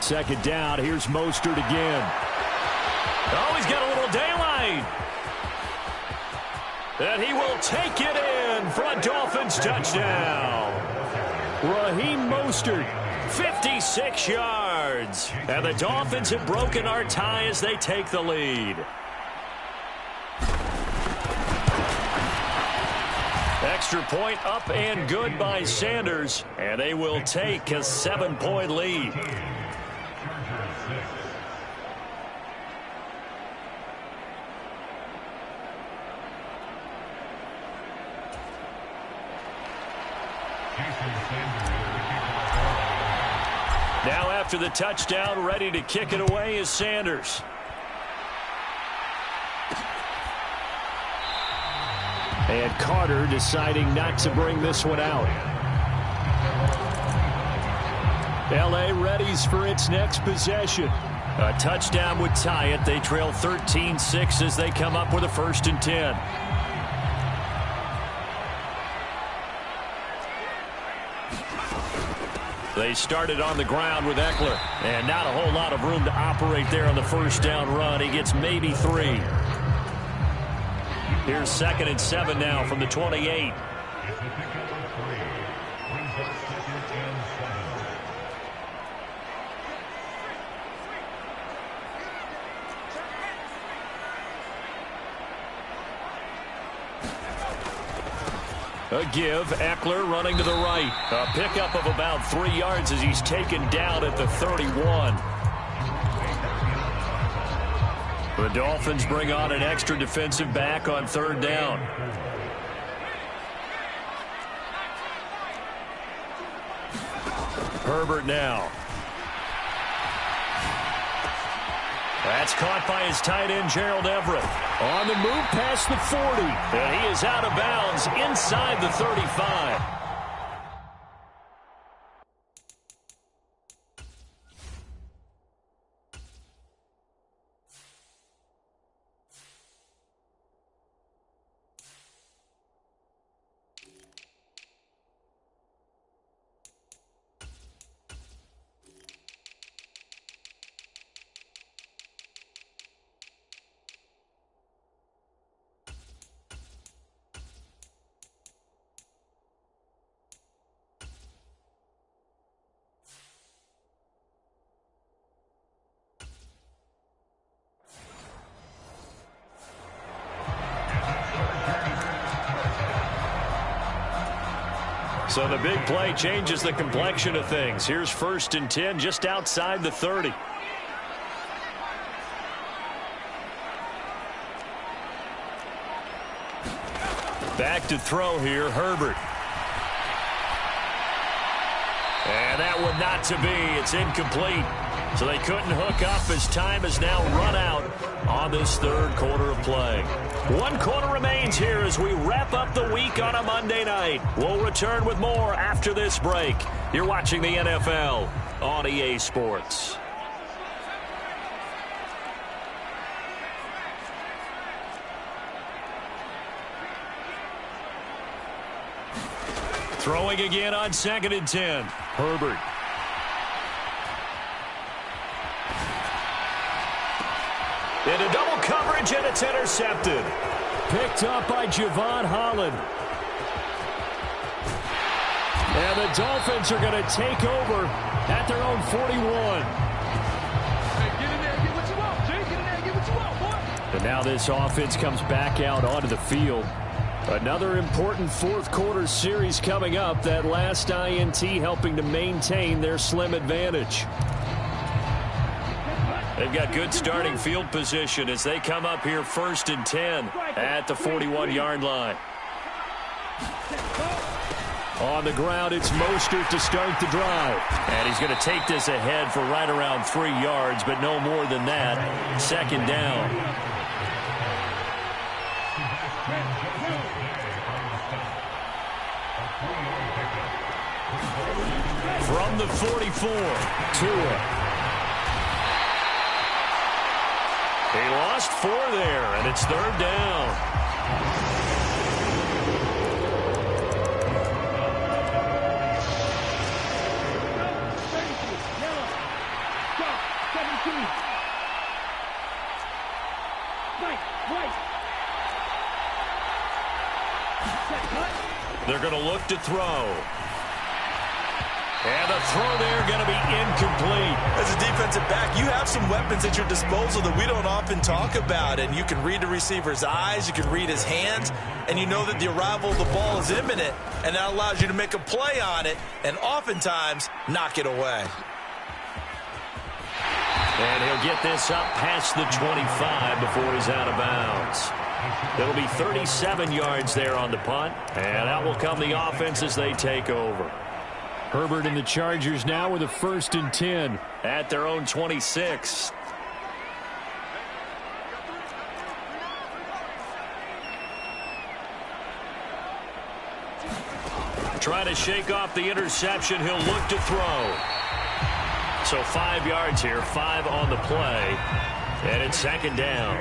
Second down, here's Mostert again. Oh, he's got a little daylight. And he will take it in for a Dolphins touchdown. Raheem Mostert, 56 yards. And the Dolphins have broken our tie as they take the lead. Extra point up and good by Sanders. And they will take a 7-point lead. Now after the touchdown, ready to kick it away is Sanders. And Carter deciding not to bring this one out. L.A. readies for its next possession. A touchdown would tie it. They trail 13-6 as they come up with a 1st and 10. They started on the ground with Eckler, and not a whole lot of room to operate there on the 1st down run. He gets maybe 3. Here's 2nd and 7 now from the 28. A give, Eckler running to the right. A pickup of about 3 yards as he's taken down at the 31. The Dolphins bring on an extra defensive back on 3rd down. Herbert now. That's caught by his tight end, Gerald Everett. On the move past the 40. And he is out of bounds inside the 35. So the big play changes the complexion of things. Here's 1st and 10 just outside the 30. Back to throw here, Herbert. And that one not to be. It's incomplete. So they couldn't hook up as time has now run out on this 3rd quarter of play. 1 quarter remains here as we wrap up the week on a Monday night. We'll return with more after this break. You're watching the NFL on EA Sports. Throwing again on 2nd and 10. Herbert. Into double coverage, and it's intercepted. Picked up by Javon Holland. And the Dolphins are going to take over at their own 41. Hey, get in there and get what you want, Jay. Get in there and get what you want, boy. And now this offense comes back out onto the field. Another important 4th quarter series coming up. That last INT helping to maintain their slim advantage. They've got good starting field position as they come up here 1st and 10 at the 41-yard line. On the ground, it's Mostert to start the drive. And he's going to take this ahead for right around 3 yards, but no more than that. 2nd down. From the 44, Tua. He lost 4 there, and it's 3rd down. They're going to look to throw. And the throw there going to be incomplete. As a defensive back, you have some weapons at your disposal that we don't often talk about. And you can read the receiver's eyes, you can read his hands, and you know that the arrival of the ball is imminent. And that allows you to make a play on it and oftentimes knock it away. And he'll get this up past the 25 before he's out of bounds. It'll be 37 yards there on the punt. And out will come the offense as they take over. Herbert and the Chargers now with a 1st and 10 at their own 26. Trying to shake off the interception. He'll look to throw. So 5 yards here, 5 on the play. And it's 2nd down.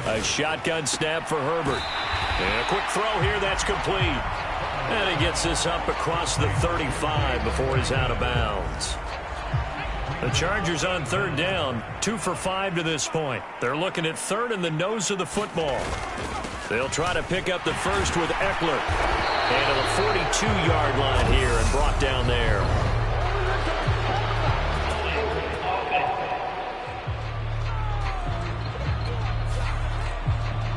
A shotgun snap for Herbert. And a quick throw here, that's complete. And he gets this up across the 35 before he's out of bounds. The Chargers on 3rd down, 2 for 5 to this point. They're looking at 3rd in the nose of the football. They'll try to pick up the first with Eckler. And to the 42-yard line here and brought down there.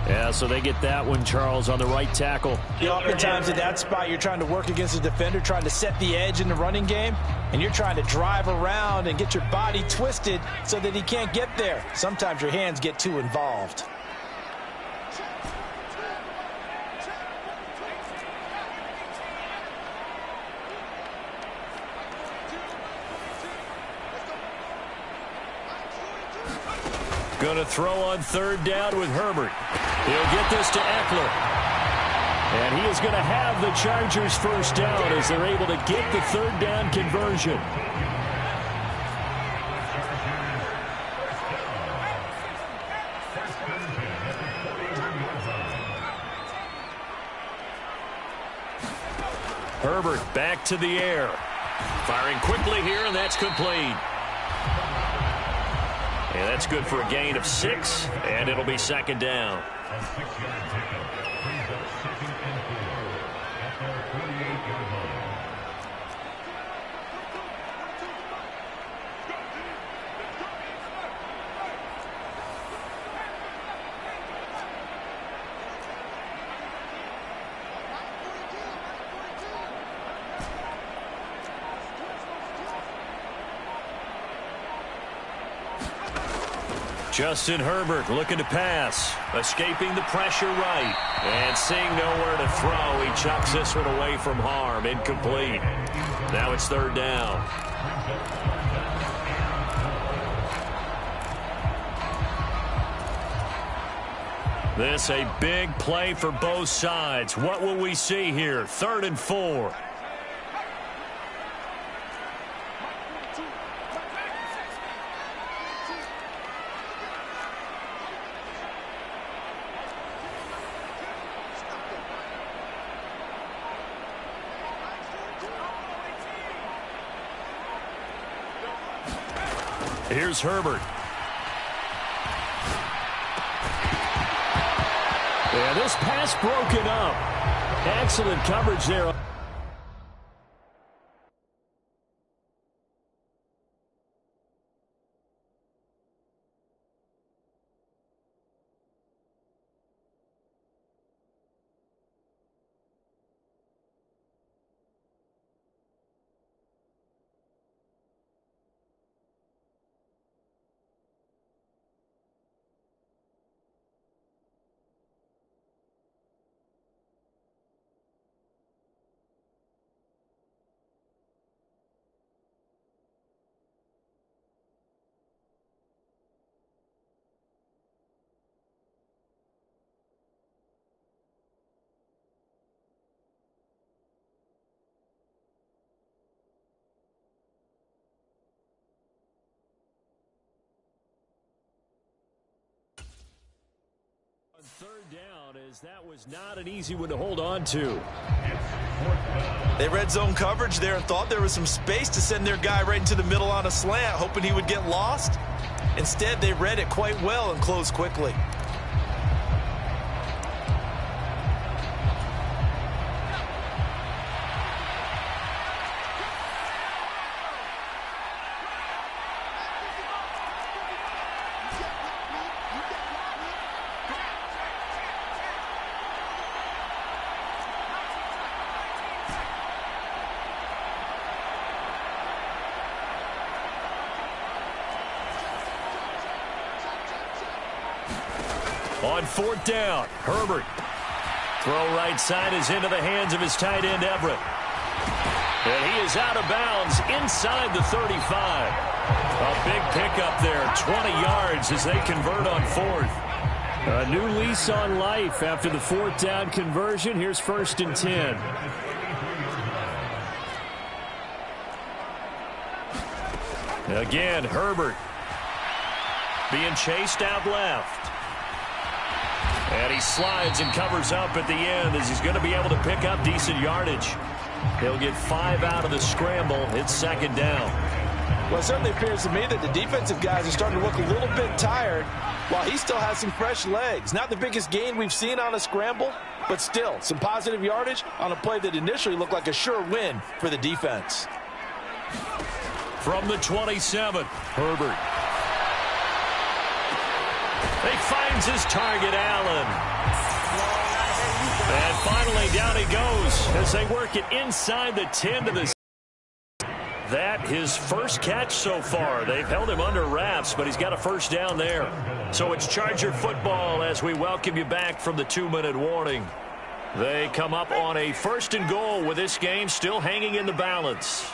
Yeah, so they get that one, Charles, on the right tackle. Oftentimes in that spot, you're trying to work against a defender, trying to set the edge in the running game, and you're trying to drive around and get your body twisted so that he can't get there. Sometimes your hands get too involved. Going to throw on 3rd down with Herbert. He'll get this to Eckler. And he is going to have the Chargers first down as they're able to get the 3rd down conversion. Herbert back to the air. Firing quickly here, and that's complete. And that's good for a gain of 6, and it'll be 2nd down. Justin Herbert looking to pass. Escaping the pressure right. And seeing nowhere to throw, he chucks this one away from harm. Incomplete. Now it's third down. This a big play for both sides. What will we see here? 3rd and 4. Here's Herbert. Yeah, this pass broken up. Excellent coverage there. Third down, as that was not an easy one to hold on to. They read zone coverage there and thought there was some space to send their guy right into the middle on a slant, hoping he would get lost. Instead, they read it quite well and closed quickly. On 4th down, Herbert. Throw right side is into the hands of his tight end, Everett. And he is out of bounds inside the 35. A big pickup there, 20 yards as they convert on 4th. A new lease on life after the 4th down conversion. Here's 1st and 10. Again, Herbert being chased out left. And he slides and covers up at the end as he's going to be able to pick up decent yardage. He'll get 5 out of the scramble. It's 2nd down. Well, it certainly appears to me that the defensive guys are starting to look a little bit tired while he still has some fresh legs. Not the biggest gain we've seen on a scramble, but still some positive yardage on a play that initially looked like a sure win for the defense. From the 27, Herbert. He finds his target, Allen. And finally, down he goes as they work it inside the 10 to the. That his first catch so far. They've held him under wraps, but he's got a 1st down there. So it's Charger football as we welcome you back from the 2-minute warning. They come up on a 1st and goal with this game still hanging in the balance.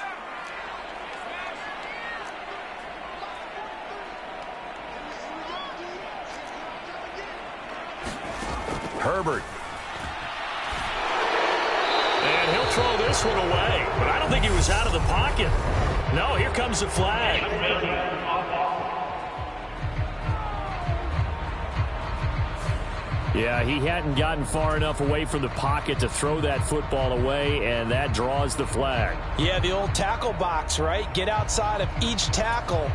Herbert. And he'll throw this one away. But I don't think he was out of the pocket. No, here comes the flag. Yeah, he hadn't gotten far enough away from the pocket to throw that football away, and that draws the flag. Yeah, the old tackle box, right? Get outside of each tackle,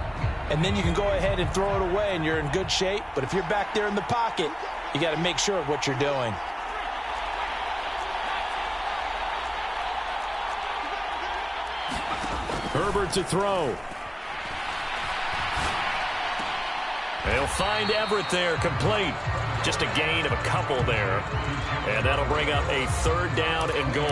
and then you can go ahead and throw it away, and you're in good shape. But if you're back there in the pocket, you got to make sure of what you're doing. Herbert to throw. They'll find Everett there, complete. Just a gain of a couple there. And that'll bring up a 3rd down and goal.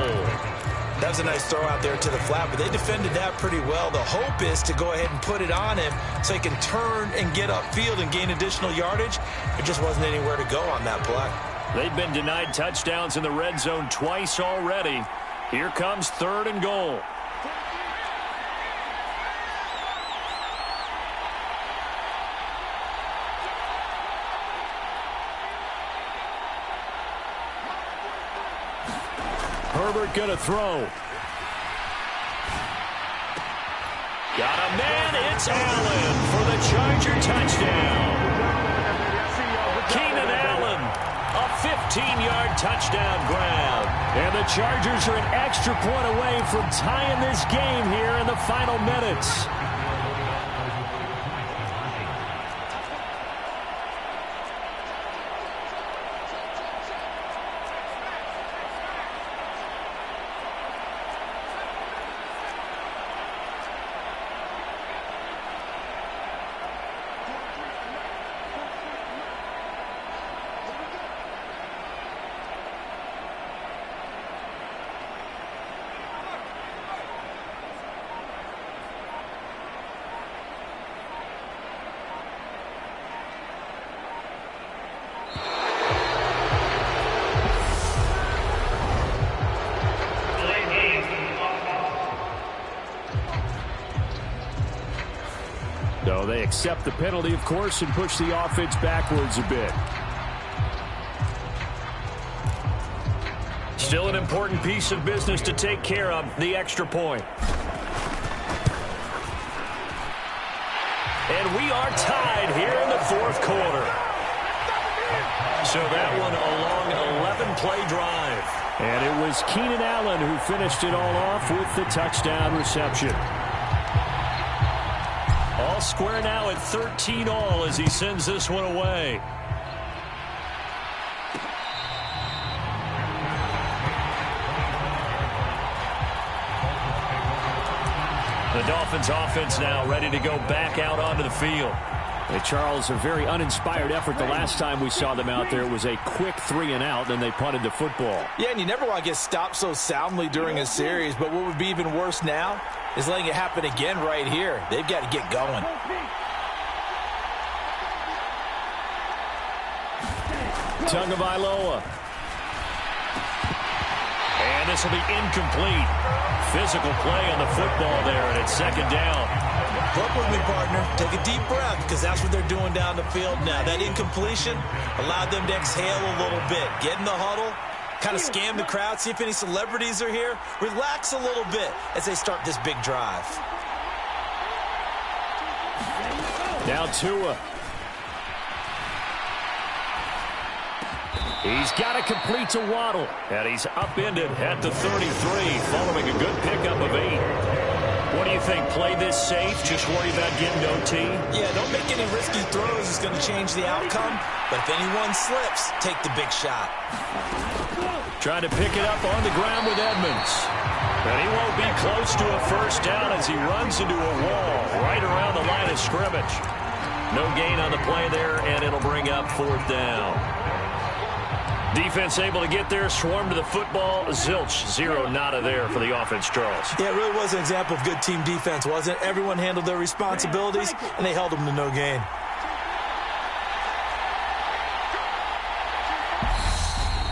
That was a nice throw out there to the flat, but they defended that pretty well. The hope is to go ahead and put it on him so he can turn and get upfield and gain additional yardage. There just wasn't anywhere to go on that play. They've been denied touchdowns in the red zone twice already. Here comes 3rd and goal. Herbert going to throw. Got a man. It's Allen for the Charger touchdown. Keenan Allen, a 15-yard touchdown grab. And the Chargers are an extra point away from tying this game here in the final minutes. So they accept the penalty, of course, and push the offense backwards a bit. Still an important piece of business to take care of, the extra point. And we are tied here in the 4th quarter. So that one a long 11-play drive. And it was Keenan Allen who finished it all off with the touchdown reception. All square now at 13-all as he sends this one away. The Dolphins offense now ready to go back out onto the field. Hey, Charles, a very uninspired effort. The last time we saw them out there, it was a quick 3-and-out, then they punted the football. Yeah, and you never want to get stopped so soundly during a series, but what would be even worse now is letting it happen again right here. They've got to get going. Tagovailoa. And this will be incomplete. Physical play on the football there, and it's 2nd down. Look with me, partner. Take a deep breath, because that's what they're doing down the field now. That incompletion allowed them to exhale a little bit. Get in the huddle, kind of scan the crowd, see if any celebrities are here. Relax a little bit as they start this big drive. Now Tua. He's got to complete to Waddle. And he's upended at the 33, following a good pickup of 8. What do you think? Play this safe? Just worry about getting OT? Yeah, don't make any risky throws. It's going to change the outcome. But if anyone slips, take the big shot. Trying to pick it up on the ground with Edmonds. And he won't be close to a first down as he runs into a wall right around the line of scrimmage. No gain on the play there, and it'll bring up 4th down. Defense able to get there, swarm to the football. Zilch, 0 nada there for the offense, Charles. Yeah, it really was an example of good team defense, wasn't it? Everyone handled their responsibilities, and they held them to no gain.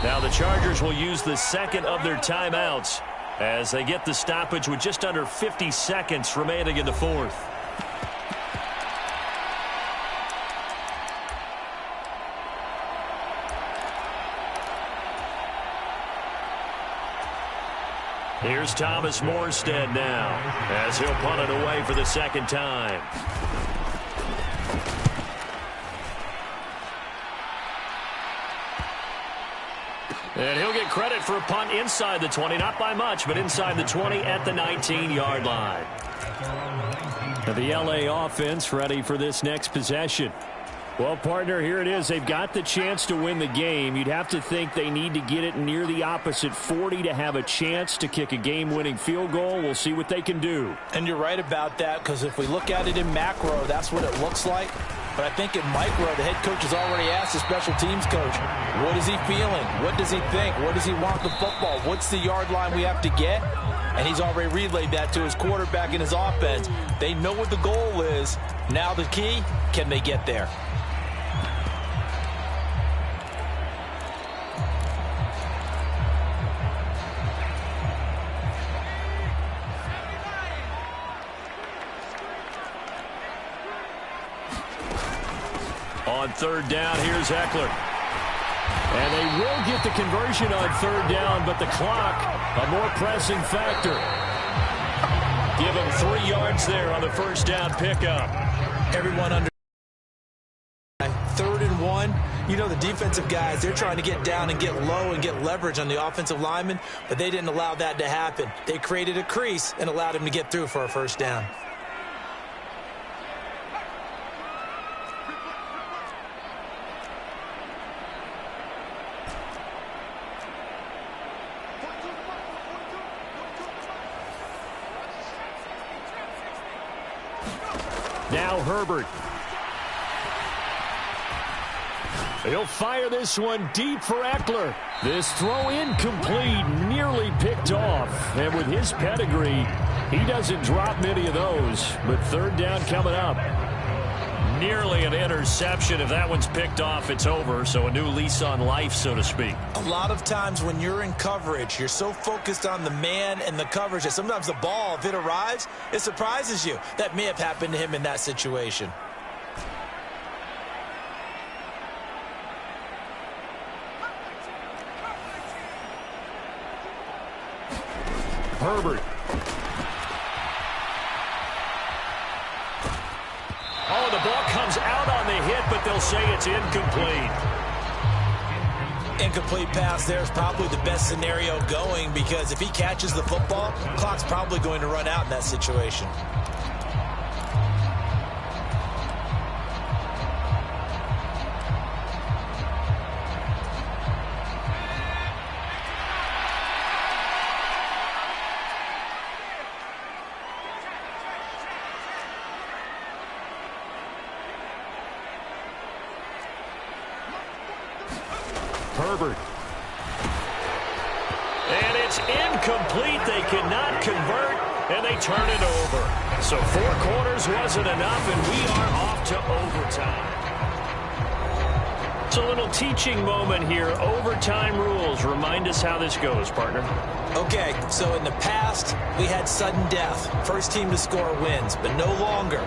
Now the Chargers will use the 2nd of their timeouts as they get the stoppage with just under 50 seconds remaining in the 4th. Here's Thomas Morstead now as he'll punt it away for the 2nd time. And he'll get credit for a punt inside the 20, not by much, but inside the 20 at the 19-yard line. The LA offense ready for this next possession. Well, partner, here it is. They've got the chance to win the game. You'd have to think they need to get it near the opposite 40 to have a chance to kick a game-winning field goal. We'll see what they can do. And you're right about that, because if we look at it in macro, that's what it looks like. But I think in micro, the head coach has already asked the special teams coach, what is he feeling? What does he think? What does he want the football? What's the yard line we have to get? And he's already relayed that to his quarterback and his offense. They know what the goal is. Now the key, can they get there? On third down, here's Eckler. And they will get the conversion on third down, but the clock, a more pressing factor. Give them 3 yards there on the first down pickup. Everyone under 3rd and 1. You know, the defensive guys, they're trying to get down and get low and get leverage on the offensive lineman, but they didn't allow that to happen. They created a crease and allowed him to get through for a first down. Now Herbert. He'll fire this one deep for Eckler. This throw incomplete, nearly picked off. And with his pedigree, he doesn't drop many of those. But third down coming up. Nearly an interception. If that one's picked off, it's over. So a new lease on life, so to speak. A lot of times when you're in coverage, you're so focused on the man and the coverage that sometimes the ball, if it arrives, it surprises you. That may have happened to him in that situation. Herbert. Oh, the ball comes out on the hit, but they'll say it's incomplete. Incomplete pass there is probably the best scenario going, because if he catches the football, clock's probably going to run out in that situation. Herbert. And it's incomplete. They cannot convert, and they turn it over. So 4 quarters wasn't enough, and we are off to overtime. It's a little teaching moment here. Overtime rules. Remind us how this goes, partner. Okay, so in the past, we had sudden death. First team to score wins, but no longer.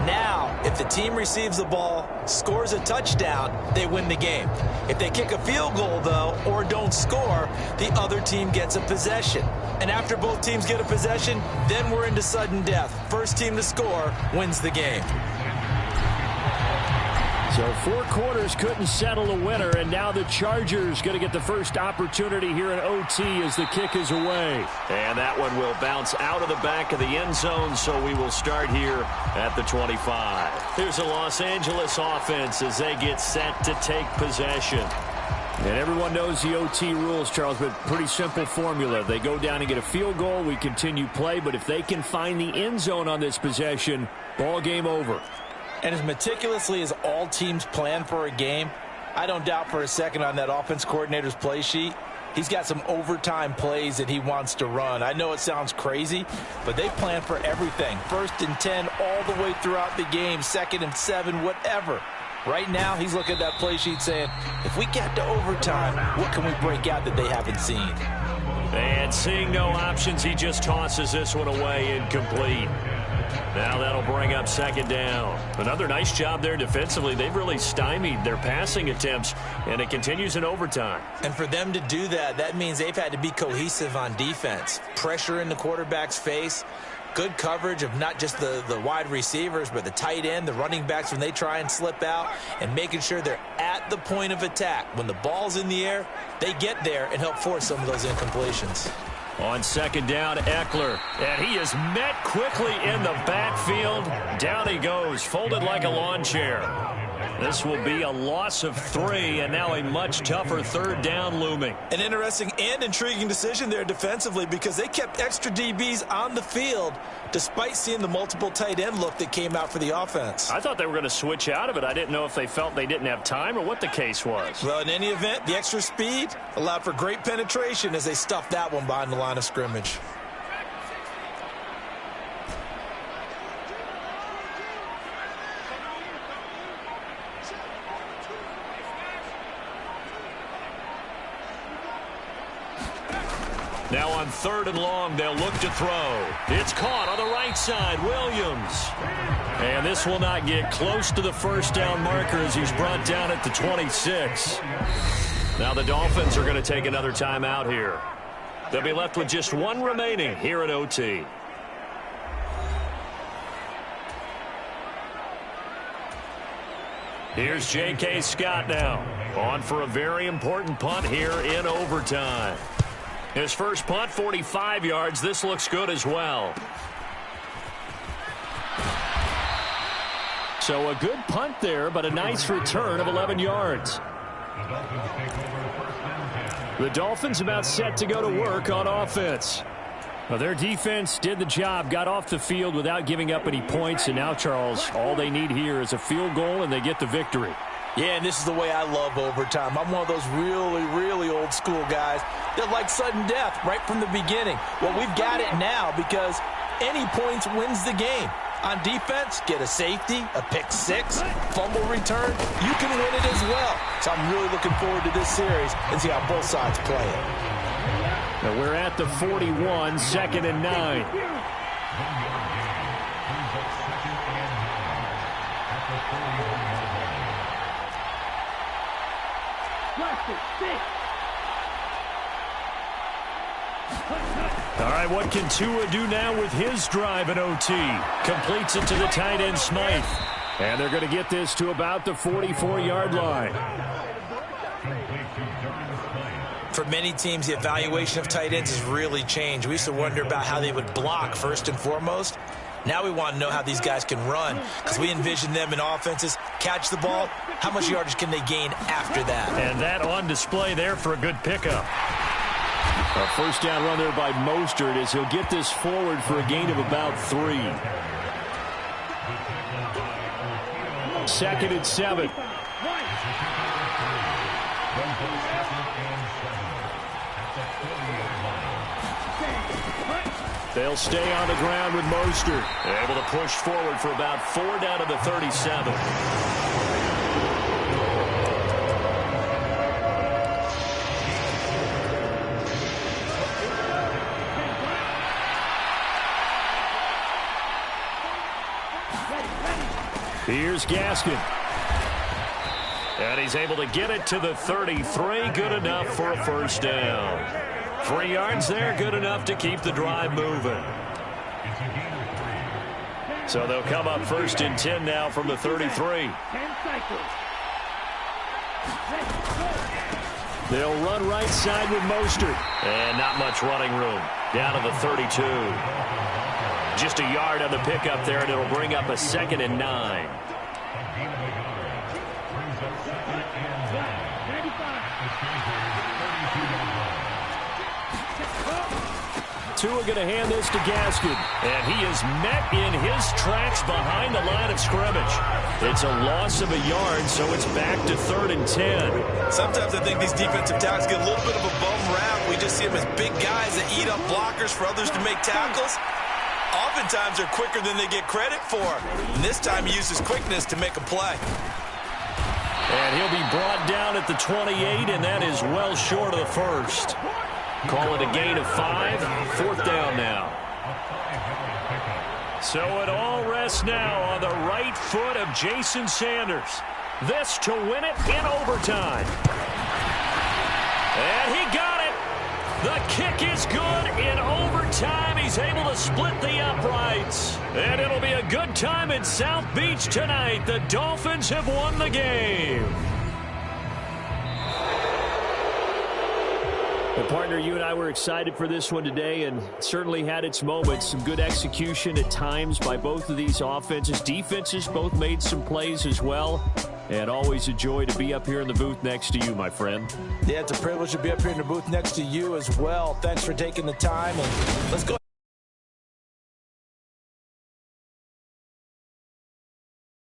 Now, if the team receives the ball, scores a touchdown, they win the game. If they kick a field goal, though, or don't score, the other team gets a possession. And after both teams get a possession, then we're into sudden death. First team to score wins the game. So 4 quarters couldn't settle a winner, and now the Chargers going to get the first opportunity here in OT as the kick is away. And that one will bounce out of the back of the end zone, so we will start here at the 25. Here's the Los Angeles offense as they get set to take possession. And everyone knows the OT rules, Charles, but pretty simple formula. They go down and get a field goal, we continue play, but if they can find the end zone on this possession, ball game over. And as meticulously as all teams plan for a game, I don't doubt for a second on that offense coordinator's play sheet, he's got some overtime plays that he wants to run. I know it sounds crazy, but they plan for everything. 1st and 10 all the way throughout the game, 2nd and 7, whatever. Right now, he's looking at that play sheet saying, if we get to overtime, what can we break out that they haven't seen? And seeing no options, he just tosses this one away, incomplete. Now that'll bring up 2nd down. Another nice job there defensively. They've really stymied their passing attempts, and it continues in overtime. And for them to do that, that means they've had to be cohesive on defense. Pressure in the quarterback's face. Good coverage of not just the wide receivers, but the tight end, the running backs when they try and slip out, and making sure they're at the point of attack. When the ball's in the air, they get there and help force some of those incompletions. On 2nd down, Eckler. And he is met quickly in the backfield. Down he goes, folded like a lawn chair. This will be a loss of 3, and now a much tougher third down looming. An interesting and intriguing decision there defensively because they kept extra DBs on the field despite seeing the multiple tight end look that came out for the offense. I thought they were going to switch out of it. I didn't know if they felt they didn't have time or what the case was. Well, in any event, the extra speed allowed for great penetration as they stuffed that one behind the line of scrimmage. Now on 3rd and long, they'll look to throw. It's caught on the right side, Williams. And this will not get close to the first down marker as he's brought down at the 26. Now the Dolphins are going to take another timeout here. They'll be left with just 1 remaining here at OT. Here's J.K. Scott now, on for a very important punt here in overtime. His first punt, 45 yards. This looks good as well. So a good punt there, but a nice return of 11 yards. The Dolphins about set to go to work on offense. Well, their defense did the job, got off the field without giving up any points, and now, Charles, all they need here is a field goal, and they get the victory. Yeah, and this is the way I love overtime. I'm one of those really, really old school guys that like sudden death right from the beginning. Well, we've got it now because any points wins the game. On defense, get a safety, a pick 6, fumble return, you can win it as well. So I'm really looking forward to this series and see how both sides play it. Now we're at the 41, 2nd and 9. All right, what can Tua do now with his drive in OT? Completes it to the tight end, Smythe. And they're going to get this to about the 44-yard line. For many teams, the evaluation of tight ends has really changed. We used to wonder about how they would block first and foremost. Now we want to know how these guys can run because we envision them in offenses. Catch the ball. How much yardage can they gain after that? And that on display there for a good pickup. A first down run there by Mostert as he'll get this forward for a gain of about 3. 2nd and 7. They'll stay on the ground with Mostert. Able to push forward for about 4 down to the 37. Here's Gaskin. And he's able to get it to the 33. Good enough for a first down. 3 yards there, good enough to keep the drive moving. So they'll come up 1st and 10 now from the 33. They'll run right side with Mostert. And not much running room. Down to the 32. Just a yard on the pickup there, and it'll bring up a 2nd and 9. Tua going to hand this to Gaskin. And he is met in his tracks behind the line of scrimmage. It's a loss of a yard, so it's back to 3rd and 10. Sometimes I think these defensive tackles get a little bit of a bum rap. We just see them as big guys that eat up blockers for others to make tackles. Oftentimes they're quicker than they get credit for. And this time he uses quickness to make a play. And he'll be brought down at the 28, and that is well short of the first. Call it a gain of 5. 4th down now. So it all rests now on the right foot of Jason Sanders. This to win it in overtime. And he got it. The kick is good in overtime. He's able to split the uprights. And it'll be a good time in South Beach tonight. The Dolphins have won the game. Well, partner, you and I were excited for this one today, and certainly had its moments. Some good execution at times by both of these offenses. Defenses both made some plays as well. And always a joy to be up here in the booth next to you, my friend. Yeah, it's a privilege to be up here in the booth next to you as well. Thanks for taking the time, and let's go.